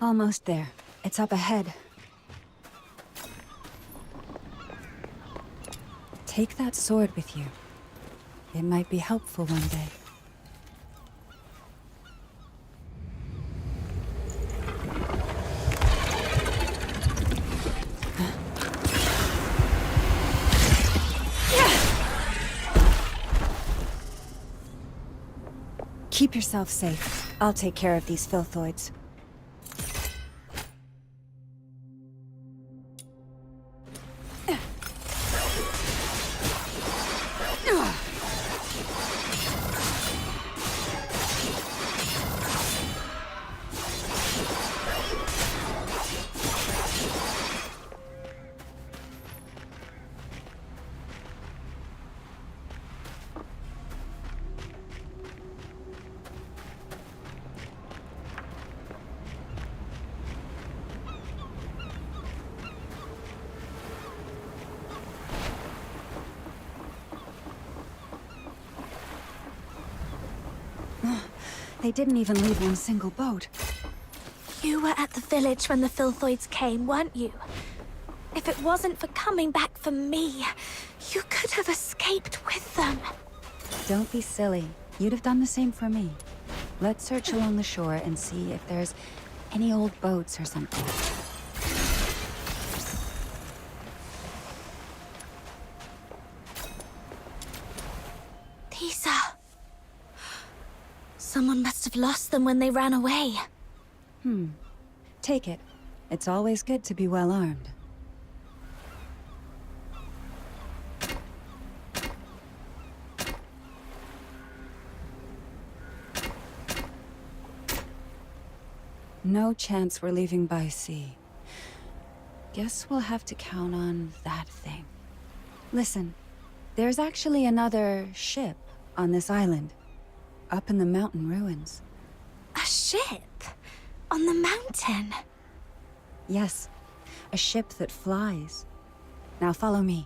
Almost there. It's up ahead. Take that sword with you. It might be helpful one day. Keep yourself safe. I'll take care of these filthoids. They didn't even leave one single boat. You were at the village when the Filthoids came, weren't you? If it wasn't for coming back for me, you could have escaped with them. Don't be silly. You'd have done the same for me. Let's search along the shore and see if there's any old boats or something. These are... Someone must have lost them when they ran away. Take it. It's always good to be well armed. No chance we're leaving by sea. Guess we'll have to count on that thing. Listen, there's actually another ship on this island, up in the mountain ruins. A ship? On the mountain? Yes, a ship that flies. Now follow me.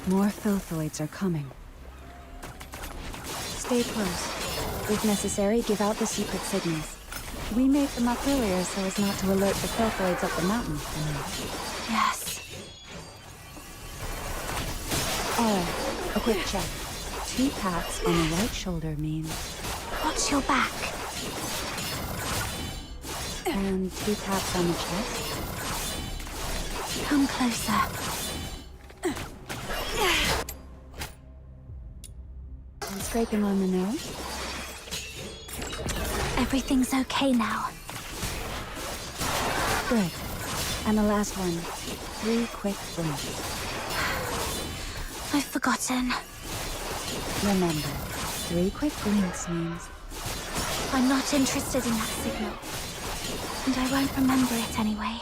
More Filthoids are coming. Stay close. If necessary, give out the secret signals. We made them up earlier so as not to alert the Filthoids up the mountain. Yes. A quick check. 2 pats on the right shoulder means... Watch your back. And 2 taps on the chest. Come closer. And scraping on the nose. Everything's okay now. Good. And the last one. 3 quick blinks. I've forgotten. Remember, 3 quick blinks means... I'm not interested in that signal. And I won't remember it anyway.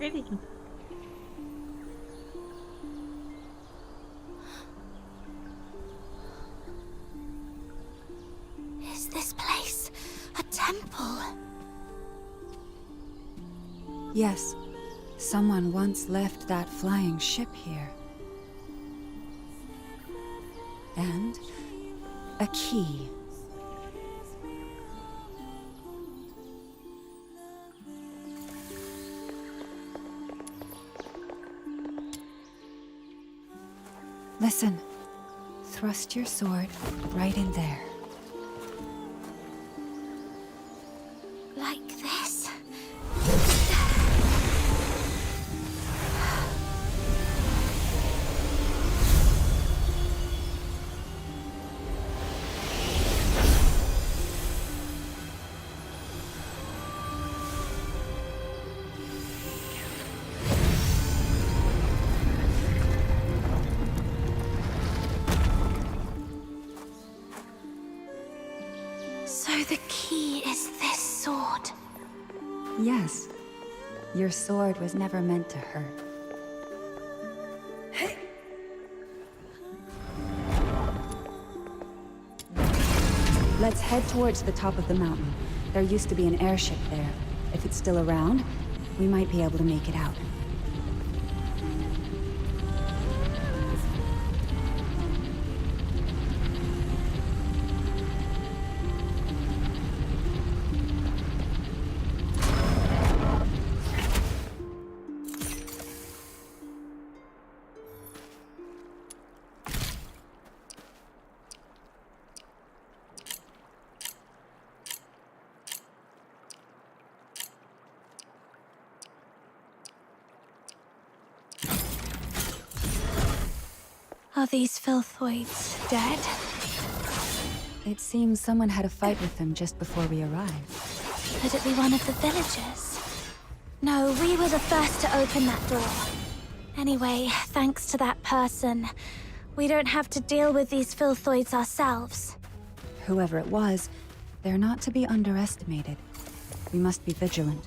Really? Is this place a temple? Yes. Someone once left that flying ship here. And... a key. Listen. Thrust your sword right in there. Like this? So the key is this sword? Yes. Your sword was never meant to hurt. Let's head towards the top of the mountain. There used to be an airship there. If it's still around, we might be able to make it out. Are these filthoids dead? It seems someone had a fight with them just before we arrived. Could it be one of the villagers? No, we were the first to open that door. Anyway, thanks to that person, we don't have to deal with these filthoids ourselves. Whoever it was, they're not to be underestimated. We must be vigilant.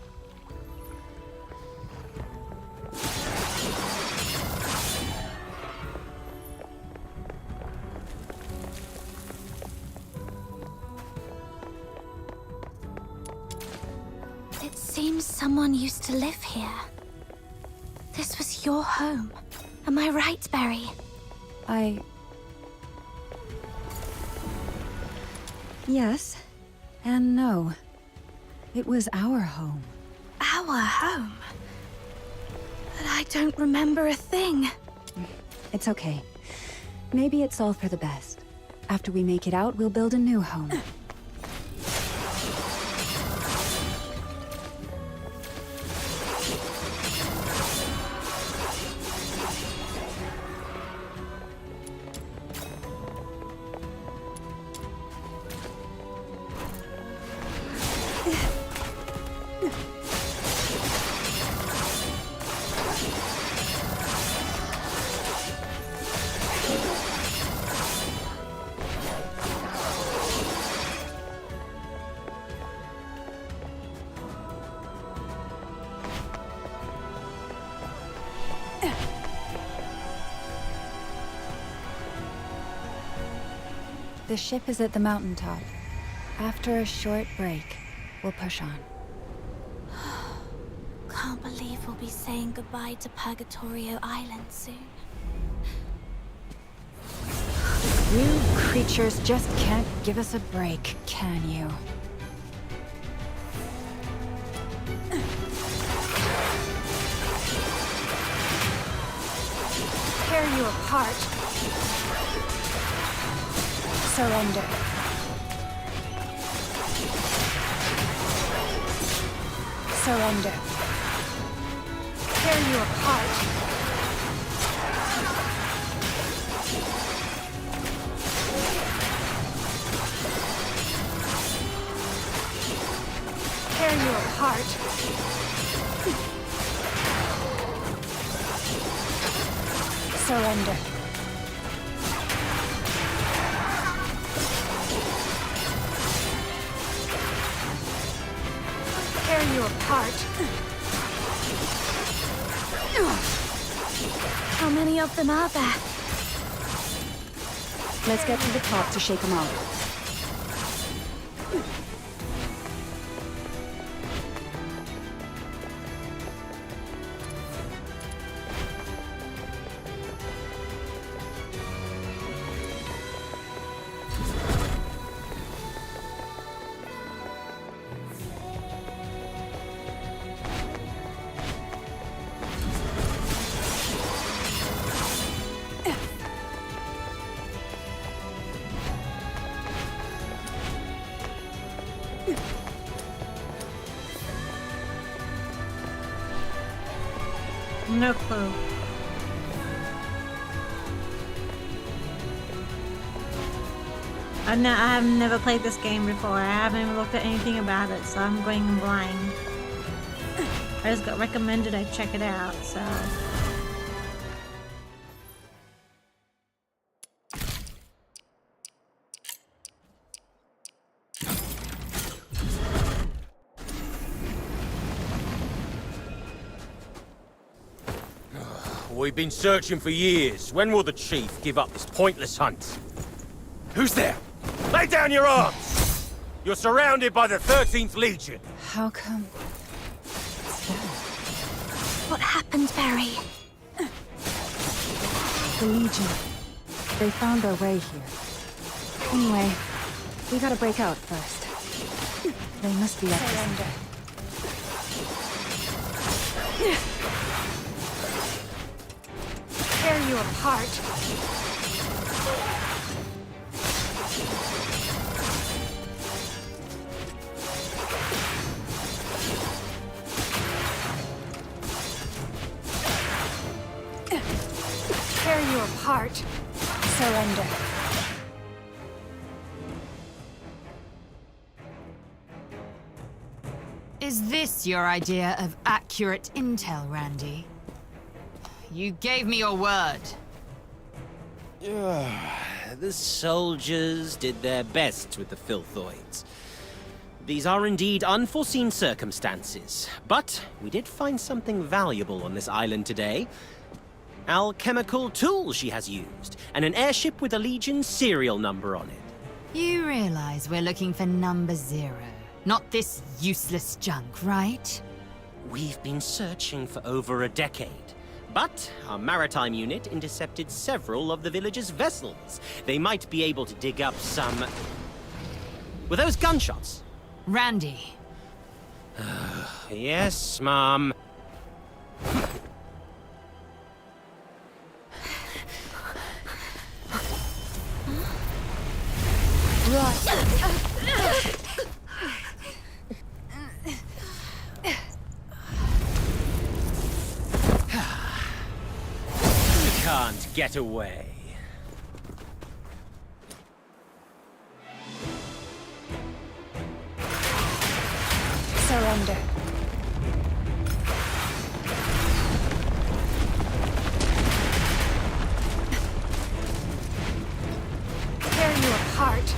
It seems someone used to live here. This was your home. Am I right, Berry? Yes, and no. It was our home. Our home? But I don't remember a thing. It's okay. Maybe it's all for the best. After we make it out, we'll build a new home. The ship is at the mountaintop. After a short break, we'll push on. Can't believe we'll be saying goodbye to Purgatorio Island soon. You creatures just can't give us a break, can you? Tear you apart. Surrender. Surrender. Tear you apart. Tear you apart. Surrender. Tear you apart. How many of them are there? Let's get to the top to shake them out. No clue. I've never played this game before. I haven't even looked at anything about it, so I'm going blind. I just got recommended I check it out, so... We've been searching for years. When will the chief give up this pointless hunt? Who's there? Lay down your arms! You're surrounded by the 13th Legion. How come? What happened, Barry? The Legion. They found their way here. Anyway, we gotta break out first. They must be up to something. Tear you apart. Tear you apart. Surrender. Is this your idea of accurate intel, Randy? You gave me your word. The soldiers did their best with the filthoids. These are indeed unforeseen circumstances, but we did find something valuable on this island today. Alchemical tools she has used, and an airship with a Legion serial number on it. You realize we're looking for number 0, not this useless junk, right? We've been searching for over a decade, but our maritime unit intercepted several of the village's vessels. They might be able to dig up some... Were those gunshots? Randy. Yes, Mom. You can't get away. Surrender. Tear you apart.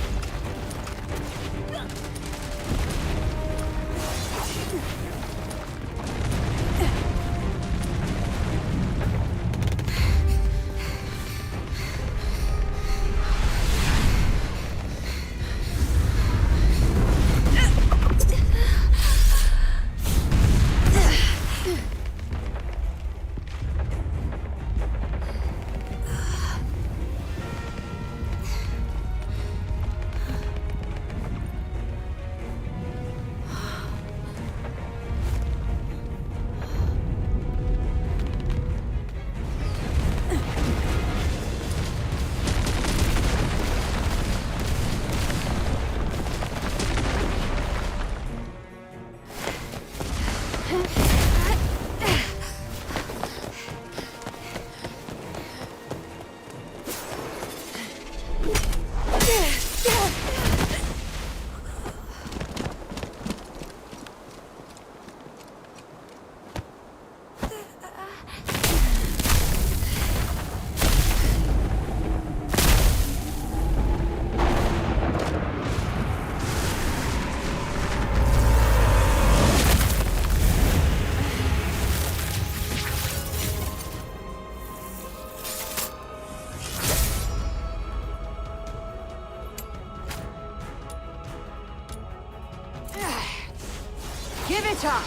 Give it up!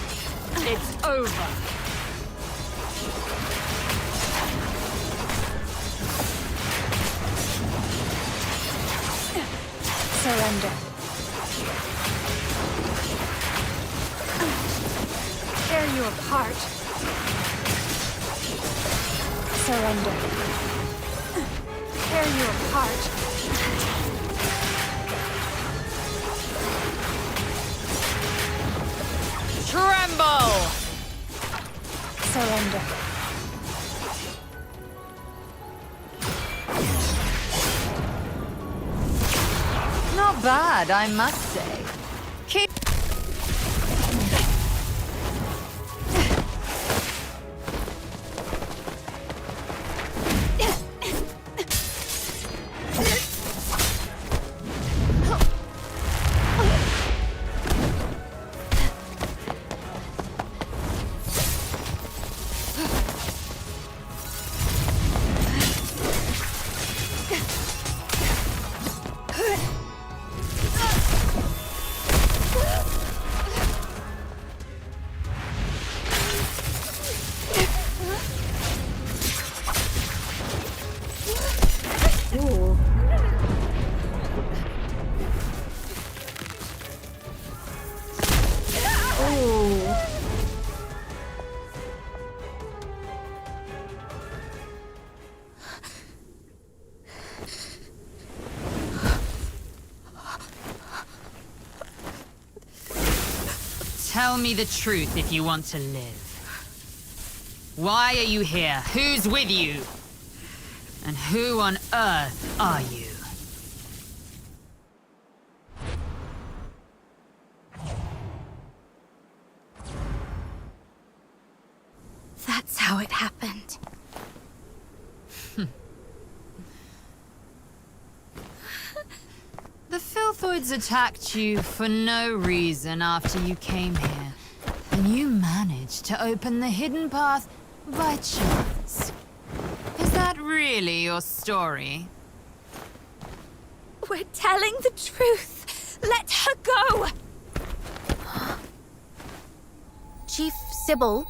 It's over! Surrender. Tear you apart. Surrender. Tear you apart. Tremble! Surrender. Not bad, I must say. Keep... Tell me the truth if you want to live. Why are you here? Who's with you? And who on earth are you? That's how it happened. The Filthoids attacked you for no reason after you came here. And you managed to open the hidden path by chance. Is that really your story? We're telling the truth. Let her go! Chief Sybil,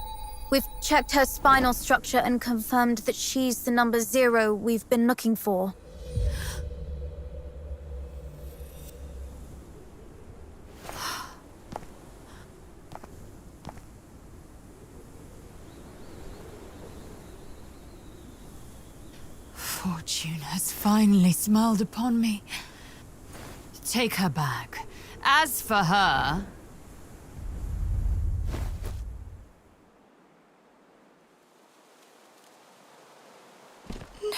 we've checked her spinal structure and confirmed that she's the number 0 we've been looking for. Fortune has finally smiled upon me. Take her back. As for her... No.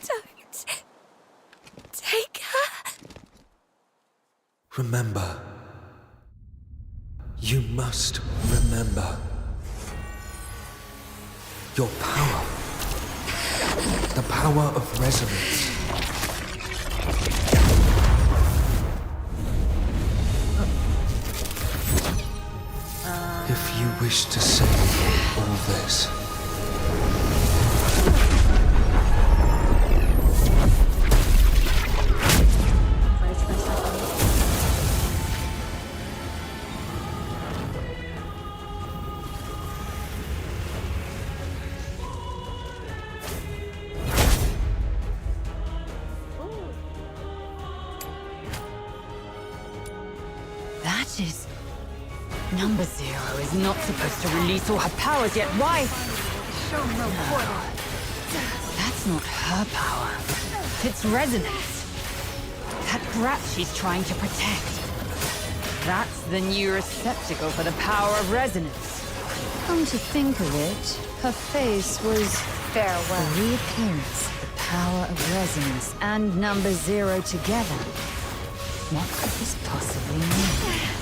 Don't take her. Remember. You must remember. Your power. The power of resonance. If you wish to save all this. That is... Number 0 is not supposed to release all her powers yet. Why? Show no quarter. That's not her power. It's resonance. That brat she's trying to protect. That's the new receptacle for the power of resonance. Come to think of it, her face was... Farewell. The reappearance of the power of resonance and number 0 together. What could this possibly mean?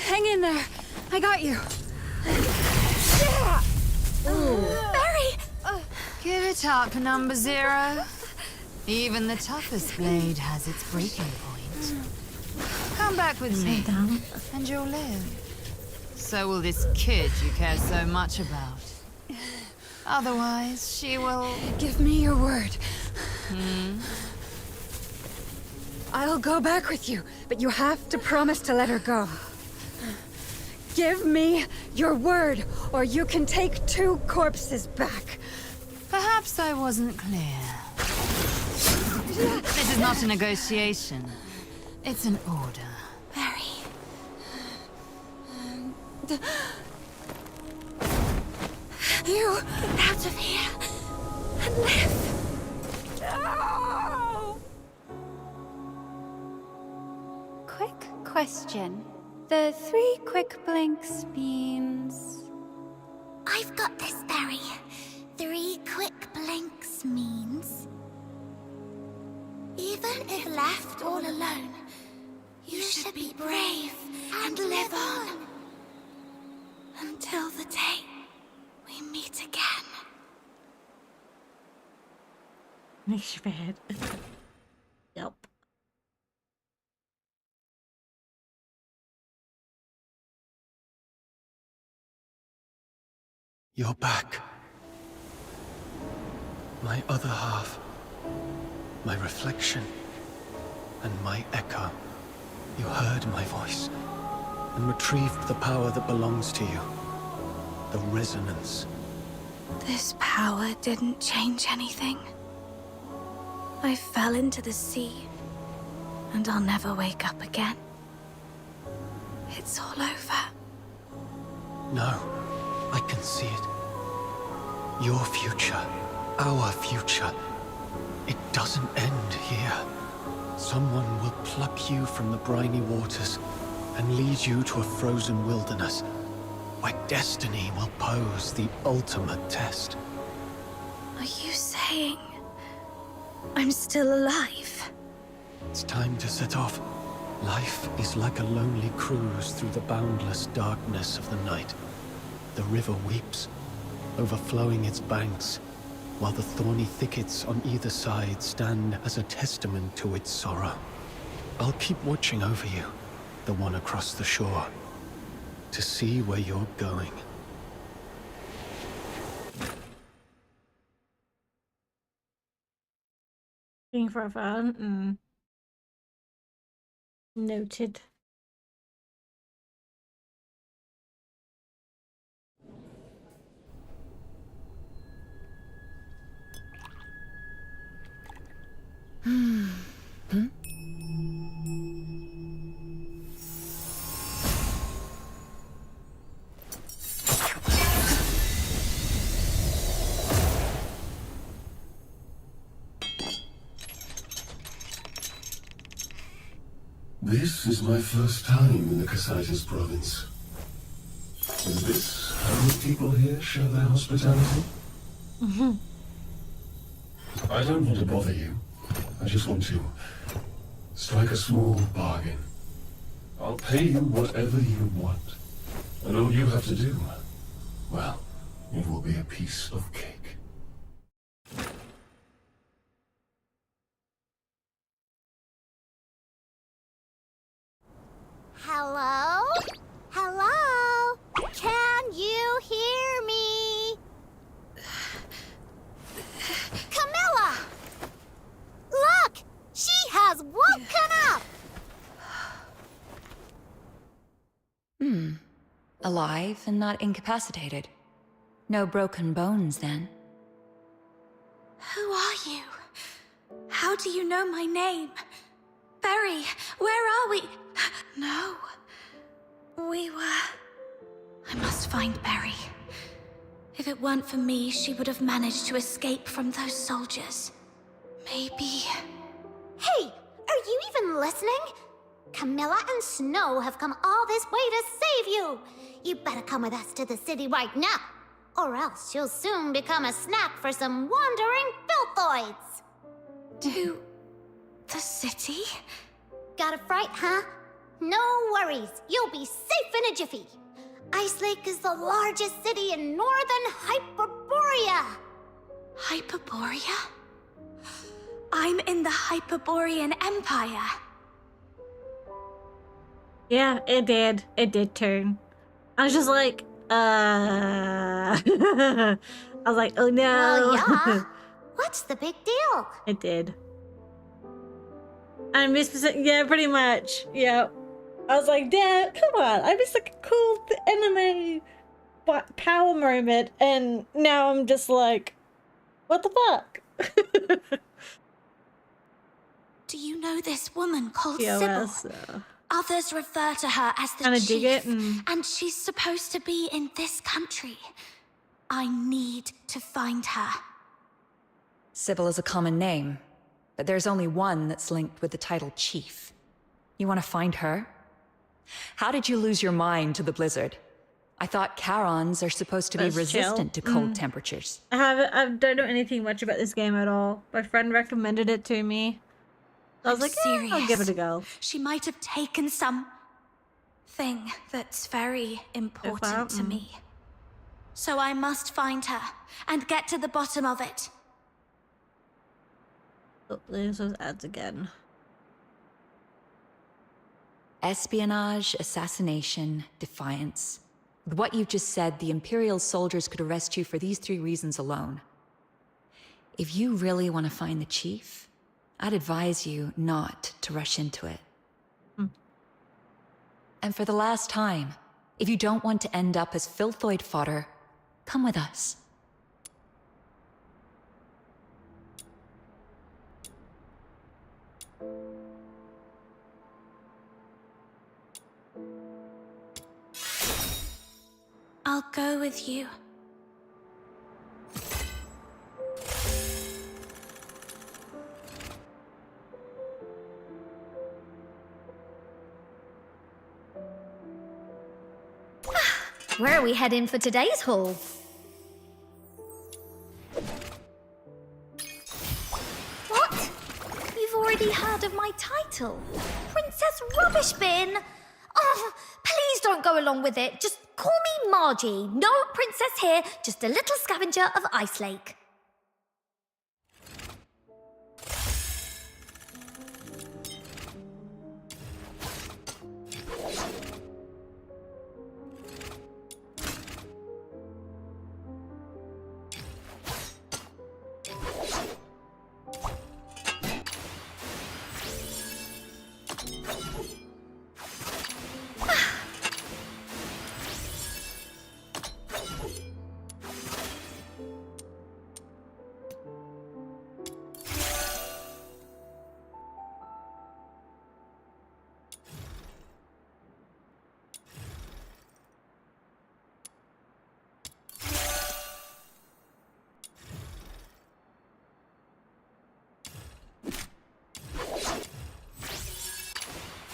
Hang in there. I got you. Barry! Give it up, number 0. Even the toughest blade has its breaking point. Come back with me, and you'll live. So will this kid you care so much about. Otherwise, she will... Give me your word. Hmm? I'll go back with you, but you have to promise to let her go. Give me your word, or you can take 2 corpses back. Perhaps I wasn't clear. This is not a negotiation. It's an order. Barry. You get out of here and live. No! Quick question. The 3 quick blinks means... I've got this, Barry. 3 quick blinks means... Even if left all alone, you should be brave and live on. Until the day we meet again. Makes you bad. Yep. You're back. My other half. My reflection. And my echo. You heard my voice. And retrieved the power that belongs to you. The resonance. This power didn't change anything. I fell into the sea, and I'll never wake up again. it's all over. No, I can see it. Your future, our future. It doesn't end here. Someone will pluck you from the briny waters and lead you to a frozen wilderness where destiny will pose the ultimate test. Are you saying I'm still alive? It's time to set off. Life is like a lonely cruise through the boundless darkness of the night. The river weeps, overflowing its banks, while the thorny thickets on either side stand as a testament to its sorrow. I'll keep watching over you, the one across the shore, to see where you're going. Looking for a fountain. Noted. This is my first time in the Casaitis province. Is this how the people here show their hospitality? I don't want to bother you. I just want to strike a small bargain. I'll pay you whatever you want. And all you have to do, well, it will be a piece of cake. Hello? Hello? Can you hear me? Camilla! Look! She has woken up! Alive and not incapacitated. No broken bones, then. Who are you? How do you know my name? Berry, where are we? No. We were... I must find Berry. If it weren't for me, she would have managed to escape from those soldiers. Maybe... Hey, are you even listening? Camilla and Snow have come all this way to save you. You better come with us to the city right now, or else you'll soon become a snack for some wandering filthoids. To... the city? Got a fright, huh? No worries, you'll be safe in a jiffy. Ice Lake is the largest city in northern Hyperborea. Hyperborea? I'm in the Hyperborean Empire. Yeah, it did. It did turn. I was just like, I was like, oh no. Well, yeah. What's the big deal? It did. I missed, yeah, pretty much. Yeah. I was like, damn, come on. I missed like a cool anime power moment, and now I'm just like, what the fuck? Do you know this woman called POS, Sybil? Others refer to her as the kinda chief, dig it and she's supposed to be in this country. I need to find her. Sybil is a common name, but there's only one that's linked with the title Chief. You want to find her? How did you lose your mind to the blizzard? I thought Charons are supposed to be That's resistant chill. to cold temperatures. I don't know anything much about this game at all. My friend recommended it to me. I was I'm like, yeah, I'll give it a go. She might have taken some thing that's very important to me. So I must find her and get to the bottom of it. Oh, there's those ads again. Espionage, assassination, defiance. With what you've just said, the Imperial soldiers could arrest you for these 3 reasons alone. If you really want to find the Chief, I'd advise you not to rush into it. And for the last time, if you don't want to end up as filthoid fodder, come with us. I'll go with you. Where are we heading for today's haul? What? You've already heard of my title? Princess Rubbish Bin? Oh, please don't go along with it. Just call me Margie. No princess here, just a little scavenger of Ice Lake.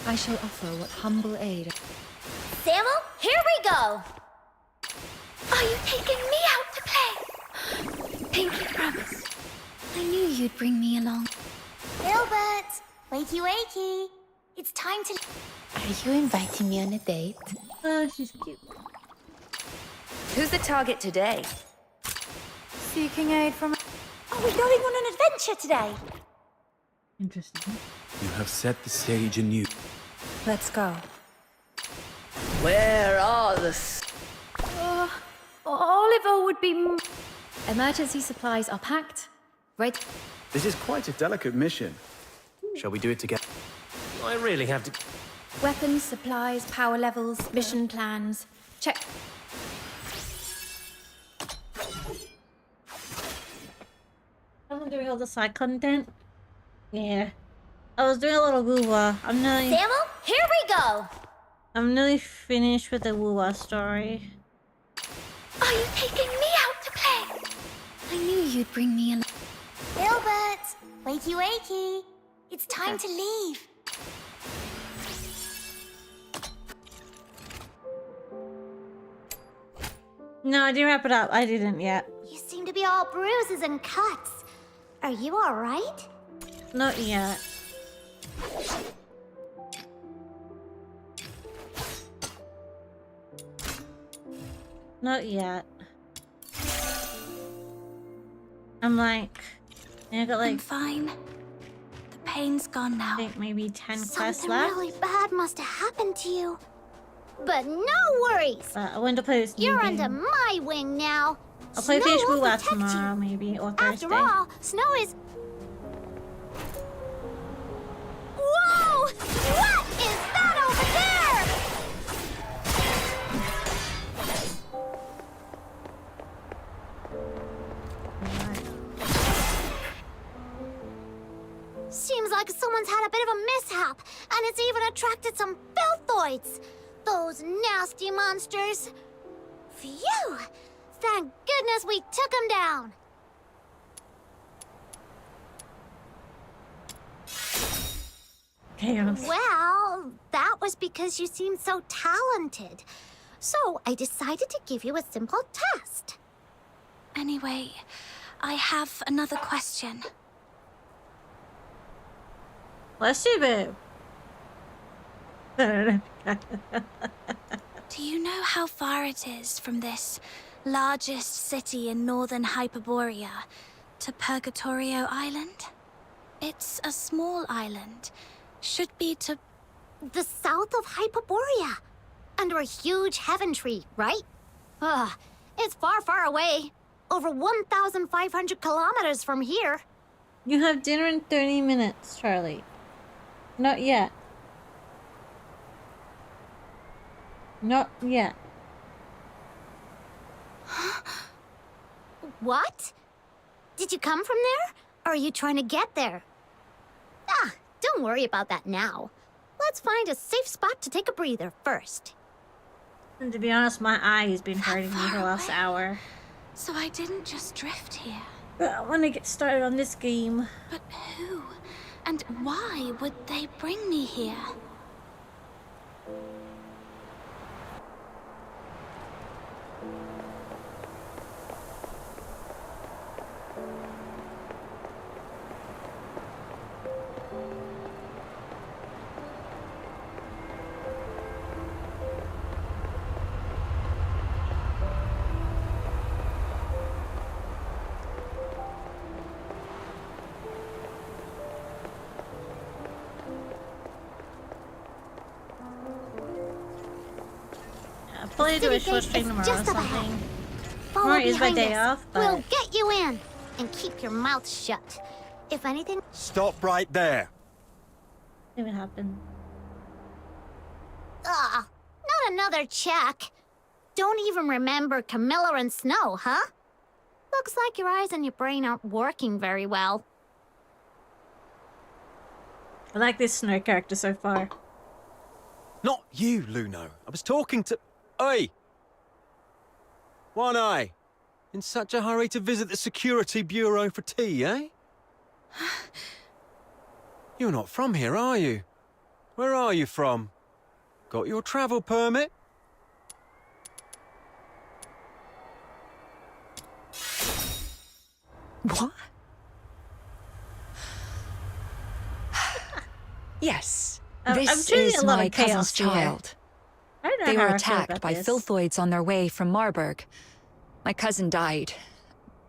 I shall offer what humble aid. Samuel, here we go! Are you taking me out to play? Pinky promise. I knew you'd bring me along. Gilbert! Wakey wakey! It's time to... Are you inviting me on a date? Oh, she's cute. Who's the target today? Seeking aid from... Are we going on an adventure today? Interesting. You have set the stage anew. Let's go. Where are the... Oliver would be... Emergency supplies are packed. Right. This is quite a delicate mission. Shall we do it together? I really have to... Weapons, supplies, power levels, mission plans. Check. I'm doing all the side content. Yeah. I was doing a little WuWa. I'm nearly... Samuel, here we go! I'm nearly finished with the WuWa story. Are you taking me out to play? I knew you'd bring me along. Gilbert! Wakey wakey! It's time to leave. No, I didn't wrap it up. I didn't yet. You seem to be all bruises and cuts. Are you alright? Not yet. Not yet. I'm like... I got like... I'm fine. The pain's gone now. I think maybe 10 quests Something left. really bad must have happened to you. But no worries! I went to play this new You're game. under my wing now. I'll play Snow Fish will WuWa protect tomorrow, you. maybe, or Thursday. After all, Snow is... Whoa! What is that over there? Seems like someone's had a bit of a mishap, and it's even attracted some filthoids. Those nasty monsters. Phew! Thank goodness we took them down. Chaos. Well, that was because you seemed so talented. So I decided to give you a simple test. Anyway, I have another question. Bless you, babe. Do you know how far it is from this largest city in northern Hyperborea to Purgatorio Island? It's a small island. Should be to... The south of Hyperborea. Under a huge heaven tree, right? Ugh, it's far, far away. Over 1,500 kilometers from here. You have dinner in 30 minutes, Charlie. Not yet. Not yet. What? Did you come from there? Or are you trying to get there? Ah, don't worry about that now. Let's find a safe spot to take a breather first. And to be honest, my eye has been hurting me for the last hour. So I didn't just drift here. But I want to get started on this game. But who and why would they bring me here? Probably do a short stream tomorrow or something. Tomorrow is my day off, but... We'll get you in. And keep your mouth shut. If anything... Stop right there. See what happened. Not another check. Don't even remember Camilla and Snow, huh? Looks like your eyes and your brain aren't working very well. I like this Snow character so far. Not you, Luno. I was talking to... Oi! One Eye. In such a hurry to visit the Security Bureau for tea, eh? You're not from here, are you? Where are you from? Got your travel permit? What? Yes. This is my cousin's child. They were attacked by filthoids on their way from Marburg. My cousin died,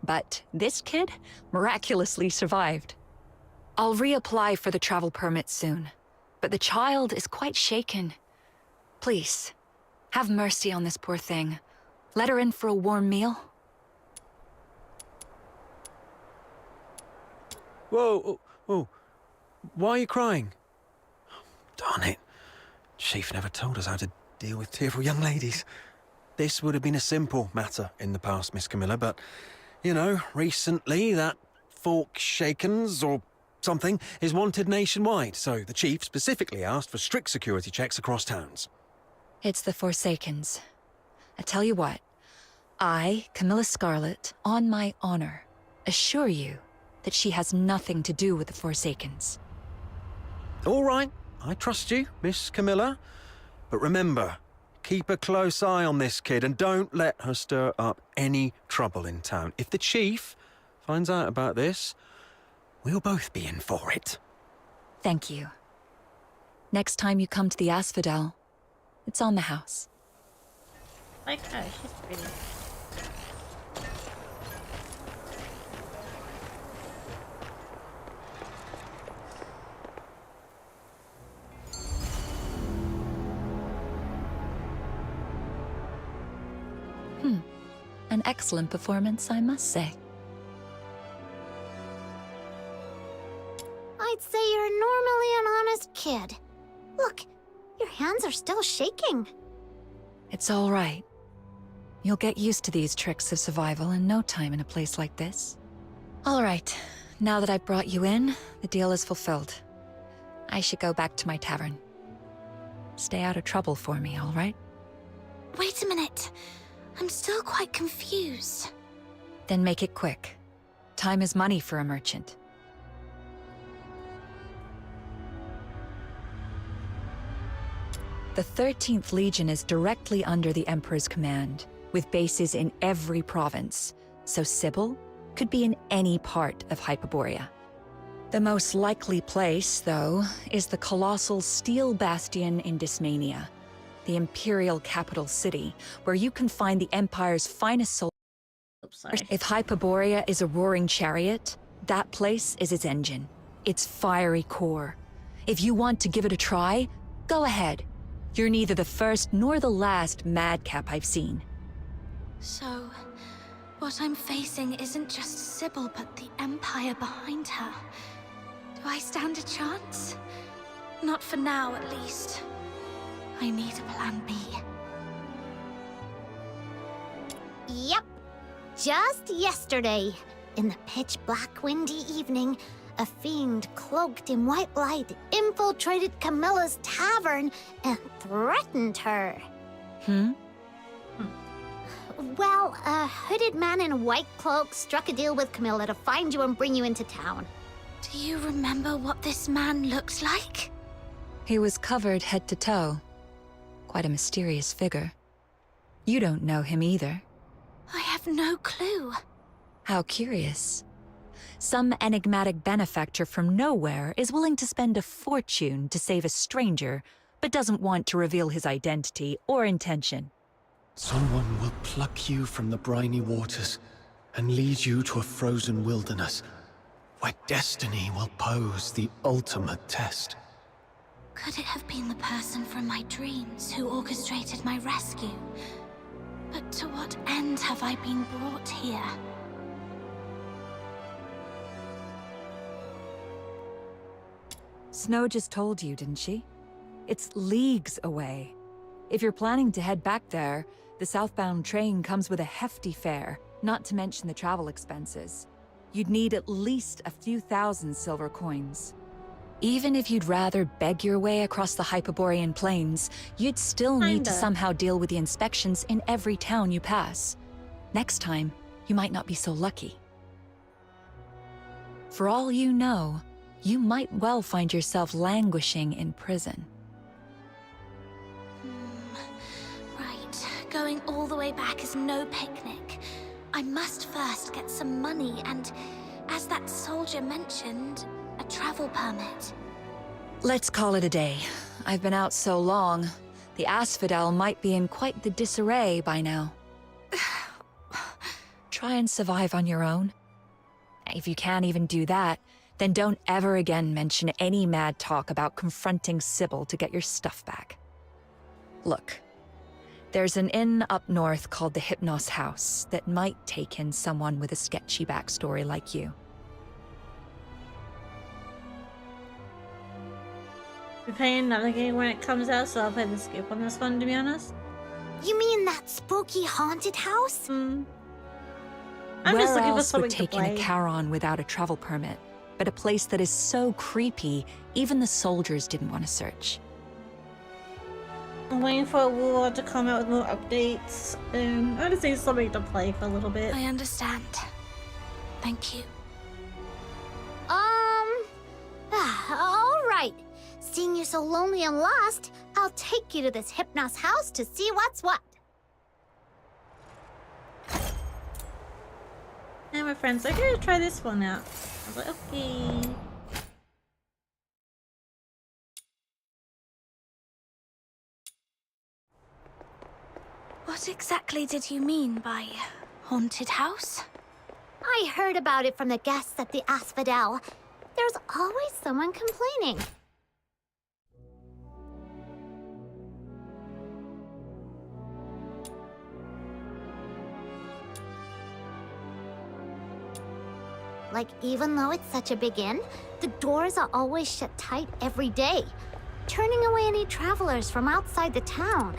but this kid miraculously survived. I'll reapply for the travel permit soon, but the child is quite shaken. Please, have mercy on this poor thing. Let her in for a warm meal. Whoa, whoa. Why are you crying? Darn it. Chief never told us how to deal with tearful young ladies. This would have been a simple matter in the past, Miss Camilla, but, you know, recently that Fork Shakens or something is wanted nationwide, so the Chief specifically asked for strict security checks across towns. It's the Forsakens. I tell you what, I, Camilla Scarlet, on my honor, assure you that she has nothing to do with the Forsakens. All right, I trust you, Miss Camilla. But remember, keep a close eye on this kid and don't let her stir up any trouble in town. If the Chief finds out about this, we'll both be in for it. Thank you. Next time you come to the Asphodel, it's on the house. Like her, she's pretty. An excellent performance, I must say. I'd say you're normally an honest kid. Look, your hands are still shaking. It's all right. You'll get used to these tricks of survival in no time in a place like this. All right, now that I've brought you in, the deal is fulfilled. I should go back to my tavern. Stay out of trouble for me, all right? Wait a minute. I'm still quite confused. Then make it quick. Time is money for a merchant. The 13th Legion is directly under the Emperor's command, with bases in every province, so Sybil could be in any part of Hyperborea. The most likely place, though, is the colossal Steel Bastion in Dysmania, the Imperial capital city, where you can find the Empire's finest soldiers. If Hyperborea is a roaring chariot, that place is its engine, its fiery core. If you want to give it a try, go ahead. You're neither the first nor the last madcap I've seen. So, what I'm facing isn't just Sybil, but the Empire behind her. Do I stand a chance? Not for now, at least. I need a plan B. Yep. Just yesterday, in the pitch-black windy evening, a fiend cloaked in white light infiltrated Camilla's tavern and threatened her. Well, a hooded man in a white cloak struck a deal with Camilla to find you and bring you into town. Do you remember what this man looks like? He was covered head to toe. Quite a mysterious figure. You don't know him either. I have no clue. How curious. Some enigmatic benefactor from nowhere is willing to spend a fortune to save a stranger, but doesn't want to reveal his identity or intention. Someone will pluck you from the briny waters and lead you to a frozen wilderness, where destiny will pose the ultimate test. Could it have been the person from my dreams who orchestrated my rescue? But to what end have I been brought here? Snow just told you, didn't she? It's leagues away. If you're planning to head back there, the southbound train comes with a hefty fare, not to mention the travel expenses. You'd need at least a few thousand silver coins. Even if you'd rather beg your way across the Hyperborean plains, you'd still need to somehow deal with the inspections in every town you pass. Next time, you might not be so lucky. For all you know, you might well find yourself languishing in prison. Right, going all the way back is no picnic. I must first get some money and, as that soldier mentioned, a travel permit. Let's call it a day. I've been out so long, the asphodel might be in quite the disarray by now. Try and survive on your own. If you can't even do that, then don't ever again mention any mad talk about confronting Sybil to get your stuff back. Look, there's an inn up north called the Hypnos House that might take in someone with a sketchy backstory like you. We're playing another game when it comes out, so I'll play the skip on this one, to be honest. You mean that spooky haunted house? I'm Where just looking for else something would to take in play. a Charon without a travel permit? But a place that is so creepy, even the soldiers didn't want to search. I'm waiting for WuWa to come out with more updates. I just need something to play for a little bit. I understand. Thank you. All right. Seeing you so lonely and lost, I'll take you to this Hypnos house to see what's what. Hey, my friends, I'm gonna try this one out. I was like, okay. What exactly did you mean by haunted house? I heard about it from the guests at the Asphodel. There's always someone complaining. Like, even though it's such a big inn, the doors are always shut tight every day, turning away any travelers from outside the town.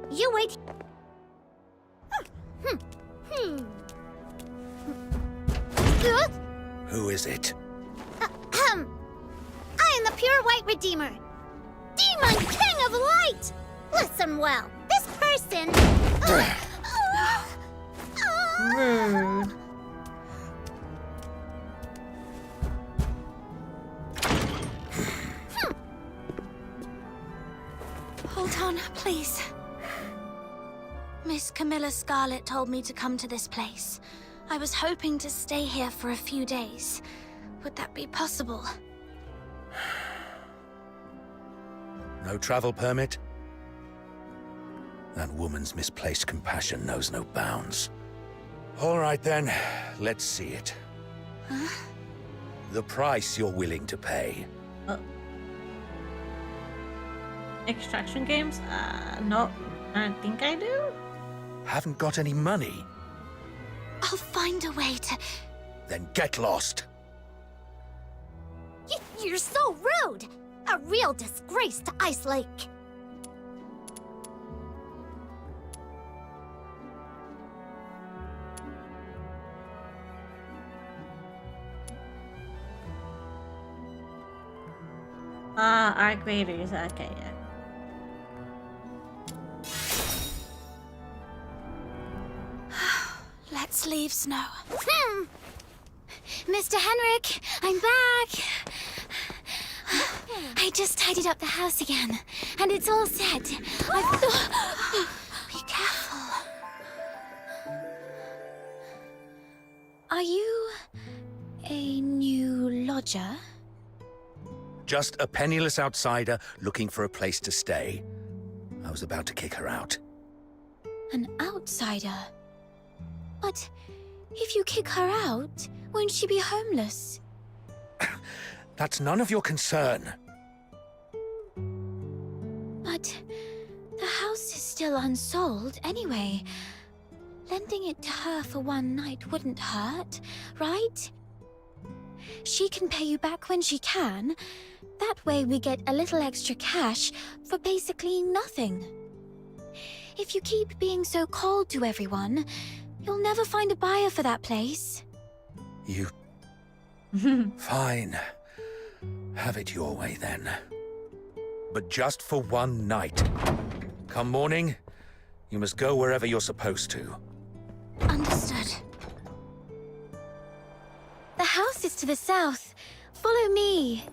You wait. Who is it? I am the pure white redeemer, Demon King of Light. Listen well. This person. Rude. Hold on, please. Miss Camilla Scarlet told me to come to this place. I was hoping to stay here for a few days. Would that be possible? No travel permit? That woman's misplaced compassion knows no bounds. All right then, let's see it. Huh? The price you're willing to pay. Extraction games? No, I don't think I do. Haven't got any money? I'll find a way to... Then get lost. You're so rude! A real disgrace to Ice Lake. Arc Raiders, okay, yeah. Let's leave, Snow. Mr. Henrik, I'm back! I just tidied up the house again, and it's all set. Be careful. Are you a new lodger? Just a penniless outsider looking for a place to stay. I was about to kick her out. An outsider? But if you kick her out, won't she be homeless? That's none of your concern. But the house is still unsold anyway. Lending it to her for one night wouldn't hurt, right? She can pay you back when she can. That way we get a little extra cash for basically nothing. If you keep being so cold to everyone, you'll never find a buyer for that place. You... Fine. Have it your way then. But just for one night. Come morning, you must go wherever you're supposed to. Understood. The house is to the south. Follow me.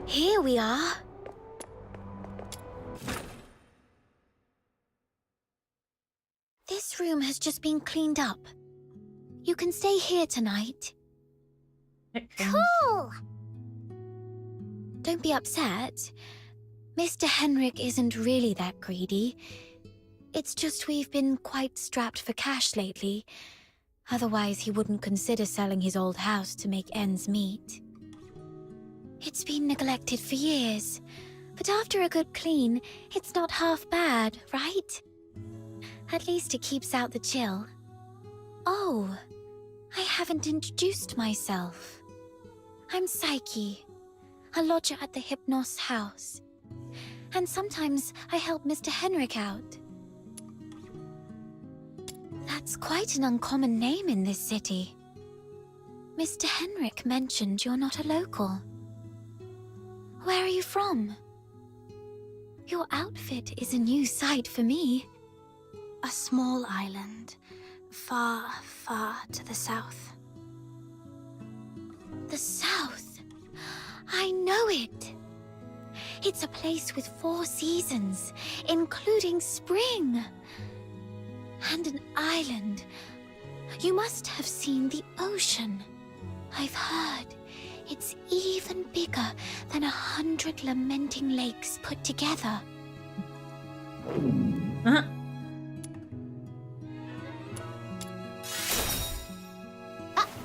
Here we are. This room has just been cleaned up. You can stay here tonight. Cool! Don't be upset. Mr. Henrik isn't really that greedy. It's just we've been quite strapped for cash lately. Otherwise, he wouldn't consider selling his old house to make ends meet. It's been neglected for years, but after a good clean, it's not half bad, right? At least it keeps out the chill. Oh, I haven't introduced myself. I'm Psyche, a lodger at the Hypnos house. And sometimes I help Mr. Henrik out. That's quite an uncommon name in this city. Mr. Henrik mentioned you're not a local. Where are you from? Your outfit is a new sight for me. A small island, far, far to the south. The south? I know it. It's a place with 4 seasons, including spring. And an island. You must have seen the ocean. I've heard it's even bigger than 100 lamenting lakes put together.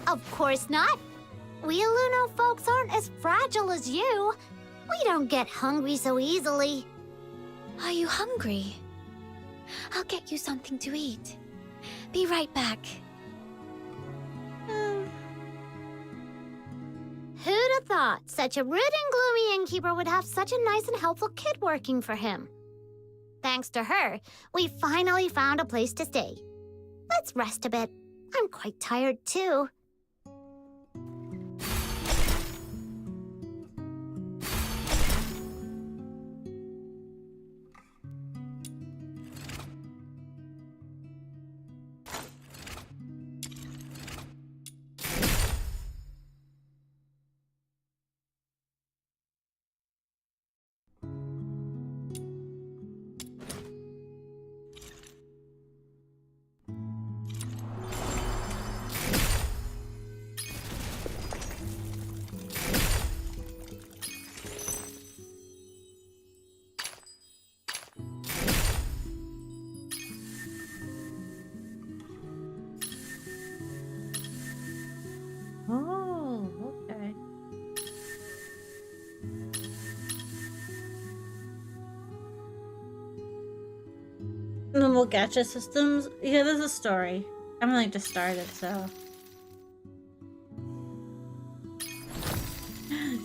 Of course not. We Luno folks aren't as fragile as you. We don't get hungry so easily. Are you hungry? I'll get you something to eat. Be right back. Who'd have thought such a rude and gloomy innkeeper would have such a nice and helpful kid working for him? Thanks to her, we finally found a place to stay. Let's rest a bit. I'm quite tired too. Normal gacha systems. Yeah, there's a story. I'm like just started, so.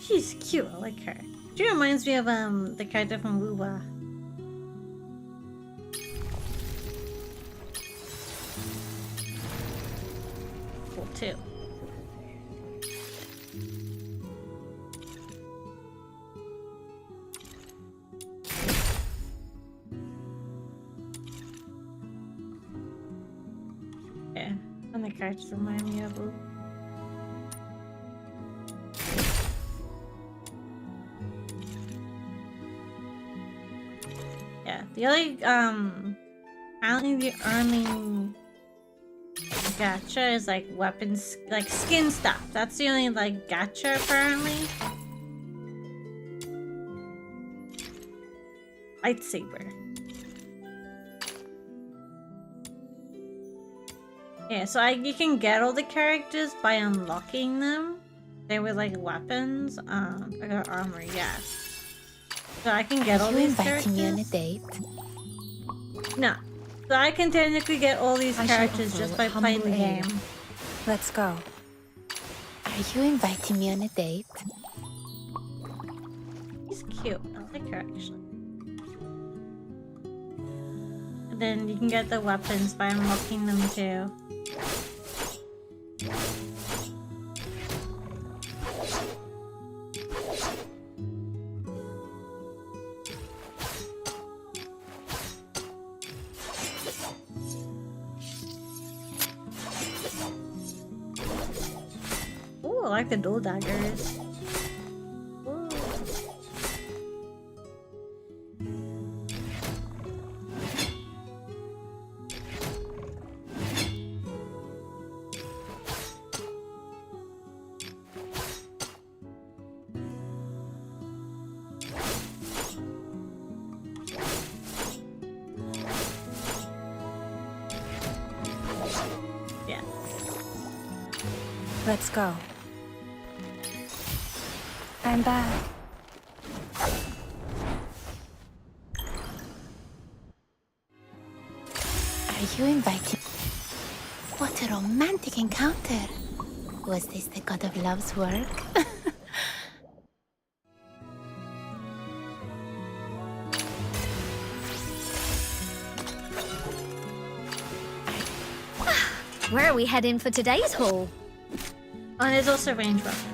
She's cute. I like her. She reminds me of the character from WuWa. Cool too. Yeah, and the characters remind me of WuWa. Yeah, the only apparently the only gacha is like weapons, like skin stuff. That's the only like gacha apparently. Lightsaber. Yeah, so you can get all the characters by unlocking them. They were like weapons. I got armor, yeah. So I can get all these characters. Me on a date? No. So I can technically get all these characters just by playing the game. Let's go. Are you inviting me on a date? He's cute. I like her actually. And then you can get the weapons by unlocking them too. Ooh, I like the dual daggers. Ooh. Yeah. Let's go. I'm back. Are you inviting? What a romantic encounter. Was this the god of love's work? Where are we heading for today's haul? Oh, and there's also range weapons.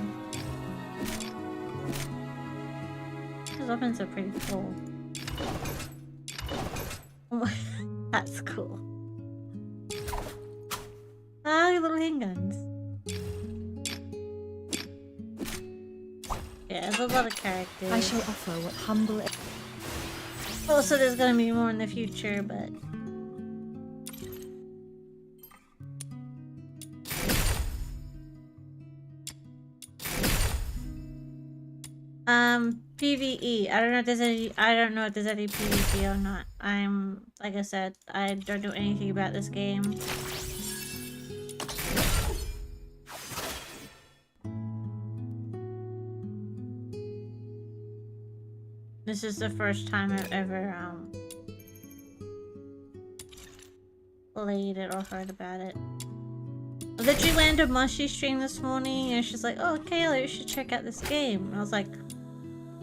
Those weapons are pretty cool. Oh, that's cool. Ah, little handguns. Yeah, there's a lot of characters. I shall offer what humble. Also, there's gonna be more in the future, but. PvE. I don't know if there's any. I don't know if there's any PvP or not. Like I said, I don't know anything about this game. This is the first time I've ever played it or heard about it. I literally landed Mushy stream this morning and she's like, "Oh, Kailya, you should check out this game." And I was like,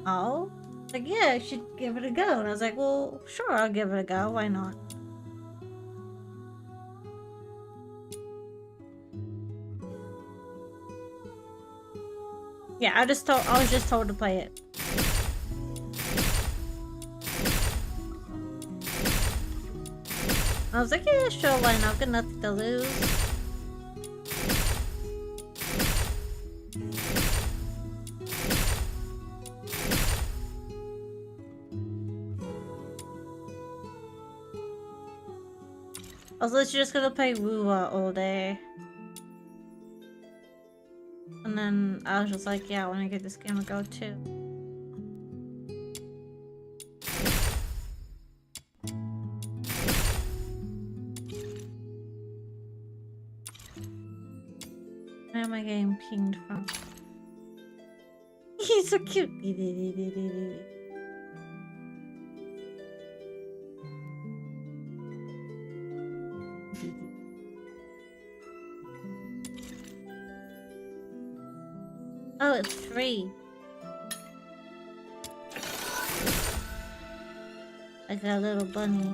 "Oh?" Like, "Yeah, I should give it a go." And I was like, "Well, sure, I'll give it a go. Why not?" Yeah, I was just told to play it. I was like, "Yeah, sure, why not? I've got nothing to lose." I was literally just gonna play WuWa all day. And then I was just like, yeah, I wanna give this game a go too. Where am I getting pinged from? He's so cute. 3. Like a little bunny.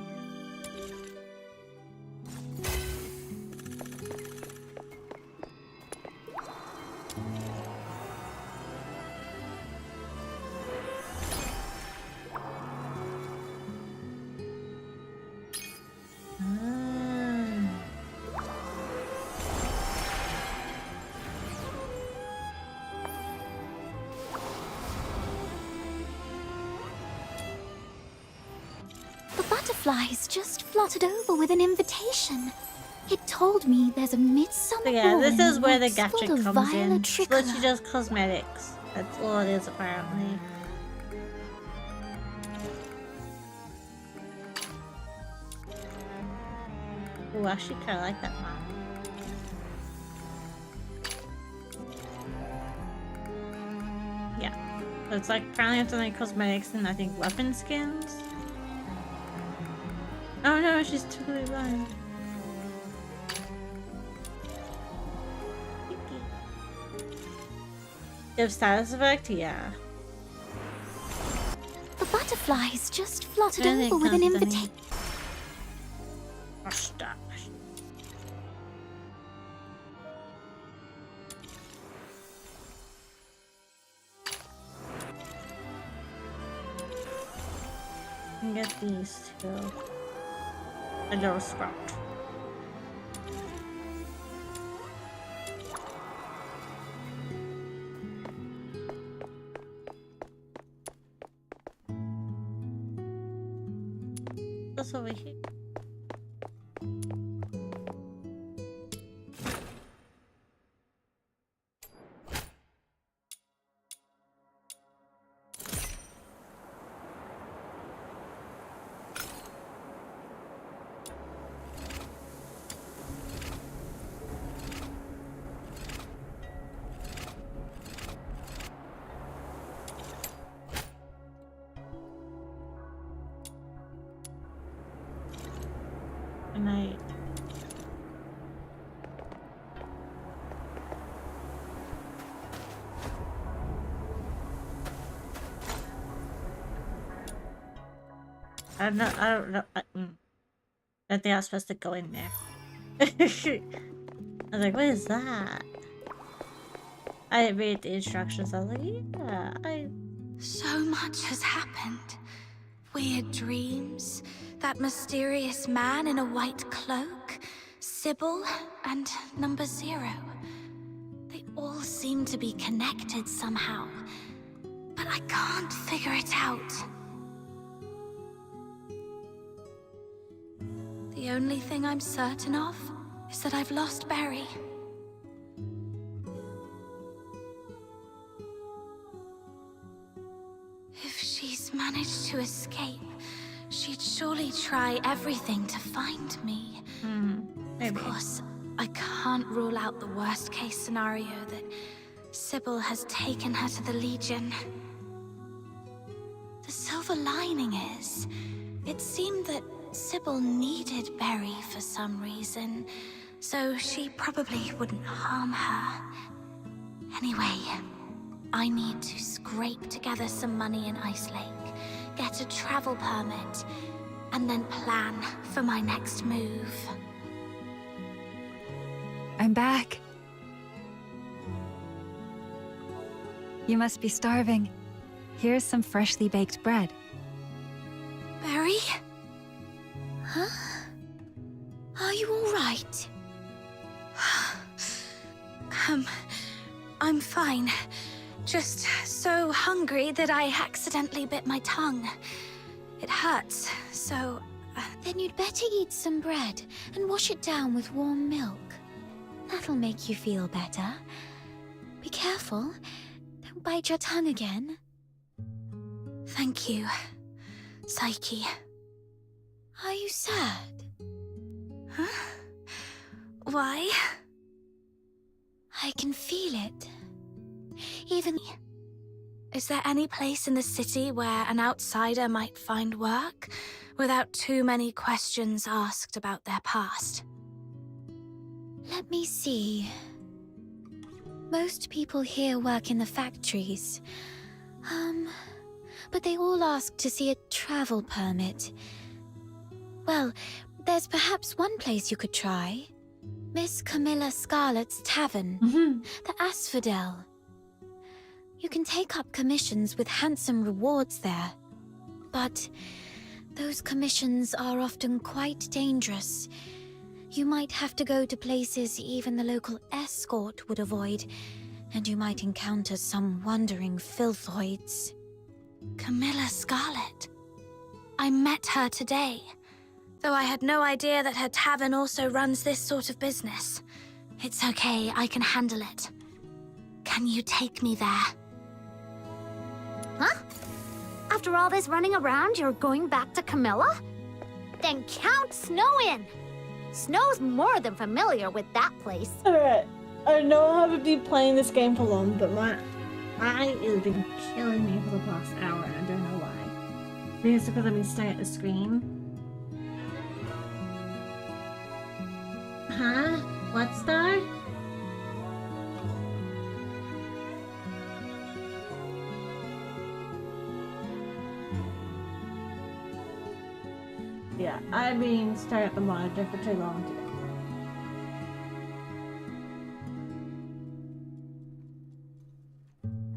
The butterflies just fluttered over with an invitation. It told me there's a midsummer So yeah, this ball is where the woods full gacha of comes in. violet It's tricolour. literally just cosmetics. That's all it is, apparently. Ooh, I actually kind of like that one. Yeah. So it's like apparently it's only cosmetics and I think weapon skins. Oh no, she's totally blind. Give status effect? Yeah. The butterflies just fluttered I think over with an that's invitation. Mustache. Can get these two. A little sprout. What's over here? Good night. I don't know. I think I was supposed to go in there. I was like, what is that? I didn't read the instructions. I was like, yeah, So much has happened. Weird dreams, that mysterious man in a white cloak, Sybil, and number 0. They all seem to be connected somehow, but I can't figure it out. The only thing I'm certain of is that I've lost Barry. If she's managed to escape, she'd surely try everything to find me. Of course, I can't rule out the worst-case scenario that Sybil has taken her to the Legion. The silver lining is, it seemed that Sybil needed Barry for some reason, so she probably wouldn't harm her. Anyway, I need to scrape together some money in Ice Lake, get a travel permit, and then plan for my next move. I'm back. You must be starving. Here's some freshly baked bread. Barry? Huh? Are you all right? I'm fine. Just so hungry that I accidentally bit my tongue. It hurts, so... Then you'd better eat some bread and wash it down with warm milk. That'll make you feel better. Be careful. Don't bite your tongue again. Thank you, Psyche. Are you sad? Huh? Why? I can feel it. Even... Is there any place in the city where an outsider might find work without too many questions asked about their past? Let me see. Most people here work in the factories. But they all ask to see a travel permit. Well, there's perhaps one place you could try. Miss Camilla Scarlet's Tavern, the Asphodel. You can take up commissions with handsome rewards there. But those commissions are often quite dangerous. You might have to go to places even the local escort would avoid, and you might encounter some wandering filthoids. Camilla Scarlet. I met her today, though I had no idea that her tavern also runs this sort of business. It's okay, I can handle it. Can you take me there? Huh? After all this running around, you're going back to Camilla? Then count Snow in! Snow's more than familiar with that place. Alright, I know I haven't been playing this game for long, but my eye has been killing me for the past hour and I don't know why. Maybe it's because I've been staring at the screen. Huh? What star? Yeah, I've been staring at the monitor for too long today.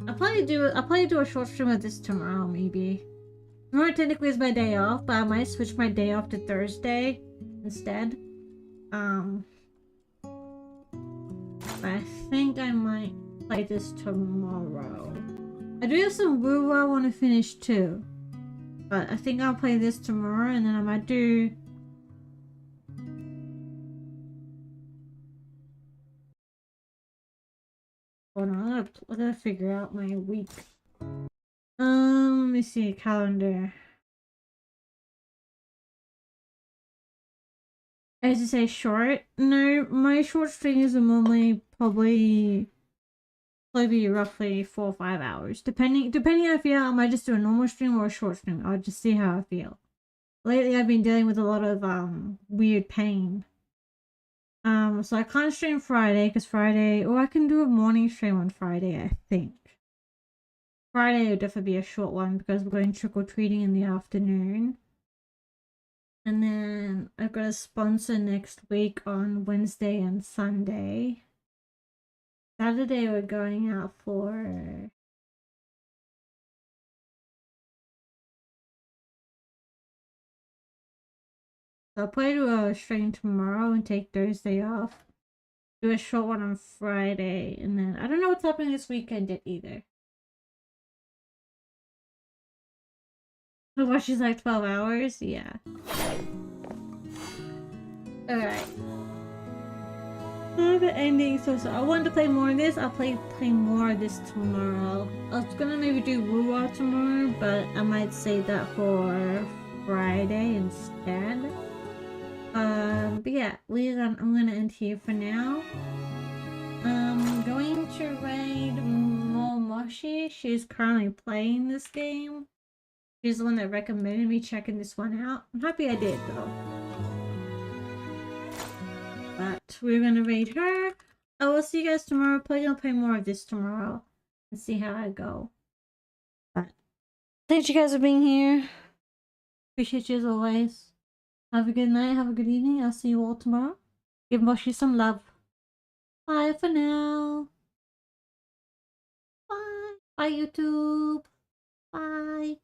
I'll probably do a short stream of this tomorrow, maybe. Tomorrow technically is my day off, but I might switch my day off to Thursday instead. I think I might play this tomorrow. I do have some WuWa I want to finish too. But I think I'll play this tomorrow and then I might do... Hold on, I gotta figure out my week. Let me see, calendar. As you say, short? No, my short streams are normally probably be roughly 4 or 5 hours. Depending how I feel, I might just do a normal stream or a short stream. I'll just see how I feel. Lately I've been dealing with a lot of weird pain. So I can't stream Friday because Friday, or I can do a morning stream on Friday, I think. Friday will definitely be a short one because we're going trick-or-treating in the afternoon. And then I've got a sponsor next week on Wednesday and Sunday. Saturday we're going out for... So I'll probably do a stream tomorrow and take Thursday off. Do a short one on Friday, and then I don't know what's happening this weekend yet either. Oh, she's like 12 hours? Yeah. Alright. I have an ending, so I wanted to play more of this. I'll play more of this tomorrow. I was gonna maybe do WuWa tomorrow, but I might save that for Friday instead. But yeah, I'm gonna end here for now. I'm going to raid Momoshi. She's currently playing this game. She's the one that recommended me checking this one out. I'm happy I did though. But we're gonna raid her. I will see you guys tomorrow. Probably gonna play more of this tomorrow and see how I go. But thank you guys for being here. Appreciate you as always. Have a good night, have a good evening. I'll see you all tomorrow. Give Moshi some love. Bye for now. Bye. Bye YouTube. Bye.